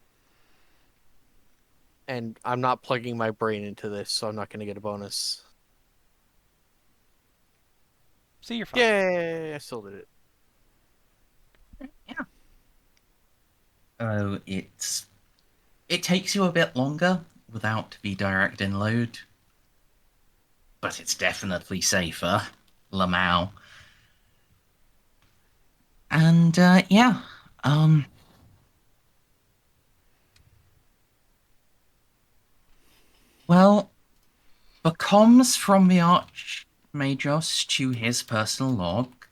And I'm not plugging my brain into this, so I'm not going to get a bonus. See, you're fine. Yay! I still did it. Yeah. Oh, it takes you a bit longer without the direct inload, but it's definitely safer. Lamau. And yeah, well, the comms from the Arch-Magos to his personal log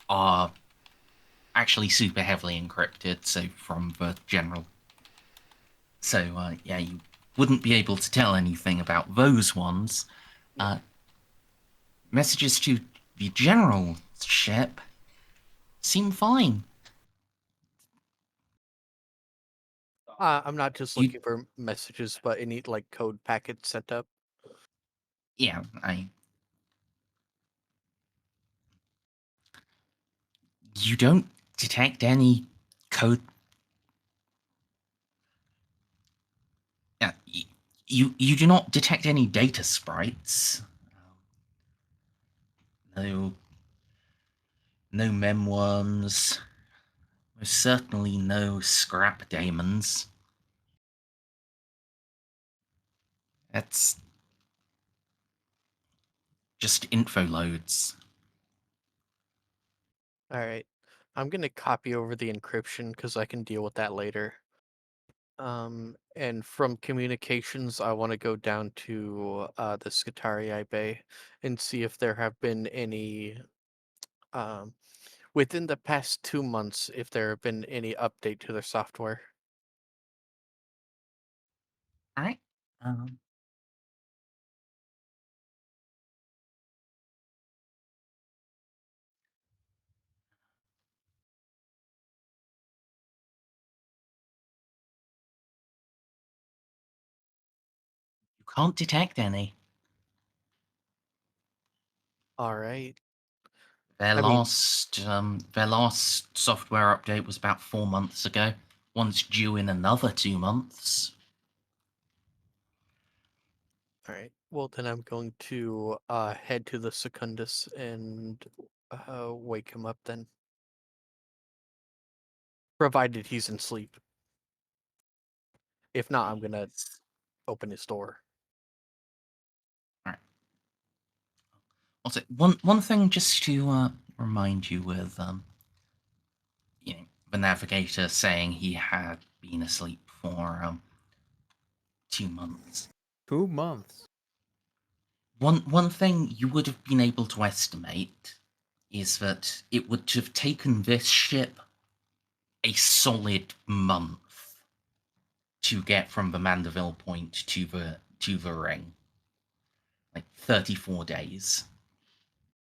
are actually super heavily encrypted, so from the general. So, yeah, you wouldn't be able to tell anything about those ones. Messages to the general ship seem fine. I'm not just You, looking for messages, but any like code packets sent up. yeah, you don't detect any code. Yeah, you do not detect any data sprites. No, no memworms. Most certainly no scrap daemons. That's just info loads. All right, I'm gonna copy over the encryption because I can deal with that later. And from communications, I want to go down to the Scutarii Bay and see if there have been any within the past 2 months, if there have been any update to their software. All right. You can't detect any. All right. Their I mean, last software update was about 4 months ago. One's due in another 2 months. all right. Well, then I'm going to head to the Secundus and wake him up then. Provided he's in sleep. If not, I'm gonna open his door. All right. Also, one thing just to remind you with the Navigator saying he had been asleep for 2 months. 2 months. One thing you would have been able to estimate is that it would have taken this ship a solid month to get from the Mandeville Point to the ring. Like 34 days.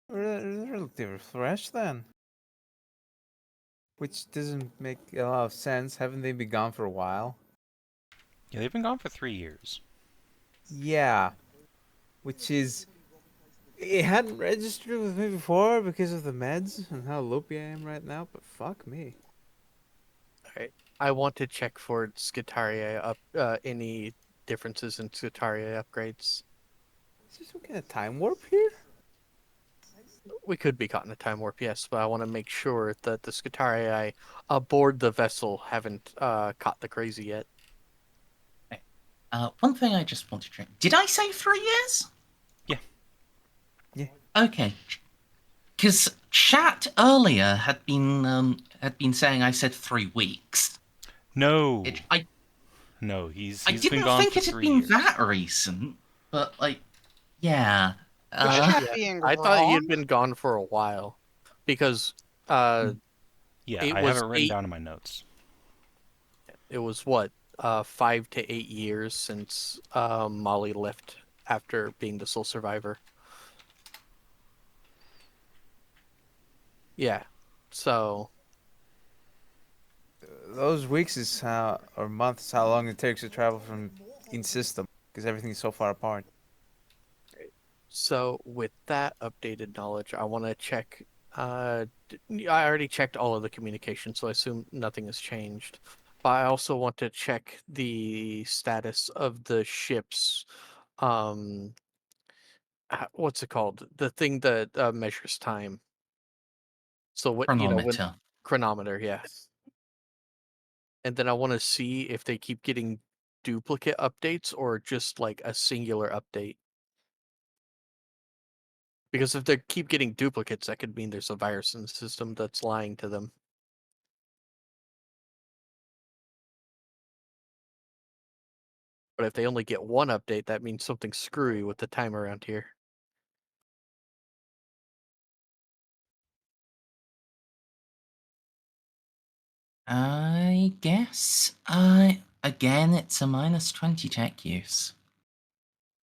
Relatively fresh then. Which doesn't make a lot of sense. Haven't they been gone for a while? Yeah, they've been gone for 3 years. Yeah. Which is... It hadn't registered with me before because of the meds and how loopy I am right now, but fuck me. All right. I want to check for Scutarii any differences in Scutarii upgrades. Is there some kind of time warp here? We could be caught in a time warp, yes, but I want to make sure that the Scutarii aboard the vessel haven't caught the crazy yet. One thing I just want to check. Did I say 3 years? Yeah. Yeah. Okay. Because chat earlier had been saying I said 3 weeks. No. I He's I been didn't gone think for it had 3 been years. that recent, but yeah. Was chat Yeah, being I thought he had wrong? been gone for a while because Yeah, it I was have it written down in my notes. it was what 5 to 8 years since Molly left after being the sole survivor. Yeah, so Those weeks is how, or months, how long it takes to travel from in system, because everything's so far apart. with that updated knowledge, I want to check. I already checked all of the communication, so I assume nothing has changed. But I also want to check the status of the ships. Um, what's it called? The thing that measures time. So what when Chronometer. chronometer, yeah. And then I want to see if they keep getting duplicate updates or just like a singular update. Because if they keep getting duplicates, that could mean there's a virus in the system that's lying to them. But if they only get one update, that means something screwy with the time around here. I guess. Again, it's a -20 tech use.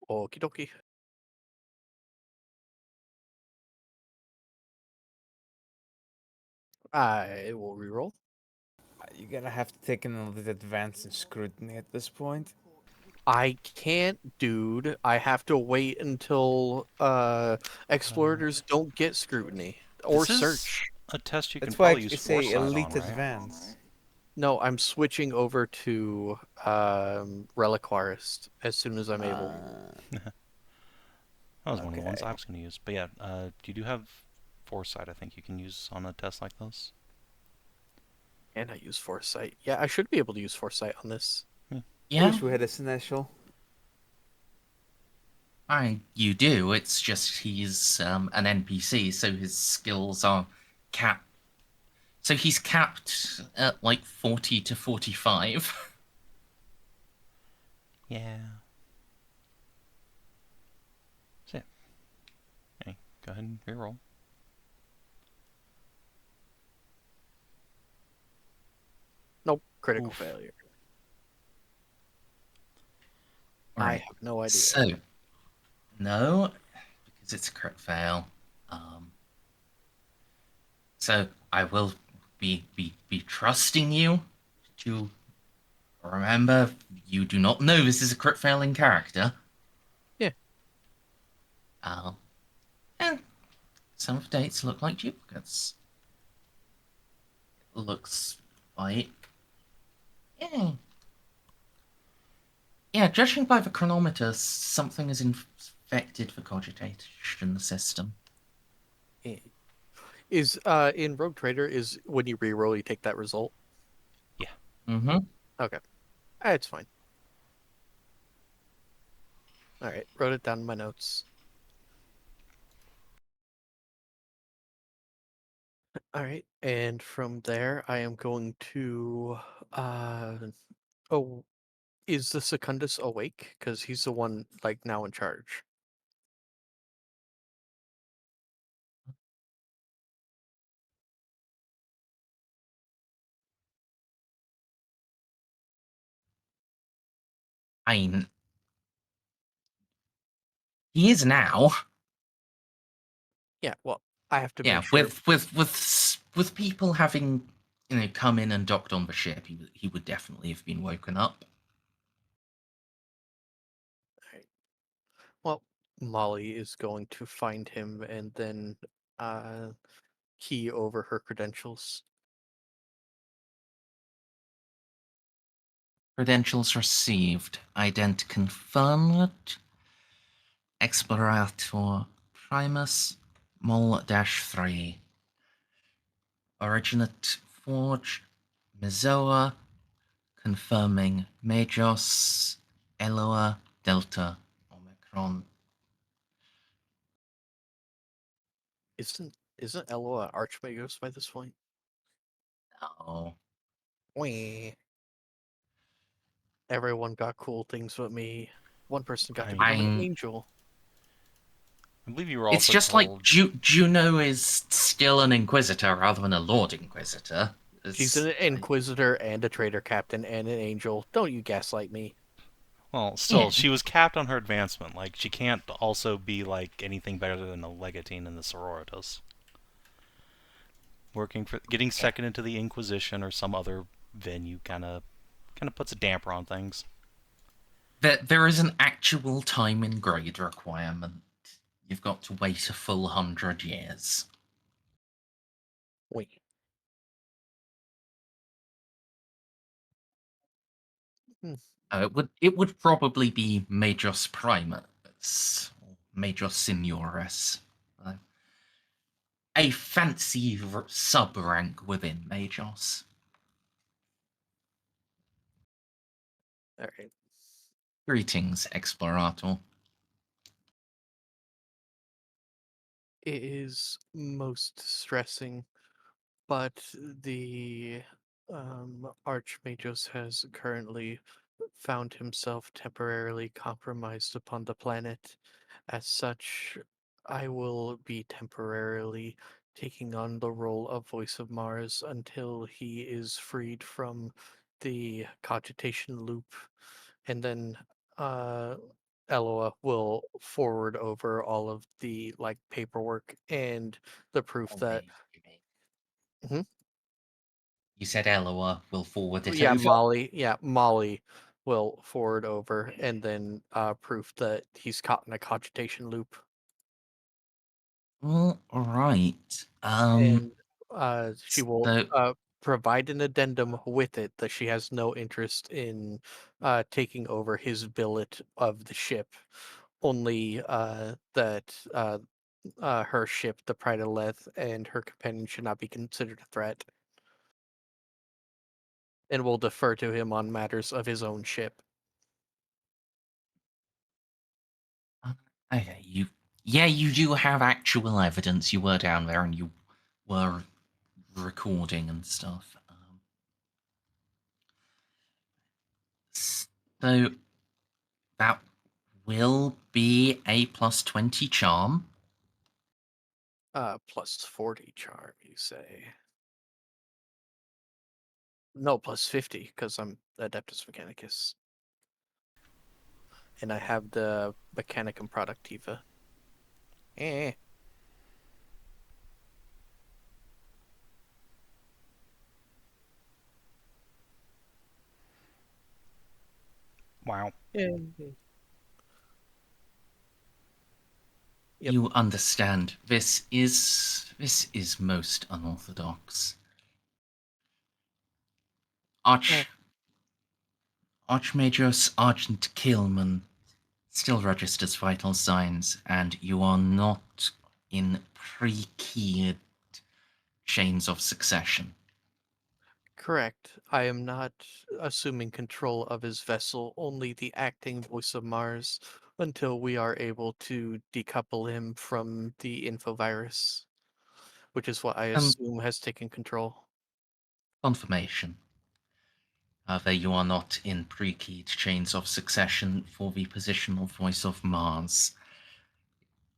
Okie dokie. I will reroll. You're gonna have to take in a little advance in scrutiny at this point. I can't, dude. I have to wait until explorators don't get scrutiny or This is search. a test you can That's why probably use it's a foresight on, elite right? advance. No, I'm switching over to Reliquarist as soon as I'm able. That was one of the ones Okay. I was going to use. But yeah, you do have foresight, I think you can use on a test like this. And I use Foresight. Yeah, I should be able to use Foresight on this. I Yeah, wish we had a Seneschal. you do. It's just he's an NPC, so his skills are capped. So he's capped at like 40 to 45. Yeah. So yeah. Okay, go ahead and reroll. Nope, critical Oof. failure. All I right. have no idea. So, no, because it's a crit fail. So I will be trusting you to remember you do not know this is a crit failing character. Yeah. And some of the dates look like duplicates. Looks like. Yeah. Yeah, judging by the chronometer, something is infected for cogitation system. Is in Rogue Trader is when you reroll you take that result? Yeah. Mm-hmm. Okay. It's fine. Alright, wrote it down in my notes. Alright, and from there I am going to oh, is the Secundus awake? Because he's the one like now in charge. I mean, he is now. Yeah, well, I have to Yeah, make sure. with people having come in and docked on the ship, he would definitely have been woken up. Alright. Well, Molly is going to find him and then key over her credentials. Credentials received. Ident confirmed. Explorator Primus Mol-3. Originate Forge Mizoa. Confirming Magos Eloa Delta Omicron. Isn't Eloa Arch-Magos by this point? No. Wee. Everyone got cool things but me. One person got to I- become an I'm angel. I believe you were It's also just like told... Juno is still an Inquisitor rather than a Lord Inquisitor. She's an Inquisitor and a Trader Captain and an angel. Don't you gaslight me. Well, still, Yeah. she was capped on her advancement. Like, she can't also be, like, anything better than a Legatine in the Sororitas. Getting second into the Inquisition or some other venue kind of puts a damper on things. There is an actual time in grade requirement. You've got to wait a full 100 years. Wait. It would probably be Magos Primus, or Magos Signoris. A fancy sub rank within Magos. Alright. Greetings, Explorator. It is most distressing, but the Archmagos has currently found himself temporarily compromised upon the planet. As such, I will be temporarily taking on the role of Voice of Mars until he is freed from the cogitation loop, and then Eloa will forward over all of the paperwork and the proof Oh, that. wait. Mhm. You said Eloa will forward it Yeah, over. Molly will forward over, and then proof that he's caught in a cogitation loop. All right. And she will So provide an addendum with it that she has no interest in taking over his billet of the ship, only that her ship, the Pride of Leth, and her companion should not be considered a threat, and will defer to him on matters of his own ship. okay, you do have actual evidence. You were down there and you were recording and stuff. So that will be a +20 charm. Plus 40 charm, you say? No, plus 50, because I'm Adeptus Mechanicus. And I have the Mechanicum Productiva. Eh. Wow. Yep. You understand. This is most unorthodox. Oh. Archmagus Argent Kielmann still registers vital signs, and you are not in pre-keyed chains of succession. Correct. I am not assuming control of his vessel, only the acting voice of Mars, until we are able to decouple him from the infovirus, which is what I assume has taken control. Confirmation. However, you are not in pre-keyed chains of succession for the positional voice of Mars.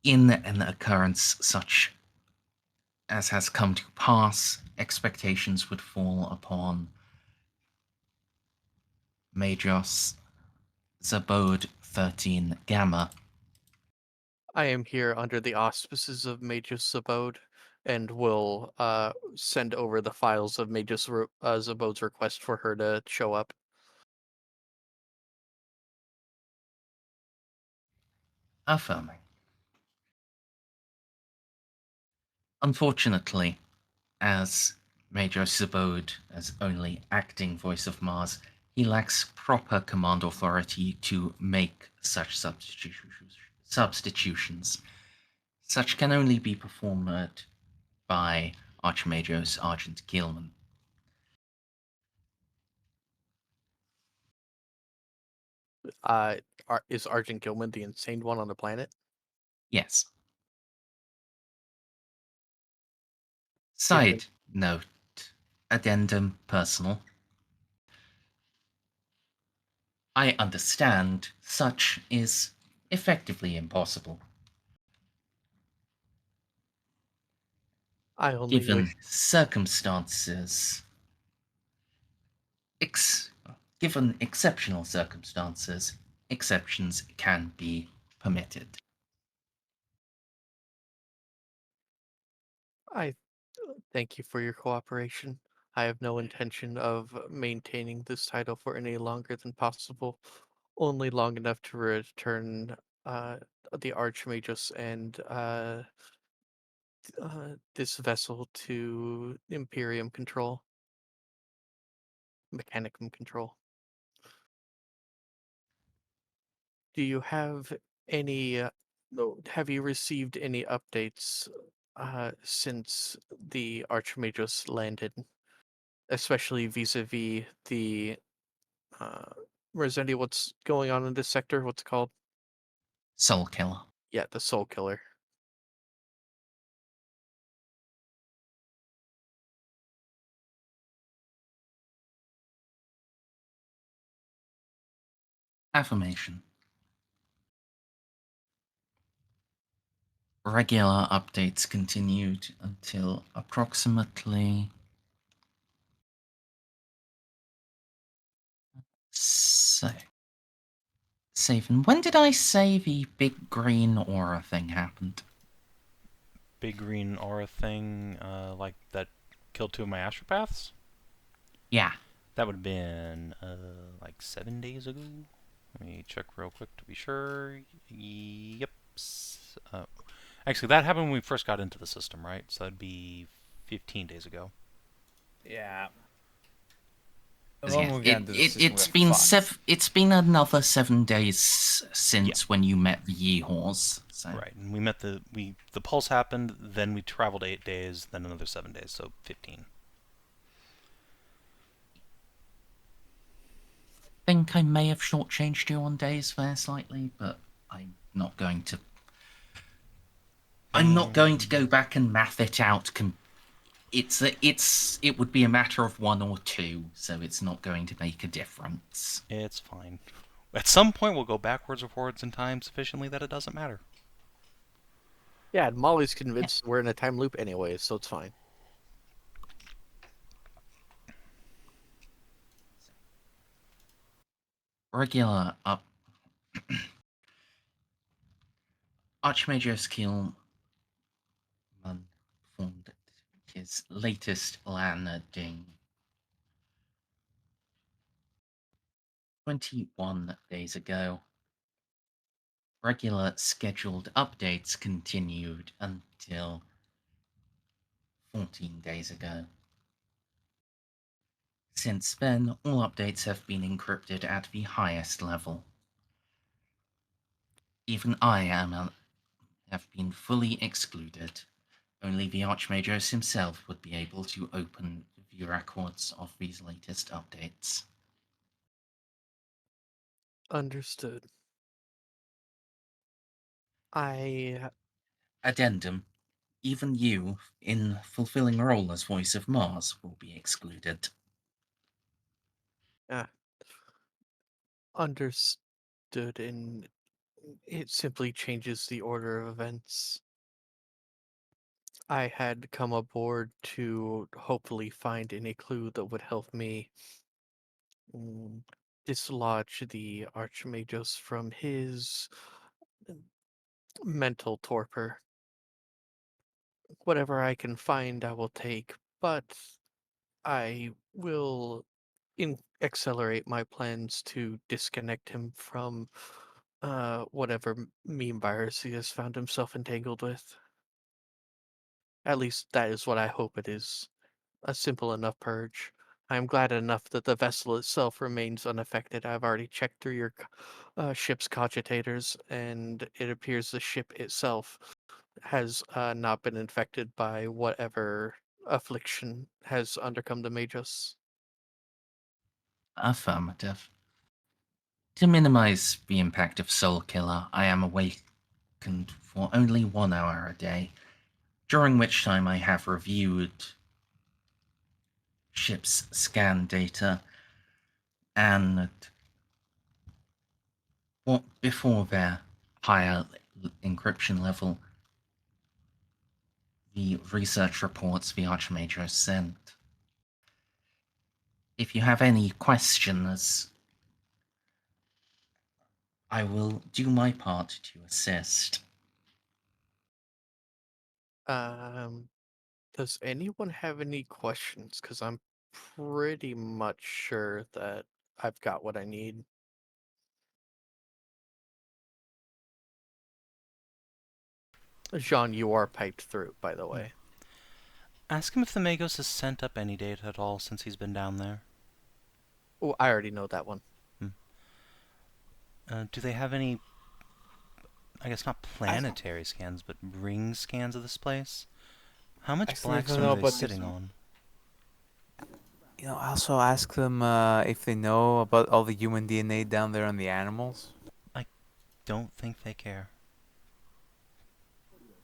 In an occurrence such as has come to pass, expectations would fall upon Magos Zabode 13 Gamma. I am here under the auspices of Magus Zabode, and will send over the files of Magus Zabode's request for her to show up. Affirming. Unfortunately, as Major Sabode, as only acting voice of Mars, he lacks proper command authority to make such substitutions. Such can only be performed by Archmagos Argent Kielmann. Is Argent Gilman the insane one on the planet? Yes. Do you have Side note, addendum personal. I understand such is effectively impossible. I only Given wish. circumstances, given exceptional circumstances, exceptions can be permitted. I thank you for your cooperation. I have no intention of maintaining this title for any longer than possible, only long enough to return uh, the Archmagus and this vessel to Imperium control, Mechanicum control. Do you have any? Have you received any updates since the Archmagus landed, especially vis-a-vis the uh, Merzendi? What's going on in this sector? What's it called? Soul Killer. Yeah, the Soul Killer. Affirmation. Regular updates continued until approximately... So, Savin, when did I say the big green aura thing happened? Big green aura thing, like that killed 2 of my astropaths? Yeah. That would have been, like 7 days ago. Let me check real quick to be sure. Yep. Actually, that happened when we first got into the system, right? So that'd be 15 days ago. Yeah. The 'Cause, moment we got into the system, it's we been got fucked. it's been another 7 days since when you met the Yeehors. So. Right, and we met the pulse happened, then we traveled 8 days, then another 7 days, so 15. I think I may have shortchanged you on days there slightly, but I'm not going to. I'm not going to go back and math it out. It would be a matter of 1 or 2, so it's not going to make a difference. It's fine. At some point, we'll go backwards or forwards in time sufficiently that it doesn't matter. Yeah, and Molly's convinced we're in a time loop anyway, so it's fine. Regular up. Archmage Kielmann performed his latest landing 21 days ago. Regular scheduled updates continued until 14 days ago. Since then, all updates have been encrypted at the highest level. Even I have been fully excluded. Only the Archmage himself would be able to open the records of these latest updates. Understood. I Addendum. Even you, in fulfilling a role as Voice of Mars, will be excluded. understood, and it simply changes the order of events. I had come aboard to hopefully find any clue that would help me dislodge the Archmagus from his mental torpor. Whatever I can find, I will take, but I will accelerate my plans to disconnect him from whatever meme virus he has found himself entangled with. At least that is what I hope it is. A simple enough purge. I am glad enough that the vessel itself remains unaffected. I've already checked through your ship's cogitators, and it appears the ship itself has not been infected by whatever affliction has undercome the Magus. Affirmative. To minimize the impact of Soul Killer, I am awakened for only 1 hour a day, during which time I have reviewed ship's scan data and what before their higher encryption level, the research reports the Archmage sent. If you have any questions, I will do my part to assist. Does anyone have any questions? Because I'm pretty much sure that I've got what I need. Jean, you are piped through, by the way. Ask him if the Magos has sent up any data at all since he's been down there. Oh, I already know that one. Do they have any, I guess not planetary scans, but ring scans of this place? How much Actually, I black don't stone know are they about sitting on? You know, also ask them if they know about all the human DNA down there on the animals. Don't think they care.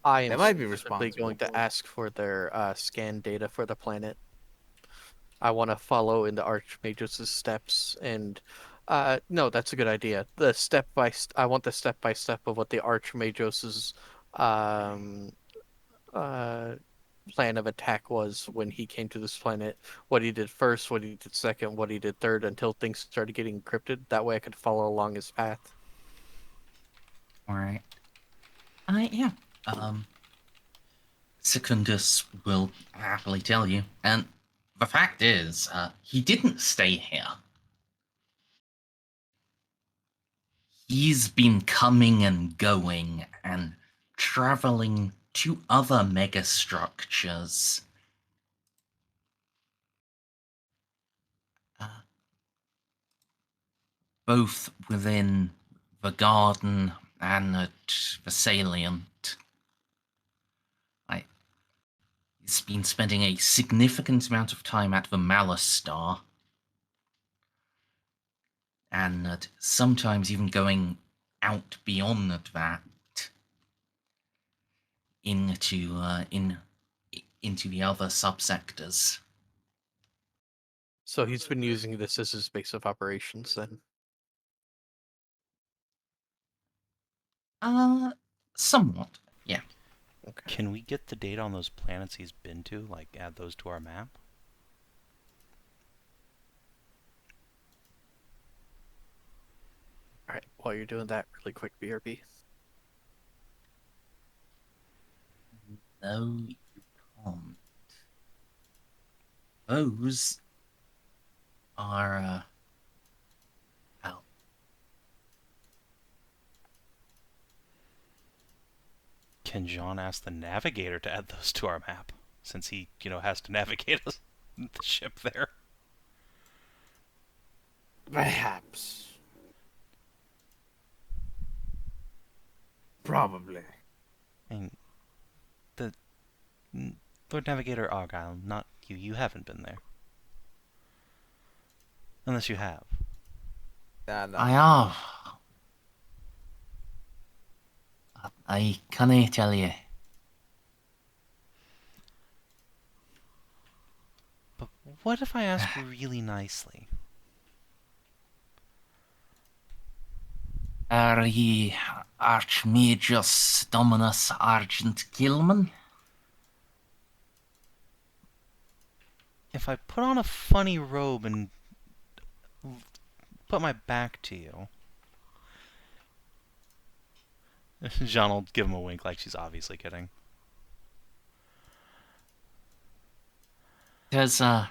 I They am might be specifically going responsible. to ask for their scan data for the planet. I want to follow in the Archmagus' steps, and no, that's a good idea. The I want the step by step of what the Archmagus' um, uh, plan of attack was when he came to this planet, what he did first, what he did second, what he did third, until things started getting encrypted. That way I could follow along his path. All right. Yeah. Secundus will happily tell you. And the fact is, he didn't stay here. He's been coming and going and traveling to other megastructures. Both within the garden and at the salient. He's been spending a significant amount of time at the Malaster, and sometimes even going out beyond that into the other subsectors. So he's been using this as his base of operations then. Somewhat, yeah. Okay. Can we get the data on those planets he's been to? Like, add those to our map? All right. While you're doing that, really quick, BRB. No, you can't. Those are, well, Can Jeanne ask the Navigator to add those to our map? Since he, has to navigate us, the ship there. Perhaps. Probably. And the Lord Navigator Argyle, not you. You haven't been there. Unless you have. No. I have. I can't tell you. But what if I ask really nicely? Are ye Archmagus Dominus Argent Kielmann? If I put on a funny robe and put my back to you... Jeanne will give him a wink like she's obviously kidding. There's, oh.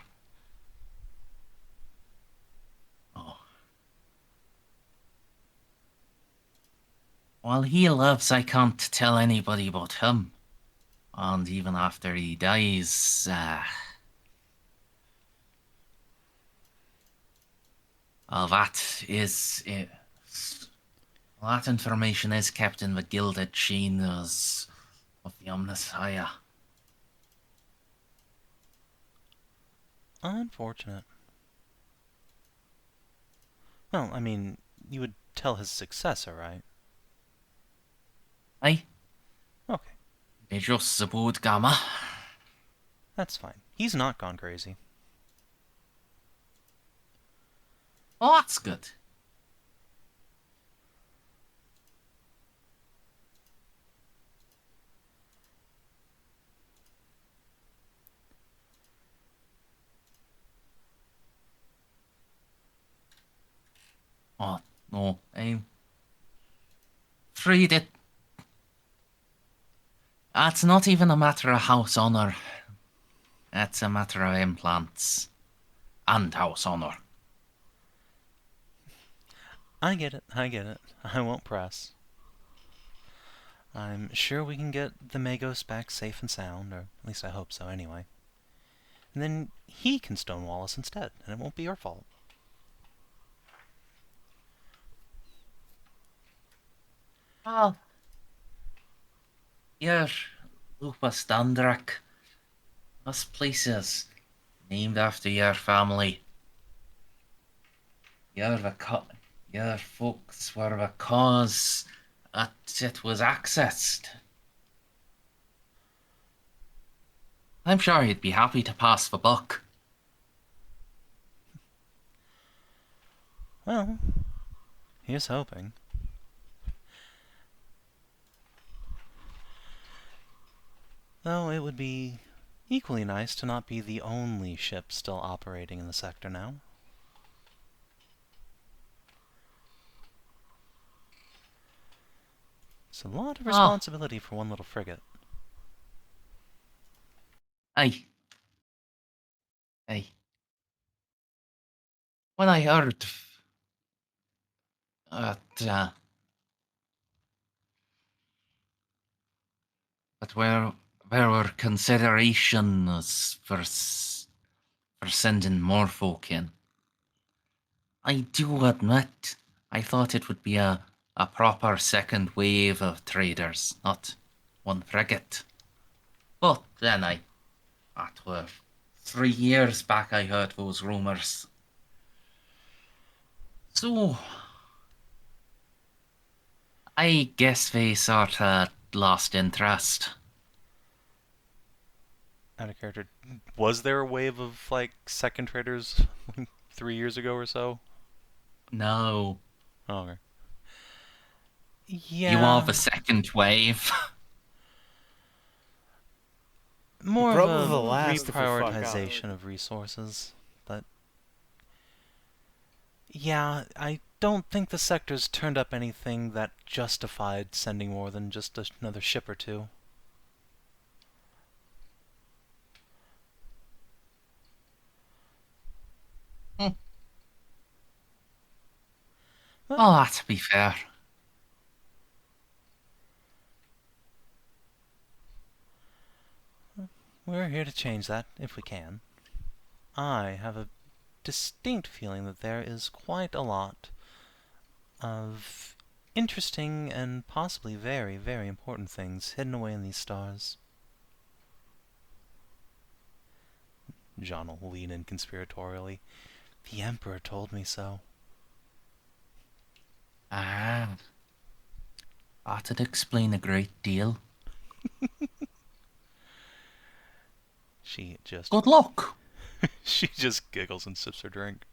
While he lives, I can't tell anybody but him. And even after he dies, that is it. That information is kept in the gilded chambers of the Omnissiah. Unfortunate. Well, I mean, you would tell his successor, right? Aye, Okay, they just aboard Gamma. that's fine. He's not gone crazy. Oh, that's good. Oh, no, I'm afraid it's not even a matter of house honor. It's a matter of implants and house honor. I get it. I won't press. I'm sure we can get the Magos back safe and sound, or at least I hope so anyway. And then he can stonewall us instead, and it won't be your fault. Well, you're Lupus Dandrak. This place is named after your family. Your folks were the cause that it was accessed. I'm sure he'd be happy to pass the buck. Well, here's hoping. Though it would be equally nice to not be the only ship still operating in the sector now. It's a lot of responsibility for one little frigate. Hey. Hey. When I heard that but there were considerations for sending more folk in. I do admit, I thought it would be a proper second wave of traders, not one frigate. But then that were 3 years back I heard those rumours. So, I guess they sorta lost interest. Out of character, was there a wave of, like, second traders 3 years ago or so? No. Oh, okay. Yeah. You are the second wave. More of Probably a the last if we fuck up. reprioritization of resources, but yeah, I don't think the sector's turned up anything that justified sending more than just another ship or two. Well, to be fair. We're here to change that, if we can. I have a distinct feeling that there is quite a lot of interesting and possibly very, very important things hidden away in these stars. Jeanne will lean in conspiratorially. The Emperor told me so. Ah. That'd explain a great deal. She just Good luck. she just giggles and sips her drink.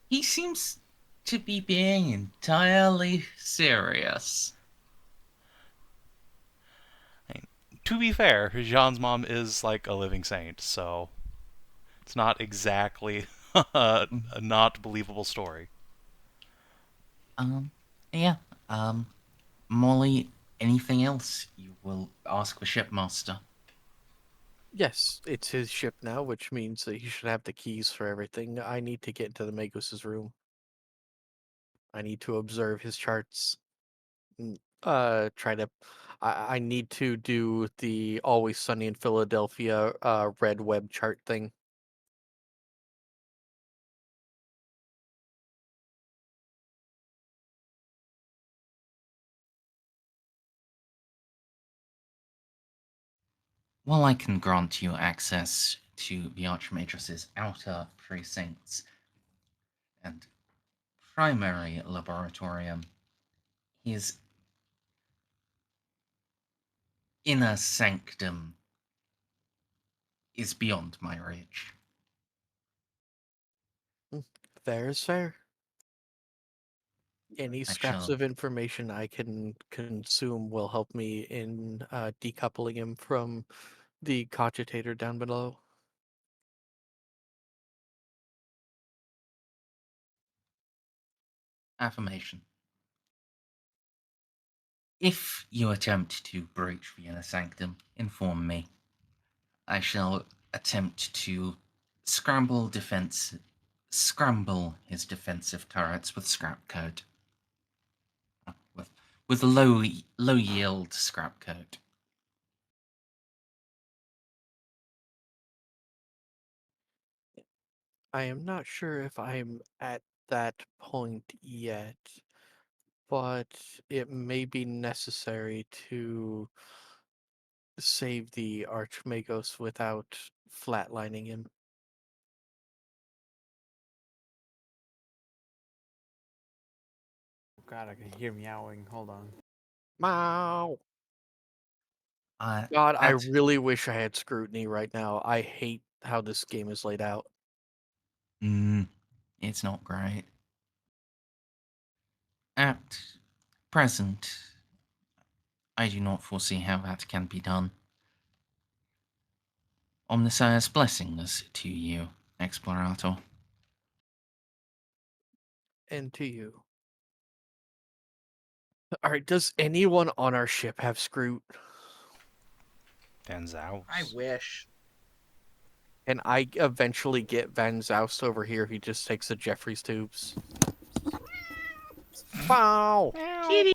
He seems to be being entirely serious. To be fair, Jeanne's mom is like a living saint, so it's not exactly a not believable story. Yeah. Molly, anything else you will ask the shipmaster? Yes, it's his ship now, which means that he should have the keys for everything. I need to get into the Magos' room. I need to observe his charts. Try to. I need to do the Always Sunny in Philadelphia red web chart thing. Well, I can grant you access to the Archmage's outer precincts and primary laboratorium. His inner sanctum is beyond my reach. Fair is fair. Any I scraps shall. of information I can consume will help me in decoupling him from the cogitator down below. Affirmation. If you attempt to breach the inner sanctum, inform me. I shall attempt to scramble his defensive turrets with scrap code. With a low yield scrap code. I am not sure if I'm at that point yet, but it may be necessary to save the Arch-Magos without flatlining him. God, I can hear meowing. Hold on. Meow! Uh, God, I at, really wish I had scrutiny right now. I hate how this game is laid out. it's not great. At present, I do not foresee how that can be done. Omnissiah's blessings to you, Explorator. And to you. Alright, does anyone on our ship have Scroot? Van Zaus. I wish. Can I eventually get Van Zoust over here? He just takes the Jeffries tubes. Wow! Kitty.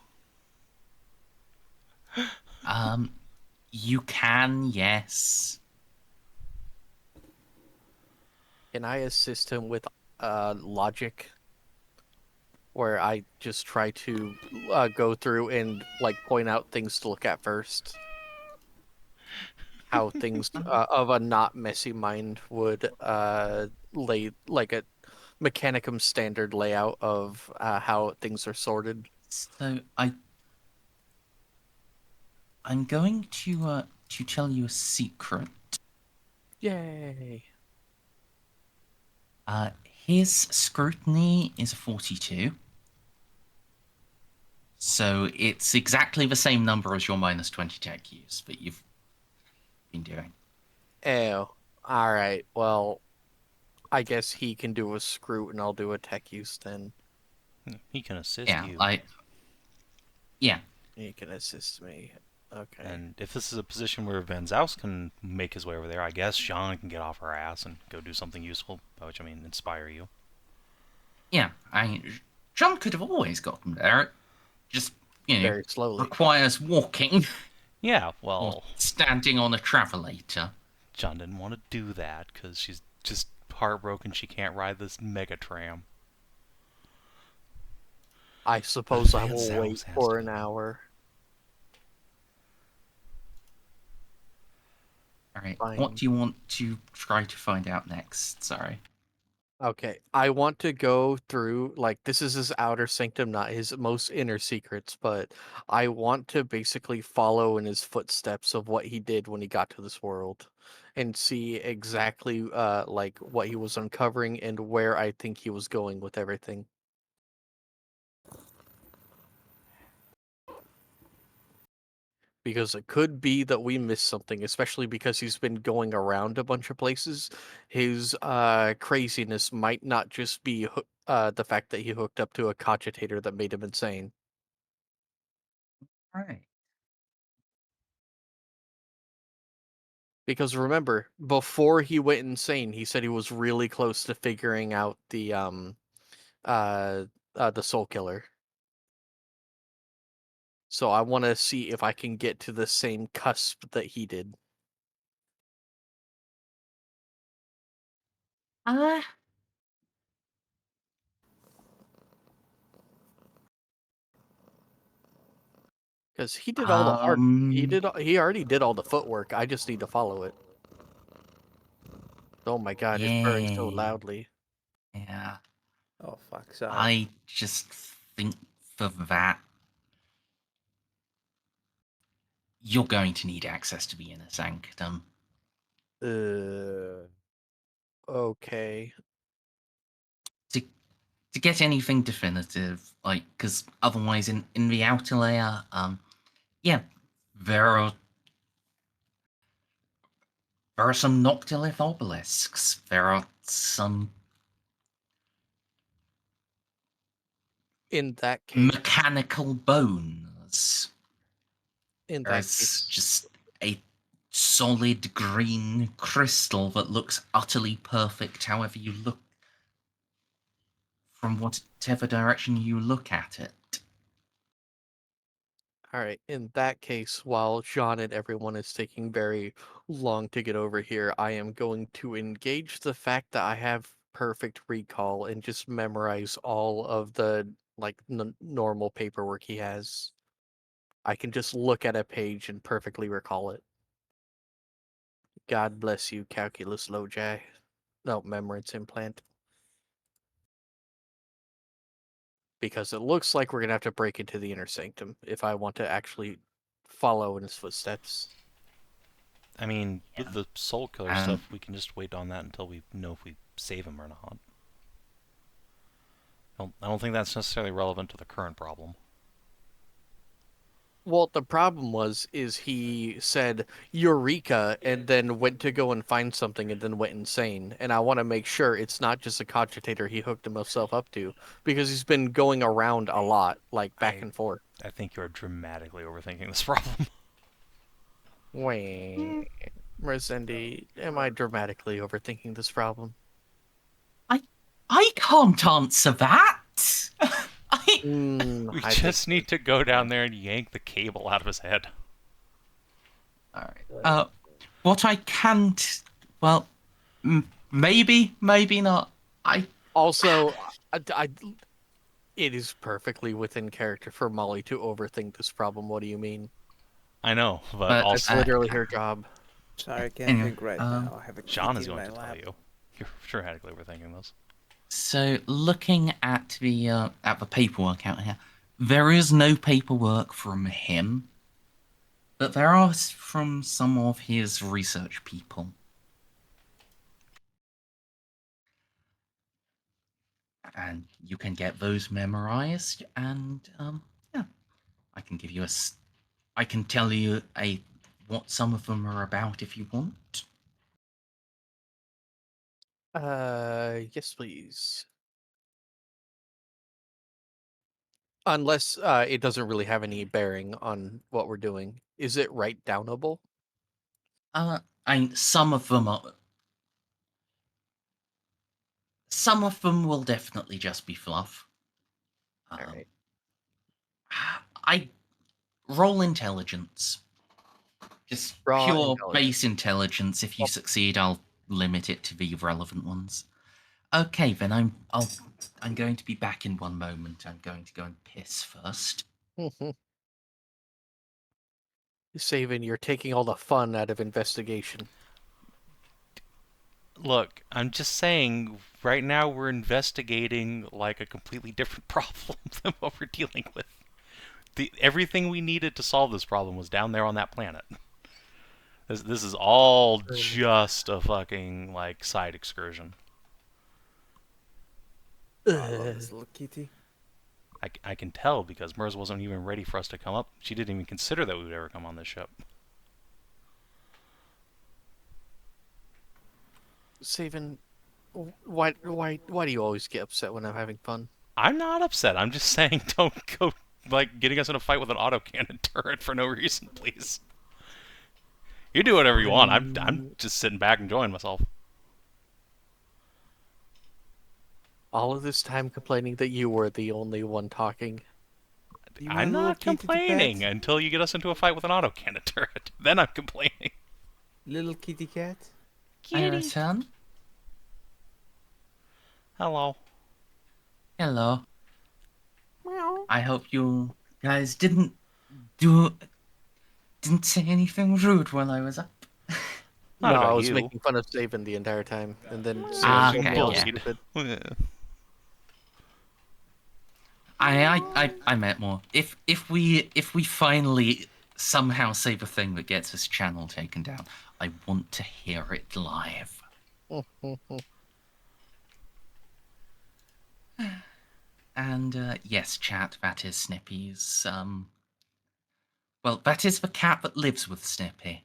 You can, yes. Can I assist him with logic? Where I just try to go through and like point out things to look at first. How things of a not messy mind would lay like a Mechanicum standard layout of how things are sorted. So I'm going to tell you a secret. Yay! His scrutiny is a 42. So it's exactly the same number as your minus 20 tech use that you've been doing. Oh, alright. Well, I guess he can do a Scroot and I'll do a tech use then. He can assist Yeah, you. yeah. He can assist me. Okay. And if this is a position where Van Zaus can make his way over there, I guess Jeanne can get off her ass and go do something useful, by which I mean inspire you. Yeah, John could have always gotten there. It just, Very slowly. requires walking Yeah, or well, standing on a travelator. Jeanne didn't want to do that because she's just heartbroken she can't ride this mega tram. I suppose I Van will Zaus wait has for to an go. hour. All right, Fine. what do you want to try to find out next? Sorry. Okay, I want to go through, like, this is his outer sanctum, not his most inner secrets, but I want to basically follow in his footsteps of what he did when he got to this world and see exactly, like, what he was uncovering and where I think he was going with everything. Because it could be that we missed something, especially because he's been going around a bunch of places. His craziness might not just be the fact that he hooked up to a cogitator that made him insane. All right. Because remember, before he went insane, he said he was really close to figuring out the soul killer. So I want to see if I can get to the same cusp that he did. Because he did all the hard. He already did all the footwork. I just need to follow it. Oh my god, it's purring so Yay. loudly. Yeah. Oh fuck, sorry. I just think for that, you're going to need access to the inner sanctum. Okay. To get anything definitive, like, because otherwise in the outer layer, yeah, there are some noctilith obelisks. There are some In that case, mechanical bones. in that There's case, just a solid green crystal that looks utterly perfect however you look, from whatever direction you look at it. all right. In that case, while Jeanne and everyone is taking very long to get over here, I am going to engage the fact that I have perfect recall and just memorize all of the like normal paperwork he has. I can just look at a page and perfectly recall it. God bless you, calculus logi. No, memorance implant. Because it looks like we're gonna have to break into the inner sanctum if I want to actually follow in his footsteps. I mean, Yeah. with the soul killer stuff, we can just wait on that until we know if we save him or not. I don't think that's necessarily relevant to the current problem. Well, the problem is he said Eureka and then went to go and find something and then went insane. And I want to make sure it's not just a cogitator he hooked himself up to, because he's been going around a lot, like back and forth. I think you're dramatically overthinking this problem. Wait, Merzendi, am I dramatically overthinking this problem? I can't answer that. We just need to go down there and yank the cable out of his head. All right. What I can't. Well, maybe not. Also, it is perfectly within character for Molly to overthink this problem. What do you mean? I know, but But, also That's literally her job. Sorry, I can't Anyway, think right now. I have a Jeanne kitty is in going my to lap. tell you. You're dramatically overthinking this. So looking at the paperwork out here, there is no paperwork from him, but there are from some of his research people. And you can get those memorized, and yeah, I can give you I can tell you what some of them are about if you want. Yes, please. Unless it doesn't really have any bearing on what we're doing. Is it write downable? Some of them are. Some of them will definitely just be fluff. All right. I roll intelligence. Just Raw pure intelligence. base intelligence. If you succeed, I'll limit it to the relevant ones. Okay, then I'm going to be back in one moment. I'm going to go and piss first. Savin, you're taking all the fun out of investigation. Look, I'm just saying, right now we're investigating like a completely different problem than what we're dealing with. Everything we needed to solve this problem was down there on that planet. This is all just a fucking like side excursion. I love this little kitty. I can tell because Merz wasn't even ready for us to come up. She didn't even consider that we would ever come on this ship. Savin, why do you always get upset when I'm having fun? I'm not upset. I'm just saying don't go like getting us in a fight with an autocannon turret for no reason, please. You do whatever you want. I'm just sitting back enjoying myself. All of this time complaining that you were the only one talking. I'm not complaining until you get us into a fight with an autocannon turret. Then I'm complaining. Little kitty cat. I return. Hello. Hello. Meow. I hope you guys didn't say anything rude while I was up. Not no, about I was you. making fun of Savin the entire time, and then Okay, Savin was yeah. stupid. I meant more. If we finally somehow say the thing that gets this channel taken down, I want to hear it live. And yes, chat, that is Snippy's. Well, that is the cat that lives with Snippy.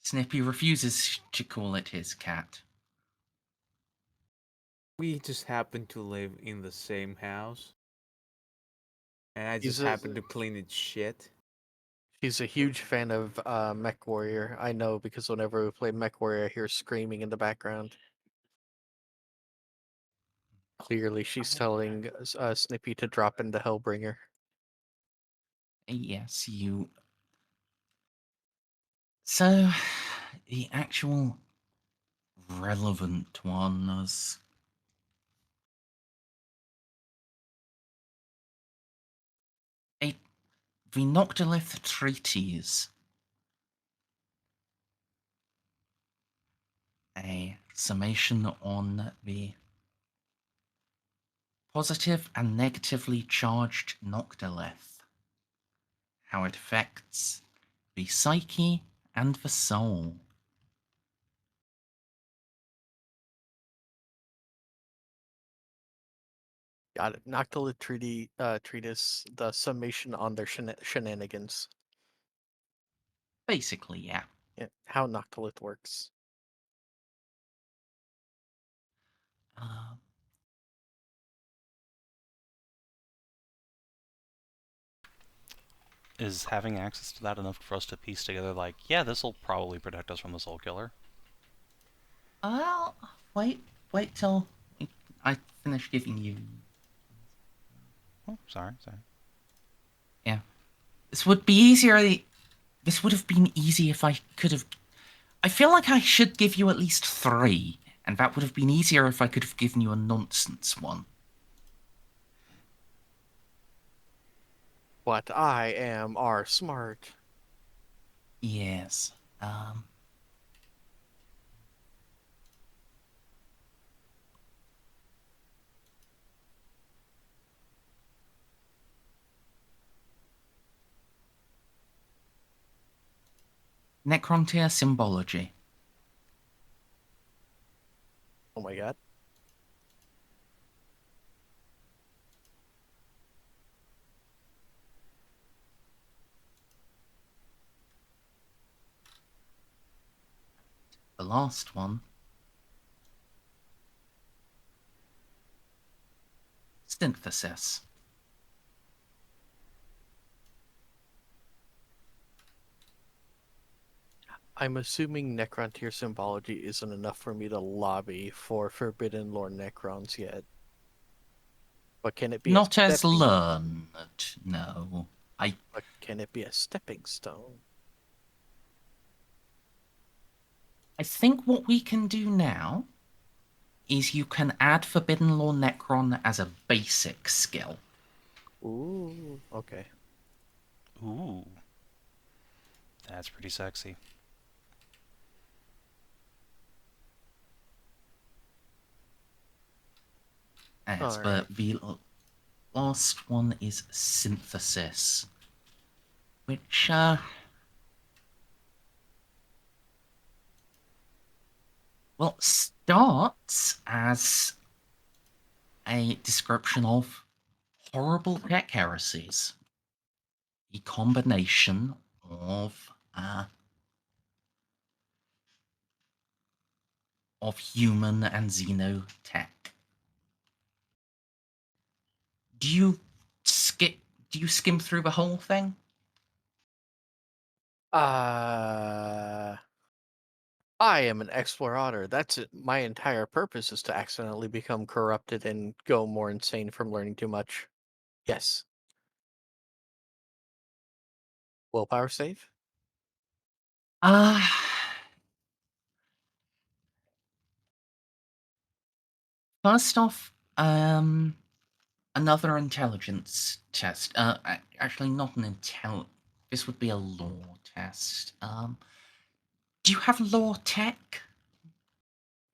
Snippy refuses to call it his cat. We just happen to live in the same house. And I He's just a- happen to clean its shit. He's a huge fan of Mech Warrior. I know because whenever we play Mech Warrior, I hear screaming in the background. Clearly, she's telling Snippy to drop into Hellbringer. Yes, you. So, the actual relevant one was. The Noctilith Treatise. A summation on the positive and negatively charged Noctilith. How it affects the psyche and the soul. Got it. Noctolith treatise, the summation on their shenanigans. Basically, yeah. Yeah, how Noctolith works. Um, Is having access to that enough for us to piece together, like, yeah, this will probably protect us from the Soul Killer? well, wait till I finish giving you. Oh, sorry. Yeah, this would be easier. This would have been easy if I could have. I feel like I should give you at least 3, and that would have been easier if I could have given you a nonsense one. But I am R smart. Yes. Necrontyr symbology. Oh my god. The last one. Synthesis. I'm assuming Necrontyr symbology isn't enough for me to lobby for Forbidden Lore Necrons yet. But can it be Not a as stepping learned, no. But can it be a stepping stone? I think what we can do now is you can add Forbidden Lore Necron as a basic skill. Ooh, okay. Ooh. That's pretty sexy. But Alright. the last one is synthesis, which well, starts as a description of horrible tech heresies. The combination of human and xenotech. Do you skim through the whole thing? I am an explorator. That's it. My entire purpose is to accidentally become corrupted and go more insane from learning too much. Yes. Willpower save? Uh First off, another intelligence test. Actually, not an intel. This would be a law test. Do you have law tech?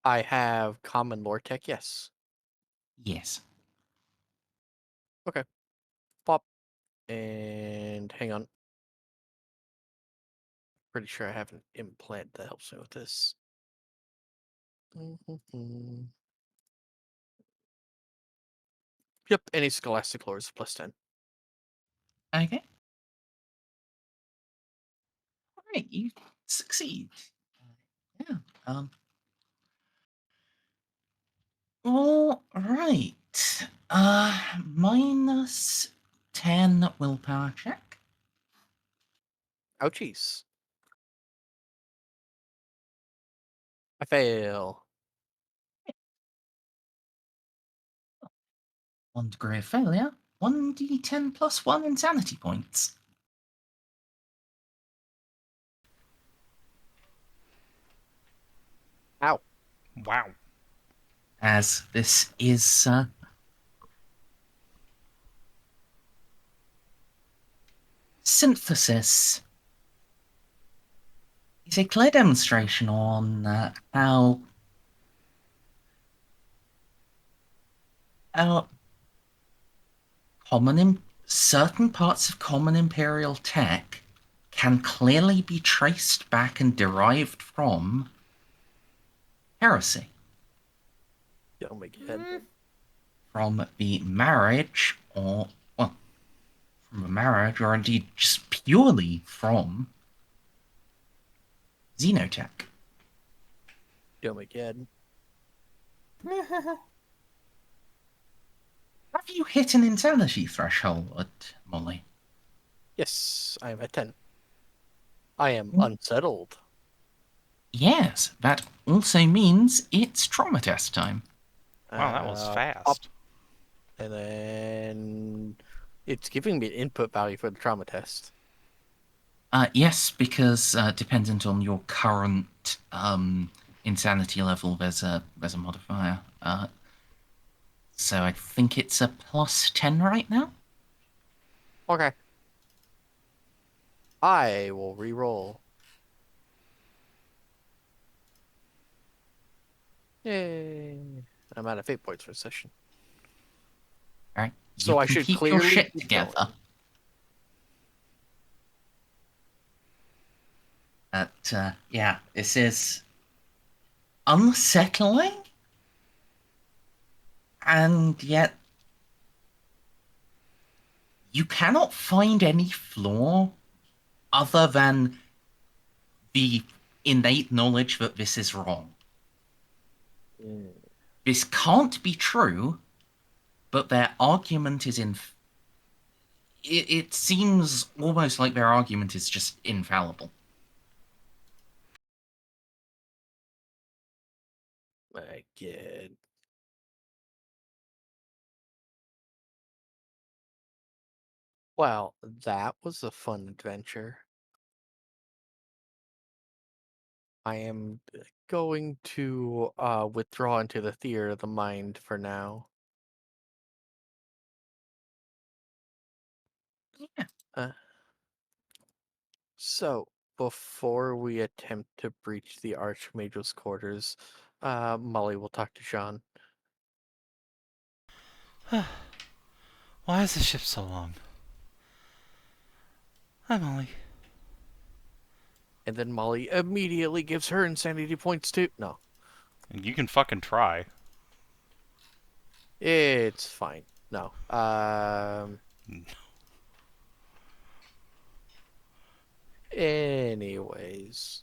I have common lore tech, yes. Yes. Okay. Pop. And hang on. Pretty sure I have an implant that helps me with this. Yep, any scholastic lore is +10. Okay. All right, you succeed. Yeah. All right. -10 willpower check. Ouchies. I fail. 1 degree of failure. 1d10 plus 1 insanity points. Ow. Wow. As this is synthesis is a clear demonstration on how certain parts of common imperial tech can clearly be traced back and derived from heresy. Oh my god. from the marriage, or, well, from a marriage, or indeed just purely from Xenotech. Oh my god. Have you hit an insanity threshold, Molly? Yes, I am at 10. I am Mm. unsettled. Yes, that also means it's trauma test time. Wow, that was Up, fast. and then it's giving me an input value for the trauma test. Yes, because dependent on your current insanity level, there's a modifier. So I think it's a +10 right now. Okay. I will re-roll. Yay. I'm out of fate points for a session. All right, So you I can should keep your clearly shit keep together. going. But yeah, this is unsettling, and yet you cannot find any flaw other than the innate knowledge that this is wrong. Mm. This can't be true, but their argument is it seems almost like their argument is just infallible. My god. Well, that was a fun adventure. I am going to withdraw into the theater of the mind for now. Yeah. So, before we attempt to breach the Archmage's quarters, Molly will talk to Jeanne. Why is the ship so long? Hi, Molly. And then Molly immediately gives her insanity points too. No, You can fucking try. it's fine. No. Anyways,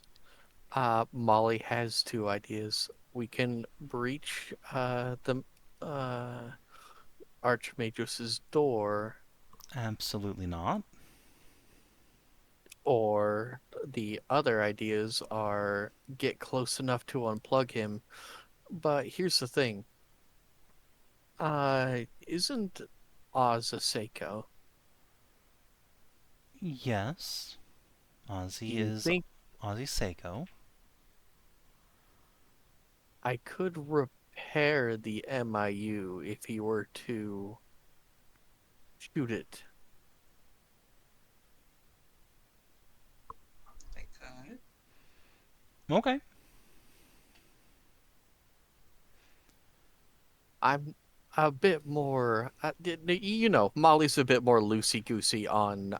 Molly has two ideas. We can breach the Archmage's door, Absolutely not. or the other ideas are get close enough to unplug him. But here's the thing. Isn't Oz a Ceiko? Yes. Do Ozzy you is think Ozzy Ceiko. I could repair the MIU if he were to shoot it? Okay. I'm a bit more, Molly's a bit more loosey-goosey on,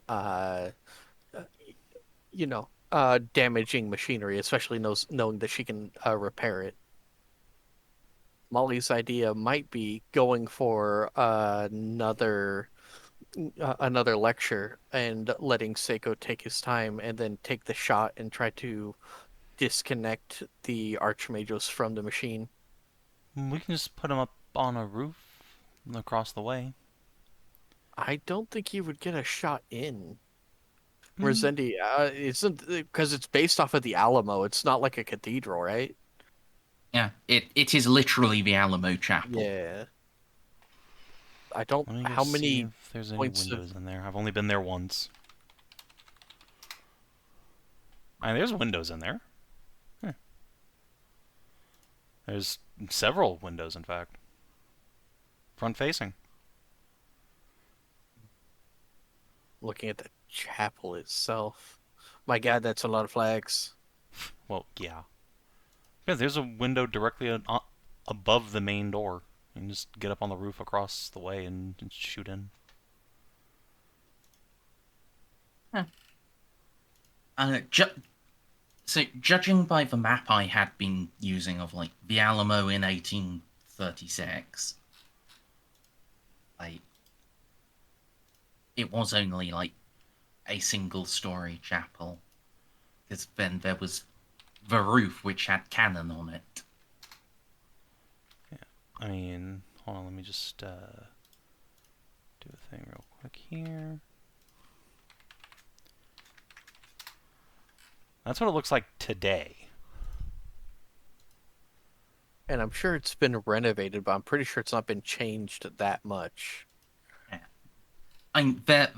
damaging machinery, especially knowing that she can repair it. Molly's idea might be going for another lecture and letting Ceiko take his time and then take the shot and try to disconnect the Archmagos from the machine. We can just put him up on a roof across the way. I don't think he would get a shot in. Hmm. Merzendi, isn't because it's based off of the Alamo. It's not like a cathedral, right? Yeah, it is literally the Alamo Chapel. Yeah. I don't. Let me go How see many if there's any points of? windows in there. I've only been there once. There's windows in there. Huh. There's several windows, in fact. Front facing. Looking at the chapel itself. My God, that's a lot of flags. Well, yeah. Yeah, there's a window directly above the main door. You can just get up on the roof across the way and shoot in. Huh. So, judging by the map I had been using of like the Alamo in 1836, like it was only like a single-story chapel, because then there was the roof which had cannon on it. I mean, hold on, let me just do a thing real quick here. That's what it looks like today. And I'm sure it's been renovated, but I'm pretty sure it's not been changed that much. Yeah. I mean, there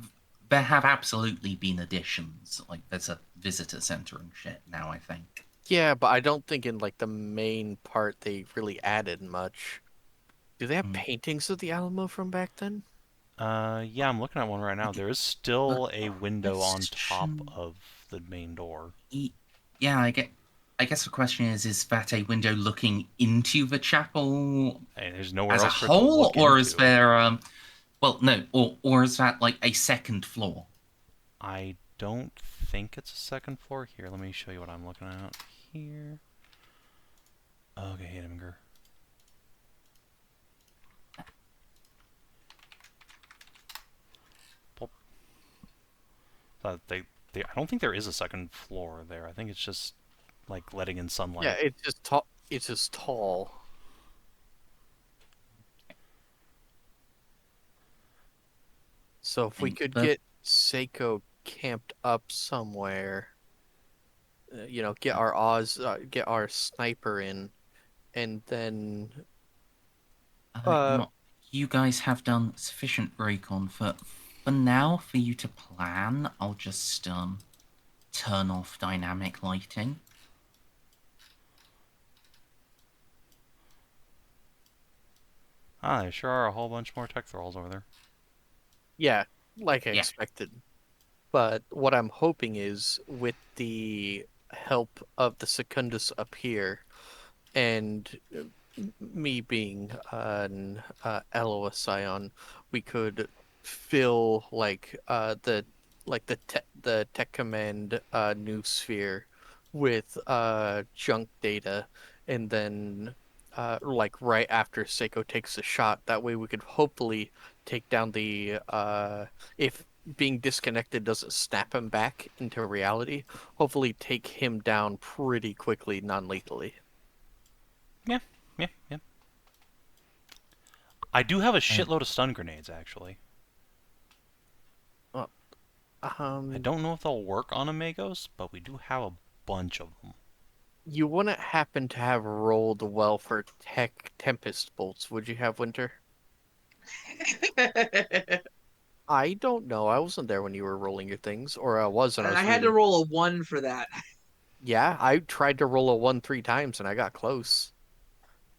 have absolutely been additions. Like, there's a visitor center and shit now, I think. Yeah, but I don't think in like the main part they really added much. Do they have paintings of the Alamo from back then? Yeah, I'm looking at one right now. There is still a window on top Question- of the main door. Yeah, I guess the question is that a window looking into the chapel Hey, there's nowhere as a else for it to whole, look or into. is there well, no, or is that like a second floor? I don't think it's a second floor. Here, let me show you what I'm looking at here. Okay, Edinburgh. I don't think there is a second floor there. I think it's just like letting in sunlight. Yeah, it's just tall. It's just tall. So if we And could the- get Ceiko camped up somewhere, get our get our sniper in, and then you guys have done sufficient recon for now for you to plan. I'll just turn off dynamic lighting. Ah, there sure are a whole bunch more tech thralls over there. yeah, like I Yeah. expected. But what I'm hoping is with the help of the Secundus up here, and me being an Eloa Scion, we could fill the tech command new sphere with junk data, and then like right after Seiko takes a shot, that way we could hopefully take down the if being disconnected doesn't snap him back into reality, hopefully take him down pretty quickly, non-lethally. Yeah. I do have a shitload of stun grenades, actually. I don't know if they'll work on a Magos, but we do have a bunch of them. You wouldn't happen to have rolled well for tech Tempest bolts, would you have, Winter? I don't know. I wasn't there when you were rolling your things, or I was when I was I had to reading. roll a 1 for that. Yeah, I tried to roll a 1 3 times and I got close.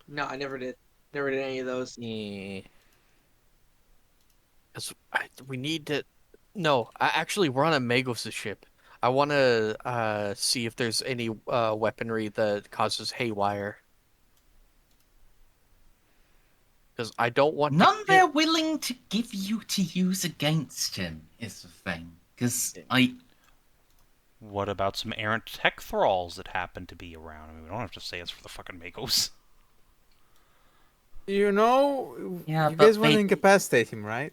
No, I never did. Never did any of those. Yeah. We need to. No, actually, we're on a Magos' ship. I want to see if there's any weaponry that causes haywire. Because I don't want None to they're willing to give you to use against him is the thing. Because What about some errant tech thralls that happen to be around? I mean, we don't have to say it's for the fucking Magos. You know, Yeah, you but guys want to they- incapacitate him, right?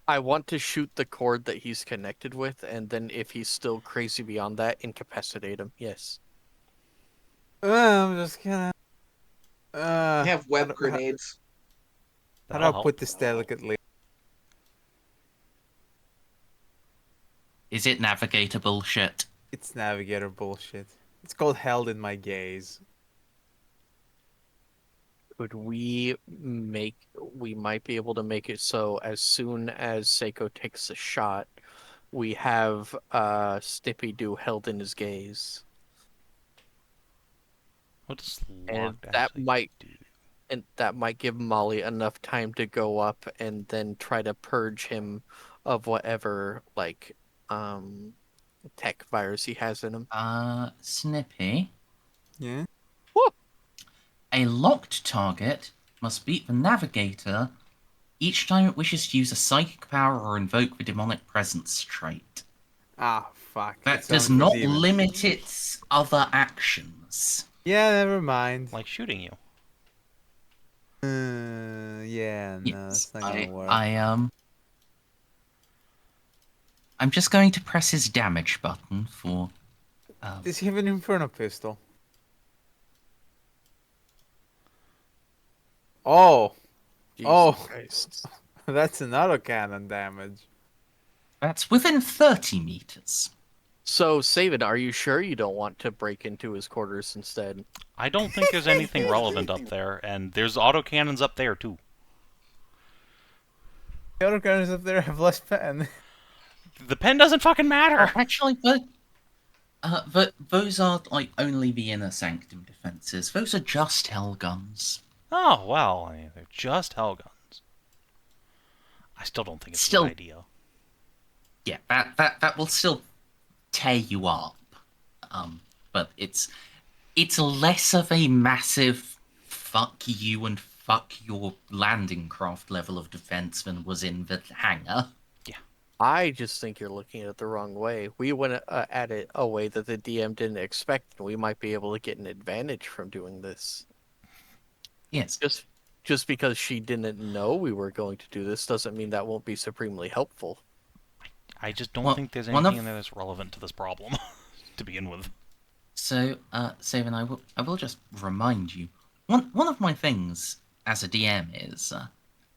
I want to shoot the cord that he's connected with, and then if he's still crazy beyond that, incapacitate him. Yes. I'm just gonna. I have web how- grenades. How do That'll I put help. this delicately? is it Navigator bullshit? It's Navigator bullshit. It's called held in my gaze. Could we might be able to make it so as soon as Seiko takes a shot, we have Snippy do held in his gaze. What does And locked actually do? And that might give Molly enough time to go up and then try to purge him of whatever tech virus he has in him. Snippy. Yeah. A locked target must beat the Navigator each time it wishes to use a psychic power or invoke the demonic presence trait. Ah, fuck. That it's does only for not demons. limit its other actions. Yeah, never mind. Like shooting you. Yeah, no, Yes, that's not gonna work. I'm just going to press his damage button for. Does he have an Inferno pistol? Oh, Jesus Oh. Christ. that's an autocannon damage. That's within 30 meters. So, Savin, are you sure you don't want to break into his quarters instead? I don't think there's anything relevant up there, and there's autocannons up there too. The autocannons up there have less pen. The pen doesn't fucking Oh, matter. actually, but those are like only the inner sanctum defenses. Those are just hell guns. Oh well, I mean, they're just hell guns. I still don't think it's a Still- good idea. Yeah, that will still tear you up. But it's less of a massive fuck you and fuck your landing craft level of defense than was in the hangar. I just think you're looking at it the wrong way. We went at it a way that the DM didn't expect, and we might be able to get an advantage from doing this. Yes. Just because she didn't know we were going to do this doesn't mean that won't be supremely helpful. I just don't Well, think there's one anything of- in there that's relevant to this problem to begin with. So, Savin, I will just remind you. One of my things as a DM is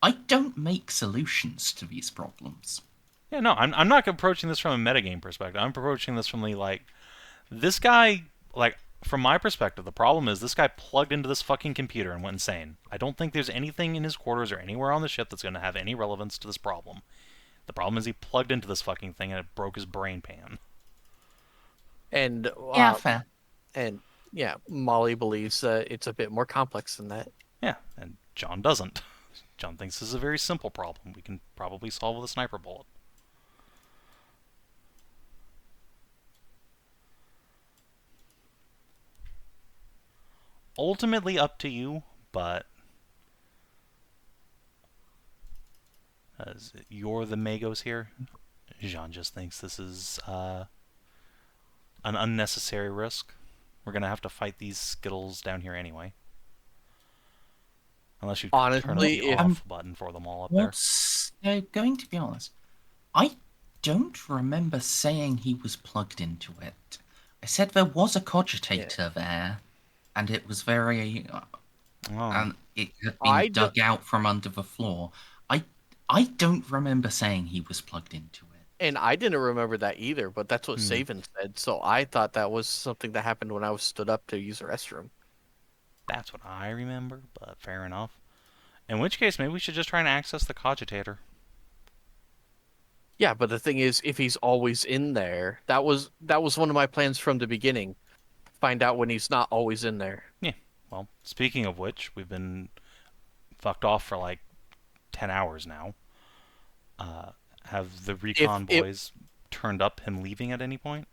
I don't make solutions to these problems. Yeah, no, I'm not approaching this from a metagame perspective. I'm approaching this from the this guy, from my perspective, the problem is this guy plugged into this fucking computer and went insane. I don't think there's anything in his quarters or anywhere on the ship that's going to have any relevance to this problem. The problem is he plugged into this fucking thing and it broke his brain pan. And Yeah, fair. And yeah, Molly believes that it's a bit more complex than that. Yeah, and John doesn't. John thinks this is a very simple problem. We can probably solve with a sniper bullet. Ultimately up to you, but as you're the Magos here, Jeanne just thinks this is an unnecessary risk. We're gonna have to fight these Skittles down here anyway. Unless you turn up Honestly, the if- off button for them all up there. Going to be honest, I don't remember saying he was plugged into it. I said there was a cogitator there, and it was very, Oh. and it had I been dug out from under the floor. I don't remember saying he was plugged into it. And I didn't remember that either, but that's what Hmm. Savin said, so I thought that was something that happened when I was stood up to use the restroom. That's what I remember, but fair enough. In which case, maybe we should just try and access the cogitator. Yeah, but the thing is, if he's always in there, that was one of my plans from the beginning. Find out when he's not always in there. Well, speaking of which, we've been fucked off for like 10 hours now. Have the recon boys turned up him leaving at any point?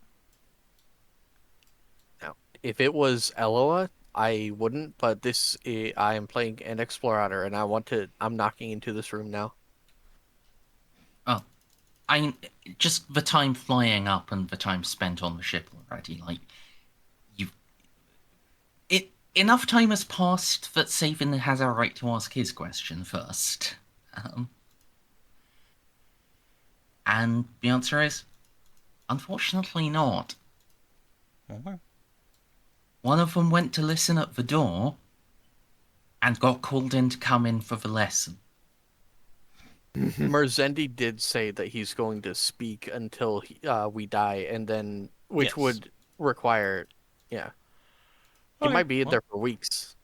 Now, if it was Eloa, I wouldn't, but I am playing an Explorator, and I'm knocking into this room now. Just the time flying up and the time spent on the ship already. Like, enough time has passed that Savin has a right to ask his question first. And the answer is, unfortunately not. Okay. One of them went to listen at the door and got called in to come in for the lesson. Merzendi did say that he's going to speak until we die, and then which Yes. would require, yeah. He Okay, might be in well. there for weeks.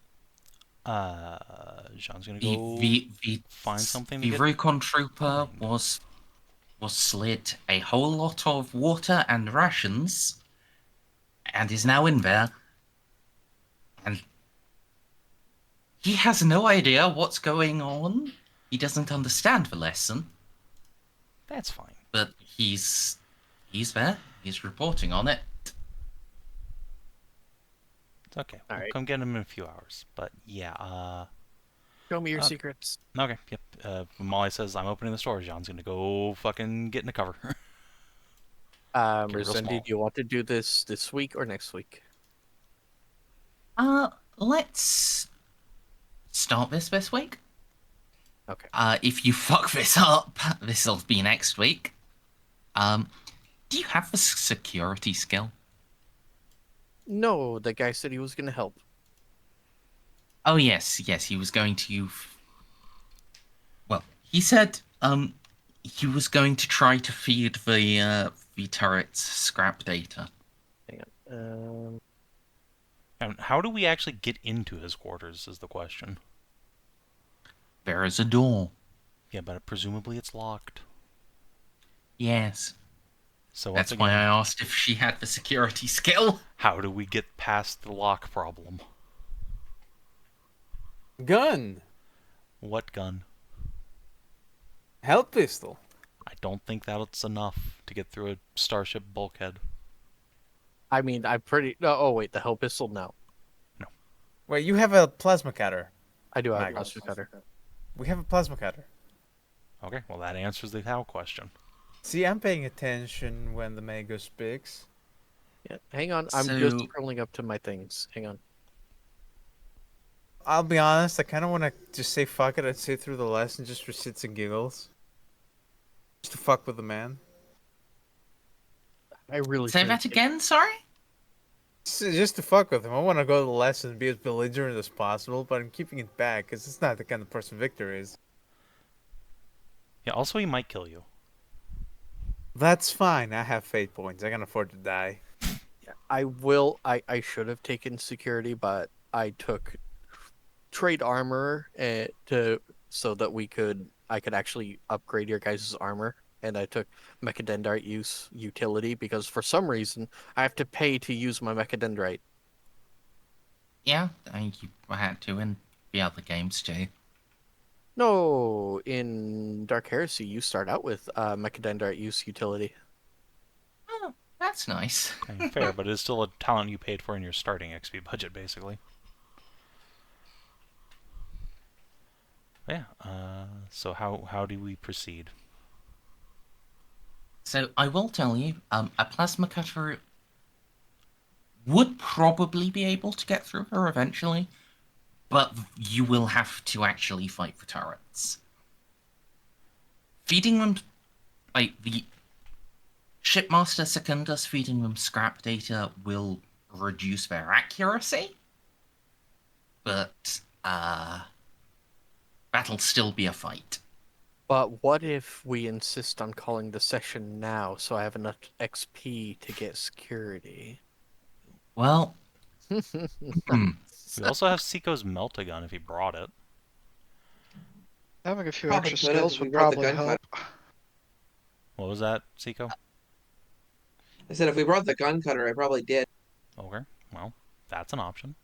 Jean's gonna go The find something to the get recon trooper behind. was slid a whole lot of water and rations, and is now in there. And he has no idea what's going on. He doesn't understand the lesson, That's fine. but he's there. He's reporting on it. It's okay. We'll Alright. come get him in a few hours. But yeah, Show me your Okay. secrets. okay, yep. When Molly says I'm opening the store, Jean's gonna go fucking get in the cover. real small. Merzendi, do you want to do this week or next week? Let's start this week. Okay. If you fuck this up, this'll be next week. Do you have the security skill? No, the guy said he was gonna help. Oh yes, he was going to. Well, he said he was going to try to feed the turret's scrap data. Hang on. And how do we actually get into his quarters is the question. There is a door. Yeah, but presumably it's locked. Yes. So That's once why I again, asked if she had the security skill. how do we get past the lock problem? Gun. What gun? Hell pistol. I don't think that's enough to get through a starship bulkhead. I mean, I'm pretty. No, oh wait, the hell pistol. No, Wait, you have a plasma cutter. I do have a Magos. plasma cutter. We have a plasma cutter. Okay, well that answers the how question. See, I'm paying attention when the Magos speaks. Yeah, hang on. I'm just So- scrolling up to my things. Hang on. I'll be honest, I kind of want to just say fuck it and sit through the lesson just for shits and giggles. Just to fuck with the man. I really Say should've that again, sorry? Just to fuck with him. I want to go to the lesson and be as belligerent as possible, but I'm keeping it back because it's not the kind of person Victor is. Yeah, also he might kill you. That's fine. I have fate points. I can afford to die. I will. I should have taken security, but I took trade armor so that I could actually upgrade your guys' armor, and I took mechadendrite use utility because for some reason I have to pay to use my mechadendrite. Yeah, I think you had to in the other games too. No, in Dark Heresy you start out with mechadendrite use utility. Oh, that's nice. Okay, fair, but it is still a talent you paid for in your starting XP budget, basically. Yeah. So how do we proceed? So I will tell you, a plasma cutter would probably be able to get through her eventually, but you will have to actually fight the turrets. Feeding them, like the Shipmaster Secundus feeding them scrap data will reduce their accuracy, but that'll still be a fight. But what if we insist on calling the session now so I have enough XP to get security? Well, We also have Ceiko's melt-a-gun if he brought it. Having a few Probably extra could've skills if we would brought the probably gun help. What was that, Ceiko? I said if we brought the gun cutter, I probably did. Okay, well, that's an option.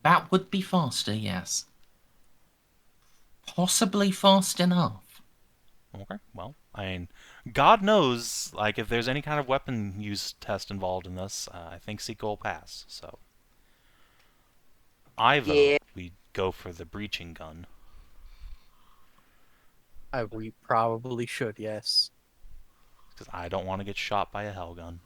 that would be faster, yes. Possibly fast enough. Okay, well, I mean, God knows, like, if there's any kind of weapon use test involved in this, I think Ceiko will pass, so. I vote we go for the breaching gun. We probably should, yes. Because I don't want to get shot by a hell gun.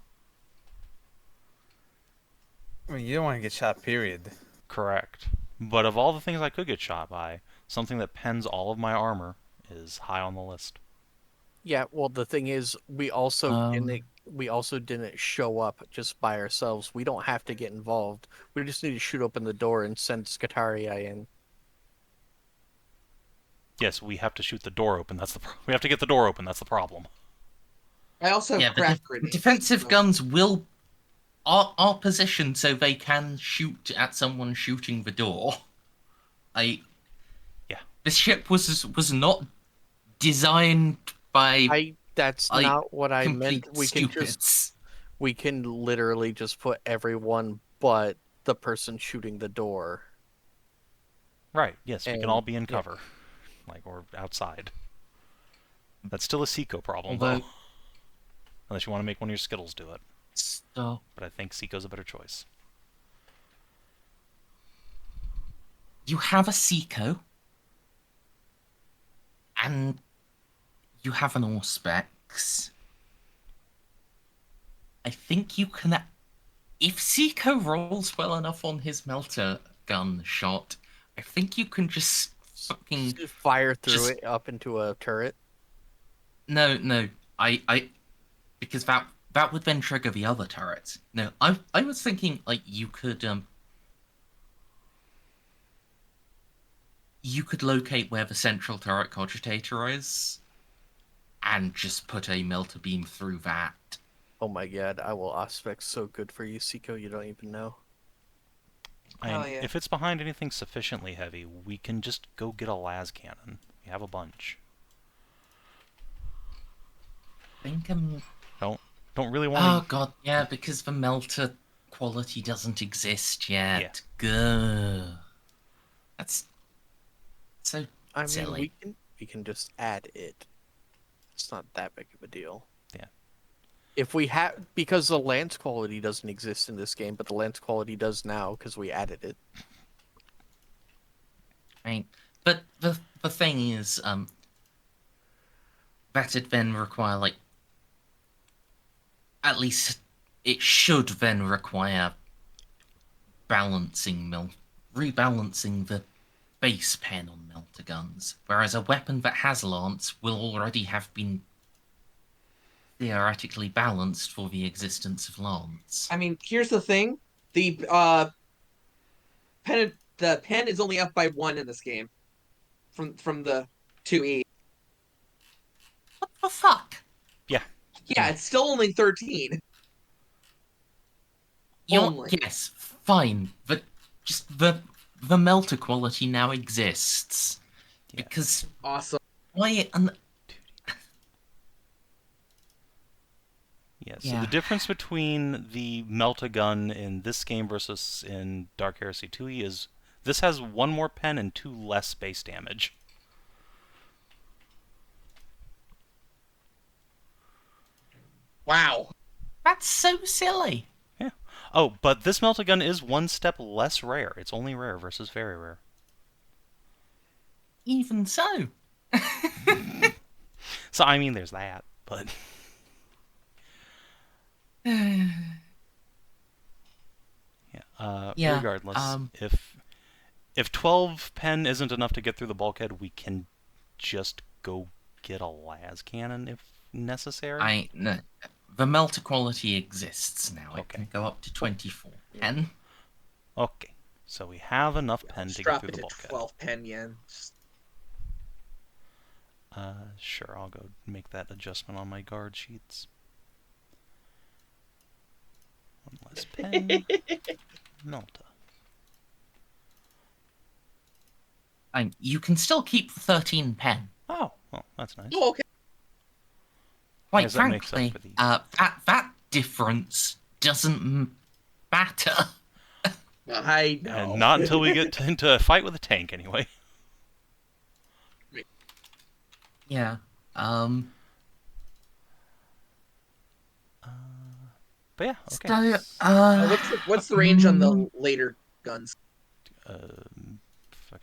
I mean, you don't want to get shot, period. Correct. But of all the things I could get shot by, something that pens all of my armor is high on the list. Yeah, well, the thing is, we also Um, didn't show up just by ourselves. We don't have to get involved. We just need to shoot open the door and send Scatarii in. Yes, we have to shoot the door open. We have to get the door open. That's the problem. I also have yeah, the crack grenades. defensive so- guns are positioned so they can shoot at someone shooting the door. Yeah. This ship was not designed by That's I not what I complete meant. stupids. We can literally just put everyone but the person shooting the door. Right, yes, we can And- all be in yeah. cover. Like, or outside. That's still a Ceiko problem, Although- though. Unless you want to make one of your Skittles do it. So, But I think Ceiko's a better choice. you have a Ceiko, and you have an Auspex. I think you can. If Ceiko rolls well enough on his melter gun shot, I think you can just fucking Fire through just- it up into a turret. no. I because that would then trigger the other turrets. No, I was thinking like you could locate where the central turret cogitator is, and just put a melter beam through that. Oh my god, I will aspect so good for you, Ceiko, you don't even know. Hell yeah. If it's behind anything sufficiently heavy, we can just go get a las cannon. We have a bunch. I think Don't really oh want god, yeah, because the melter quality doesn't exist yet. Yeah. Gah. That's so I mean, silly. we can just add it. It's not that big of a deal. Yeah. If we have, because the lance quality doesn't exist in this game, but the lance quality does now because we added it. Right. But the thing is, that'd then require like at least it should then require rebalancing the base pen on melter guns, whereas a weapon that has lance will already have been theoretically balanced for the existence of lance. I mean, here's the thing: the pen is only up by 1 in this game, from the 2E. What the fuck? Yeah, it's still only 13. Only. Yes, fine, but just the melter quality now exists Yeah. because Awesome. why? Yeah, so Yeah. the difference between the Melta-gun in this game versus in Dark Heresy 2E is this has 1 more pen and 2 less base damage. Wow. That's so silly. Yeah. Oh, but this Melta-gun is 1 step less rare. It's only rare versus very rare. Even so. So, I mean, there's that, but... Yeah, Yeah, regardless, if 12 pen isn't enough to get through the bulkhead, we can just go get a las cannon if necessary. No, the melter quality exists now. It Okay. can go up to 24 pen. Okay, so we have enough pen Let's to get drop through it the to bulkhead. 12 pen yen. Sure, I'll go make that adjustment on my guard sheets. 1 less pen. Melta. You can still keep 13 pen. Oh, well, that's nice. Oh, okay. Quite Guess that makes up frankly, for the- that difference doesn't matter. I know. And not until we get into a fight with a tank, anyway. Yeah. But yeah, okay. So, What's the range on the later guns? Fucking...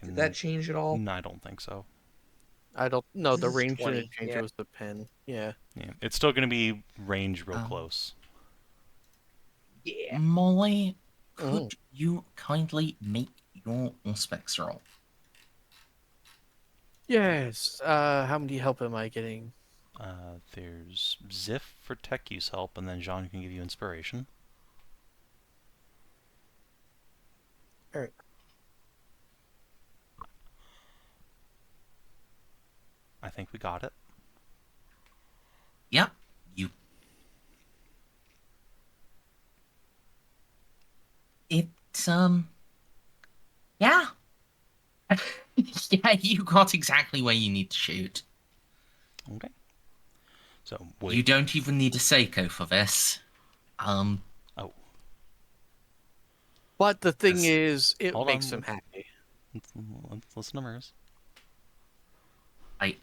Did that change at all? No, I don't think so. I don't know. The This is range 20, didn't change. yeah. It was the pen. Yeah. Yeah, it's still going to be range real Um, close. Yeah. Molly, could Oh. you kindly make your specs roll? Yes. How many help am I getting? There's Xiph for tech use help, and then Jeanne can give you inspiration. Alright. I think we got it. Yep. You. Yeah. Yeah, you got exactly where you need to shoot. Okay. So, You don't even need a Ceiko for this. Oh. But the thing Yes. is, it Hold makes on. him happy. Let's listen to Merz.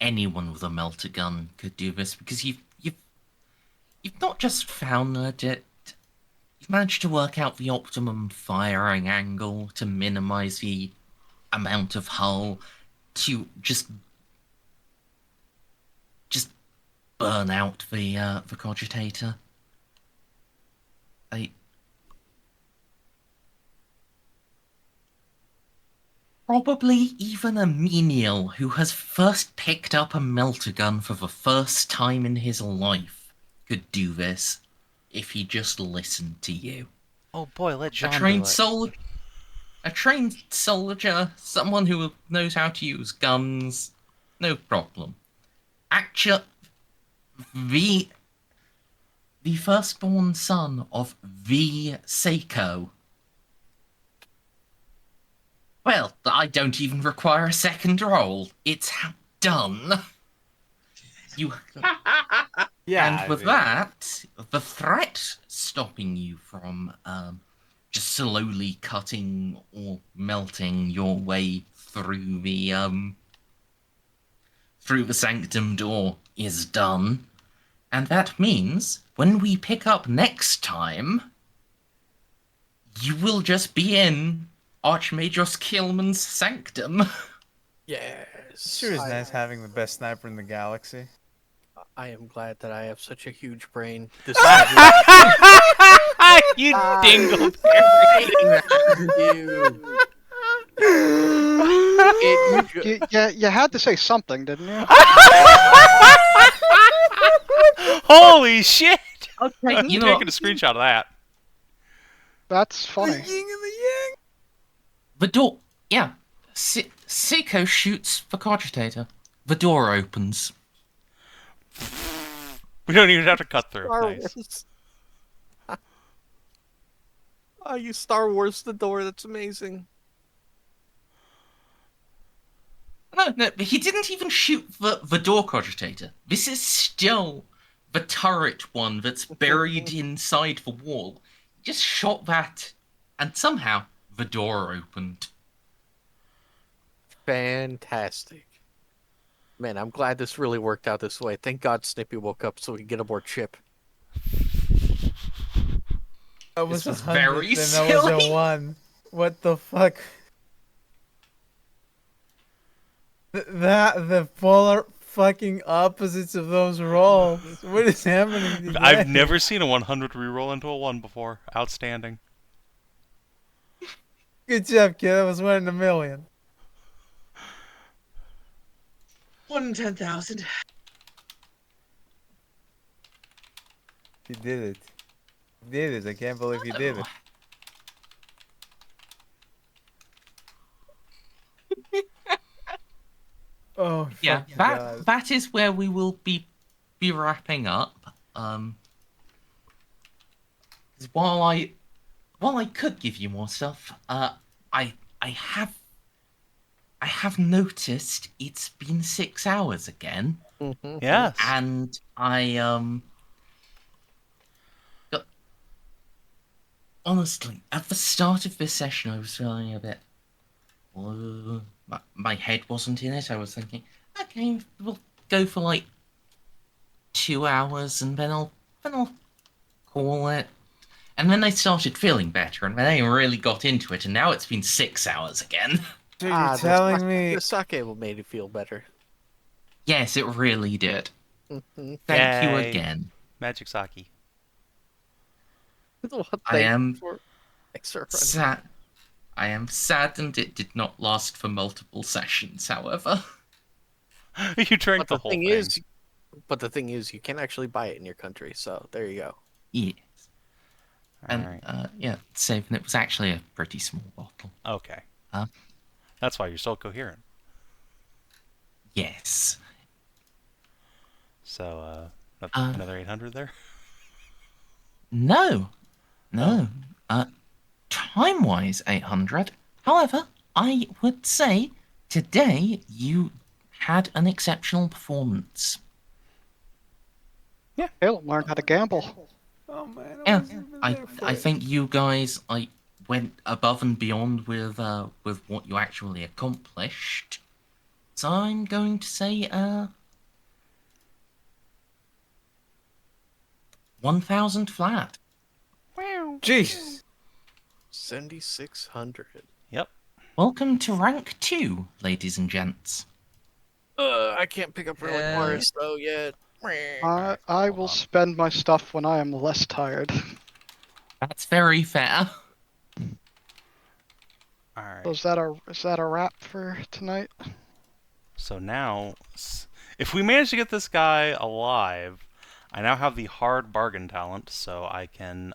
Anyone with a melter gun could do this because you've not just found it. You've managed to work out the optimum firing angle to minimize the amount of hull to just burn out the cogitator. Probably even a menial who has first picked up a melter gun for the first time in his life could do this if he just listened to you. Oh boy, let A Jeanne trained do it. soldier, a trained soldier, someone who knows how to use guns, no problem. Actually, the the firstborn son of the Ceiko. Well, I don't even require a second roll. It's done. You Yeah. And I with mean, that, the threat stopping you from just slowly cutting or melting your way through the sanctum door is done. And that means when we pick up next time, you will just be in Archmage Kielmann's sanctum. Yes. sure is nice having the best sniper in the galaxy. I am glad that I have such a huge brain. This You dingleberry. You had to say something, didn't you? Holy shit! Okay, I'm you know taking a what? screenshot of that. That's funny. The door, yeah. Ceiko shoots the cogitator. The door opens. We don't even have to cut through. Star Nice. Wars. Oh, you Star Wars the door. That's amazing. No, he didn't even shoot the door cogitator. This is still the turret one that's buried inside the wall. He just shot that, and somehow the door opened. Fantastic. Man, I'm glad this really worked out this way. Thank God Snippy woke up so we can get aboard ship. That was was 100, very and that was silly. a 1. What the fuck? The polar fucking opposites of those rolls. What is happening today? I've never seen a 100 reroll into a 1 before. Outstanding. Good job, kid. That was 1 in a million. 1 in 10,000. You did it. You did it. I can't believe you did it. Oh, Yeah, fucking that God. that is where we will be wrapping up. 'Cause while I could give you more stuff, I have noticed it's been 6 hours again, Yes. and honestly, at the start of this session, I was feeling a bit. My head wasn't in it. I was thinking, okay, we'll go for like 2 hours, and then I'll call it. And then I started feeling better, and then I really got into it, and now it's been 6 hours again. So you're telling me... the sake made you feel better. Yes, it really did. Mhm. Thank you Yay. again. Magic Saki. Well, I thank am you for extra running. sad. I am saddened it did not last for multiple sessions, however. You drank the But the whole thing thing. is, you can't actually buy it in your country. So there you go. Yes. And, Alright. yeah, Savin, it was actually a pretty small bottle. Okay. Huh? That's why you're still coherent. Yes. So, another 800 there? No. Time-wise, 800. However, I would say today you had an exceptional performance. Caleb learned how to gamble. Oh, man. Yeah, wasn't even there for I it. think you guys went above and beyond with what you actually accomplished. So I'm going to say 1,000 flat. Jesus. 7,600. Yep. Welcome to rank 2, ladies and gents. I can't pick up relic Hell bars though yet. I will spend my stuff when I am less tired. That's very fair. Alright. So is that a wrap for tonight? So now, if we manage to get this guy alive, I now have the hard bargain talent, so I can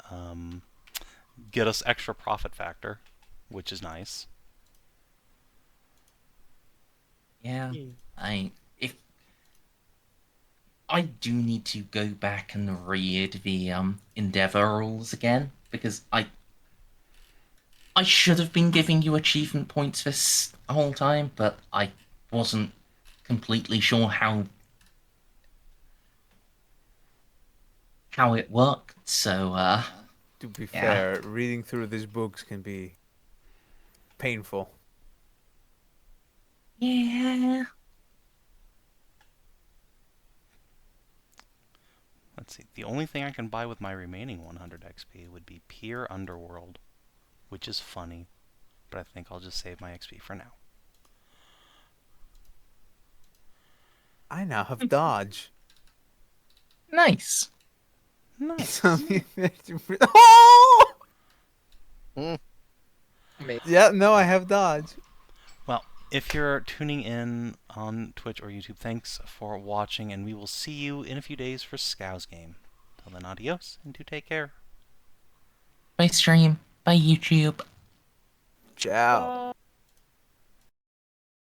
get us extra profit factor, which is nice. Yeah, if I do need to go back and read the Endeavor rules again because I should have been giving you achievement points this whole time, but I wasn't completely sure how it worked. So To be yeah. fair, reading through these books can be painful. Yeah. Let's see. The only thing I can buy with my remaining 100 XP would be Pure Underworld, which is funny, but I think I'll just save my XP for now. I now have dodge. Nice. Nice. Oh! Amazing. Yeah, no, I have dodge. Well, if you're tuning in on Twitch or YouTube, thanks for watching, and we will see you in a few days for Scow's game. Till then, adios, and do take care. Bye stream. Bye YouTube. Ciao.